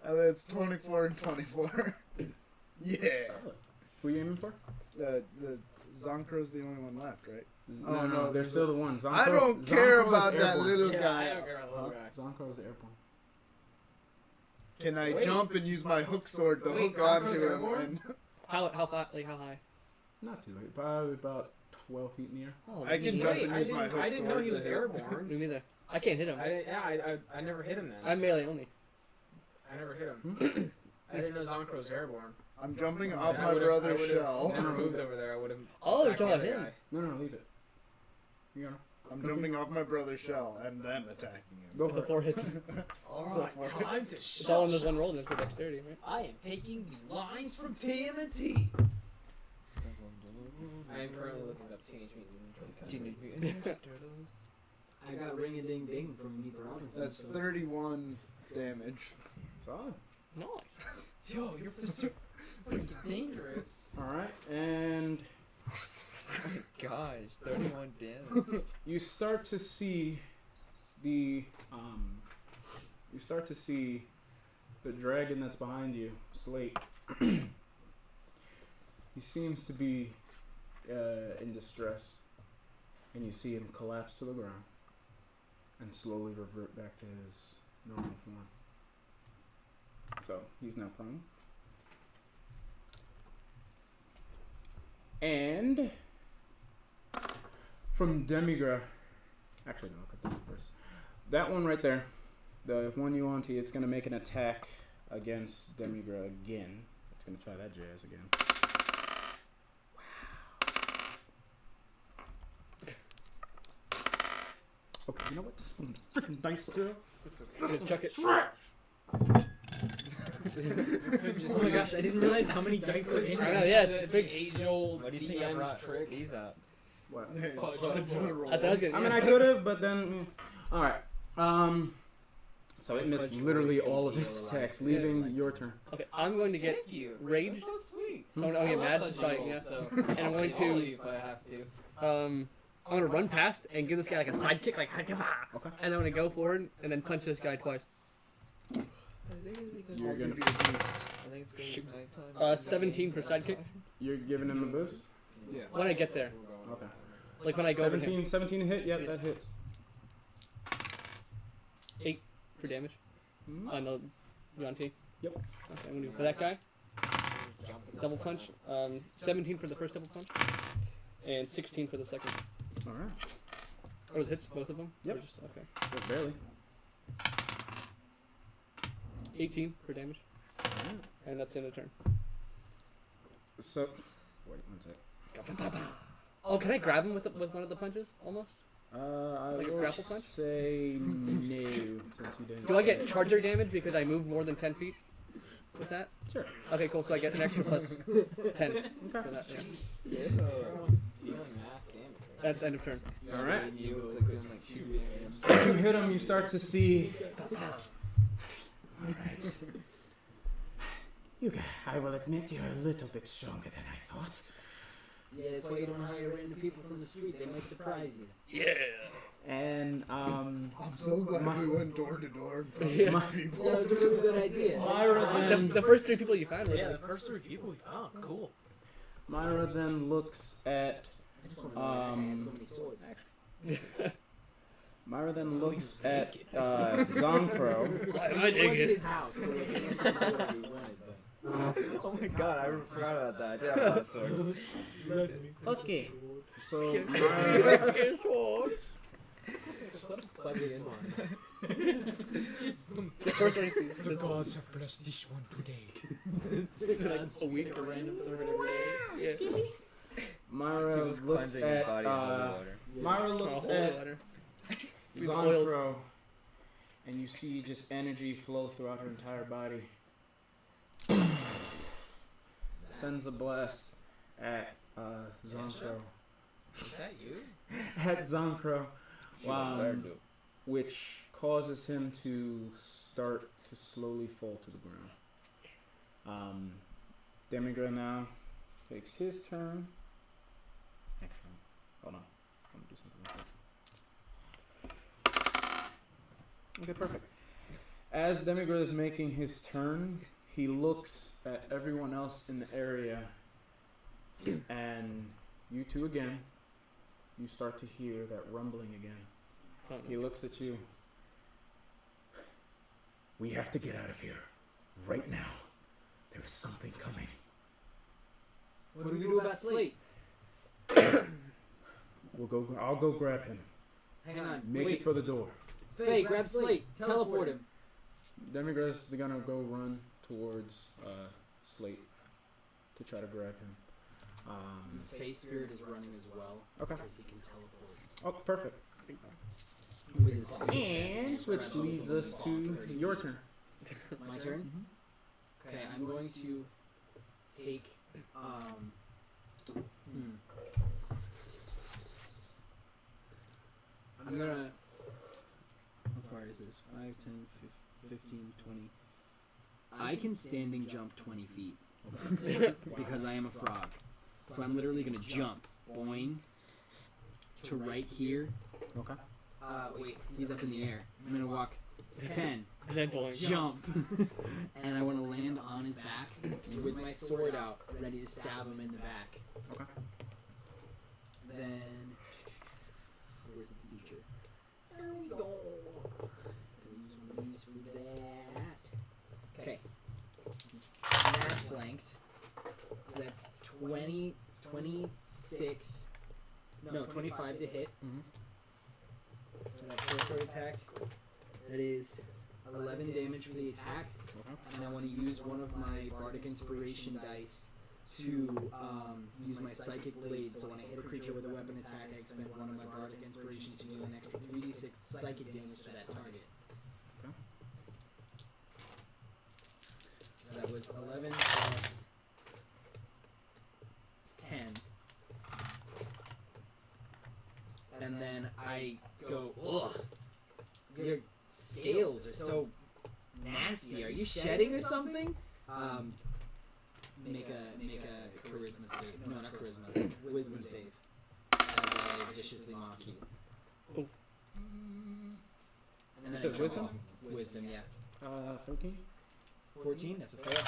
And then it's 24 and 24. Yeah. Who are you aiming for? The Zonkro's the only one left, right? No, they're still the one. I don't care about that little Yeah, I guy. don't care about the little guy. Zonko is airborne. Can I Wait. jump and use my hook sword to Wait, hook onto Zonkro's him? airborne? And How far? Like how high? Not too late. Probably about 12 feet in the air. Oh, I can me jump neither. and use my hook I didn't know sword he was to hit. airborne. Me neither. I can't hit him. I never hit him then. I'm melee only. I never hit him. I didn't know Zonkro was airborne. I'm jumping off And my brother's shell. Never moved over there. I would have. Oh, you're talking about him. No, leave it. You know. I'm jumping off my brother's shell and then attacking him. Go With the for 4 hits. Alright, time to It's all in this one roll. Then for dexterity, right? I am taking the lines from TMNT. I am currently looking up Teenage Mutant Ninja Turtles. I got ring a ding ding from Meet the Robinsons. That's so- 31 damage. Solid. Nice. Yo, your fists are freaking dangerous. Alright, and Gosh, 31 damage. you start to see the dragon that's behind you, Slate. He seems to be in distress, and you see him collapse to the ground and slowly revert back to his normal form. So he's now prone. And from Demigra, actually no, I'll cut that first. That one right there, the one you on to, it's gonna make an attack against Demigra again. It's gonna try that jazz again. Wow. Okay, you know what? This is one of the freaking dice too. Just chuck it. Oh my gosh, I didn't realize how many dice were in I know, yeah, it's the big. age-old What do you think I DM's brought trick. these up? What? Hey, Fudge fudge. the rolls. I thought I was gonna- I mean, I could have, but then. All right. So it missed Fudge literally rolls all of 80 its alive. attacks, leaving your turn. Okay, I'm going to get Thank you. raged. That's so sweet. So I'm gonna get I mad. love Sorry, fudge yeah. rolls, so And I'm going I'll follow to you if I have to. I'm gonna run past and give this guy like a sidekick, like Okay. and I'm gonna go forward and then punch this guy twice. You're gonna. I think it's going to be nighttime. 17 for sidekick. You're giving him a boost. Yeah. When I get there, Okay. like when I go over him, 17 hit. Yep, that hits. 8 for damage. Hmm? No, Yanti. Yep. Okay, I'm gonna do for that guy. Double punch. 17 for the first double punch, and 16 for the second. All right. Oh, those hits both of them. Yep. Or just, okay. Just barely. 18 for damage, and that's the end of the turn. So, wait one sec. Oh, can I grab him with one of the punches? Almost. I Like a will grapple punch? say no, since you didn't. Do I get charger damage because I move more than 10 feet with that? Sure. Okay, cool. So I get an extra plus 10 for that. Yeah. Everyone's dealing mass damage. Right? That's end of turn. All right. You it's like doing like 2 damage. So you hit him. You start to see. All right. You guys, I will admit you're a little bit stronger than I thought. Yeah, that's why you don't hire random people from the street. They might surprise you. And I'm so glad we went door to door and found Yeah. these Yeah, people. that was a really good idea. Myra then, The first 3 people you found were Yeah, the like, first 3 people we found. Cool. Myra then looks at. I just want to know why I had so many swords. Myra then looks at Zonkro. I It was dig it. his house, so like, he can say whatever he wanted, but... Oh my god, I forgot about that. I did have a lot of swords. Okay. So Guess what? What a funniest one. The first one is this one. have blessed this one today. Like a week. A random sword every day. Yeah. Myra He was looks cleansing his at body in holy water. Myra Oh, looks holy at water. Zonkro, and you see just energy flow throughout her entire body. Sends a blast at Zonkro. Is that you? At Zonkro, Where do? which causes him to start to slowly fall to the ground. Demigra now takes his turn. Actually, hold on. I'm gonna do something like that. Okay, perfect. As Demigra is making his turn, he looks at everyone else in the area, and you two again. You start to hear that rumbling again. He looks at you. We have to get out of here right now. There is something coming. What do we do about Slate? We'll go. I'll go grab him. Hang on. Make it for the door. Faye, grab Slate. Teleport him. Demigra's gonna go run towards Slate to try to grab him. Faye's spirit is running as well. Okay. Because he can teleport. Oh, perfect. With his And which leads us to your turn. My turn? Mm-hmm. Okay, I'm going to take I'm gonna how far is this? 5, 10, 15, 20. I can standing jump 20 feet. Because I am a frog. So I'm literally gonna jump. Boing. To right here. Okay. Wait, he's up in the air. I'm gonna walk 10. And then boing. Jump. And I want to land on his back with my sword out, ready to stab him in the back. Okay. Then, where's the feature? There we go. Gonna use one of these for that. Okay. He's that flanked. So that's 20, 26, no, 25 to hit. Mm-hmm. For that first sword attack. That is 11 damage for the attack, and I want to use one of my Bardic Inspiration dice to use my Psychic Blade, so when I hit a creature with a weapon attack, I expend one of my Bardic Inspiration to do an extra 3d6 psychic damage to that target. Okay. So that was 11 plus 10. And then I go, ugh. Your scales are so nasty. Are you shedding or something? Make a charisma save. No, not charisma. Wisdom save. As I viciously mock you. Oh. And then So I jump wisdom? off. Wisdom, yeah. 13. 14. That's a fail.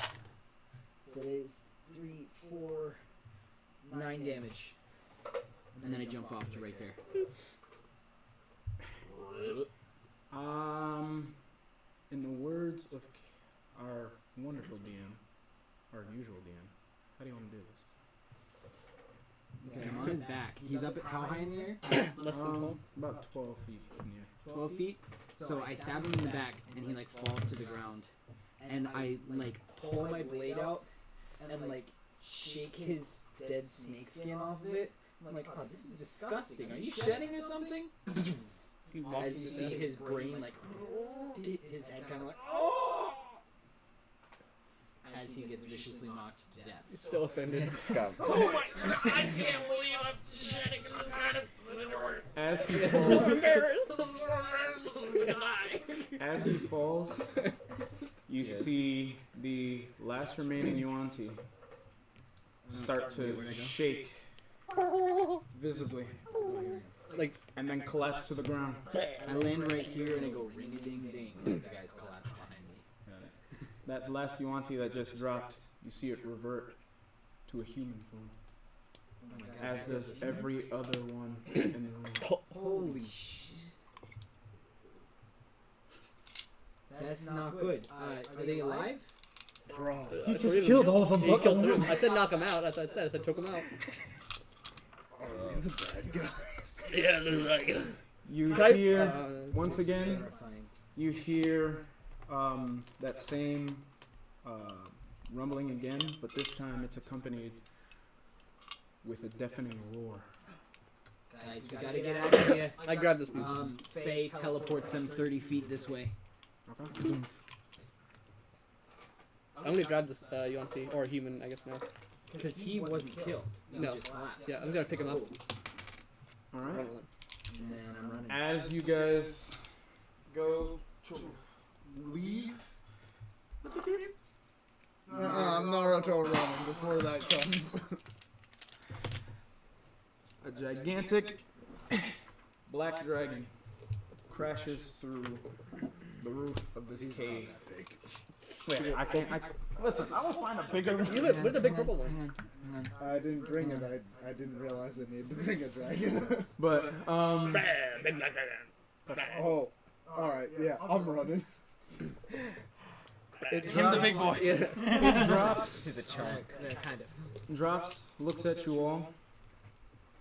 So that is 3, 4, 9 damage. And then I jump off to right there. In the words of our wonderful DM, our usual DM, how do you want to do this? Okay, I'm on his back. He's up at how high in the air? Less than 12? About 12 feet in the air. 12 feet. So I stab him in the back, and he like falls to the ground. And I like pull my blade out, and like shake his dead snake skin off of it. I'm like, oh, this is disgusting. Are you shedding or something? As you see his brain, like, his head kind of like, oh! As he gets viciously mocked to death. He's still offended. Oh my god, I can't believe I'm shedding this kind of... As he I'm falls, embarrassed. I'm gonna die. as he falls, you see the last remaining Yuan-Ti start to shake visibly, Like, and then collapse to the ground. I land right here and I go ring-a-ding-ding as the guys collapse behind me. That last Yuan-Ti that just dropped, you see it revert to a human form, Oh my god, as does every other one in the room. holy shit. That's not good. Are they alive? Bro, you just killed all of them. He killed 3 of them. I said knock them out. That's what I said. I said choke them out. the bad guys. Yeah, they're like... You Can I- hear, once This is again, terrifying. you hear that same rumbling again, but this time it's accompanied with a deafening roar. Guys, we gotta get out of here. I grabbed this dude. Faye teleports them 30 feet this way. Okay. I'm gonna grab this Yuan-Ti, or human, I guess now. Because he wasn't killed. He No. just collapsed. Yeah, I'm gonna pick him up. All right. Run with him. And then I'm running. As you guys go to leave, I'm Naruto running before that comes. A gigantic black dragon crashes through the roof of this cave. Wait, I can't. Listen, I will find a bigger. Where's the big purple one? I didn't bring it. I didn't realize I needed to bring a dragon. But Oh, all right. Yeah, I'm running. Him's a big boy. It drops. He's a chunk. Kind of. Drops. Looks at you all.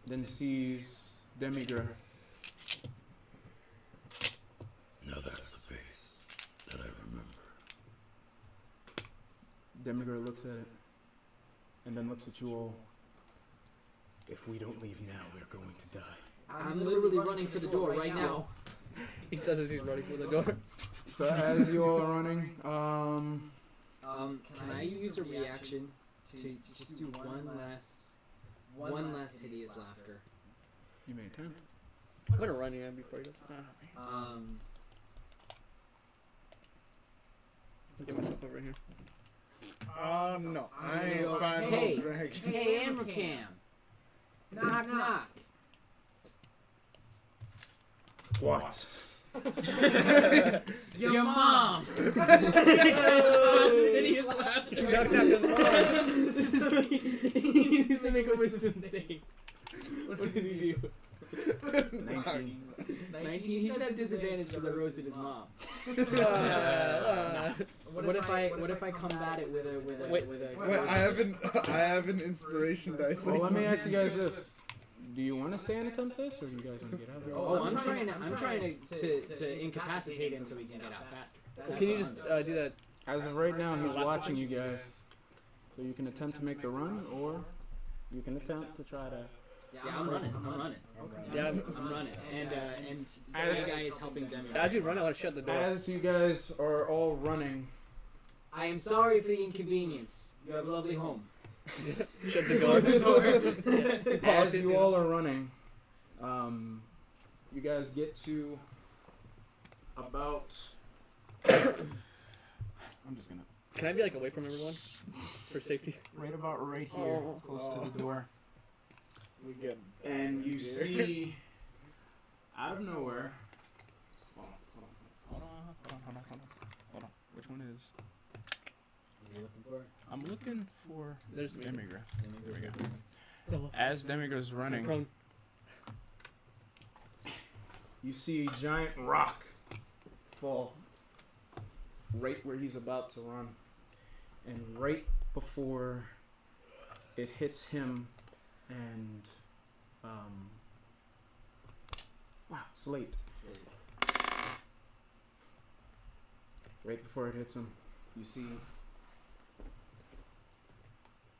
Then sees Demigra. Now that's a face that I remember. Demigra looks at it, and then looks at you all. If we don't leave now, we're going to die. I'm literally running for the door right now. He says as he's running for the door. So as you all are running, Can I use a reaction to just do one last hideous laughter? you may attempt. I'm gonna run here before he does. Get myself over here. No, I ain't finding no dragon. Hey, Ambercam. Knock, knock. What? Your mom. Hideous laughter. Knock, knock his mom. This is what he needs to make a wisdom save. What did he do? 19. 19. He should have disadvantage because I roasted his mom. What if I combat it with a Wait, I have an inspiration dice. Well, let me ask you guys this: do you want to stay and attempt this, or do you guys want to get out of it? Oh, I'm trying to incapacitate him so we can get out faster. Well, can you just do that? As of right now, he's watching you guys, so you can attempt to make the run, or you can attempt to try to. Yeah, I'm running. Yeah, I'm running. And the guy is helping Demi. as you run, I want to shut the door. As you guys are all running, I am sorry for the inconvenience. You have a lovely home. Shut the door. as you all are running, you guys get to about. I'm just gonna. Can I be like away from everyone for safety? Right about right here, close to the door. We get And you see, out of nowhere. Hold on. Which one is? What are you looking for? I'm looking for There's Demigra. There we go. Oh. As Demigra's running, Prone. you see a giant rock fall right where he's about to run. And right before it hits him and Slate. Right before it hits him, you see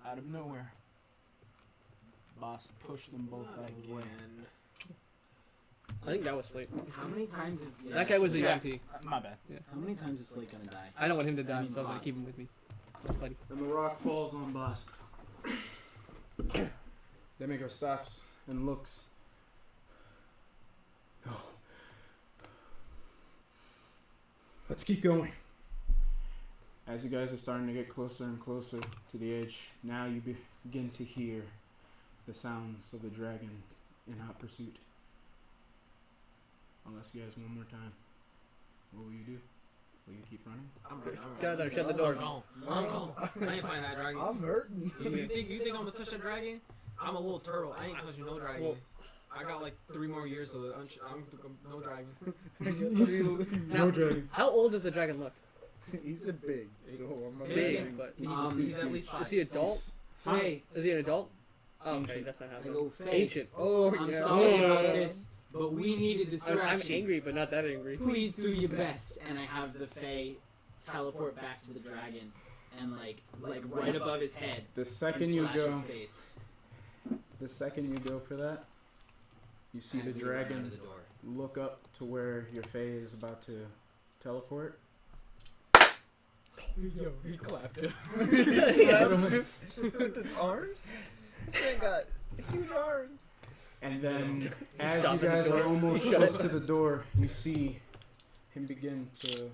out of nowhere, boss pushed them both out of the way. I think that was Slate. How many times is That guy was a UMP. My bad. Yeah. How many times is Slate gonna die? I don't want him to die, I mean, so I'm gonna Bast. keep him with me. Buddy. And the rock falls on Bast. Demigra stops and looks. No. Let's keep going. As you guys are starting to get closer and closer to the edge, now you begin to hear the sounds of the dragon in hot pursuit. I'll ask you guys one more time. What will you do? Will you keep running? I'm ready. Get out there, shut the door. I'm gone. I ain't find that dragon. I'm hurting. You think I'm gonna touch that dragon? I'm a little turtle. I ain't touching no dragon. Well, I got like 3 more years to live. I'm no dragon. Now, how old does the dragon look? He's a big, so I'm a Big, but He's at least 5. is he adult? Faye, Is he an adult? Oh, okay, that's not I happening. go Faye. Ancient. Oh, I'm yeah. sorry about this, but we need a I'm distraction. angry, but not that angry. Please do your best. And I have the Fae teleport back to the dragon, and like right above his head. The second and you slash go, his face the second you go for that, you see as the we run out of dragon the door. look up to where your Fae is about to teleport. Yo, he clapped him. With his arms? This man got huge arms. And then, as Stop you at the guys door. are almost Shut close it. to the door, you see him begin to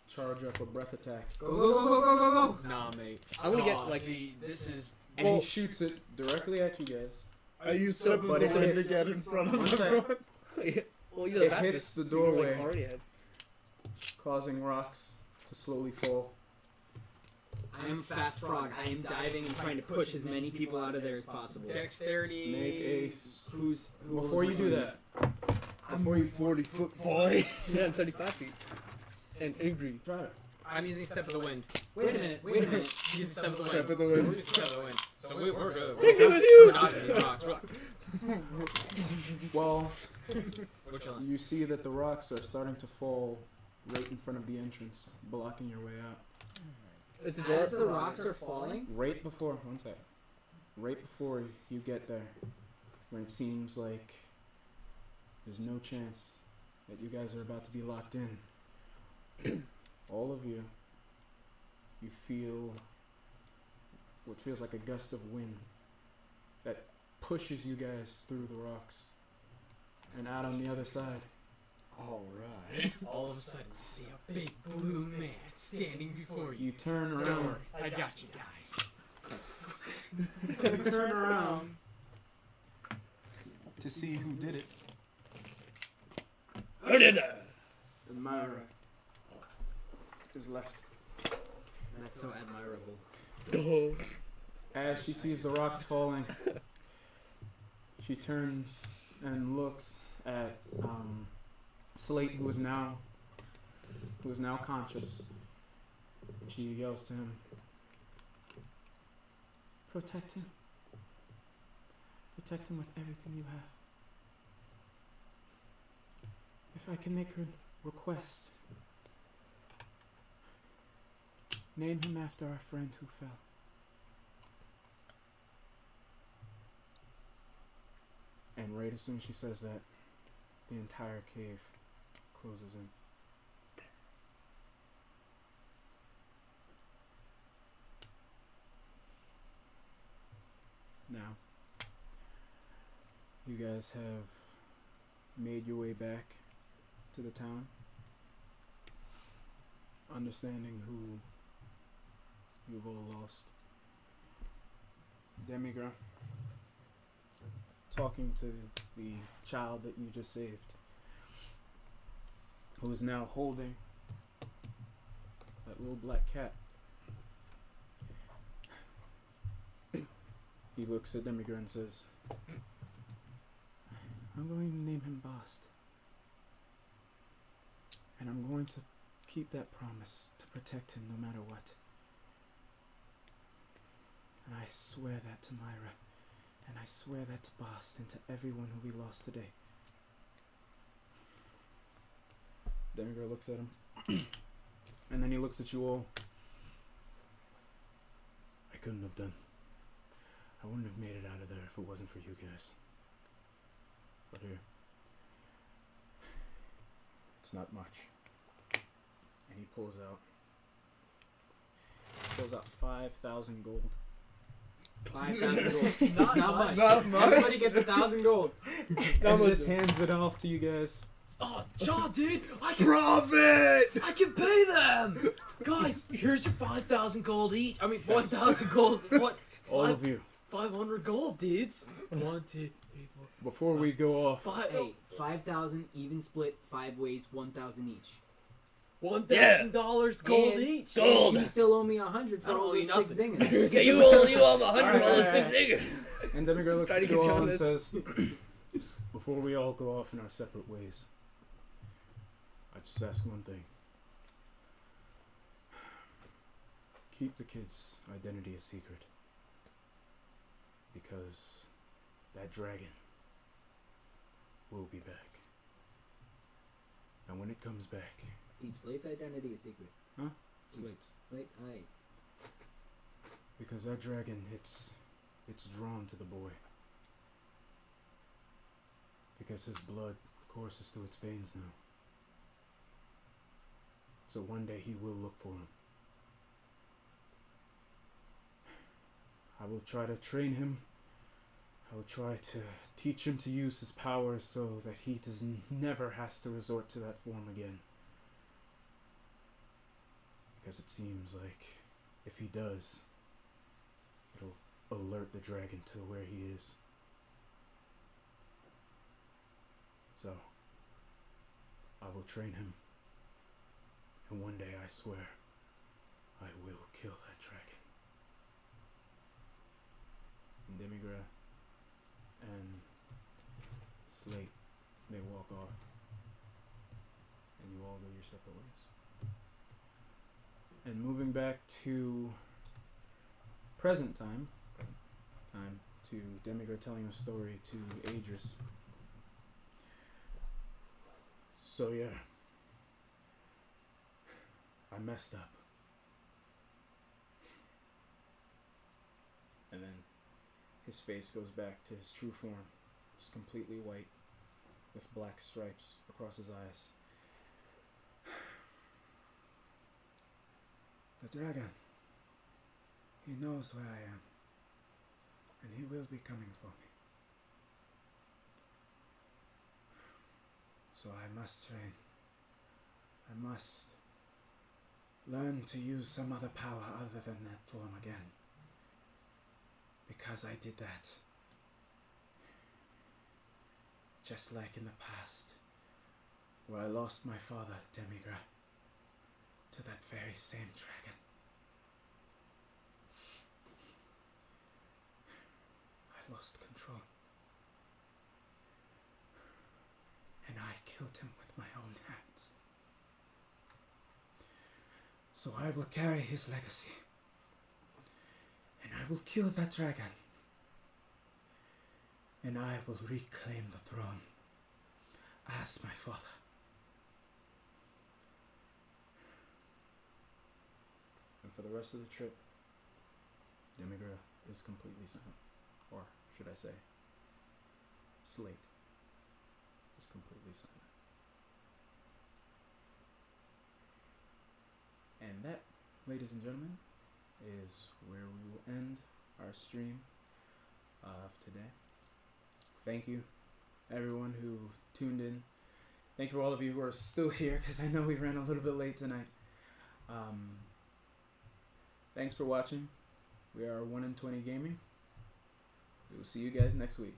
charge up a breath attack. Go, go, go, go, go, go, go. Nah, mate. I'm gonna get Aw, like see, this is. And Well- he shoots it directly at you guys. I used up But the it one to hits. get in front of One the sec. front. well, you're the It hits fastest. the You're, doorway. Like, already ahead. Causing rocks to slowly fall. I am fast frog. I am diving and trying to push as many people out of there as possible. Dexterity. Make a. Who Before you do that, I'm a 40-foot boy. Yeah, I'm 35 feet. And angry. try it. I'm using Step of the Wind. Wait a minute. Wait a minute. Using Step of the Wind. Step of the wind. We're using Step of the Wind. So we're good. Take me We're with you! We're dodging these rocks. Well, We're chilling. you see that the rocks are starting to fall right in front of the entrance, blocking your way out. It's a door. As the rocks are falling, Right before, one sec. Right before you get there, when it seems like there's no chance that you guys are about to be locked in, all of you, you feel what feels like a gust of wind that pushes you guys through the rocks and out on the other side. Alright. All of a sudden, you see a big blue man standing before you. You turn Don't around. worry, I got you guys. You turn around to see who did it. Who did that? And Myra is left. that's so admirable. Oh. As she sees the rocks falling, she turns and looks at Slate, who is now conscious. And she yells to him, "Protect him. Protect him with everything you have. If I can make a request, name him after our friend who fell." And right as soon as she says that, the entire cave closes in. Now, you guys have made your way back to the town, understanding who you've all lost. Demigra, talking to the child that you just saved, who is now holding that little black cat. He looks at Demigra and says, "I'm going to name him Bast. And I'm going to keep that promise to protect him no matter what. And I swear that to Myra. And I swear that to Bast and to everyone who we lost today." Demigra looks at him. And then he looks at you all. "I couldn't have done. I wouldn't have made it out of there if it wasn't for you guys. But here. It's not much." And he pulls out 5,000 gold. 5,000 gold. Not much. Not much. Everybody gets 1,000 gold. And just hands it off to you guys. Oh, John, dude, Profit! I can pay them. Guys, here's your 5,000 gold each. I mean, 1,000 gold. What? All of you. 500 gold, dudes. 1, 2, 3, 4. Before we go off, 5. Hey, 5,000 even split 5 ways, 1,000 each. $1,000 gold And- each. and you still owe me 100 I for don't all owe you those 6 nothing. zingers. Yeah, you owe him 100 Alright, for all the alright, 6 figures. and Demigra looks Try to at get you all John and this. says, "Before we all go off in our separate ways, I just ask one thing. Keep the kid's identity a secret. Because that dragon will be back. And when it comes back..." Deep Slate's identity is secret. Huh? Slates. Slate? Aye. Because that dragon, it's drawn to the boy. Because his blood courses through its veins now. So one day he will look for him. I will try to train him. I will try to teach him to use his powers so that he never has to resort to that form again. Because it seems like if he does, it'll alert the dragon to where he is. So, I will train him. And one day, I swear, I will kill that dragon. And Demigra and Slate, they walk off. And you all go your separate ways. And moving back to present time to Demigra telling a story to Adris. So yeah, I messed up. And then his face goes back to his true form, just completely white, with black stripes across his eyes. The dragon. He knows where I am. And he will be coming for me. So I must train. I must learn to use some other power other than that form again. Because I did that. Just like in the past, where I lost my father, Demigra, to that very same dragon. I lost control. And I killed him with my own hands. So I will carry his legacy. And I will kill that dragon. And I will reclaim the throne as my father. And for the rest of the trip, Demigra is completely silent. Or should I say, Slate is completely silent. And that, ladies and gentlemen, is where we will end our stream of today. Thank you, everyone who tuned in. Thank you for all of you who are still here, because I know we ran a little bit late tonight. Thanks for watching. We are OneinTwenty Gaming. We will see you guys next week.